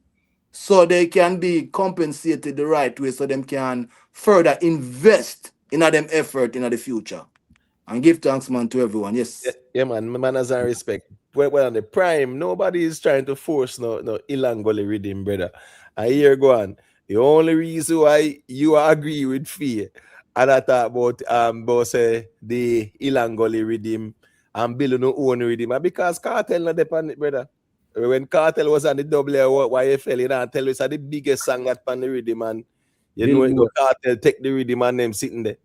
[SPEAKER 3] so they can be compensated the right way so them can further invest in them effort in the future. And give thanks, man, to everyone. Yes.
[SPEAKER 2] Yeah, man. Manners and respect. Well, on the prime, nobody is trying to force no Ilangoli rhythm, brother. And here go on. The only reason why you agree with Fee and I talk about say the Ilangoli rhythm and building no own rhythm, and because Kartel not depend it, brother. When Kartel was on the YFL, you know, tell you it's the biggest song that pan the rhythm, and Kartel take the rhythm and them sitting there.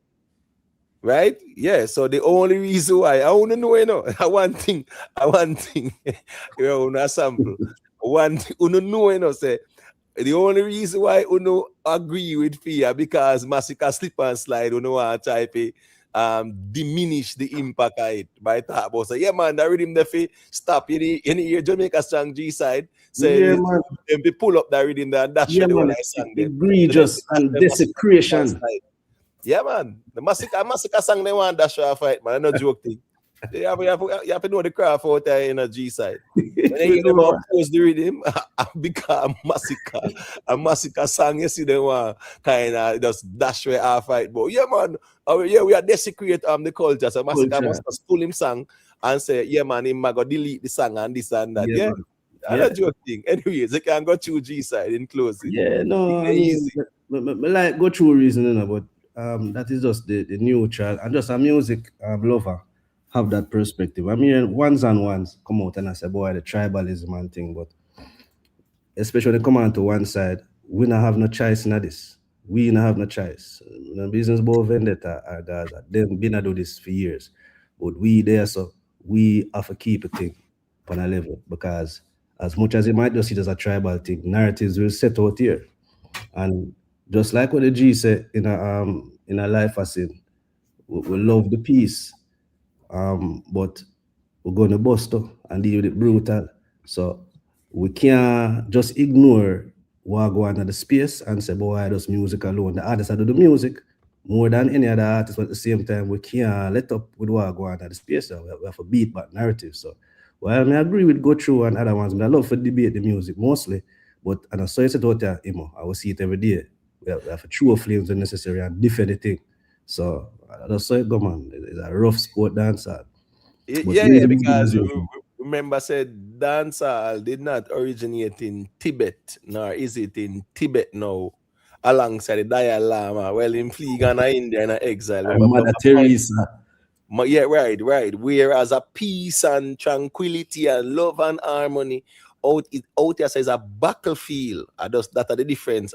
[SPEAKER 2] Right? Yeah. So the only reason why I want to know, one thing, a sample. One thing, say the only reason why you agree with Fia because Massacre slip and slide, want try to diminish the impact of it by talk about say, yeah, man, that rhythm the fee stop in the Jamaica strong G side. Say
[SPEAKER 17] Yeah, man.
[SPEAKER 2] Them pull up that rhythm there and that's
[SPEAKER 17] Yeah,
[SPEAKER 2] the one
[SPEAKER 17] man.
[SPEAKER 2] I sang them.
[SPEAKER 17] Egregious and desecration.
[SPEAKER 2] Yeah, man. The massacre song they want dash off fight, man. No joke thing. You have to know the craft out there in a G side. When they hear them oppose the rhythm, become a massacre song. You see them want kind of just dash way off fight. But yeah, man. We are desecrate the culture. So massacre must just pull him song and say, yeah, man, him go delete the song and this and that. Yeah. That's a joke thing. Anyways, they can go through G side in closing.
[SPEAKER 17] Yeah, no, I mean, like go through reason, but that is just the new child and just a music lover have that perspective. I mean, ones and ones come out and I say, boy, the tribalism and thing, but especially when they come on to one side, we not have no choice in this. We not have no choice. The business about vendetta are Gaza. Them been do this for years, but we there, so we have to keep a thing on a level because as much as it might just see it as a tribal thing, narratives will set out here. And just like what the G said in a life as in, we love the peace, but we're gonna bust up and deal with it brutal. So we can't just ignore what go on in the space and say, boy, just music alone. The artists do the music more than any other artist, but at the same time, we can't let up with what go on in the space. So we have to beat back narrative. So I agree with Go Through and other ones, but I love to debate the music mostly. But and I saw it out there, I will see it every day. We have to true flames when necessary and defend the thing. So that's how it go, man. It's a rough sport dancer.
[SPEAKER 2] Because remember, said dancehall did not originate in Tibet, nor is it in Tibet now, alongside the Dalai Lama. Well, in Ghana, India, in exile.
[SPEAKER 17] Mother Teresa.
[SPEAKER 2] Yeah, right. Whereas a peace and tranquility and love and harmony out here says a battlefield. That are the difference.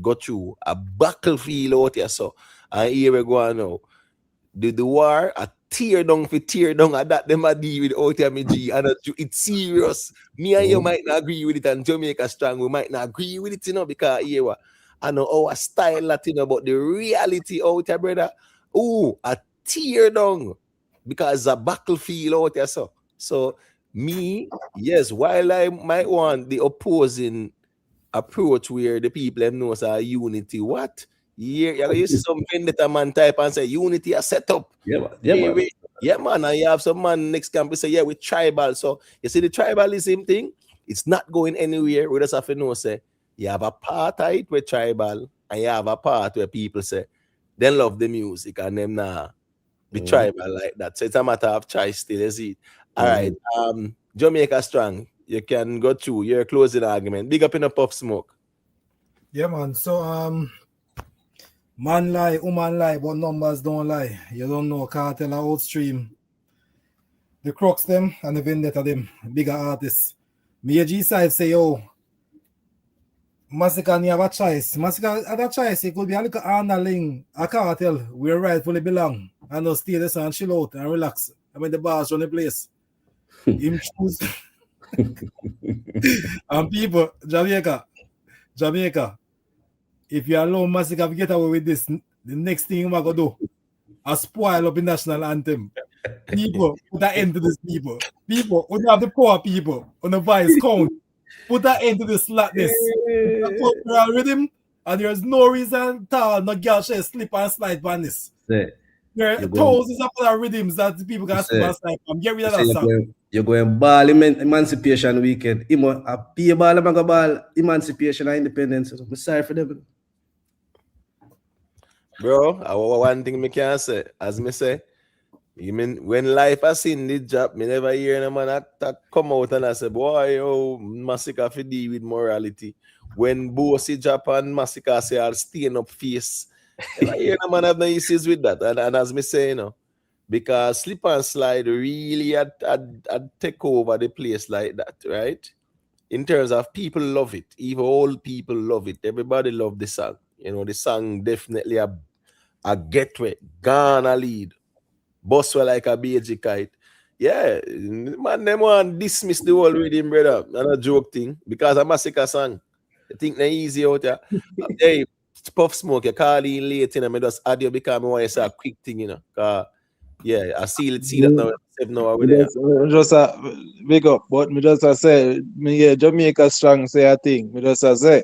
[SPEAKER 2] Go through a battlefield out here. So, and here we go now. The war, a tear down, and that them a deal with out here, me G, and it's serious. Me and you might not agree with it, and Jamaica strong, we might not agree with it, because here, I know our style Latino, but the reality out here, brother, a tear down, because a battlefield out here, so me, yes, while I might want the opposing approach where the people them knows are unity, what? You see some vendetta man type and say unity are set up. Yeah, man. And you have some man next campus say, yeah, we tribal. So you see the tribalism thing, it's not going anywhere. We just have to know, say, you have a part of it with tribal, and you have a part where people say, they love the music and them nah be tribal like that. So it's a matter of choice still, you see. All right. Jamaica strong. you can go through your closing argument. Big up in a Puff Smoke.
[SPEAKER 14] Yeah, man. So man lie, woman lie, but numbers don't lie. You don't know Kartel or outstream. The crux them and the vendetta them, bigger artists. Me a G-side say, yo, Massacre you have a choice. Massacre had a choice. It could be a little handling a Kartel where rightfully belong. And just stay there and chill out and relax. I mean the bars run the place. Him choose. And people, Jamaica, if you allow Massacre to get away with this, the next thing we're going to do, a spoil up the national anthem. People, put an end to this, people. People, we have the poor people on the vice count. Put an end to this slackness. Cultural rhythm, and there's no reason at all no girl should slip and slide on this. There are thousands of other rhythms that people can slip and slide from. Get rid of that song.
[SPEAKER 17] You're going ball Emancipation Weekend. A pay ball, I'm going ball Emancipation and Independence. I'm sorry for them.
[SPEAKER 2] Bro, one thing I can say, as me say, you mean when life has seen the job, me never hear no man that come out and I say, boy, yo, Massacre fi deal with morality. When Bossy Japan Massacre say I'll stand up face. Never hear no man have no issues with that. And as me say, you know, because slip and slide really had take over the place like that, right? In terms of people love it, even old people love it. Everybody love the song. You know, the song definitely a gateway, Ghana lead. Boss were like a BG kite. Yeah, man, them want dismiss the whole rhythm, brother. Not a joke thing. Because a Massacre song. I think they're easy out there. Hey, Puff Smoke, you call in late, you know, I just add you because I want to say a quick thing, you know. Yeah, I see that now. 7 hours with there.
[SPEAKER 19] Just big up, but me just say, me hear Jamaica strong say a thing. Me just say,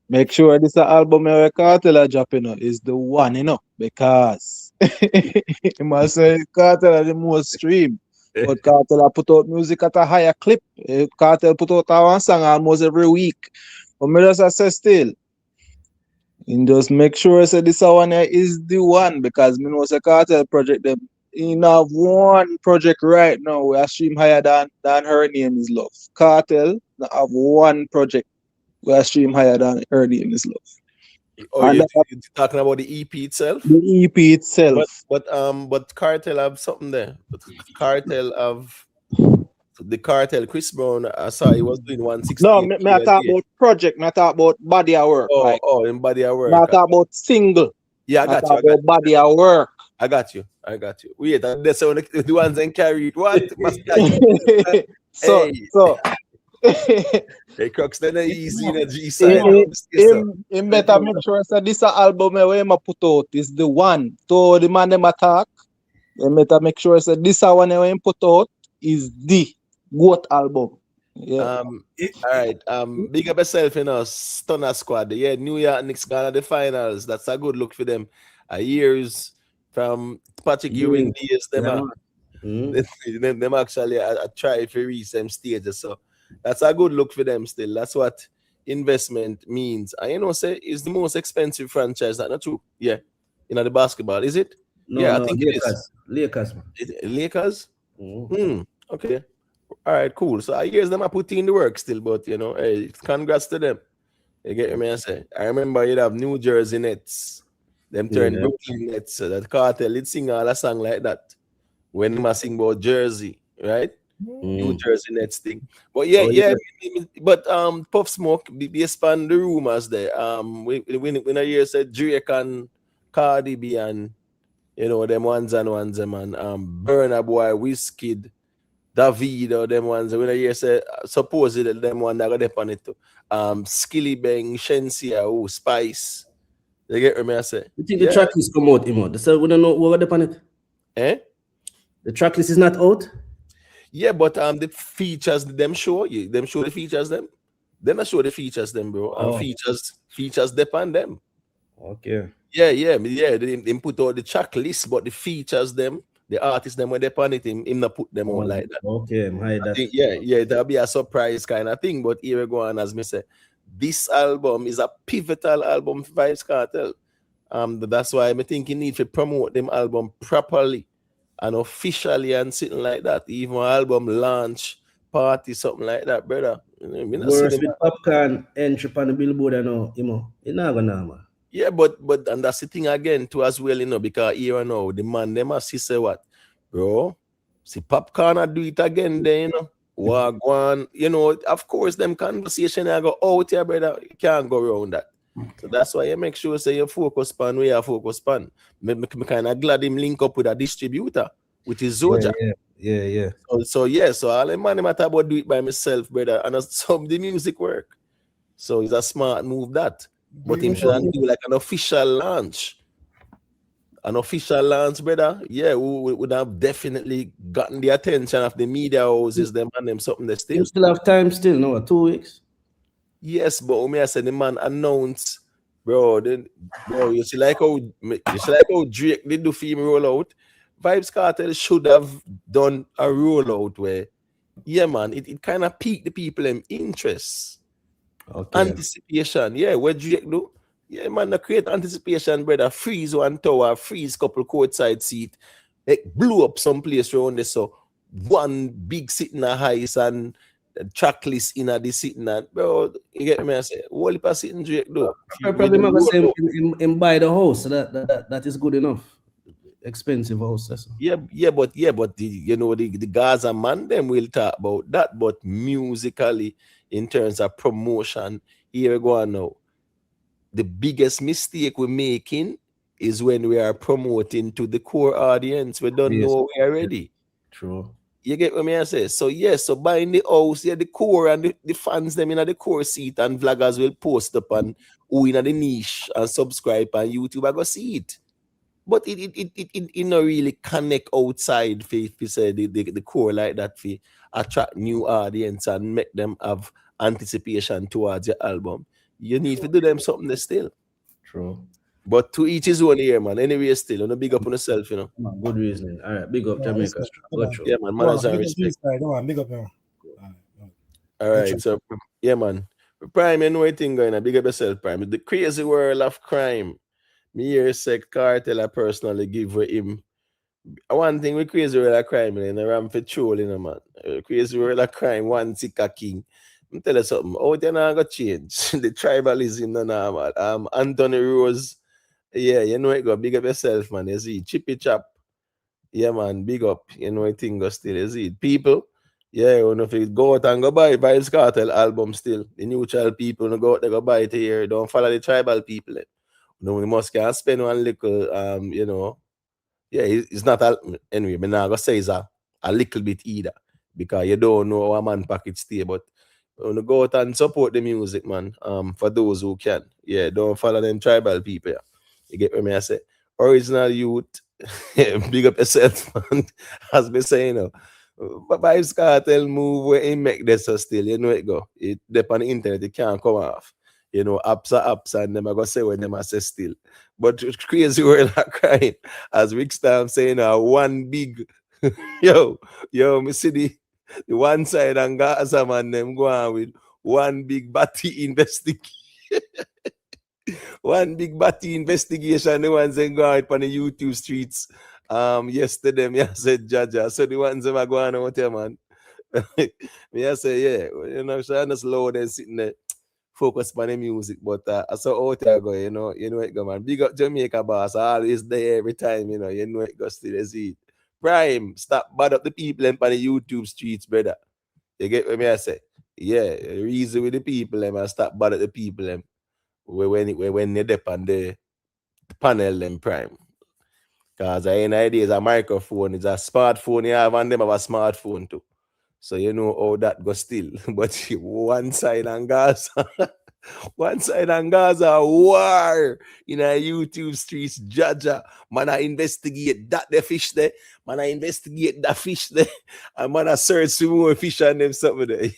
[SPEAKER 19] make sure this album where Kartel are dropping is the one, you know, because you must say Kartel are the most stream. But Kartel put out music at a higher clip. Kartel put out one song almost every week. But me just say still, and just make sure say this one is the one, because me know say Kartel project them in have one project right now we are stream higher than Her Name Is Love. Kartel have one project we are stream higher than Her Name Is Love.
[SPEAKER 2] Oh, you're talking about the EP itself?
[SPEAKER 19] The EP itself.
[SPEAKER 2] But Kartel have something there. Kartel have the Kartel. Chris Brown, I saw he was doing 160.
[SPEAKER 19] No, me I talk about project. Me I talk about body of work.
[SPEAKER 2] In body of work.
[SPEAKER 19] Me I talk about single.
[SPEAKER 2] Yeah, I got you.
[SPEAKER 19] Body of work.
[SPEAKER 2] I got you. Wait, that's the ones that carried what?
[SPEAKER 19] So.
[SPEAKER 2] Hey, Crux, then easy in the G side.
[SPEAKER 19] Him better make sure that this album where I put out is the one. So the man them attack. He better make sure that this one where I put out is the GOAT album. Yeah.
[SPEAKER 2] All right. Big up yourself, you know, Stunner Squad. Yeah, New York Knicks gone to the finals. That's a good look for them. Years from Patrick Ewing days, them actually try to reach them stages. So that's a good look for them still. That's what investment means. And you know, say it's the most expensive franchise. That's not true. Yeah. You know, the basketball, is it?
[SPEAKER 17] No,
[SPEAKER 2] I think
[SPEAKER 17] Lakers.
[SPEAKER 2] it is.
[SPEAKER 17] Lakers, man.
[SPEAKER 2] Lakers? Okay. All right, cool. So I guess them are putting in the work still, but you know, hey, congrats to them. You get me? I say. I remember you'd have New Jersey Nets. Them turn Brooklyn Nets. So that Kartel, let's sing all a song like that. When they sing about Jersey, right? New Jersey Nets thing. But but Puff Smoke, they expand the rumors there. When I hear said Drake and Cardi B and you know them ones and Burna Boy, Wizkid, David or them ones. When I hear say supposedly them one that got depend it too. Skilly Bang, Shensia, Spice. You get me? I say.
[SPEAKER 17] You think the track list come out, Imo? So we don't know what got depend it. The track list is not out.
[SPEAKER 2] Yeah, but the features them show you. Them show the features them. Them not show the features them, bro. And features depend them.
[SPEAKER 17] Okay.
[SPEAKER 2] Yeah. They put out the track list, but the features them, the artists them when they pan it, him not put them on like that.
[SPEAKER 17] Okay,
[SPEAKER 2] that'll be a surprise kind of thing. But here we go on, as me say, this album is a pivotal album for Vybz Kartel. That's why I think you need to promote them album properly and officially and something like that. Even album launch party, something like that, brother. Me not see
[SPEAKER 17] Worse
[SPEAKER 2] them.
[SPEAKER 17] with Popcaan entry on the billboard, you know, it's not gonna man.
[SPEAKER 2] Yeah, but and that's the thing again too as well, because here and now the man them a see say what, bro. See Popcaan do it again then, Wagwan, of course them conversation I go out here, brother. You can't go around that. So that's why you make sure say you focus on where you focus on. Me kind of glad him link up with a distributor, which is Zoja.
[SPEAKER 17] Yeah.
[SPEAKER 2] So all the man matter about do it by myself, brother. And some the music work. So it's a smart move that. But him should do like an official launch. An official launch, brother. Yeah, we would have definitely gotten the attention of the media houses, them and them something they still.
[SPEAKER 17] You still have time still, no? 2 weeks.
[SPEAKER 2] Yes, but me I said the man announced, bro. You see like how Drake did do film rollout. Vibes Kartel should have done a rollout where, yeah, man, it kind of piqued the people in interest.
[SPEAKER 17] Okay.
[SPEAKER 2] Anticipation, yeah, what Drake do? Yeah, man, the create anticipation, brother. Freeze one tower, freeze couple courtside seat. It blew up some place around there. So one big sitting a house and track list in a the sitting at, bro. You get me? I say, what if I sitting Drake do?
[SPEAKER 17] Probably not say him buy the house. So that is good enough. Expensive house. That's
[SPEAKER 2] Yeah, but the Gaza man them will talk about that, but musically, in terms of promotion, here we go now. The biggest mistake we're making is when we are promoting to the core audience. We don't know we are ready.
[SPEAKER 17] True.
[SPEAKER 2] You get what I say? So yes, so buying the house, the core and the fans them in the core seat, and vloggers will post up and who in the niche and subscribe on YouTube. I go see it. But it not really connect outside for say the core like that for attract new audience and make them have anticipation towards your album. You need to do them something still.
[SPEAKER 17] True.
[SPEAKER 2] But to each his own here, man. Anyway, still, on big up on yourself,
[SPEAKER 17] Good reasoning. All right, big up Jamaica.
[SPEAKER 2] Yeah, man. Manners and respect.
[SPEAKER 14] Big up,
[SPEAKER 2] All right, so yeah, man. Prime, you know what thing going on. Big up yourself, Prime. The crazy world of crime. Me here say Kartel I personally give with him. One thing with crazy world of crime, and I'm for trolling, man. Crazy world of crime, one sick a king. I'm tell you something. Out there now got change. The tribalism no normal. Anthony Rose. Yeah, you know it go big up yourself, man. You see, chippy chop. Yeah, man, big up. You know it thing go still. You see, people. Yeah, you know if you go out and go buy Vybz Kartel album still. The neutral people no go out, they go buy it here. Don't follow the tribal people. We must can spend one little yeah, it's not anyway, I'm not gonna say it's a little bit either, because you don't know how a man pocket stay, but when you go out and support the music, man, for those who can. Yeah, don't follow them tribal people. Yeah. You get what I say? Original youth, big up yourself, man. As me saying, but Vybz Kartel move where he make this so still, you know it go. It dep on the internet, it can't come off. Apps are apps, and them I go say when them I say still. But crazy world of crime, as Rick Stam saying, one big yo, me see the one side and Gaza man them go on with one big batty investigation. One big batty investigation, the ones that go out on the YouTube streets. Yesterday, me I said Jaja. So the ones that are going out there, man. Me I say, yeah, so I'm just low and sitting there, focus on the music. But I saw out there go, you know it go, man. Big up Jamaica boss, always there every time, you know it go still see it. Prime, stop bad up the people and on the YouTube streets, brother. You get what me I say? Yeah, reason with the people and stop bad at the people them. When they depend on the panel them Prime. Because I idea is a microphone, it's a smartphone you have, and them have a smartphone too. So you know how that goes still. But one side on Gaza, war in a YouTube streets, Jaja. Man, I investigate that the fish there. Man, I investigate that fish there. And man, I search some more fish on them something there.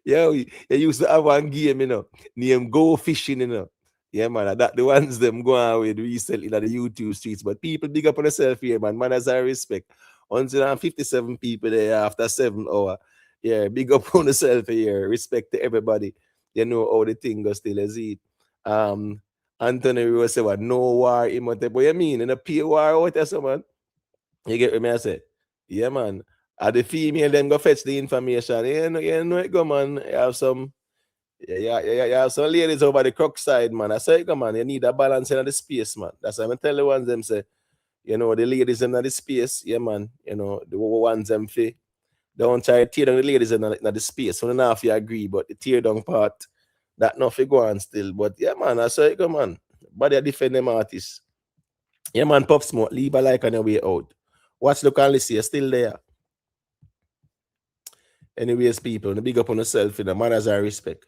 [SPEAKER 2] Yo, you used to have one game, named Go Fishing, Yeah, man, that the ones them go on with recently in the YouTube streets. But people big up on themselves here, man. Manners and respect. 157 people there after 7 hours. Yeah, big up on yourself here. Respect to everybody. You know how the thing goes still as it. Anthony Rose said, what, no war in Monte. But you mean in a peer war out there, so man? You get what I say? Yeah, man. And the female them go fetch the information. You know it go, man. You have some you have some ladies over the crook side, man. I say, come on, you need a balance in the space, man. That's why I tell the ones them say, you know, the ladies in the space, yeah, man. You know, the ones them fee. Don't try to tear down the ladies in the space. So now if you agree, but the tear down part, that nothing go on still. But yeah, man, I say, come on. But they defend them artists. Yeah, man, Pop Smoke, leave a like on your way out. Watch, look, and listen, you're still there. Anyways, people, big up on yourself in the manners and respect.